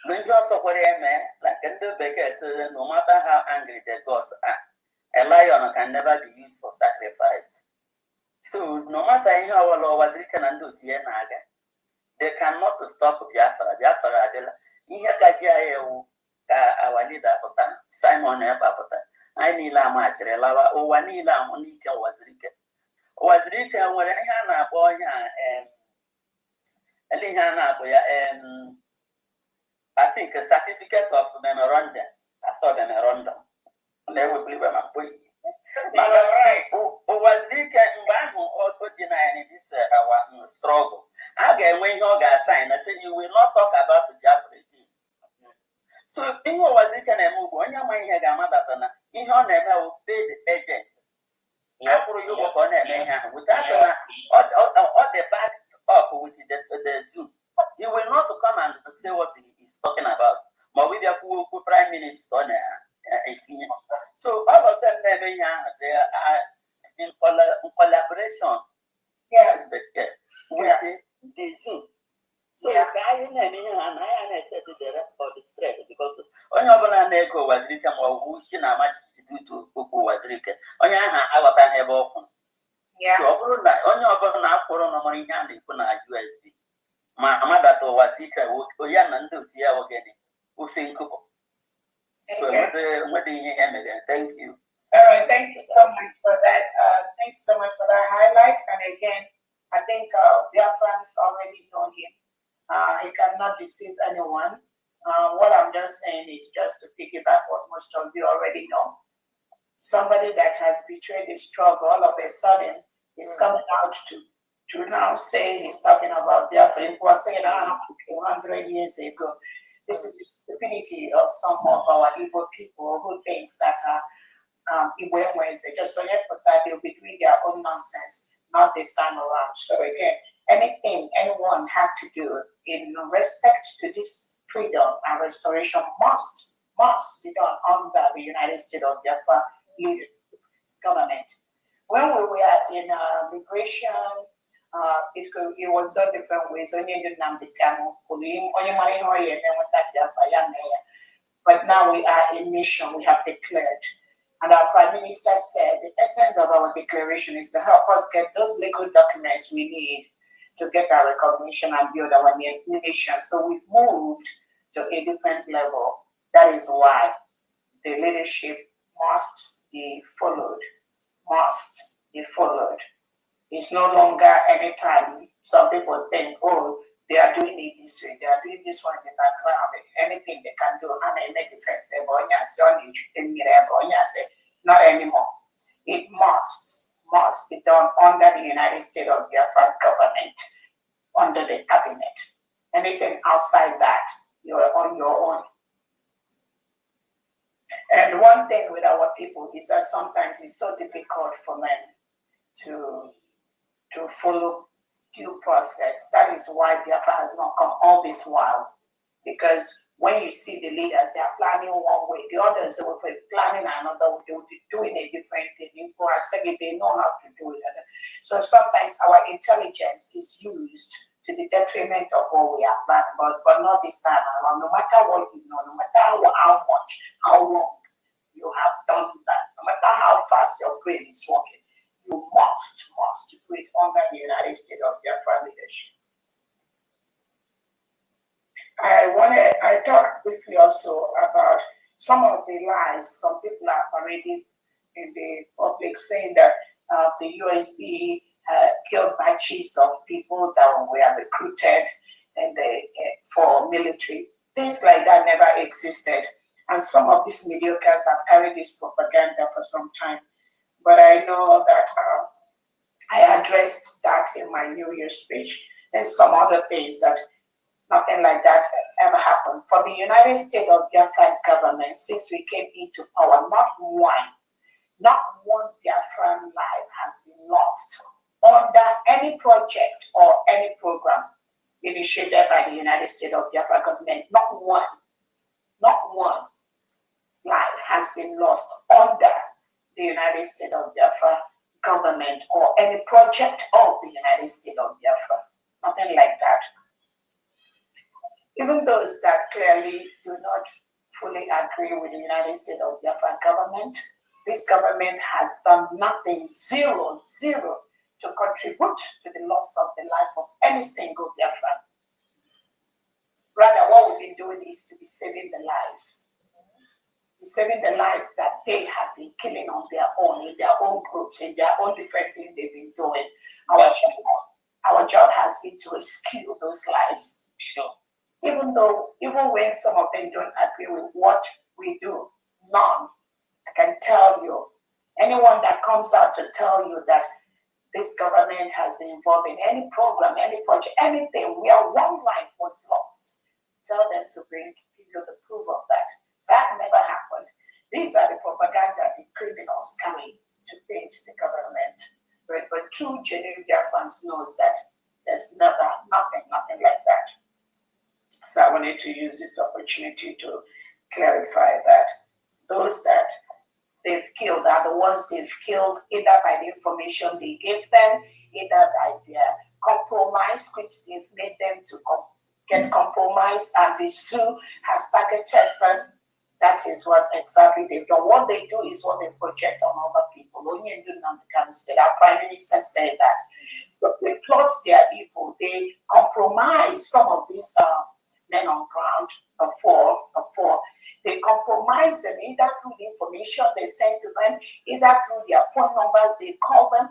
when you also for a man like the Baker says, no matter how angry the gods are, a lion can never be used for sacrifice. So no matter how our law was written and do Tianaga, they cannot stop Biafra. Biafra, our leader Simon Epapota. I need a match, Lava, or one Nila Monica was Rika. Was Rika, when Hannah boy and Elihana, I think a certificate of memorandum. I saw the memorandum. Never believe I'm was Rika or denying this our struggle. Again, when you guys sign, I said you will not talk about the Japanese. So, in what was it can move on your mind? Had a mother, in her name, I will pay the agent. I put you work on it, without all the backs up with the zoo. You will not come and say what he is talking about. But with the prime minister on 18. So, all of them, they are in collaboration. Yeah, with the zoo. So guy in and I said to the rest of the straight because on your banana was written or who's in a match to do to who was written. On your hand, I was have open. Yeah, so on your banana for no money hand is going to USB. My mother was secret, or young and do tea again. Who think so what do you hear again? Thank you. All right, thank you so much for that. Thank you so much for that highlight. And again, I think their friends already know him. He cannot deceive anyone. What I'm just saying is just to piggyback what most of you already know. Somebody that has betrayed his struggle, all of a sudden, is coming out to now say he's talking about their friend who was saying 100 years ago. This is the stupidity of some of our Igbo people who thinks that Igbo just so yet, but that they'll be doing their own nonsense, not this time around. So again, anything anyone had to do in respect to this freedom and restoration must be done under the United States of Biafra government. When we were in liberation, it was done different ways. But now we are a nation, we have declared. And our Prime Minister said the essence of our declaration is to help us get those legal documents we need to get our recognition and build our nation. So we've moved to a different level. That is why the leadership must be followed. Must be followed. It's no longer any time some people think, oh, they are doing it this way, they are doing this one in the background, anything they can do, and they make difference. Not anymore. It must be done under the United States of Biafra government, under the cabinet. Anything outside that, you are on your own. And one thing with our people is that sometimes it's so difficult for men to follow due process. That is why Biafra has not come all this while. Because when you see the leaders, they are planning one way, the others they will be planning another way, they will be doing a different thing. People are saying they know how to do it. So sometimes our intelligence is used to the detriment of what we are planning, but not this time around. No matter what you know, no matter how much, how long you have done that, no matter how fast your brain is working, you must do it under the United States of Biafra leadership. I talked briefly also about some of the lies some people are already in the public saying that the USB killed batches of people that were recruited and for military. Things like that never existed. And some of these mediocres have carried this propaganda for some time. But I know that I addressed that in my New Year speech and some other things that nothing like that ever happened. For the United States of Biafran government, since we came into power, not one Biafran life has been lost under any project or any program initiated by the United States of Biafra government. Not one life has been lost under the United States of Biafra government or any project of the United States of Biafra. Nothing like that. Even those that clearly do not fully agree with the United States of Biafra government, this government has done nothing, zero, to contribute to the loss of the life of any single Biafran. Rather, what we've been doing is to be saving the lives saving the lives that they have been killing on their own, in their own groups, in their own different things they've been doing. Our job has been to rescue those lives. Sure. Even when some of them don't agree with what we do, none. I can tell you, anyone that comes out to tell you that this government has been involved in any program, any project, anything where one life was lost, tell them to give you the proof of that. That never happened. These are the propaganda the criminals carry to paint the government. But true, genuine Biafrans knows that there's nothing like that. So I wanted to use this opportunity to clarify that those that they've killed are the ones they've killed either by the information they gave them, either by their compromise, which they've made them to get compromised, and the zoo has targeted them. That is what exactly they've done. What they do is what they project on other people. Our prime minister said that. So they plot their evil. They compromise some of these men on ground before. They compromise them either through the information they send to them, either through their phone numbers they call them.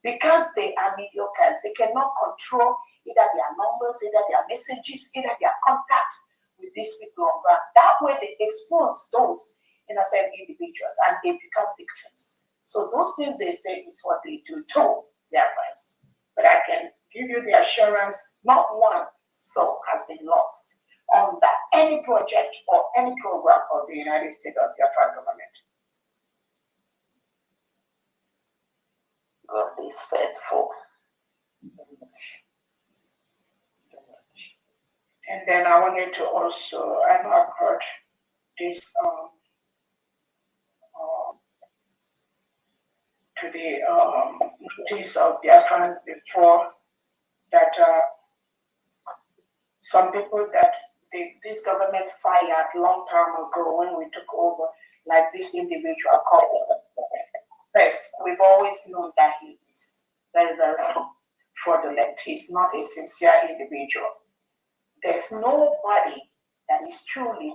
Because they are mediocres, they cannot control either their numbers, either their messages, either their contact with these people on ground. That way they expose those innocent individuals and they become victims. So those things they say is what they do to their friends. But I can give you the assurance, not one soul has been lost on that any project or any program of the United States of the Biafra government. God is faithful. And then I wanted to also, I know I've heard this today, notice of Biafrans before that some people that this government fired long time ago when we took over, like this individual called Yes, we've always known that he is very, very fraudulent. He's not a sincere individual. There's nobody that is truly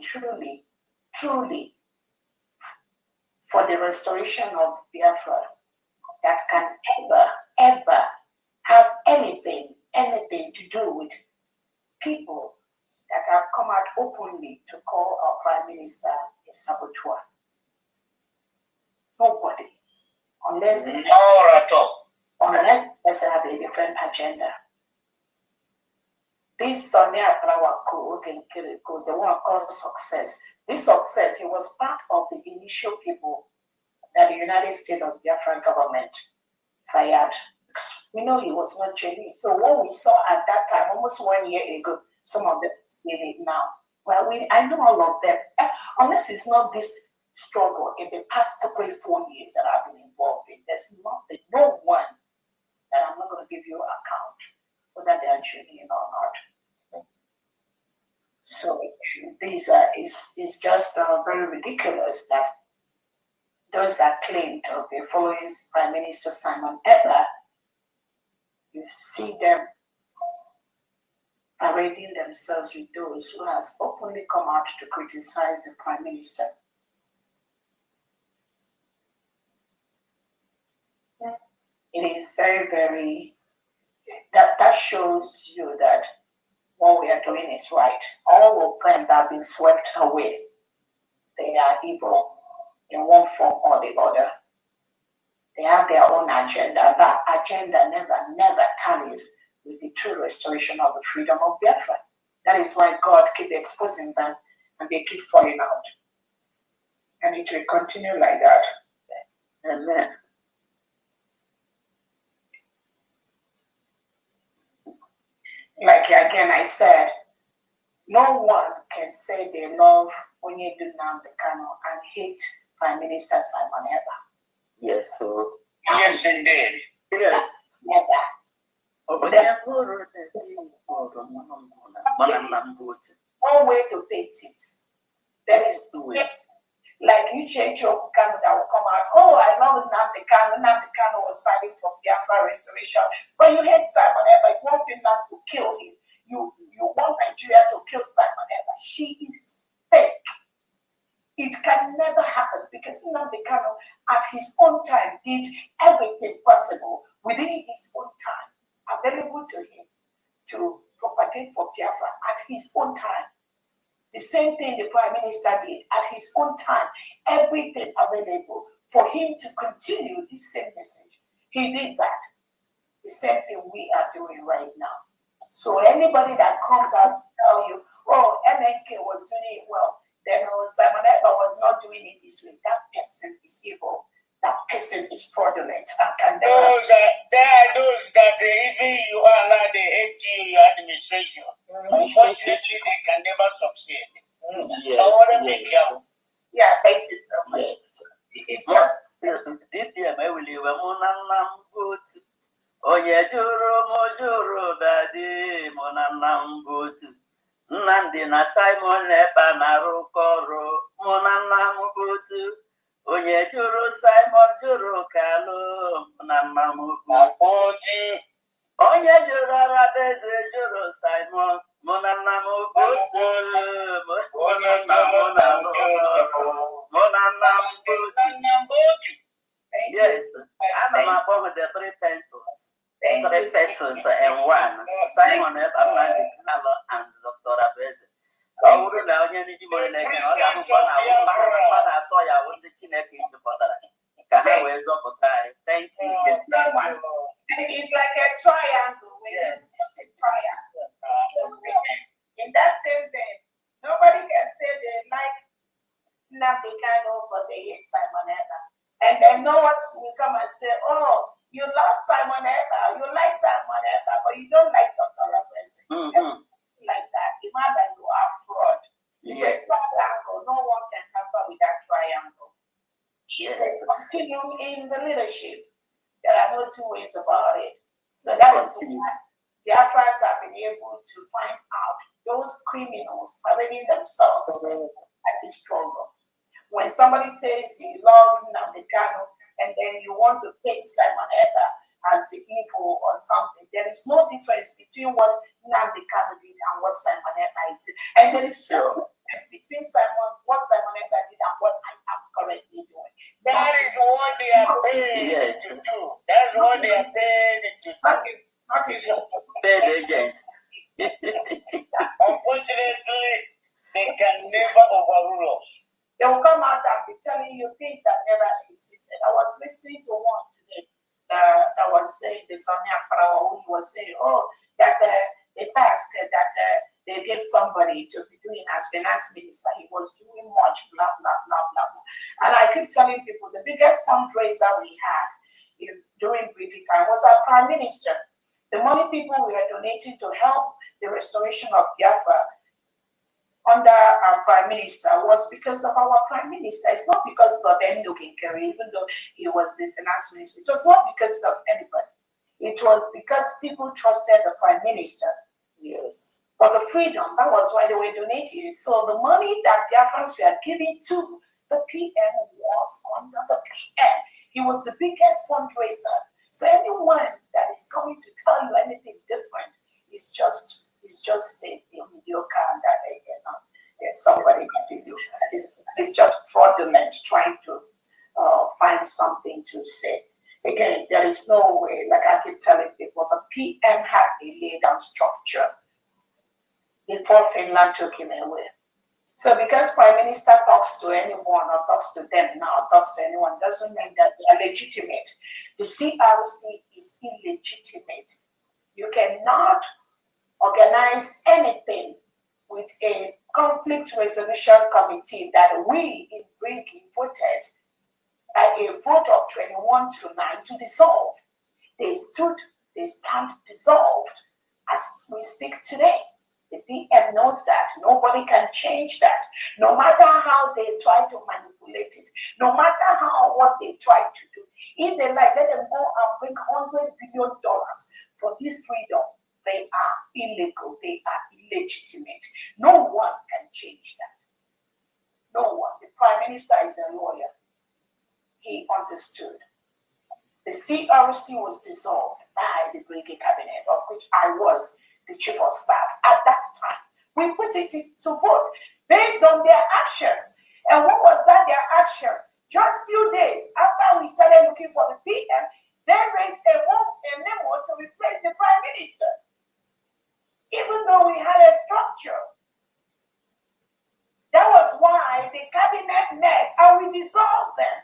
for the restoration of Biafra that can ever have anything to do with people that have come out openly to call our Prime Minister a saboteur. Nobody. Unless they have a different agenda. This Sonia Prawako, the one called success. This success, he was part of the initial people that the United States of Biafran government fired. We know he was not genuine. So what we saw at that time, almost 1 year ago, some of them see it now. Well, I know all of them. Unless it's not this struggle in the past 3-4 years that I've been involved in, there's no one that I'm not going to give you an account whether they are genuine or not. So these is just very ridiculous that those that claim to be following Prime Minister Simon Eber, you see them parading themselves with those who has openly come out to criticize the Prime Minister. It is very, very, that shows you that what we are doing is right. All of them that have been swept away, they are evil in one form or the other. They have their own agenda. That agenda never tallies with the true restoration of the freedom of Biafra. That is why God keeps exposing them and they keep falling out. And it will continue like that. Amen. Like again, I said, no one can say they love Onyedu Nnamdi Kanu and hate Prime Minister Simon Eber. Yes, so. Yes, indeed. Yes. Never. No way to paint it. There is two ways. Like you change your Kanu that will come out, oh, I love Nnamdi Kanu. Nnamdi Kanu was fighting for Biafra restoration. But you hate Simon Eber. You want Finland to kill him. You want Nigeria to kill Simon Eber. She is fake. It can never because Nnamdi Kanu, at his own time, did everything possible within his own time, available to him to propagate for Biafra at his own time. The same thing the Prime Minister did at his own time, everything available for him to continue this same message. He did that. The same thing we are doing right now. So anybody that comes out to tell you, oh, MNK was doing it well, then Simon Ekpa was not doing it this way, that person is evil. That person is fraudulent. And can never... There are those that even you are now, they hate you, your administration. Unfortunately, they can never succeed. Yes, so I want to be careful. Yeah, thank you so much. Yes. It's just... Oye juru dadi monanambutu. Nnamdi na Simon Ekpa na-arụkọ monanambutu. Onye juru Simon juru Kalu monanambutu. Onye juru Arabeze juru Simon monanambutu. Monanambutu. Yes, I'm about the 3 pencils. 3 pencils and 1. Simon Ekpa and Dr. Abeze. I wouldn't know any more than thank you. Yes. It's like a triangle. Yes. A triangle. In that same vein, nobody can say they like Nnamdi Kanu, but they hate Simon Ekpa. And then no one will come and say, oh, you love Simon Ekpa, you like Simon Ekpa, but you don't like Dr. Abeze. Like that. Imagine you are fraud. It's a triangle. No one can tamper with that triangle. Yes. It's a continuum in the leadership. There are no two ways about it. So that is what the Afghans have been able to find out. Those criminals parading themselves at the struggle. When somebody says you love Nnamdi Kanu and then you want to take Simon Ekpa as the evil or something, there is no difference between what Nnamdi Kanu did and what Simon Ekpa did. And there is no difference between what Simon Ekpa did and what I am currently doing. That is what they are paid to do. That's what they are paid to do. Paid agents. Unfortunately, they can never overrule us. They will come out and be telling you things that never existed. I was listening to one today that was saying, the Sonia Parawa, who was saying, oh, that the task that they gave somebody to be doing as finance minister, he was doing much, blah, blah, blah, blah, blah. And I keep telling people, the biggest fundraiser we had during British time was our Prime Minister. The money people were donating to help the restoration of Biafra under our Prime Minister was because of our Prime Minister. It's not because of any Oginkeri, even though he was the finance minister. It was not because of anybody. It was because people trusted the Prime Minister. Yes. For the freedom, that was why they were donating. So the money that Biafrans were giving to the PM was under the PM. He was the biggest fundraiser. So anyone that is coming to tell you anything different is just a mediocre and that somebody is just fraudulent trying to find something to say. Again, there is no way, like I keep telling people, the PM had a laid down structure before Finland took him away. So because Prime Minister talks to anyone or talks to them now, talks to anyone, doesn't mean that they are legitimate. The CRC is illegitimate. You cannot organize anything with a conflict resolution committee that we in Briggy voted at a vote of 21 to 9 to dissolve. They stand dissolved as we speak today. The PM knows that. Nobody can change that. No matter how they try to manipulate it, no matter what they try to do. If they like, let them go and bring $100 billion for this freedom. They are illegal. They are illegitimate. No one can change that. No one. The Prime Minister is a lawyer. He understood. The CRC was dissolved by the Brigade Cabinet, of which I was the Chief of Staff at that time. We put it to vote based on their actions. And what was that their action? Just few days after we started looking for the PM, they raised a memo to replace the prime minister. Even though we had a structure. That was why the cabinet met and we dissolved them.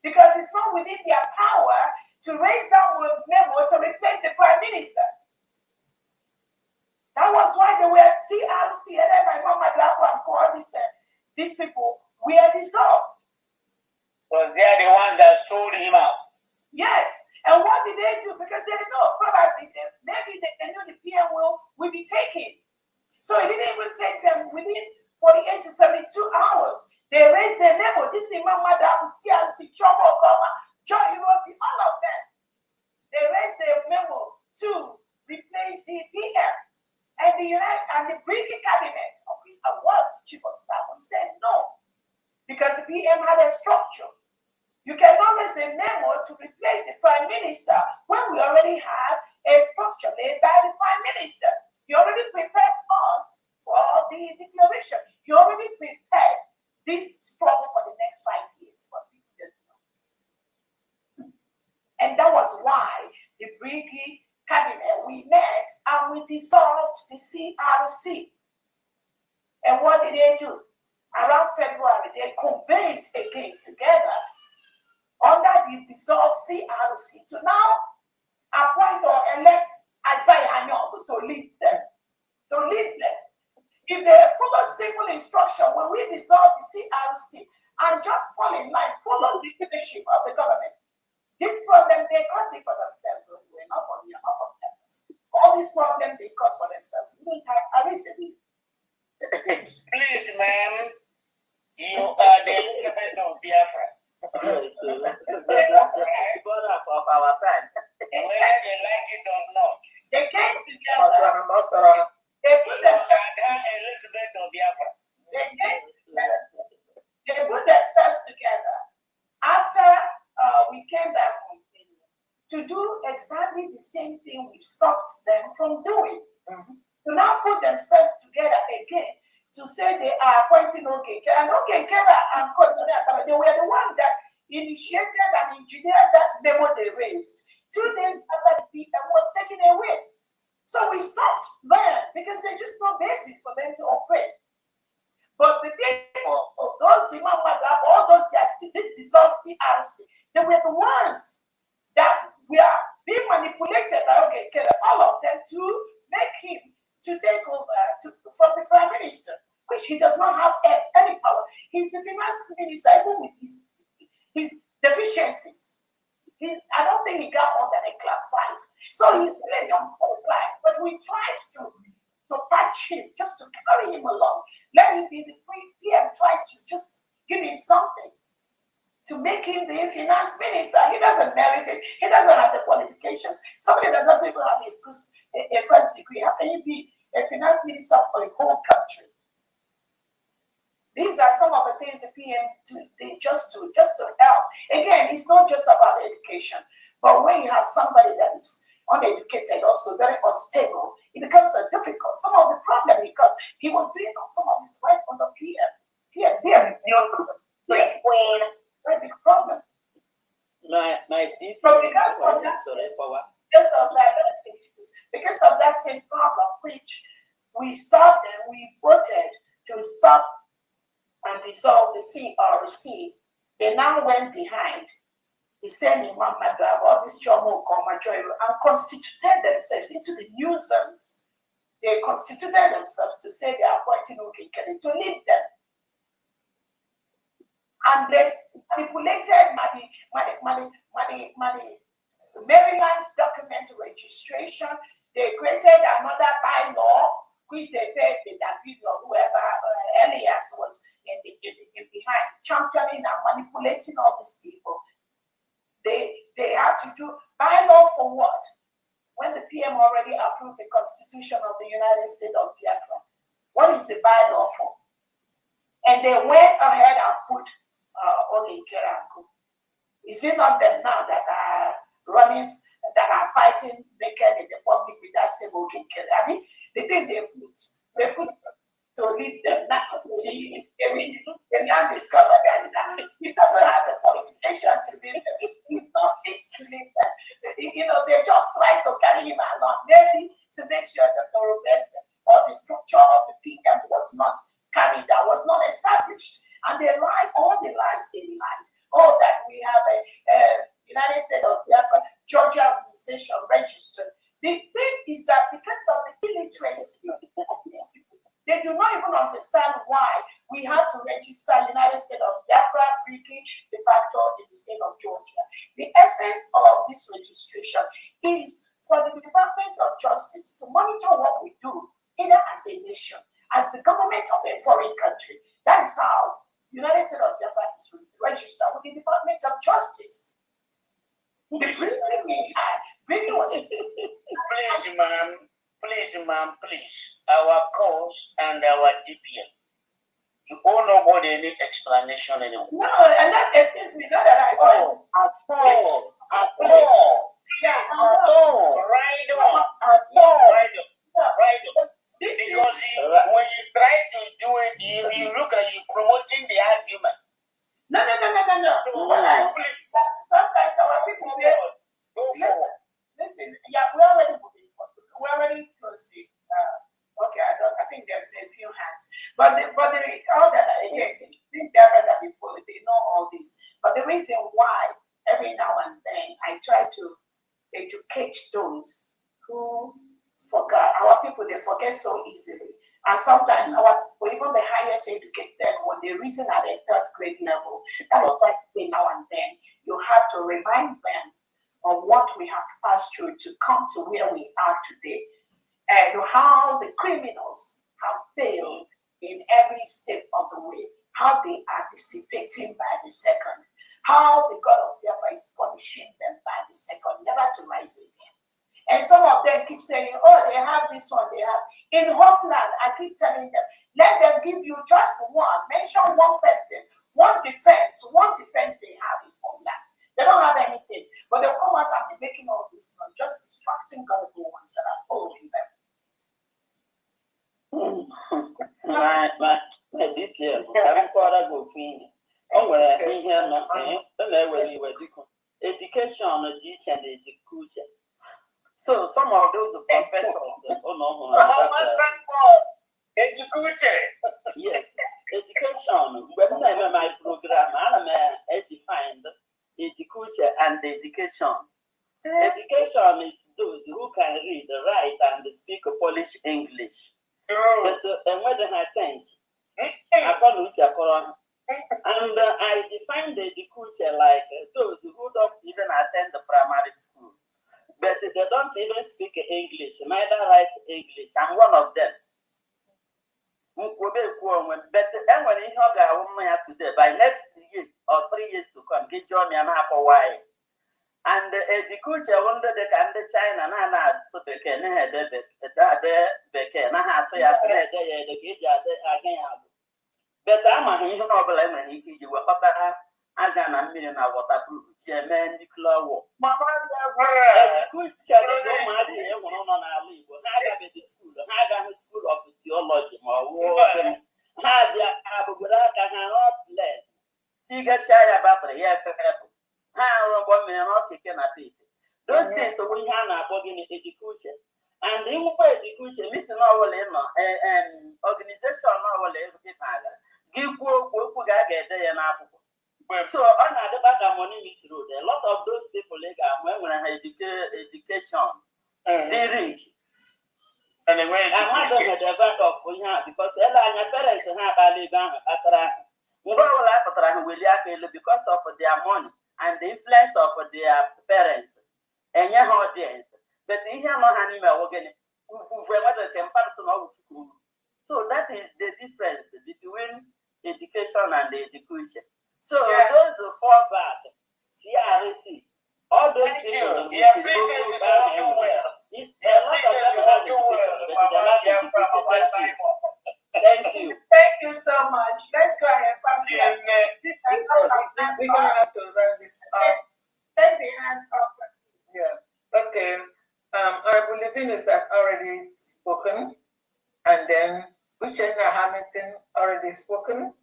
Because it's not within their power to raise that memo to replace the prime minister. That was why they were CRC, and then my mama and called these people were dissolved. Was they the ones that sold him out? Yes. And what did they do? Because they know probably maybe they knew the PM will be taken. So it didn't even take them within 48 to 72 hours. They raised their memo. This is Mama Dabu, CRC, Chomo, Goma, John Europe, all of them. They raised their memo to replace the PM. And the British cabinet, of which I was chief of staff, said no. Because the PM had a structure. You cannot raise a memo to replace the prime minister when we already have a structure made by the prime minister. He already prepared us for the declaration. He already prepared this struggle for the next 5 years. But people didn't know. And that was why the British cabinet, we met and we dissolved the CRC. And what did they do? Around February, they convened again together under the dissolved CRC to now appoint or elect Isaiah Anyong to lead them. If they follow simple instruction when we dissolve the CRC and just fall in line, follow the leadership of the government, this problem they cause it for themselves. We're not from here, not from heaven. All these problems they cause for themselves. We don't have a reason. Please, ma'am, you are the Elizabeth of Biafra. Yes, of our time. Whether they like it or not. They came together. They put themselves Elizabeth of Biafra. They came together. They put themselves together after we came back from Kenya to do exactly the same thing we stopped them from doing. To now put themselves together again to say they are appointing Ogenkere. And Ogenkere and Kosinade, they were the one that initiated and engineered that memo they raised. 2 days after the PM was taken away. So we stopped there because there's just no basis for them to operate. But the people of those all those this is all CRC, they were the ones that were being manipulated by Ogenkere, all of them to make him to take over from the prime minister, which he does not have any power. He's the finance minister, even with his deficiencies. I don't think he got more than a class 5. So he's really unqualified. But we tried to patch him, just to carry him along. Let him be the PM, try to just give him something to make him the finance minister. He doesn't merit it. He doesn't have the qualifications. Somebody that doesn't even have a first degree, how can you be a finance minister for a whole country? These are some of the things the PM do just to help. Again, it's not just about education, but when you have somebody that is uneducated, also very unstable, it becomes difficult. Some of the problem because he was doing some of his work on the PM, Queen. Very big problem. Because of that same problem, which we voted to stop and dissolve the CRC, they now went behind the same Imam Madab, all this Jomo Gomajoy, and constituted themselves into the nuisance. They constituted themselves to say they are appointing Ogenkere to lead them. And they manipulated Maryland document registration. They created another bylaw, which they paid the David or whoever Elias was in behind, championing and manipulating all these people. They had to do bylaw for what? When the PM already approved the Constitution of the United States of Biafra. What is the bylaw for? And they went ahead and put Ogenkere. Is it not them now that are running, that are fighting naked in the public with that same Ogenkere? I mean, the thing they put to lead them now. The man discovered that he doesn't have the qualification to be not fit to live there. They just try to carry him along, maybe to make sure that the robust or the structure of the PM was not carried out, was not established. And they lied, all the lies they lied. Oh, that we have a United States of Biafra, Georgia organization registered. The thing is that because of the illiteracy, they do not even understand why we have to register United States of Biafra, briefly de facto in the state of Georgia. The essence of this registration is for the Department of Justice to monitor what we do, either as a nation, as the government of a foreign country. That is how United States of Biafra is registered with the Department of Justice. The briefing we had, briefing was Please, ma'am, please. Our cause and our DPM. You all know about any explanation anymore. No, and that excuse me, not that I know. At all. Yes, at all. Right on. Because when you try to do it, you look like you're promoting the argument. No. Sometimes our people go forward. Listen, yeah, we're already moving forward. We're already closing. Okay, I think there's a few hands. But all that again, they that before, they know all this. But the reason why every now and then I try to educate those who forgot, our people, they forget so easily. And sometimes even the highest educated, when they reason at a third grade level, that is why now and then you have to remind them of what we have passed through to come to where we are today, and how the criminals have failed in every step of the way, how they are dissipating by the second, how the God of Biafra is punishing them by the second, never to rise again. And some of them keep saying, oh, they have this one, they have. In Homeland, I keep telling them, let them give you just one, mention one person, one defense they have in Homeland. They don't have anything, but they'll come out and be making all this noise, just distracting gullible ones that are following them. My DPM, I'm called a go fee. Oh, well, here, no, education, teach and the culture. So some of those professors, yes, education. When my program, I defined education and education. Education is those who can read, write, and speak Polish English. But whether has sense, I call it a and I define the culture like those who don't even attend the primary school, but they don't even speak English, neither write English. I'm one of them. But when you today, by next year or 3 years to come, get join me and Hawaii. And the culture wonder the can the China and so they can have the can I say I said the kids are again. But I'm a hero novel and he you were as an million waterproof chairman, Nicola War. Mamma, good child is on my day on our leave. I got the school, I got the school of theology, my war. Had the Abu Guraka cannot learn. She got shy about the year for help. How one may not take a pity. Those things we have our body in education. And in education, meet an hour and organization our give work get there and apple. So on the back of money is road. A lot of those people when I education, they reach. And the way I had the event of because your parents have a living as a because of their money and the influence of their parents and your audience. But in here, no animal again, comparison of school. So that is the difference between education and education. So those four back, CRC, all those people. Thank you. Thank you so much. Let's go ahead. We're going to have to run this up. Take the hands up. Yeah. Okay. Honorable Levinus has already spoken. And then Uchenna Hamilton already spoken.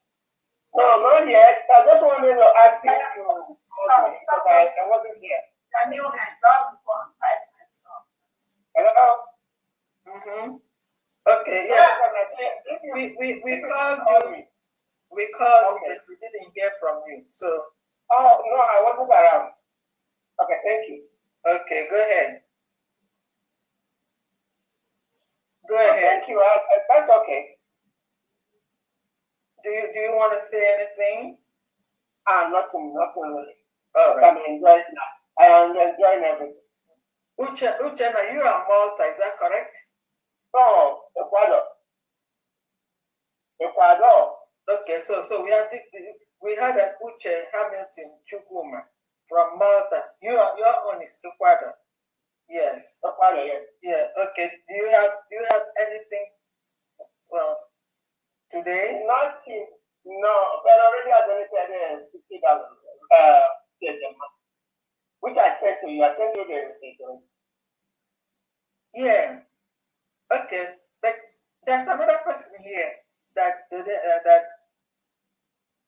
No, not yet. I just wanted to ask you to because I wasn't here. I knew hands up before 5 minutes up. Hello? Mm-hmm. Okay, yeah. We called you. We called you, but we didn't hear from you. So. Oh, no, I wasn't around. Okay, thank you. Okay, go ahead. Go Oh, ahead. thank you. That's okay. Do you want to say anything? Nothing really. All right. I'm enjoying that. I am enjoying everything. Uchenna, you are Malta, is that correct? No, Ecuador. Ecuador. Okay, so we have we had an Uche Hamilton Chukuma from Malta. Your own is Ecuador. Yes. Ecuador, yes. Yeah. Okay. Do you have anything? Well, today. Nothing. No, but already I donated $50. Which I sent to you. I sent you the receipt. Yeah. Okay. But there's another person here that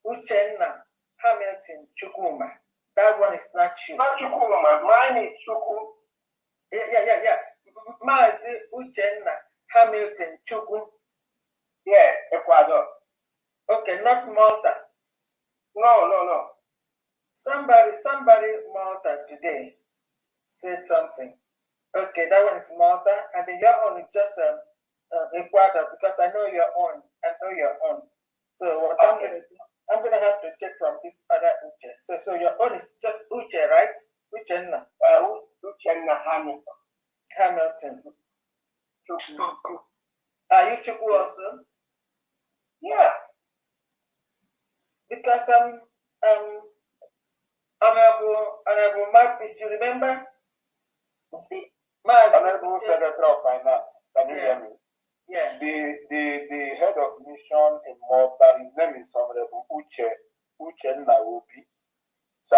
Uchenna Hamilton Chukuma. That one is not you. Not Chukuma. Mine is Chuku. Yeah. Mazi Uchenna Hamilton Chuku. Yes, Ecuador. Okay, not Malta. No. Somebody Malta today said something. Okay, that one is Malta, and then your own is just Ecuador, because I know your own. So what I'm gonna have to check from this other Uche. So your own is just Uche, right? Uchenna. Uchenna Hamilton. Chuku. Are you Chuku also? Yeah. Because Honorable Marcus, you remember? Honorable Secretary of Finance, can you hear me? Yeah. The head of mission in Malta, his name is Honorable Uche Naobi. So I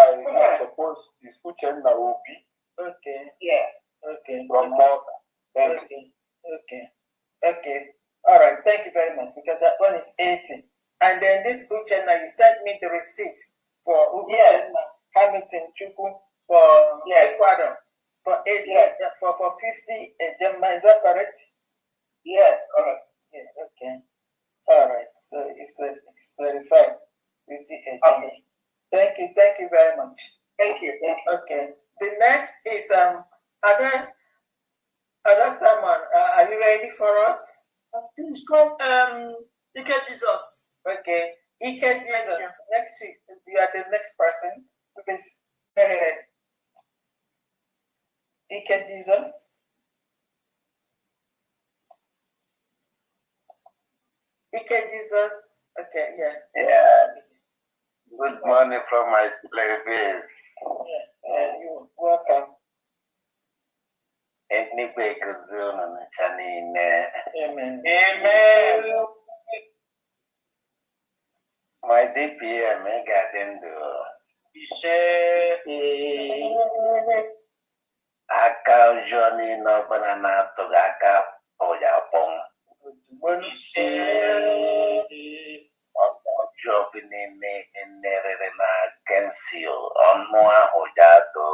suppose it's Uche Naobi. Okay. Yeah. Okay. From Malta. Thank you. Okay. All right. Thank you very much, because that one is 80. And then this Uchenna, you sent me the receipt for Uchenna Hamilton Chuku for Ecuador for 80, for 50 Gemma. Is that correct? Yes, correct. Yeah. Okay. All right. So it's verified. 50 Gemma. Thank you very much. Thank you. Okay. The next is other someone. Are you ready for us? Please come, Ike Jesus. Okay, Ike Jesus. Next week, you are the next person. Please go ahead. Ike Jesus. Ike Jesus. Okay, yeah. Yeah. Good morning from my place. Yeah, you're welcome. Anyway, Amen. My DPM, I got them Aka Johnny no banana to Aka Oyapong. Job in Nerena Kensio on Moa Hojado.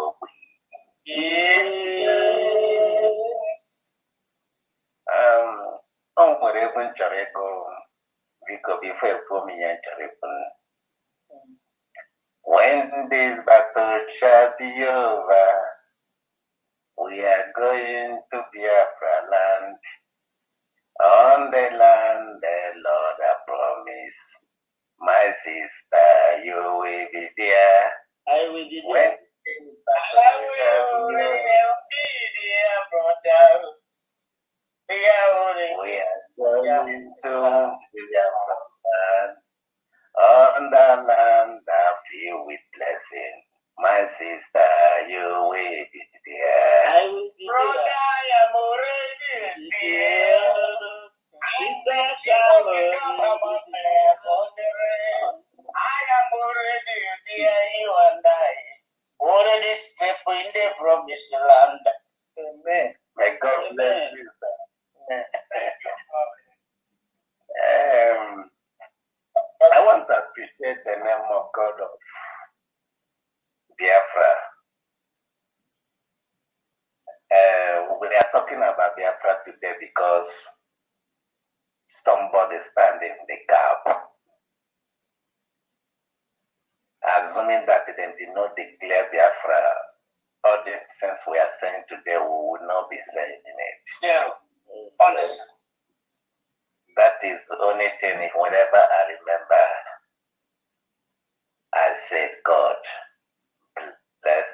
Whatever Jericho, because before for me and Jericho. When this battle shall be over, we are going to Biafra land. On the land the Lord has promised. My sister, you will be there. I will be there. When I will be there, brother. We are going to Biafra land. On the land that filled with blessing. My sister, you will be there. I will be brother, there. I am already there. Sister, I am already there, you and I. Already step in the promised land. Amen. May God bless you. I want to appeal appreciate the name of God of Biafra. We are talking about Biafra today because somebody standing in the gap. Assuming that they did not declare Biafra, all the things we are saying today, we would not be saying it. Yeah, honestly. That is the only thing, whenever I remember, I said, God, bless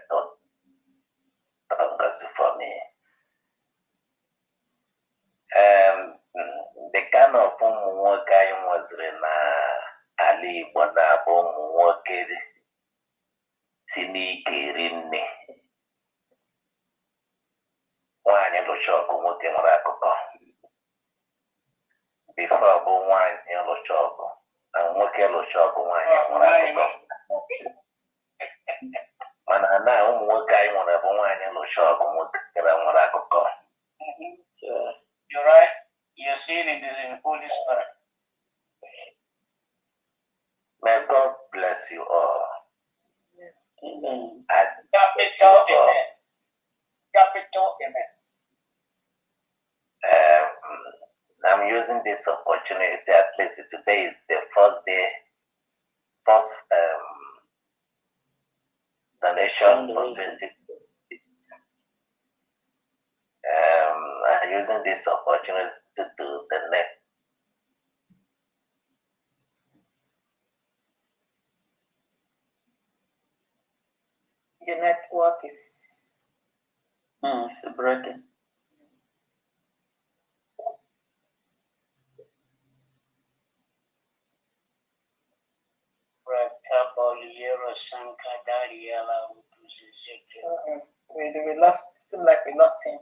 Tongass for me. The kind of work I was in Ali Bonabo working Simi Kirini. One yellow shock working Rakoko. Before one yellow shock and work yellow shock one Rakoko. Man, now work I want to one yellow shock work Rakoko. You're right. You're seeing it in the Holy Spirit. May God bless you all. Yes. Amen. Capital amen. Capital amen. I'm using this opportunity, at least today is the first donation for 20. I'm using this opportunity to do the next. Your network is it's breaking. We lost. Seem like we lost him.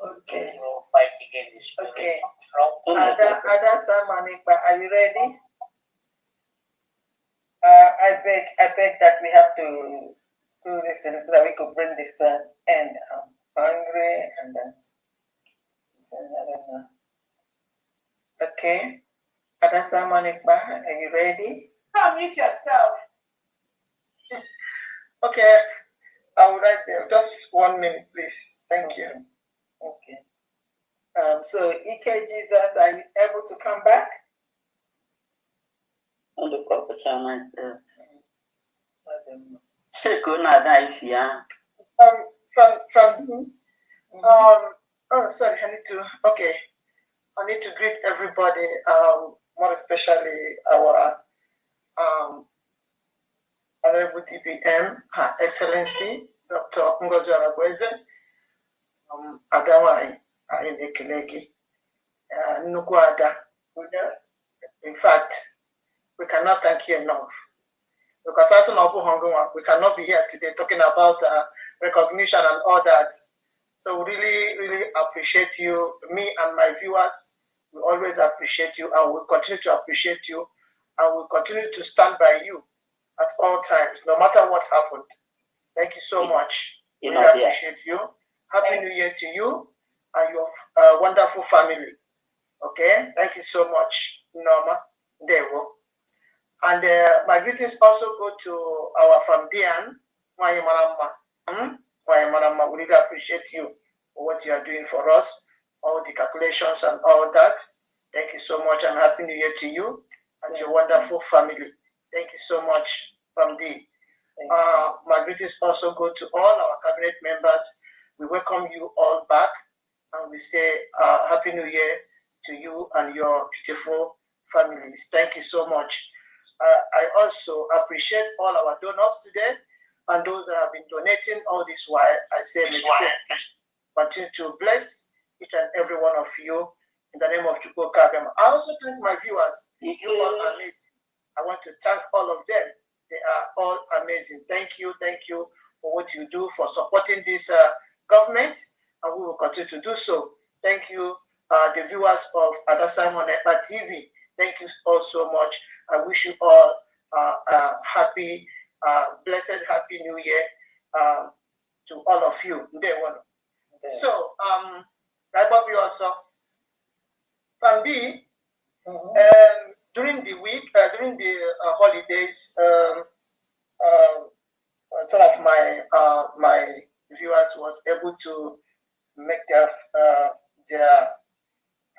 Okay. Fight against the spirit. Okay. Ada Samanikba, are you ready? I beg that we have to do this so that we could bring this end. I'm hungry and then. Okay. Ada Samanikba, are you ready? Unmute yourself. Okay. I will write there. Just 1 minute, please. Thank you. Okay. So, EK Jesus, are you able to come back? On the corporate channel. Oh, sorry. I need to greet everybody. More especially our Honorable DPM, Her Excellency Dr. Ngozi Aragweze, Adawai Ayedekeleki, Nukwada. In fact, we cannot thank you enough. Because as we cannot be here today talking about recognition and all that. So we really, really appreciate you. Me and my viewers, we always appreciate you and we'll continue to appreciate you and we'll continue to stand by you at all times, no matter what happened. Thank you so much. We really appreciate you. Happy New Year to you and your wonderful family. Okay? Thank you so much, Norma. There we go. And my greetings also go to our from Dian, Wayamarama. We really appreciate you for what you are doing for us, all the calculations and all that. Thank you so much and Happy New Year to you and your wonderful family. Thank you so much from D. My greetings also go to all our cabinet members. We welcome you all back and we say Happy New Year to you and your beautiful families. Thank you so much. I also appreciate all our donors today and those that have been donating all this while. I say may God continue to bless each and every one of you in the name of Chukwu Kabem. I also thank my viewers. You all are amazing. I want to thank all of them. They are all amazing. Thank you for what you do for supporting this government, and we will continue to do so. Thank you, the viewers of Ada Simon Ekpa TV. Thank you all so much. I wish you all happy, blessed, happy New Year to all of you. So, I hope you also. Fan B, during the week, during the holidays, some of my viewers was able to make their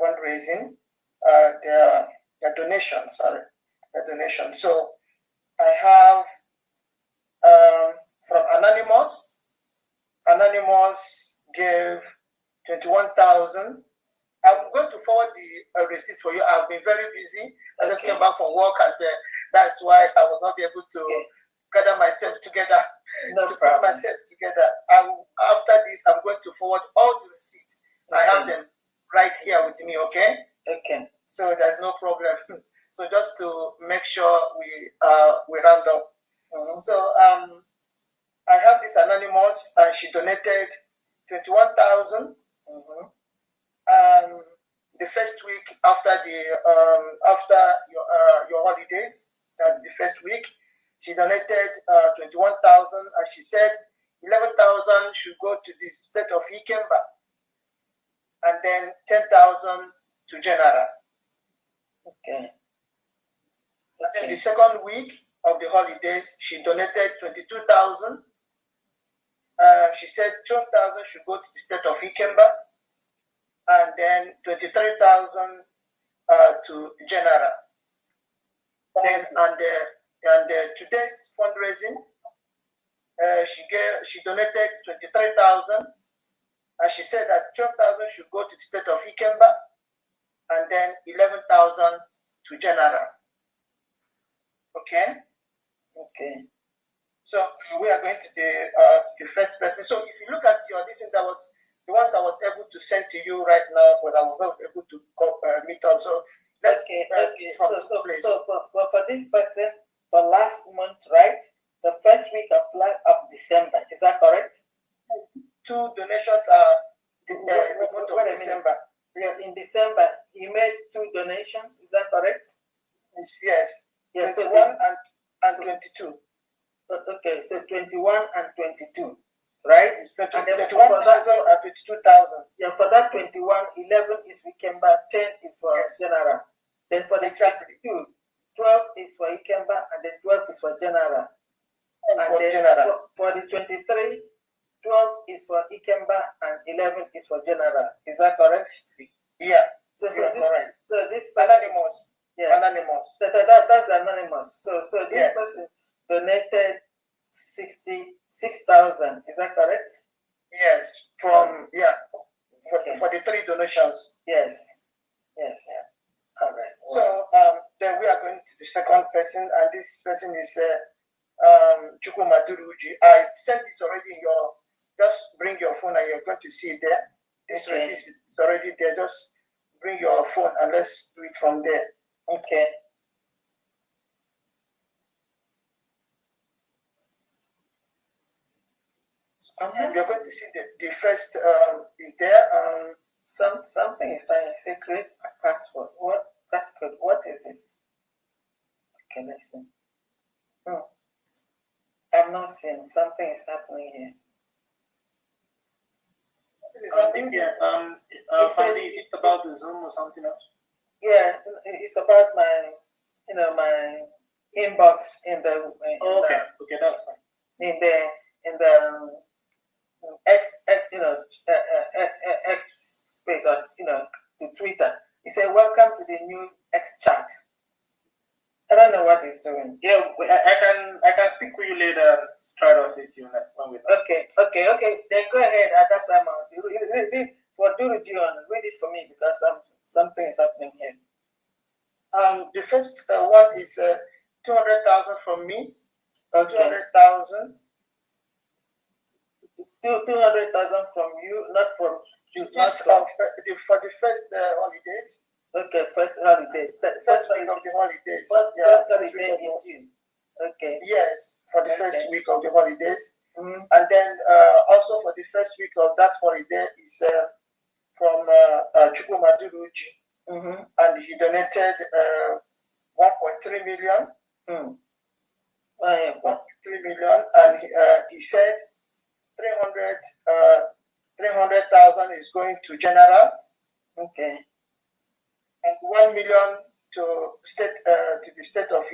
fundraising, their donations. Sorry, their donations. So I have from Anonymous. Anonymous gave 21,000. I'm going to forward the receipt for you. I've been very busy. I just came back from work, and that's why I was not able to gather myself together. Put myself together. After this, I'm going to forward all the receipts. I have them right here with me. Okay. Okay. So there's no problem. So just to make sure we round up. So I have this Anonymous, and she donated 21,000. The first week after your holidays, that the first week, she donated 21,000, and she said 11,000 should go to the state of Ikemba, and then 10,000 to General. Okay. And then the second week of the holidays, she donated 22,000. She said 12,000 should go to the state of Ikemba, and then 23,000 to General. Then and today's fundraising, she donated 23,000, and she said that 12,000 should go to the state of Ikemba, and then 11,000 to General. Okay. Okay. So we are going to the first person. So if you look at your list, that was the ones I was able to send to you right now, but I was not able to meet up. So let's So for this person, for last month, right? The first week of December, is that correct? 2 donations are the month of December. In December, he made 2 donations. Is that correct? Yes. Yes. 21 and 22. Okay, so 21 and 22, right? And then 21,000 and 22,000. Yeah, for that 21, 11 is Ikemba, 10 is for General. Then for the 22, 12 is for Ikemba, and then 12 is for General. And then for the 23, 12 is for Ikemba, and 11 is for General. Is that correct? Yeah. So this Anonymous. Yes. Anonymous. That's Anonymous. So this person donated 66,000. Is that correct? Yes. From for the 3 donations. Yes. Yes. Yeah. All right. So then we are going to the second person, and this person is Chukwumaduruji. I sent it already in your. Just bring your phone, and you're going to see it there. This is already there. Just bring your phone, and let's do it from there. Okay. You're going to see the first is there. Something is trying to say create a password. What password? What is this? Okay, let's see. I'm not seeing something is happening here. Is it about the Zoom or something else? Yeah, it's about my, my inbox in the. Okay, that's fine. In the X space, or the Twitter. He said, "Welcome to the new X chat." I don't know what he's doing. Yeah, I can speak with you later and try to assist you when we're done. Okay. Then go ahead. That's for Durujion, read it for me, because something is happening here. The first one is 200,000 from me. 200,000. It's still 200,000 from you, not from you. For the first holidays. Okay, first holiday. First week of the holidays. First holiday is you. Okay. Yes, for the first week of the holidays. And then also for the first week of that holiday is from Chukwumaduruji. And he donated 1.3 million. 1.3 million, and he said 300,000 is going to General. Okay. and 1 million to the state of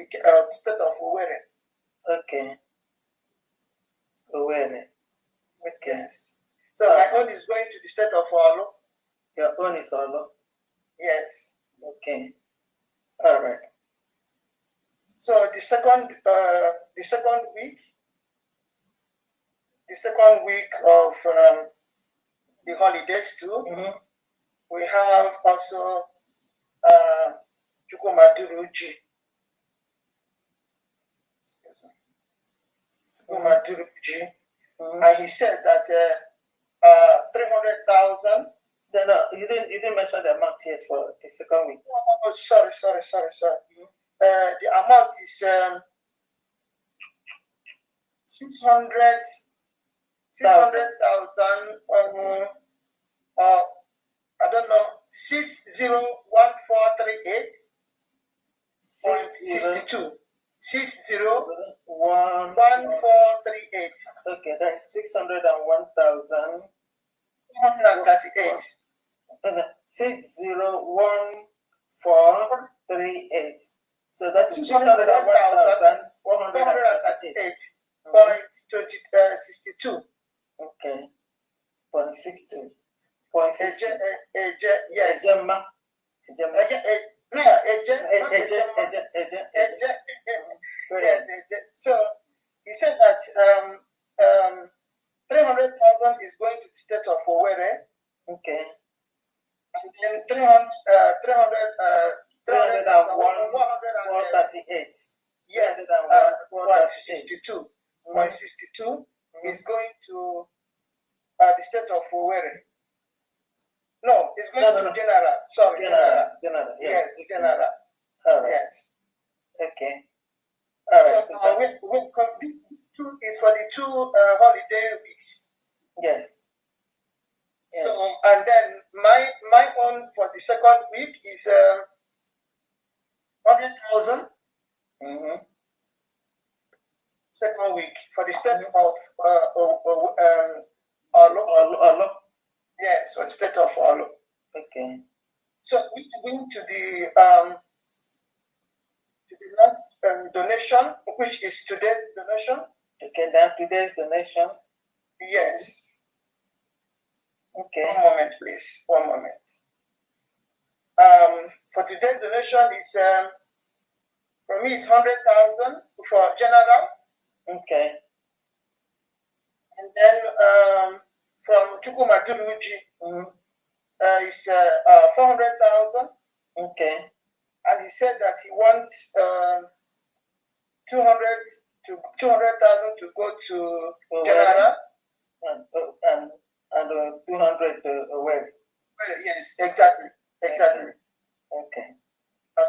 Owerri. Okay. Owerri. Okay. So my own is going to the state of Olo. Your own is Olo. Yes. Okay. All right. So the second week of the holidays too, we have also Chukwumaduruji. And he said that 300,000. No, you didn't mention the amount yet for the second week. Oh, sorry. The amount is 600,000. I don't know, 601438. 62. 601438. Okay, that's 601,000. 438. 601,438. So that's 601,438.62. Okay. 0.62. Yes. So he said that 300,000 is going to the state of Owerri. Okay. And then 138. Yes. 162 is going to the state of Owerri. No, it's going to General. Sorry, General. Yes, General. All right. Yes. Okay. All right. So two is for the 2 holiday weeks. Yes. So and then my own for the second week is 100,000. Second week for the state of Olo. Yes, for the state of Olo. Okay. So we are going to the last donation, which is today's donation. Okay, then today's donation. Yes. Okay. 1 moment, please. 1 moment. For today's donation is for me it's 100,000 for general. Okay. And then from Chukwumaduruji, it's 400,000. Okay. And he said that he wants 200,000 to go to general and 200 away. Yes, exactly. Okay.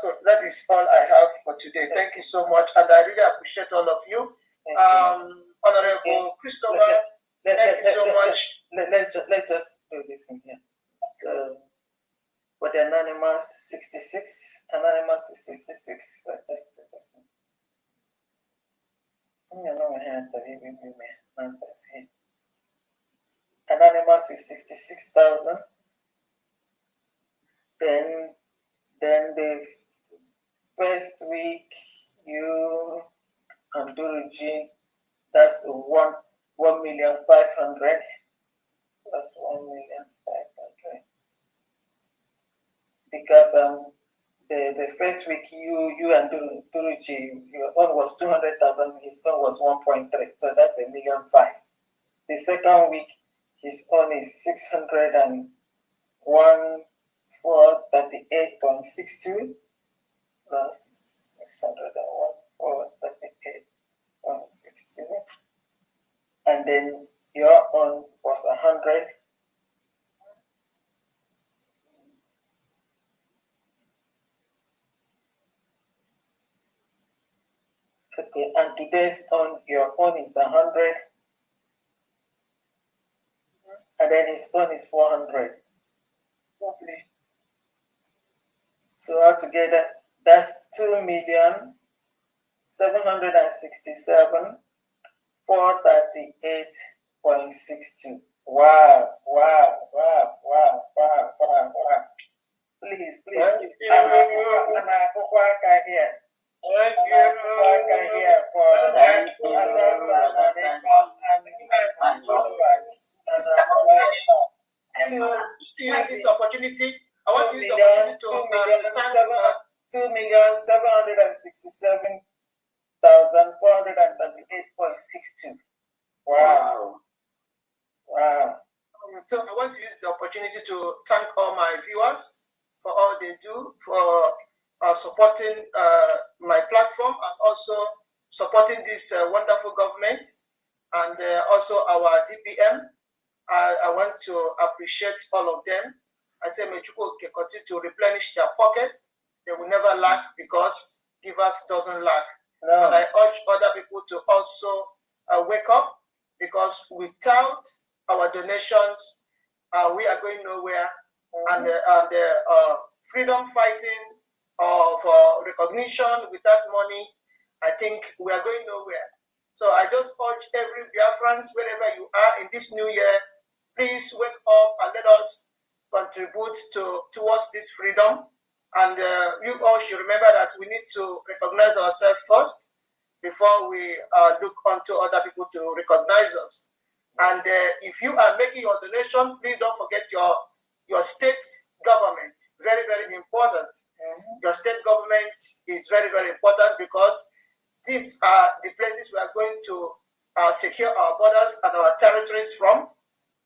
So that is all I have for today. Thank you so much, and I really appreciate all of you. Honorable Christopher, thank you so much. Let's just do this in here. So, for the anonymous 66, anonymous is 66. Just you know, I had the nonsense here. Anonymous is 66,000. Then the first week you and Duruji, that's 1,500,000. That's 1,500,000. Because the first week you and Duruji, your own was 200,000, his own was 1.3, so that's 1,500,000. The second week his own is 601,438.62 plus 601,438.62, and then your own was 100. Okay, and today's on your own is 100, and then his own is 400. Okay. So altogether, that's 2,767,438.62. Wow. Please. And I put here. Thank you. For others and followers. To use this opportunity, I want to use the opportunity to thank 2,767,438.62. Wow. So I want to use the opportunity to thank all my viewers for all they do, for supporting my platform and also supporting this wonderful government and also our DPM. I want to appreciate all of them. I say, may you continue to replenish their pocket. They will never lack because givers doesn't lack. No. And I urge other people to also wake up because without our donations, we are going nowhere. And freedom fighting for recognition without money, I think we are going nowhere. So I just urge every Biafran, wherever you are in this new year, please wake up and let us contribute towards this freedom. And you all should remember that we need to recognize ourselves first before we look onto other people to recognize us. Yes. And if you are making your donation, please don't forget your state government. Very, very important. Mm-hmm. Your state government is very, very important because these are the places we are going to secure our borders and our territories from.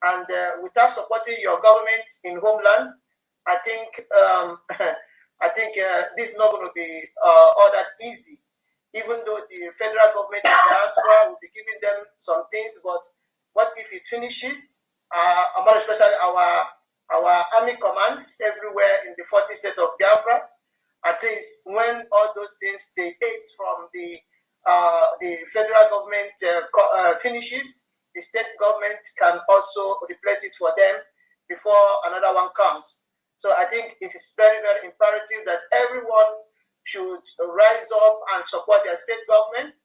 And without supporting your government in homeland, I think this is not going to be all that easy. Even though the federal government and diaspora will be giving them some things, but what if it finishes? More especially our army commands everywhere in the 40 states of Biafra. At least when all those things, the aids from the federal government finishes, the state government can also replace it for them before another one comes. So I think it is very, very imperative that everyone should rise up and support their state government.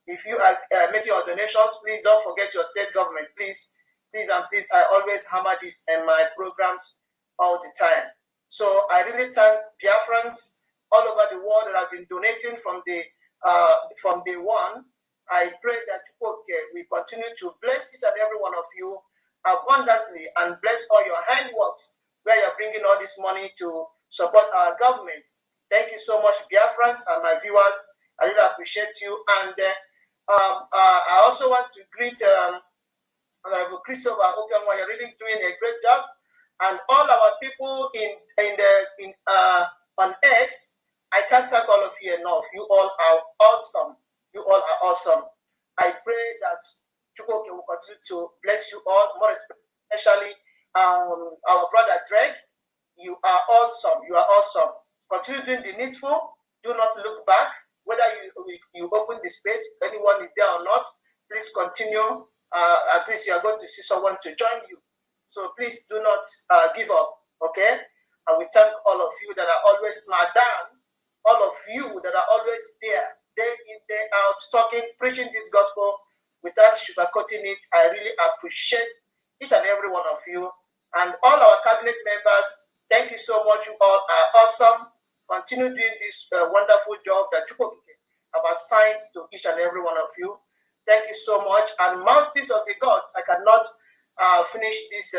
If you are making your donations, please don't forget your state government. Please, and please, I always hammer this in my programs all the time. So I really thank Biafrans all over the world that have been donating from day one. I pray that we continue to bless each and every one of you abundantly and bless all your handworks where you're bringing all this money to support our government. Thank you so much, Biafrans and my viewers. I really appreciate you. And I also want to greet Honorable Christopher Okamwa. You're really doing a great job. And all our people on X, I can't thank all of you enough. You all are awesome. You all are awesome. I pray that Chukwuka will continue to bless you all, more especially our brother Drake. You are awesome. You are awesome. Continue doing the needful. Do not look back. Whether you open the space, anyone is there or not, please continue. At least you are going to see someone to join you. So please do not give up, okay? And we thank all of you that are always down, all of you that are always there, day in, day out, talking, preaching this gospel without sugarcoating it. I really appreciate each and every one of you. And all our cabinet members, thank you so much. You all are awesome. Continue doing this wonderful job that you have assigned to each and every one of you. Thank you so much. And mouthpiece of the gods, I cannot finish this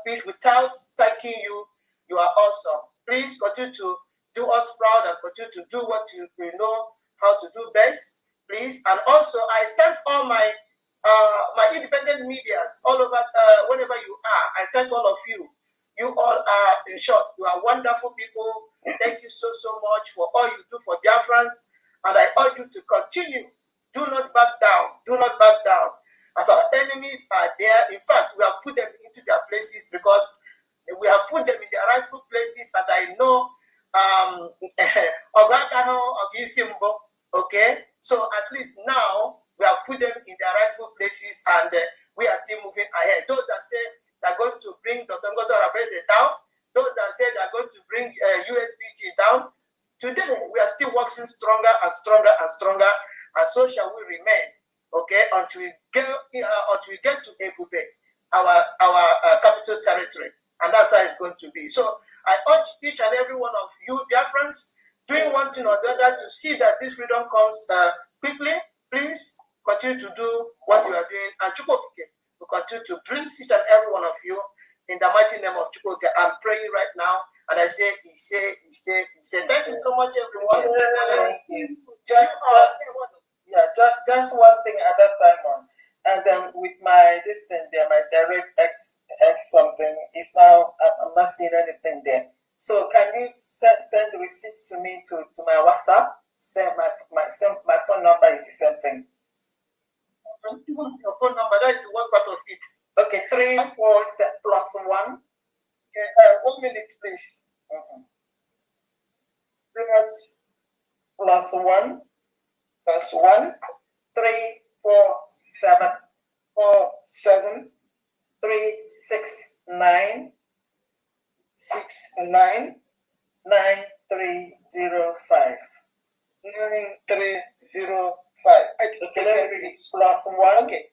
speech without thanking you. You are awesome. Please continue to do us proud and continue to do what you know how to do best, please. And also, I thank all my independent medias all over, wherever you are. I thank all of you. You all are, in short, you are wonderful people. Thank you so much for all you do for Biafrans. And I urge you to continue. Do not back down. Do not back down. As our enemies are there, in fact, we have put them into their places because we have put them in their rightful places. And I know, okay? So at least now, we have put them in their rightful places and we are still moving ahead. Those that say they're going to bring Dr. Ngozo Rabeze down, those that say they're going to bring USBG down, today we are still working stronger and stronger and stronger, and so shall we remain, okay, until we get to Ebube, our capital territory, and that's how it's going to be. So I urge each and every one of you, Biafrans, doing one thing or the other to see that this freedom comes quickly. Please continue to do what you are doing, and Chukwokike will continue to bless each and every one of you in the mighty name of Chukwokike. I'm praying right now, and I say, he said. Thank you so much, everyone. Thank you. Just one thing, Ada Simon, and then with my my direct X something is now. I'm not seeing anything there. So can you send the receipt to me to my WhatsApp? My phone number is the same thing. Your phone number, that is what's part of it. Okay, 347 plus 1. Okay, 1 minute, please. Plus 1. 347 47 369 9305. 9305. Okay, plus 1. Okay.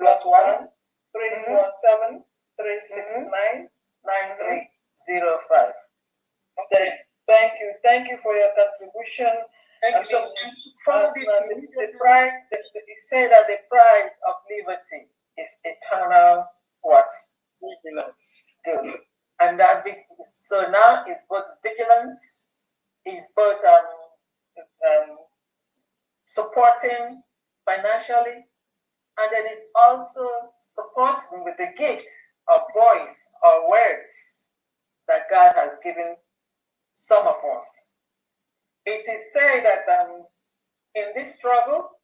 Plus 1 347 369 9305. Okay. Thank you for your contribution. Thank you. The pride, it said that the pride of liberty is eternal what? Vigilance. Good. And that so now it's both vigilance, it's both supporting financially, and then it's also supporting with the gift of voice or words that God has given some of us. It is said that in this struggle,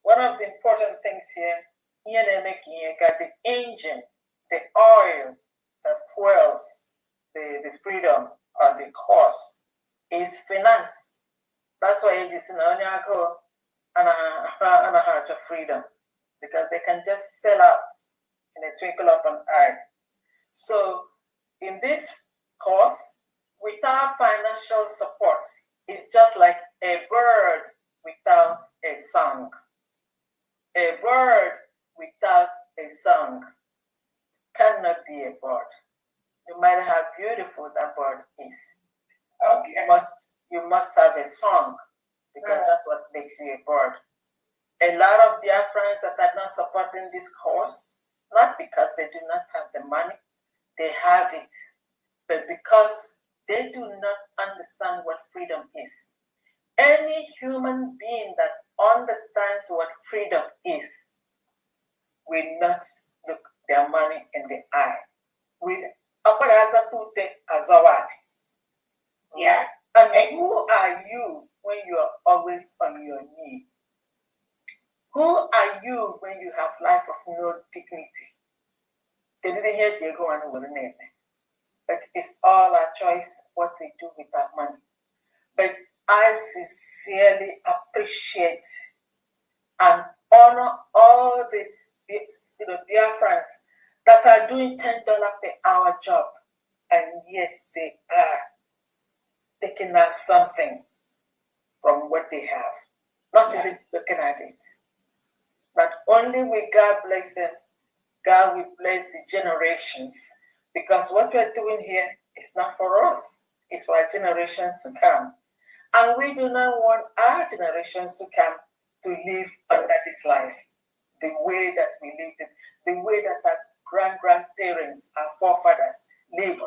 one of the important things here, the engine, the oil that fuels the freedom or the cause is finance. That's why it is in Onyago and freedom, because they can just sell out in a twinkle of an eye. So in this cause, without financial support, it's just like a bird without a song. A bird without a song cannot be a bird. No matter how beautiful that bird is, okay. You must have a song, because that's what makes you a bird. A lot of Biafrans that are not supporting this cause, not because they do not have the money, they have it, but because they do not understand what freedom is. Any human being that understands what freedom is will not look their money in the eye. Yeah. And who are you when you are always on your knee? Who are you when you have life of no dignity? They didn't hear Diego and with the name. But it's all our choice what we do with that money. But I sincerely appreciate and honor all the Biafrans that are doing $10 per hour job, and yes, they are taking out something from what they have, not even looking at it. Not only will God bless them, God will bless the generations, because what we're doing here is not for us, it's for our generations to come. And we do not want our generations to come to live under this life the way that we lived it, the way that our grandparents, our forefathers lived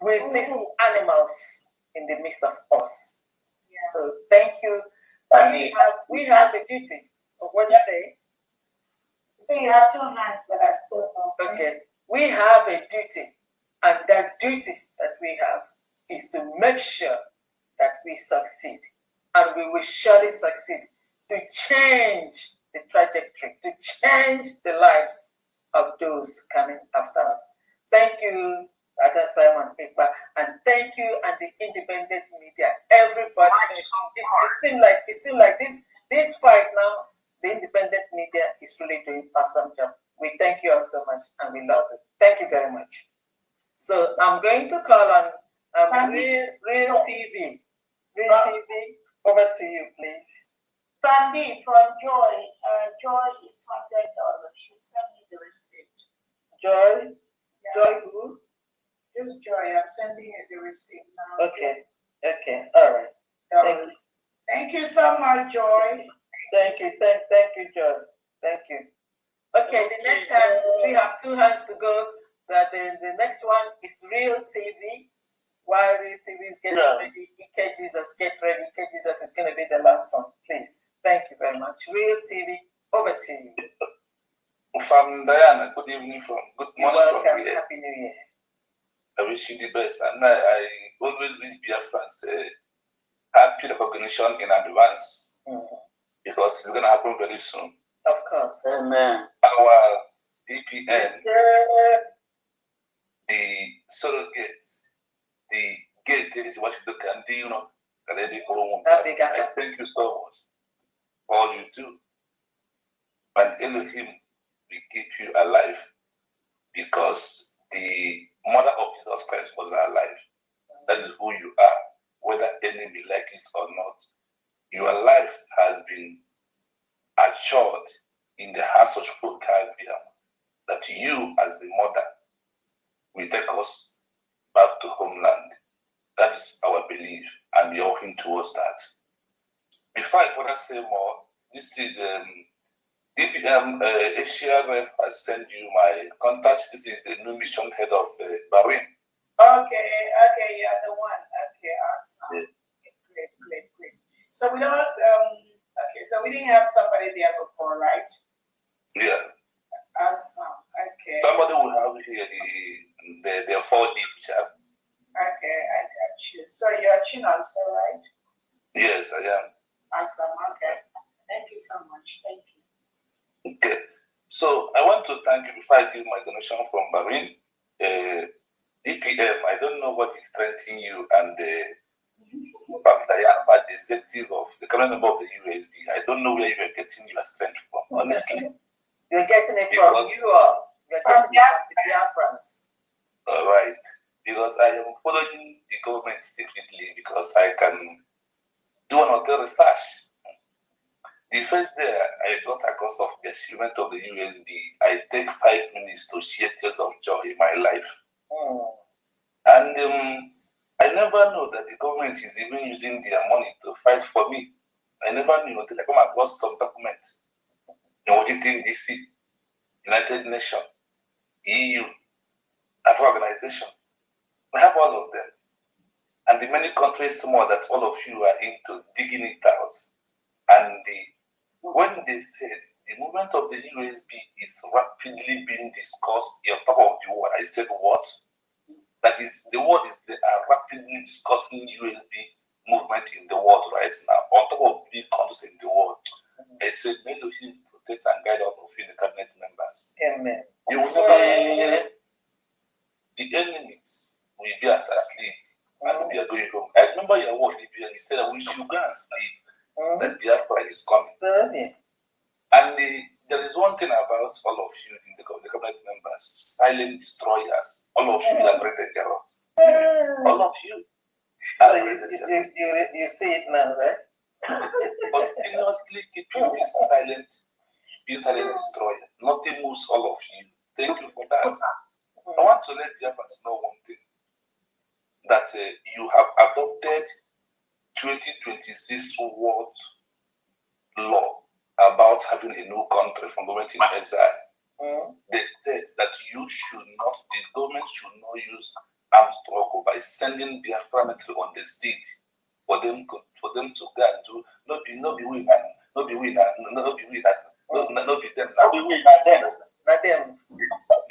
with these animals in the midst of us. Yeah. So thank you. We have a duty. What do you say? So you have 2 hands that are still open. Okay. We have a duty, and that duty that we have is to make sure that we succeed, and we will surely succeed, to change the trajectory, to change the lives of those coming after us. Thank you, Ada Simon Ekpa, and thank you and the independent media, everybody. It seems like this fight now, the independent media is really doing awesome job. We thank you all so much, and we love it. Thank you very much. So I'm going to call on Real TV. Real TV, over to you, please. Sandy from Joy. Joy is $100. She sent me the receipt. Joy? Yeah. Joy who? Just Joy, I'm sending you the receipt now. Okay. Okay. All right. Thank you so much, Joy. Thank you, Joy. Thank you. Okay, the next hand, we have 2 hands to go. The next one is Real TV. While Real TV is getting ready, EK Jesus, get ready. EK Jesus is going to be the last one, please. Thank you very much. Real TV, over to you. From Diana, good evening good morning from here. Happy New Year. I wish you the best, and I always wish Biafrans happy recognition in advance because it's going to happen very soon. Of course. Amen. Our DPN, the surrogates, the gate is what you can do, you know. I thank you so much for all you do. And Elohim will keep you alive because the mother of Jesus Christ was alive. That is who you are, whether enemy like it or not. Your life has been assured in the hands of Shukabia that you, as the mother, will take us back to homeland. That is our belief, and we are working towards that. Before I further say more, this is DPM Asia Ref has sent you my contact. This is the new mission head of Bahrain. Okay, yeah, the one. Okay, awesome. Yeah. Great. So we don't, so we didn't have somebody there before, right? Yeah. Awesome. Okay. Somebody will have here the 4D chap. Okay, I got you. So you're Chinoso, right? Yes, I am. Awesome. Okay. Thank you so much. Thank you. Okay. So I want to thank you before I give my donation from Bahrain. DPM, I don't know what is strengthening you and but the executive of the current member of the USB. I don't know where you are getting your strength from, honestly. You're getting it from you or you're getting it from the Biafrans. All right. Because I am following the government secretly because I can do an hotel research. The first day I got across of the achievement of the USB, I take 5 minutes to share tears of joy in my life. And I never knew that the government is even using their money to fight for me. I never knew until I come across some documents in Washington, D.C., United Nations, EU, African Organization. I have all of them. And the many countries more that all of you are into digging it out. And when they said the movement of the USB is rapidly being discussed on top of the world, I said, what? That is, the world is, they are rapidly discussing USB movement in the world right now, on top of big countries in the world. I said, may Elohim protect and guide all of you, the cabinet members. Amen. You will never, the enemies will be at sleep and we are going home. I remember your word, Libya, you said that we should go and sleep, that Biafra is coming. And there is one thing about all of you, the cabinet members, silent destroyers. All of you are great terrorists. All of you. So you see it now, right? Continuously keeping this silent destroyer. Nothing moves all of you. Thank you for that. I want to let Biafrans know one thing. That you have adopted 2026 world law about having a new country from government in exile. They said that the government should not use armed struggle by sending Biafra military on the street for them to go and do not be we them.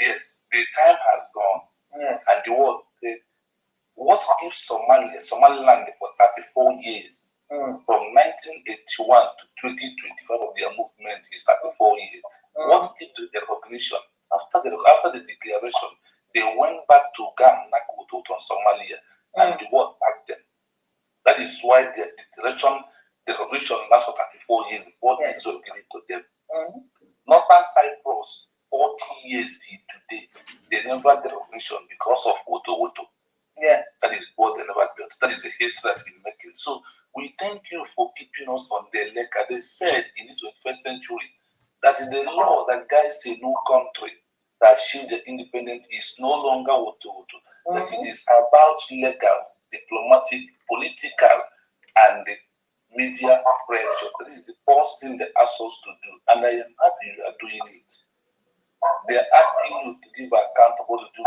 Yes, the time has gone. Yes. And the world said, what gives Somaliland for 34 years? From 1981 to 2025 of their movement is 34 years. What gives the recognition? After the declaration, they went back to Ghana, Nakuto, Somalia, and the world back then. That is why the recognition lasts for 34 years before they so give it to them. Northern Cyprus, 40 years till today, they never get recognition because of Woto. Yeah. That is what they never built. That is the history that we're making. So we thank you for keeping us on the leg. They said in this 21st century that is the law that guides a new country. to achieve the independence is no longer what to do, but it is about legal, diplomatic, political, and media pressure. This is the first thing they ask us to do, and I am happy you are doing it. They are asking you to give account of what you do.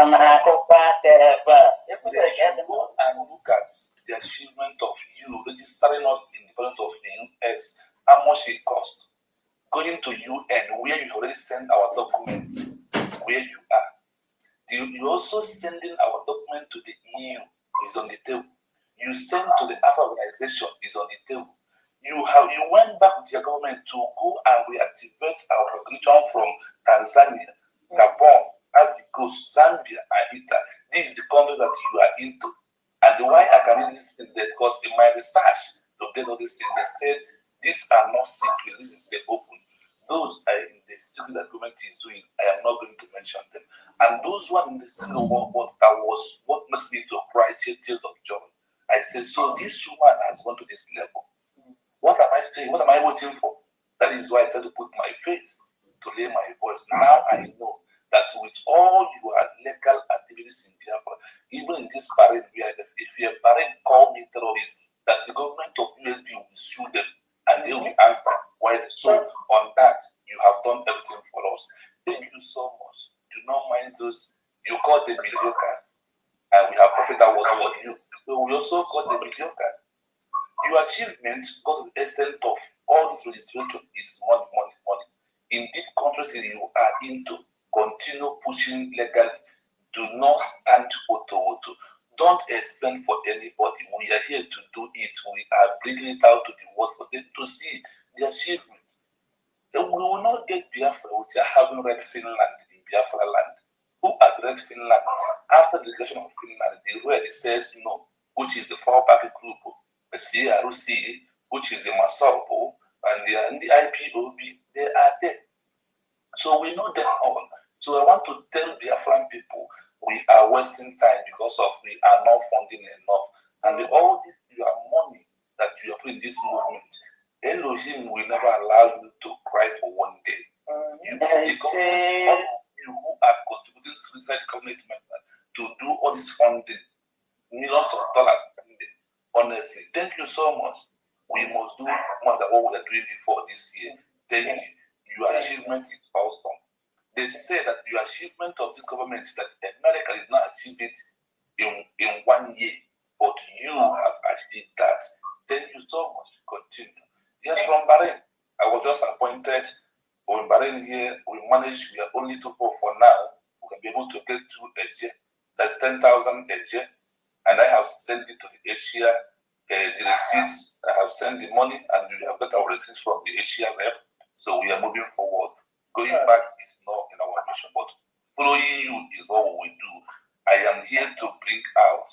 They should go and look at the achievement of you registering us in the front of the US, how much it cost. Going to UN, where you already sent our documents, where you are. You also sending our document to the EU is on the table. You send to the Africa organization is on the table. You went back with your government to go and reactivate our recognition from Tanzania, Gabon, Ivory Coast, Zambia, and Italy. These are the countries that you are into. And why I can read this in there, because in my research to get all this in the state, these are not secret, this is the open. Those are in the secret that government is doing. I am not going to mention them. And those one in the secret, that was what makes me to cry tears of joy. I said, so this woman has gone to this level. What am I saying? What am I waiting for? That is why I said to put my face, to lay my voice. Now I know that with all your legal activities in Biafra, even in this Bahrain, if your Bahrain call me terrorist, that the government of USB will sue them and they will answer why. So on that, you have done everything for us. Thank you so much. Do not mind those you call them mediocre, and we have profited what you. So we also call them mediocre. Your achievement got to the extent of all this registration is money, money, money. In these countries that you are into, continue pushing legally. Do not stand auto. Don't explain for anybody. We are here to do it. We are bringing it out to the world for them to see the achievement. And we will not get Biafra without having Red Finland in Biafra land. Who had Red Finland? After the declaration of Finland, the red says no, which is the fallback group. The CRC, which is the Masorbo, and the IPOB, they are there. So we know them all. So I want to tell Biafran people, we are wasting time because of we are not funding enough. And all your money that you are putting in this movement, Elohim will never allow you to cry for one day. You who are contributing suicide commitment to do all this funding, millions of dollars. Honestly, thank you so much. We must do more than what we were doing before this year. Thank you. Your achievement is awesome. They say that the achievement of this government is that America did not achieve it in 1 year, but you have achieved that. Thank you so much. Continue. Yes, from Bahrain. I was just appointed. From Bahrain here, we managed, we are only 2 people for now. We can be able to get to Asia. That's 10,000 Asia. And I have sent it to the Asia, the receipts. I have sent the money, and we have got our receipts from the Asia rep. So we are moving forward. Going back is not in our mission, but following you is what we do. I am here to bring out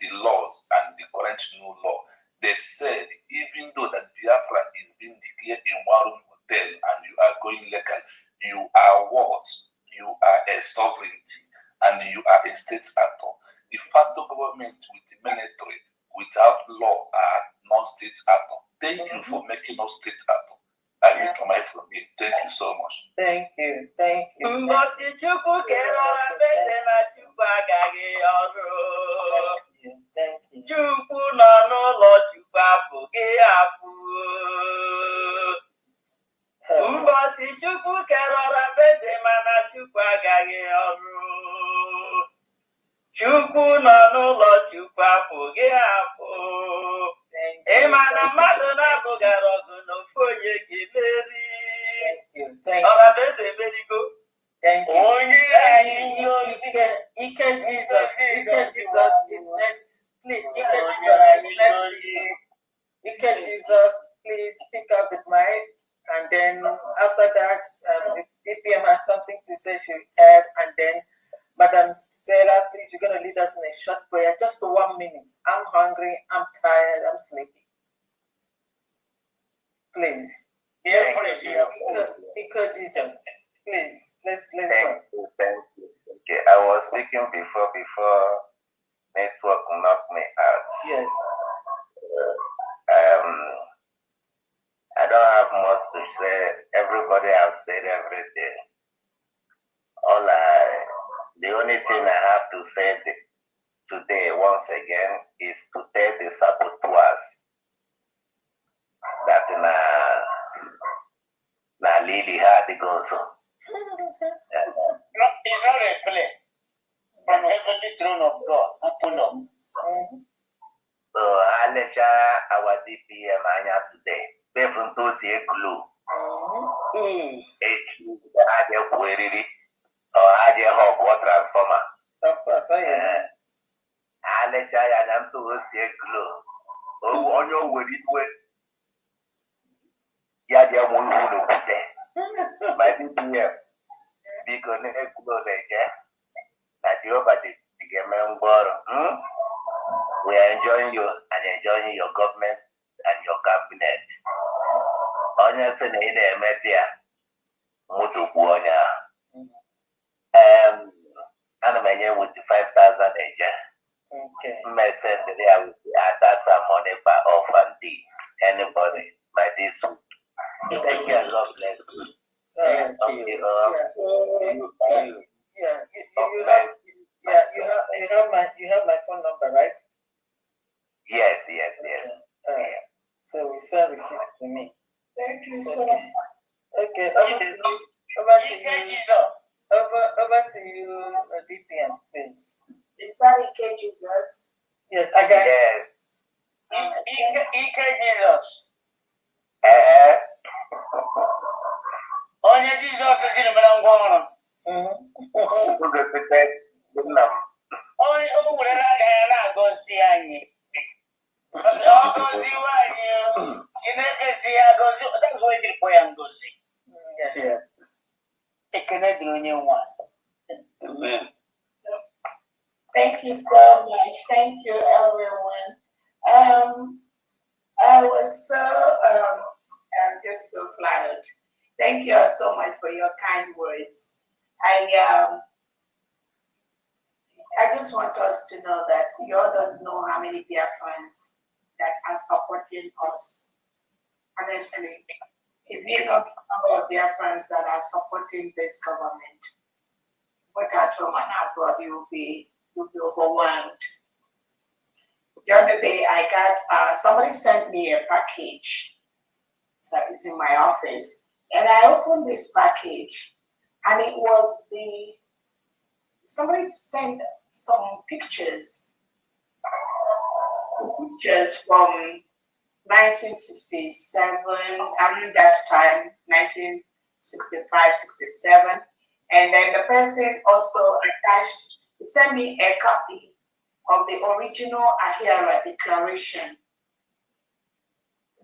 the laws and the current new law. They said, even though that Biafra is being declared a one-room hotel and you are going legal, you are what? You are a sovereignty and you are a state actor. De facto government with the military without law are non-state actor. Thank you for making us state actor. I will come out from here. Thank you so much. Thank you. Thank you. Thank you. Chukwu nọ n'ụlọ Chukwu apụghị apụ. Mbosi Chukwu kere ọra beze mana Chukwu agaghị ọrụ. Chukwu nọ n'ụlọ Chukwu apụghị apụ. Ị ma na mmadụ na-abụghara ọgụ n'ofu onye ga-emeri. Ọra beze emerigo. Thank you. Ike Jesus is next. Please, Ike Jesus is next. Ike Jesus, please pick up the mic. And then after that, if DPM has something to say, she will add. And then, Madam Stella, please, you're going to lead us in a short prayer, just for 1 minute. I'm hungry, I'm tired, I'm sleepy. Please. Yes, Ike Jesus. Please, let's go. Thank you. Okay, I was speaking before network knocked me out. Yes. I don't have much to say. Everybody has said everything. All I The only thing I have to say today, once again, is to tell the saboteurs that na Lily had the gozo. No, it's not a play. From heavenly throne of God, open up. So I'll let our DPM today. People to see a clue. I get query or I get hog or transformer. I'll let you to see a clue. Oh, on your worry way. Yeah, they are one who look there. My DPM. Because they go there. That you over the game. We are enjoying you and enjoying your government and your cabinet. Onya se na ina emetia mutu kuonya. Ana menye with 5,000 eje. Okay. Me send there with some money by orphan anybody by this week. Thank you. God bless you. Thank you. You have my phone number, right? Yes. So we send receipts to me. Thank you so much. Okay, over to you, DPM, please. Is that EK Jesus? Yes, I got it. EK Jesus. Onye Jesus is in the middle. Onye o nwere aka ya na-agọzi anyị. Ọ gọziwa anyị, Chineke si ya gọzi, that's why they put ya ngozi. Yes. Ekene dịrị onye nwa. Amen. Thank you so much. Thank you, everyone. I was I'm just so flattered. Thank you all so much for your kind words. I just want us to know that you all don't know how many dear friends that are supporting us. Honestly, if you don't know our dear friends that are supporting this government, both at home and abroad, you'll be overwhelmed. The other day, I got somebody sent me a package. So it's in my office, and I opened this package, and it was somebody sent some pictures from 1967, around that time, 1965, 67. And then the person also attached, he sent me a copy of the original Ahira Declaration,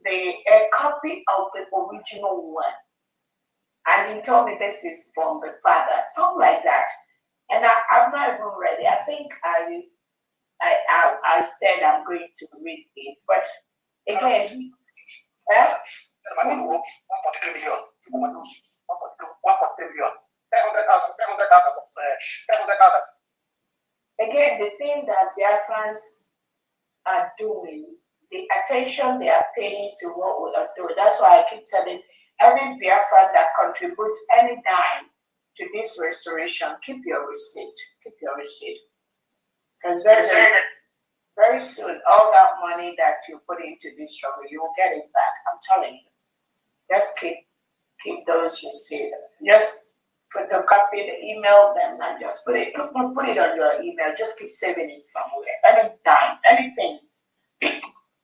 a copy of the original one. And he told me this is from the father, something like that. And I've not even read it. I think I said I'm going to read it, but again, again, the thing that Biafrans are doing, the attention they are paying to what we are doing. That's why I keep telling every Biafran that contributes any dime to this restoration, keep your receipt. Keep your receipt. Because very soon, all that money that you put into this struggle, you will get it back. I'm telling you. Just keep those receipts. Just photocopy the email them and just put it on your email. Just keep saving it somewhere. Any time, anything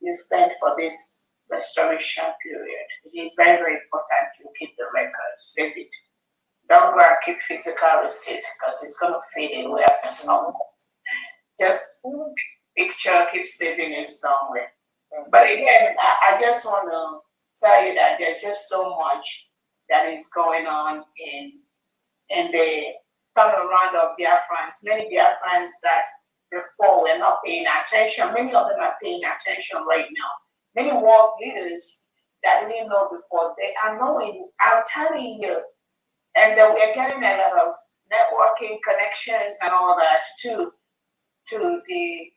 you spend for this restoration period, it is very, very important you keep the record, save it. Don't go and keep physical receipt because it's going to fade away after some. Just picture, keep saving it somewhere. But again, I just want to tell you that there's just so much that is going on in the turnaround of Biafrans. Many Biafrans that before were not paying attention, many of them are paying attention right now. Many world leaders that didn't know before, they are knowing. I'm telling you. And we're getting a lot of networking connections and all that to the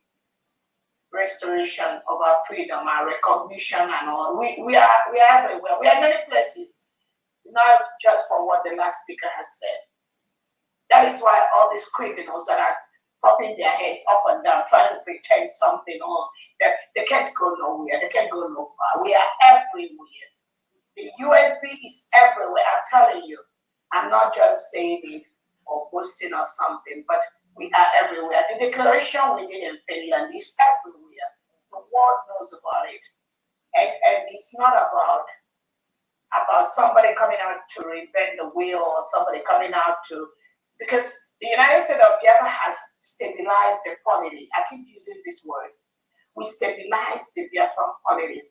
restoration of our freedom, our recognition and all. We are everywhere. We are many places, not just for what the last speaker has said. That is why all these criminals that are popping their heads up and down, trying to pretend something on that they can't go nowhere, they can't go no far. We are everywhere. The USB is everywhere. I'm telling you. I'm not just saying it or boasting or something, but we are everywhere. The declaration we did in Finland is everywhere. The world knows about it. And it's not about somebody coming out to reinvent the wheel or somebody coming out to, because the United States of Biafra has stabilized the polity. I keep using this word. We stabilized the Biafran polity.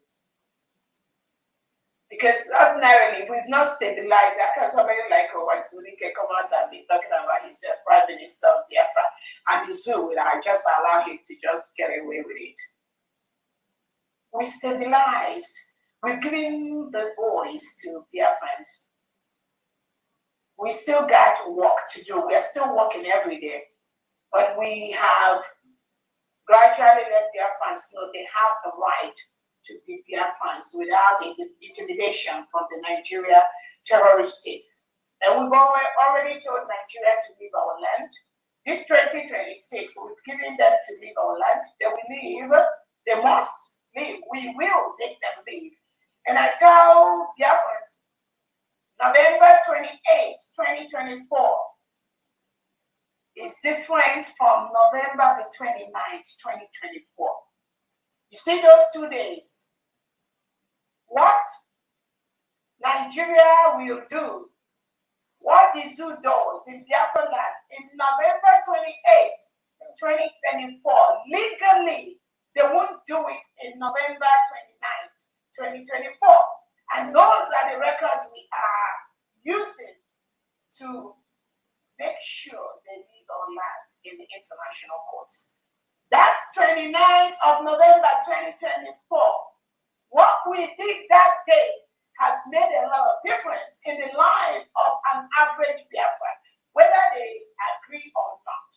Because ordinarily, if we've not stabilized, I can somebody like Owatuni can come out and be talking about his Prime Minister of Biafra, and the zoo will just allow him to just get away with it. We stabilized. We've given the voice to Biafrans. We still got work to do. We are still working every day. But we have gradually let Biafrans know they have the right to be Biafrans without intimidation from the Nigeria terrorist state. And we've already told Nigeria to leave our land. This 2026, we've given them to leave our land. They will leave. They must leave. We will make them leave. And I tell Biafrans, November 28, 2024 is different from November the 29th, 2024. You see those 2 days? What Nigeria will do, what the zoo does in Biafra land in November 28th, 2024, legally, they won't do it in November 29th, 2024. And those are the records we are using to make sure they leave our land in the international courts. That's 29th of November 2024. What we did that day has made a lot of difference in the life of an average Biafran, whether they agree or not.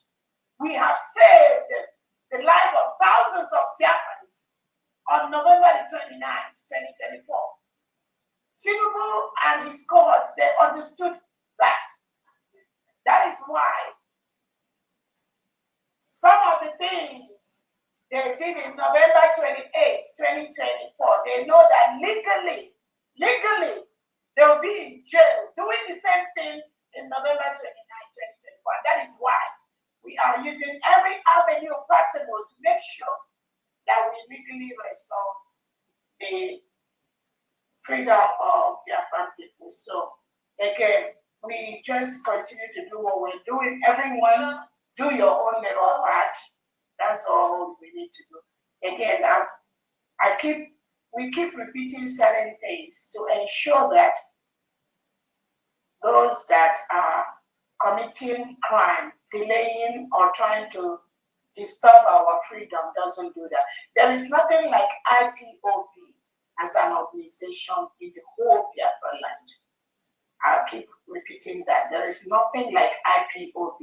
We have saved the life of thousands of Biafrans on November the 29th, 2024. Tinubu and his cohorts, they understood that. That is why some of the things they did in November 28, 2024, they know that legally, they will be in jail doing the same thing in November 29, 2024. That is why we are using every avenue possible to make sure that we legally restore the freedom of Biafran people. So, again, we just continue to do what we're doing. Everyone, do your own little part. That's all we need to do. Again, we keep repeating certain things to ensure that those that are committing crime, delaying or trying to disturb our freedom doesn't do that. There is nothing like IPOB as an organization in the whole Biafra land. I'll keep repeating that. There is nothing like IPOB.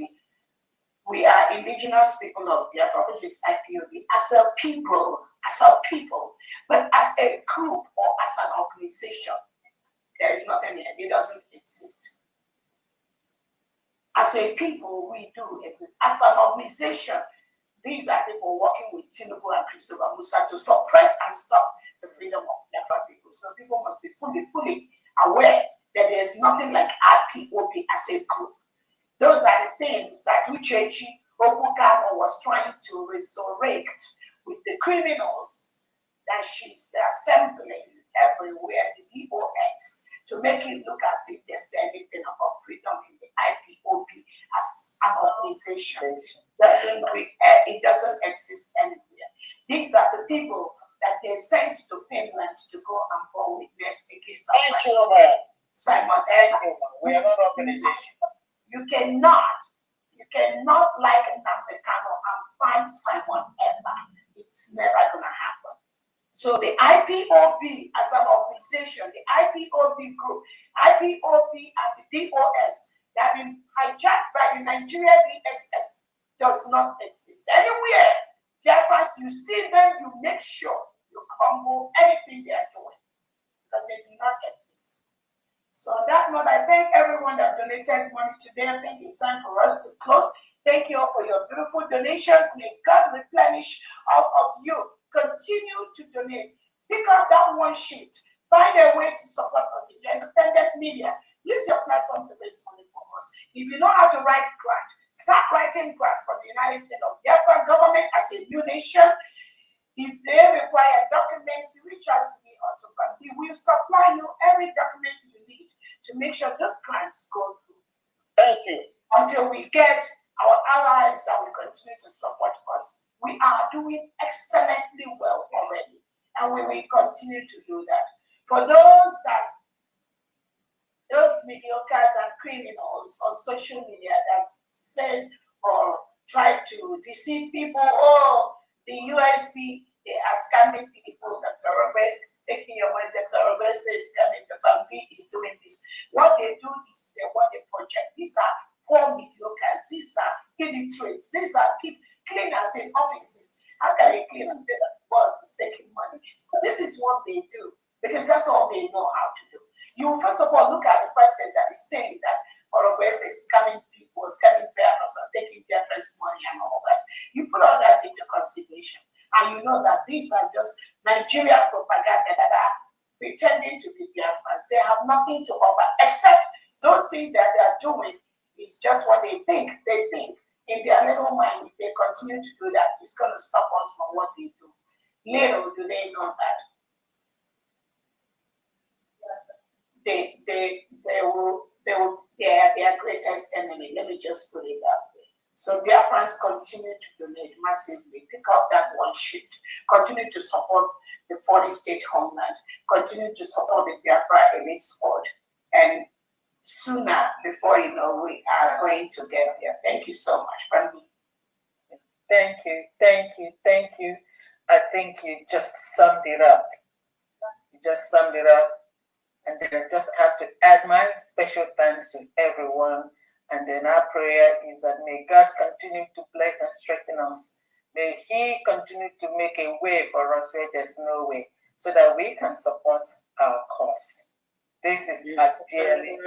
We are indigenous people of Biafra, which is IPOB, as a people, but as a group or as an organization, there is nothing here. It doesn't exist. As a people, we do exist. As an organization, these are people working with Tinubu and Christopher Musa to suppress and stop the freedom of Biafra people. So people must be fully aware that there's nothing like IPOB as a group. Those are the things that Uchechi Okukamo was trying to resurrect with the criminals that she's assembling everywhere, the DOS, to make it look as if there's anything about freedom in the IPOB as an organization. It doesn't exist anywhere. These are the people that they sent to Finland to go and go witness the case of Simon. We are not organization. You cannot like Nnamdi Kanu and find Simon ever. It's never gonna happen. So the IPOB as an organization, the IPOB group, IPOB and the DOS that have been hijacked by the Nigeria DSS does not exist anywhere. Therefore, you see them, you make sure you crumble anything they are doing because they do not exist. So on that note, I thank everyone that donated money today. I think it's time for us to close. Thank you all for your beautiful donations. May God replenish all of you. Continue to donate. Pick up that one shift. Find a way to support us. If you're independent media, use your platform to raise money for us. If you know how to write grant, start writing grant for the United States of Biafra government as a new nation. If they require documents, you reach out to me or to Frank. We will supply you every document you need to make sure those grants go through. Thank you. Until we get our allies that will continue to support us. We are doing excellently well already, and we will continue to do that. For those mediocres and criminals on social media that says or try to deceive people, the USB, they are scamming people, the terrorists taking your money, the terrorists is scamming, the family is doing this. What they do is what they project. These are poor mediocres, these are illiterates, these are cleaners in offices. How can a cleaner say that the boss is taking money? So this is what they do, because that's all they know how to do. You first of all look at the person that is saying that Orobese is scamming people, scamming Biafrans, or taking Biafrans money and all that. You put all that into consideration, and you know that these are just Nigeria propaganda that are pretending to be Biafrans. They have nothing to offer except those things that they are doing. It's just what they think. They think in their little mind, if they continue to do that, it's going to stop us from what they do. Little do they know that they are their greatest enemy. Let me just put it that way. So Biafrans continue to donate massively. Pick up that one shift. Continue to support the 40-state homeland. Continue to support the Biafra elite squad. And sooner, before you know, we are going to get there. Thank you so much, Frankie. Thank you, thank you, thank you. I think you just summed it up. You just summed it up. And then I just have to add my special thanks to everyone. And then our prayer is that may God continue to bless and strengthen us. May He continue to make a way for us where there's no way, so that we can support our cause. This is dearly,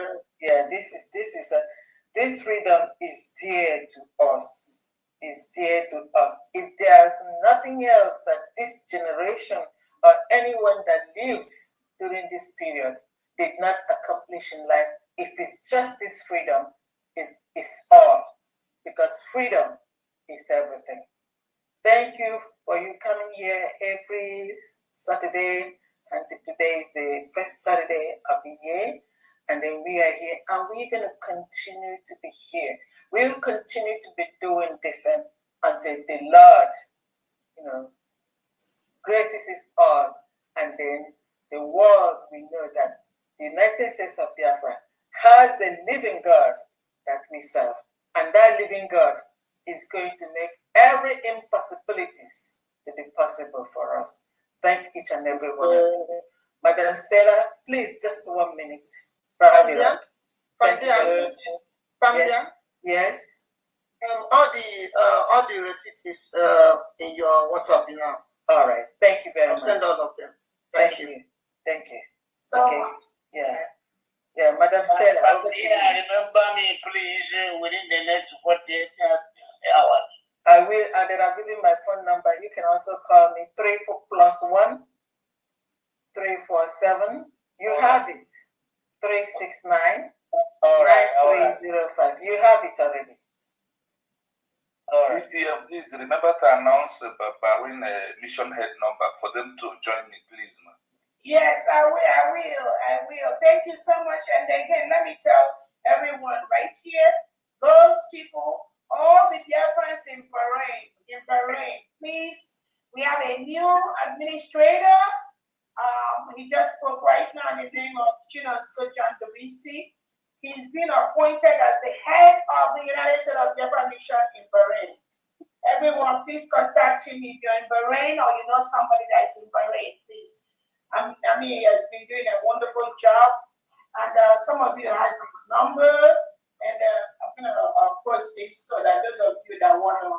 this freedom is dear to us. Is dear to us. If there's nothing else that this generation or anyone that lived during this period did not accomplish in life, if it's just this freedom, is all. Because freedom is everything. Thank you for you coming here every Saturday, and today is the first Saturday of the year, and then we are here, and we're going to continue to be here. We'll continue to be doing this until the Lord, graces is all, and then the world will know that the United States of Biafra has a living God that we serve, and that living God is going to make every impossibilities to be possible for us. Thank each and every one of you. Madam Stella, please, just 1 minute. Thank you very much. Yes. All the receipt is in your WhatsApp now. All right. Thank you very much. I'll send all of them. Thank you. Thank you. So, okay. Yeah, Madam Stella. Remember me, please, within the next 48 hours. I will, and then I'll give you my phone number. You can also call me 34+1 347. You have it. 369 9305. You have it already. Please remember to announce Bahrain mission head number for them to join me, please, man. Yes, I will. Thank you so much. And again, let me tell everyone right here, those people, all the Biafrans in Bahrain, please, we have a new administrator. He just spoke right now in the name of Chinon Sojan Dovisi. He's been appointed as the head of the United States of Biafra mission in Bahrain. Everyone, please contact him if you're in Bahrain or you know somebody that is in Bahrain, please. He has been doing a wonderful job, and some of you has his number, and I'm going to post this so that those of you that want to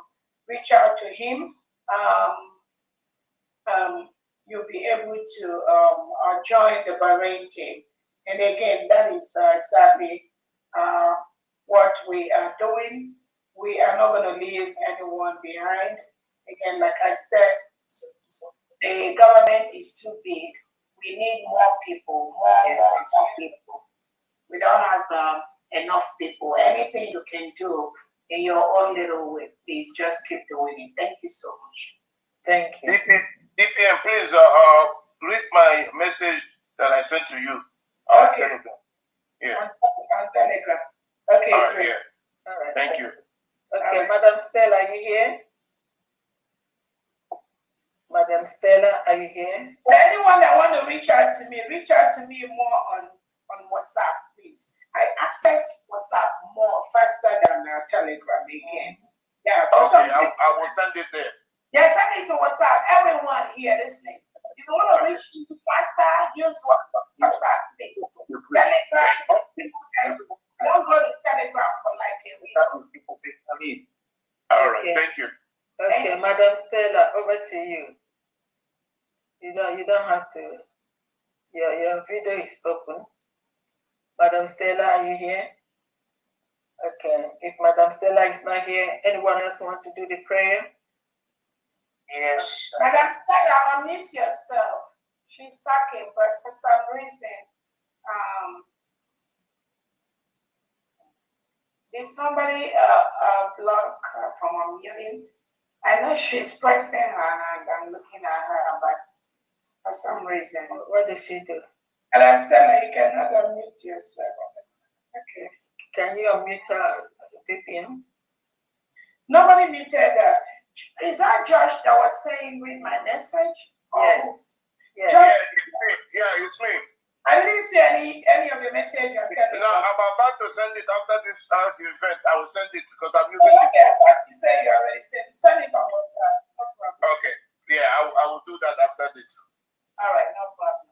reach out to him, you'll be able to join the Bahrain team. And again, that is exactly what we are doing. We are not going to leave anyone behind. Again, like I said, the government is too big. We need more people, more people. We don't have enough people. Anything you can do in your own little way, please just keep doing it. Thank you so much. Thank you. DPM, please read my message that I sent to you. Okay. Telegram. Yeah. On Telegram. Okay. All right, great. yeah. All right. Thank you. Okay, Madam Stella, are you here? Madam Stella, are you here? Anyone that want to reach out to me more on WhatsApp, please. I access WhatsApp more faster than Telegram again. Yeah. Okay, I will send it there. Yeah, send it to WhatsApp. Everyone here listening. If you want to reach me faster, use WhatsApp, please. Telegram. Don't go to Telegram for like a week. All right, thank you. Okay, Madam Stella, over to you. You don't have to. Your video is open. Madam Stella, are you here? Okay. If Madam Stella is not here, anyone else want to do the prayer? Yes. Madam Stella, unmute yourself. She's talking, but for some reason, did somebody block her from unmuting? I know she's pressing her hand. I'm looking at her, but for some reason, what did she do? Madam Stella, you cannot unmute yourself. Okay. Can you unmute her, DPM? Nobody muted her. Is that Josh that was saying read my message? Yes. Yes. Josh, Yeah, it's me. I didn't see any of your message. No, I'm about to send it after this event. I will send it because I'm using it. Okay, you say you already send it on WhatsApp. No problem. Okay. Yeah, I will do that after this. All right, no problem.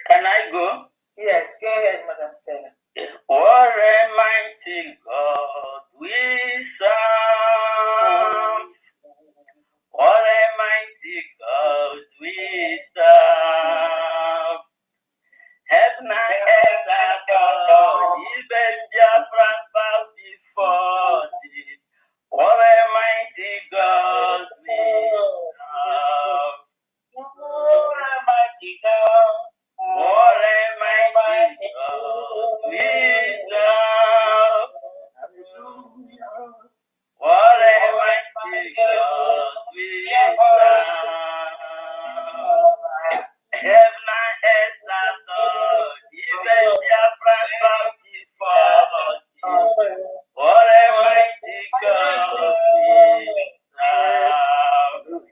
Can I go? Yes, go ahead, Madam Stella. What a mighty God we serve. What a mighty God we serve. Heaven and earth adore, even Biafra bow before thee. What a mighty God we serve. What a mighty God. What a mighty God we serve. What a mighty God we serve. Heaven and earth adore, even Biafra bow before thee. What a mighty God we serve.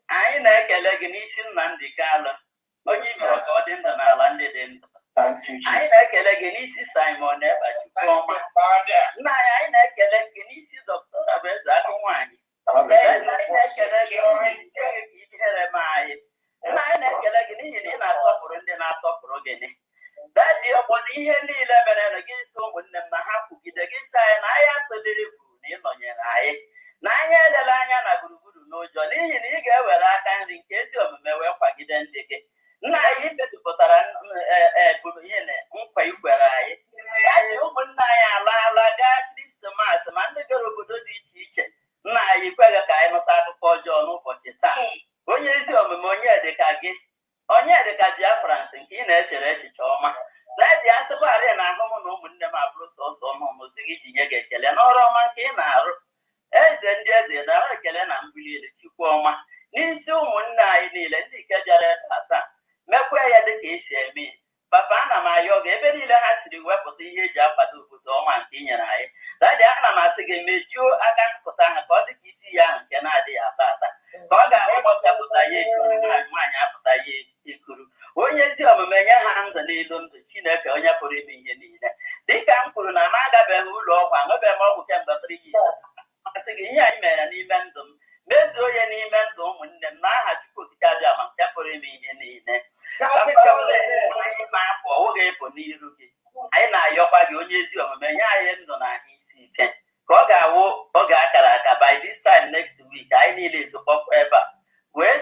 Anyị na-ekele gị n'isi Nnamdi Kanu, onye mere ka ọ dị ndụ n'ala ndị dị ndụ. Anyị na-ekele gị n'isi Simon Ebachukwu. Nna anyị na-ekele gị n'isi Dr. Abeze Agụ Nwanyị. Anyị na-ekele gị n'ihi ihere m anyị. Nna anyị na-ekele gị n'ihi na ị na-asọpụrụ ndị na-asọpụrụ gị. Dadị ọgbọ na ihe niile mere na gị isi ụmụnne m na ha kwugide gị si anyị na anyị atụliri bụ na ịnọnyere anyị. Na anyị elela anya na gburugburu n'ụjọ n'ihi na ị ga-ewere aka nri nke ezi omume wee kwagide ndị gị. Nna anyị detụpụtara ihe na nkwa ikwere anyị. Dadị ụmụnne anyị alaala gaa Krismas ma ndị gara obodo dị iche iche. Nna anyị kweghị ka anyị nụta akụkọ ọjọọ n'ụbọchị taa. Onye ezi omume onye dịka gị, onye dịka Biafra ntị nke ị na-echere echiche ọma. Dadị asịkwarị na ahụ m na ụmụnne m abụrụ sọsọ ọmụmụ si gị ji nye gị ekele n'ọrụ ọma nke ị na-arụ. Eze ndị eze dara ekele na mbuli elu Chukwu ọma n'isi ụmụnne anyị niile ndị nke bịara taa mekwa ya dịka esi eme. Papa, ana m ayọ gị ebe niile ha siri wepụta ihe eji akwado obodo ọma nke i nyere anyị. Dadị ana m asị gị mejuo aka mpụta ha ka ọ dị ka isi ya ahụ nke na-adịghị ata ata, ka ọ ga-ahụ nwoke apụta ya ekuru nwaanyị apụta ya ekuru. Onye ezi omume nye ha ndụ n'elu ndụ, Chineke onye pụrụ ime ihe niile. Dịka m kwuru na m agabeghị ụlọ ọgwụ, aṅụbeghị m ọgwụ kemgbe 3 years. Asị gị ihe anyị mere n'ime ndụ m mezuo onye n'ime ndụ ụmụnne m n'aha Chukwu okike abịa ma nke pụrụ ime ihe niile. Anyị na-apụ ọwụghị ịpụ n'iru gị. Anyị na-ayọkwa gị onye ezi omume nye anyị ndụ na ahụ isi ike ka ọ ga-awụ oge akara aka by this time next week anyị niile esokpọkwa ebe a wee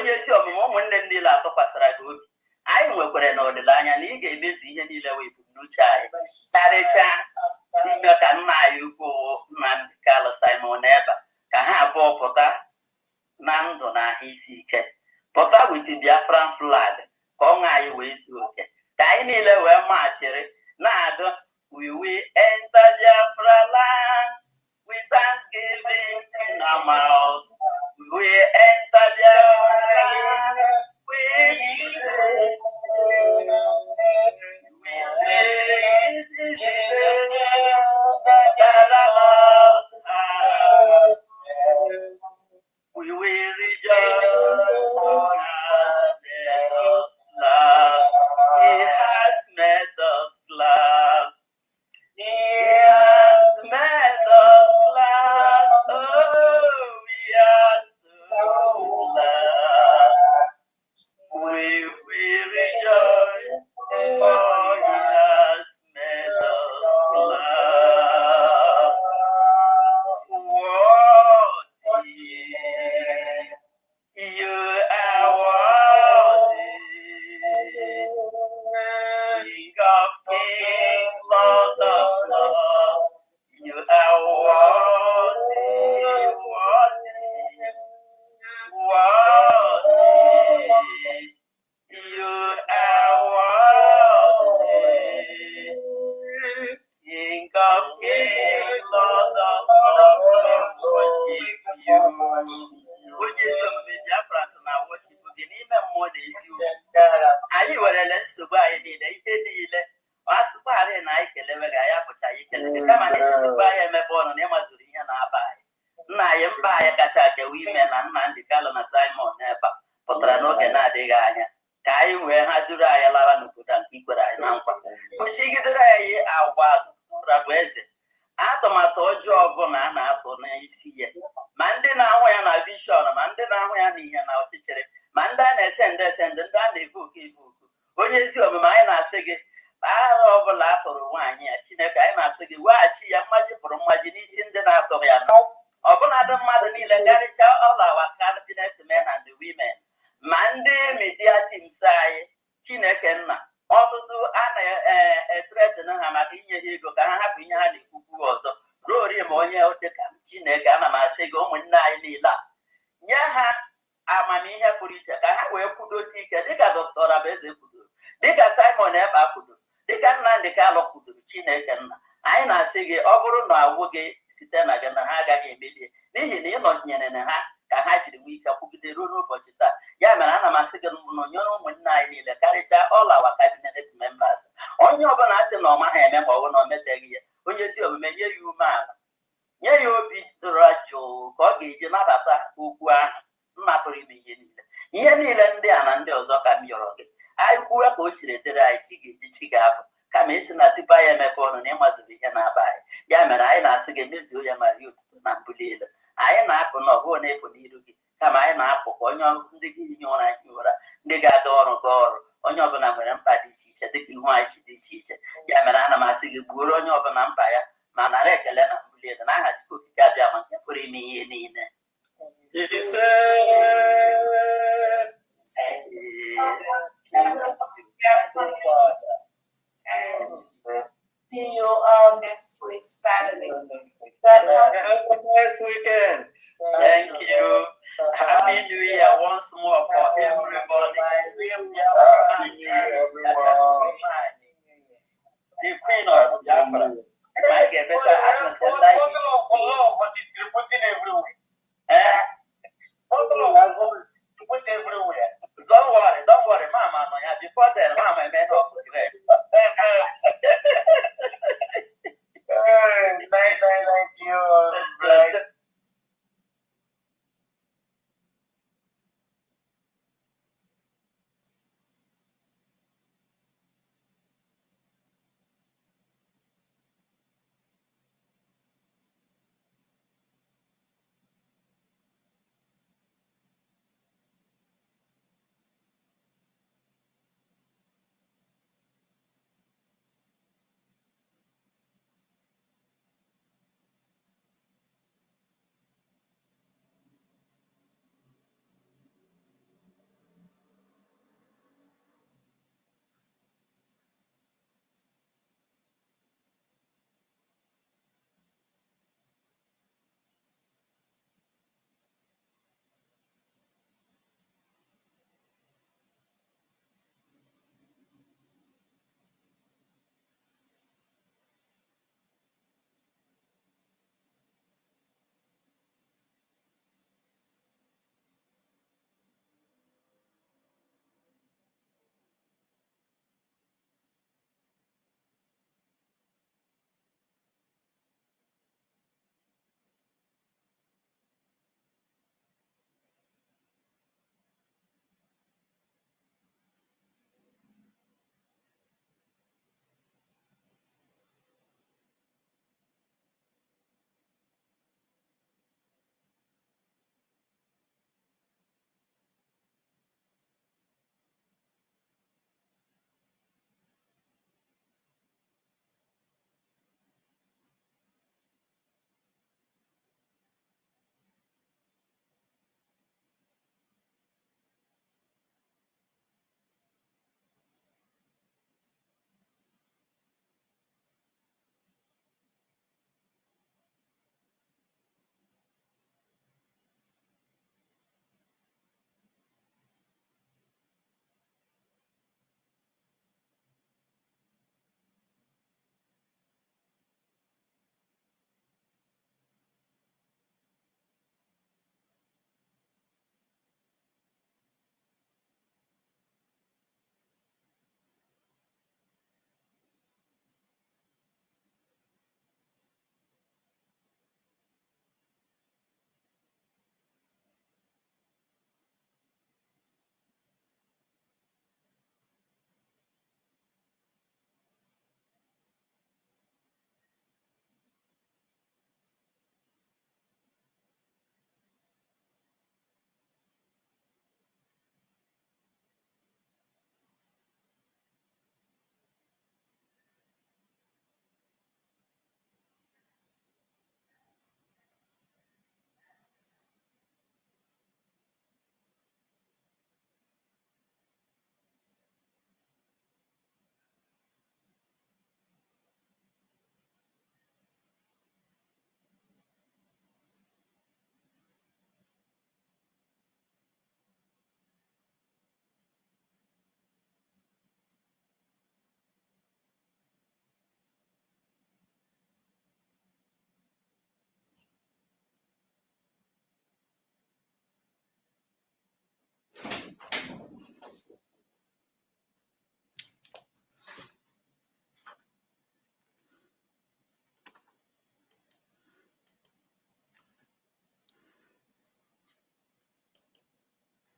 onye ezi omume ụmụnne m niile atụkwasịra gị obi anyị nwekwara na olileanya na ị ga-emezu ihe niile wee ebumnuche anyị karịchaa ime ka nna anyị ukwu Nnamdi Kanu Simon Ekpa ka ha abụọ pụta na ndụ na ahụ isi ike pụta wit Biafran flag ka ọṅụ anyị wee zuo oke ka anyị niile wee machiri na-adụ we will enter Biafra land with thanksgiving in our mouth. We will enter Biafra land with we will rejoice for us love. He has made us glad. He has made us glad. Oh, we are so glad. We will rejoice, for He has made us glad. Worthy, you are worthy, King of kings, Lord of lords. You are worthy, worthy. You are worthy, King of kings, Lord of lords. Worship you. Onye isi omume Biafra sị na worship gị n'ime mmụọ na ezi anyị werele nsogbu anyị niile ihe niile asụkwarị na anyị kelewe gị anyị apụchaghị ikele gị kama na isi tupu anyị emebe ọnụ na ịmazuru ihe na-aba anyị nna anyị mba anyị kacha kewa ime na Nnamdi Kanu na Simon Ekpa pụtara n'oge na-adịghị anya ka anyị wee ha duru anyị lara n'obodo nke ikwere anyị na nkwa kwụchigidere anyị agwa ụra bụ eze atụmatụ ọjọọ ọbụla a na-atụ n'isi ya ma ndị na-ahụ ya na vishọn ma ndị na-ahụ ya n'ihe na ọchịchịrị ma ndị a na-ese ndị a na-evoku evoku onye ezi omume anyị na-asị gị agha ọbụla a tụrụ nwaanyị ya Chineke anyị na-asị gị weghachi ya mmaji pụrụ mmaji n'isi ndị na-atụghị ya ọbụladị mmadụ niile karịchaa all our cabinet men and women ma ndị media teams anyị Chineke nna ọtụtụ a na-etretin ha maka inye ha ego ka ha hapụ ihe ha na-ekwukwu ọzọ ruo ori ma onye dịka Chineke ana m asị gị ụmụnne anyị niile a nye ha amamihe pụrụ iche ka ha wee kwudosi ike dịka Dr. Abaeze kwudoro dịka Simon Ekpa kwudoro dịka Nnamdi Kanu kwudoro Chineke nna anyị na-asị gị ọ bụrụ na agwụ gị site na gị na ha agaghị emelie n'ihi na ịnọnyere na ha ka ha jiri nwee ike kwugide ruo n'ụbọchị taa ya mere ana m asị gị nọnyere ụmụnne anyị niile karịchaa all our cabinet members onye ọbụla asị na ọ maghị eme ma ọ bụ na o meteghị ya onye ezi omume nye ya umeala nye ya obi dụrụ jụụ ka ọ ga-eji nabata okwu ahụ mma pụrụ ime ihe niile ndị a na ndị ọzọ ka m yọrọ gị anyị kwuwe ka o siri dịrị anyị chi ga-eji chi ga-abụ kama isi na tupu anyị emepe ọnụ na ịmaziri ihe na-aba anyị ya mere anyị na-asị gị mezuo ya ma rie ụtụtụ na mbuli elu anyị na-apụ na ọbụghị na-efu n'iru gị kama anyị na-apụ ka onye ndị gị ihe ụra ihe ụra ndị ga-aga ọrụ gaa ọrụ onye ọbụla nwere mkpa dị iche iche dịka ihu anyị chi dị iche iche ya mere ana m asị gị gbuoro onye ọbụla mkpa ya ma nara ekele na mbuli elu n'aha Chukwu okike abịa ma nke pụrụ ime ihe niile See you next week, Saturday. Next weekend. Thank you. Happy New Year once more for everybody.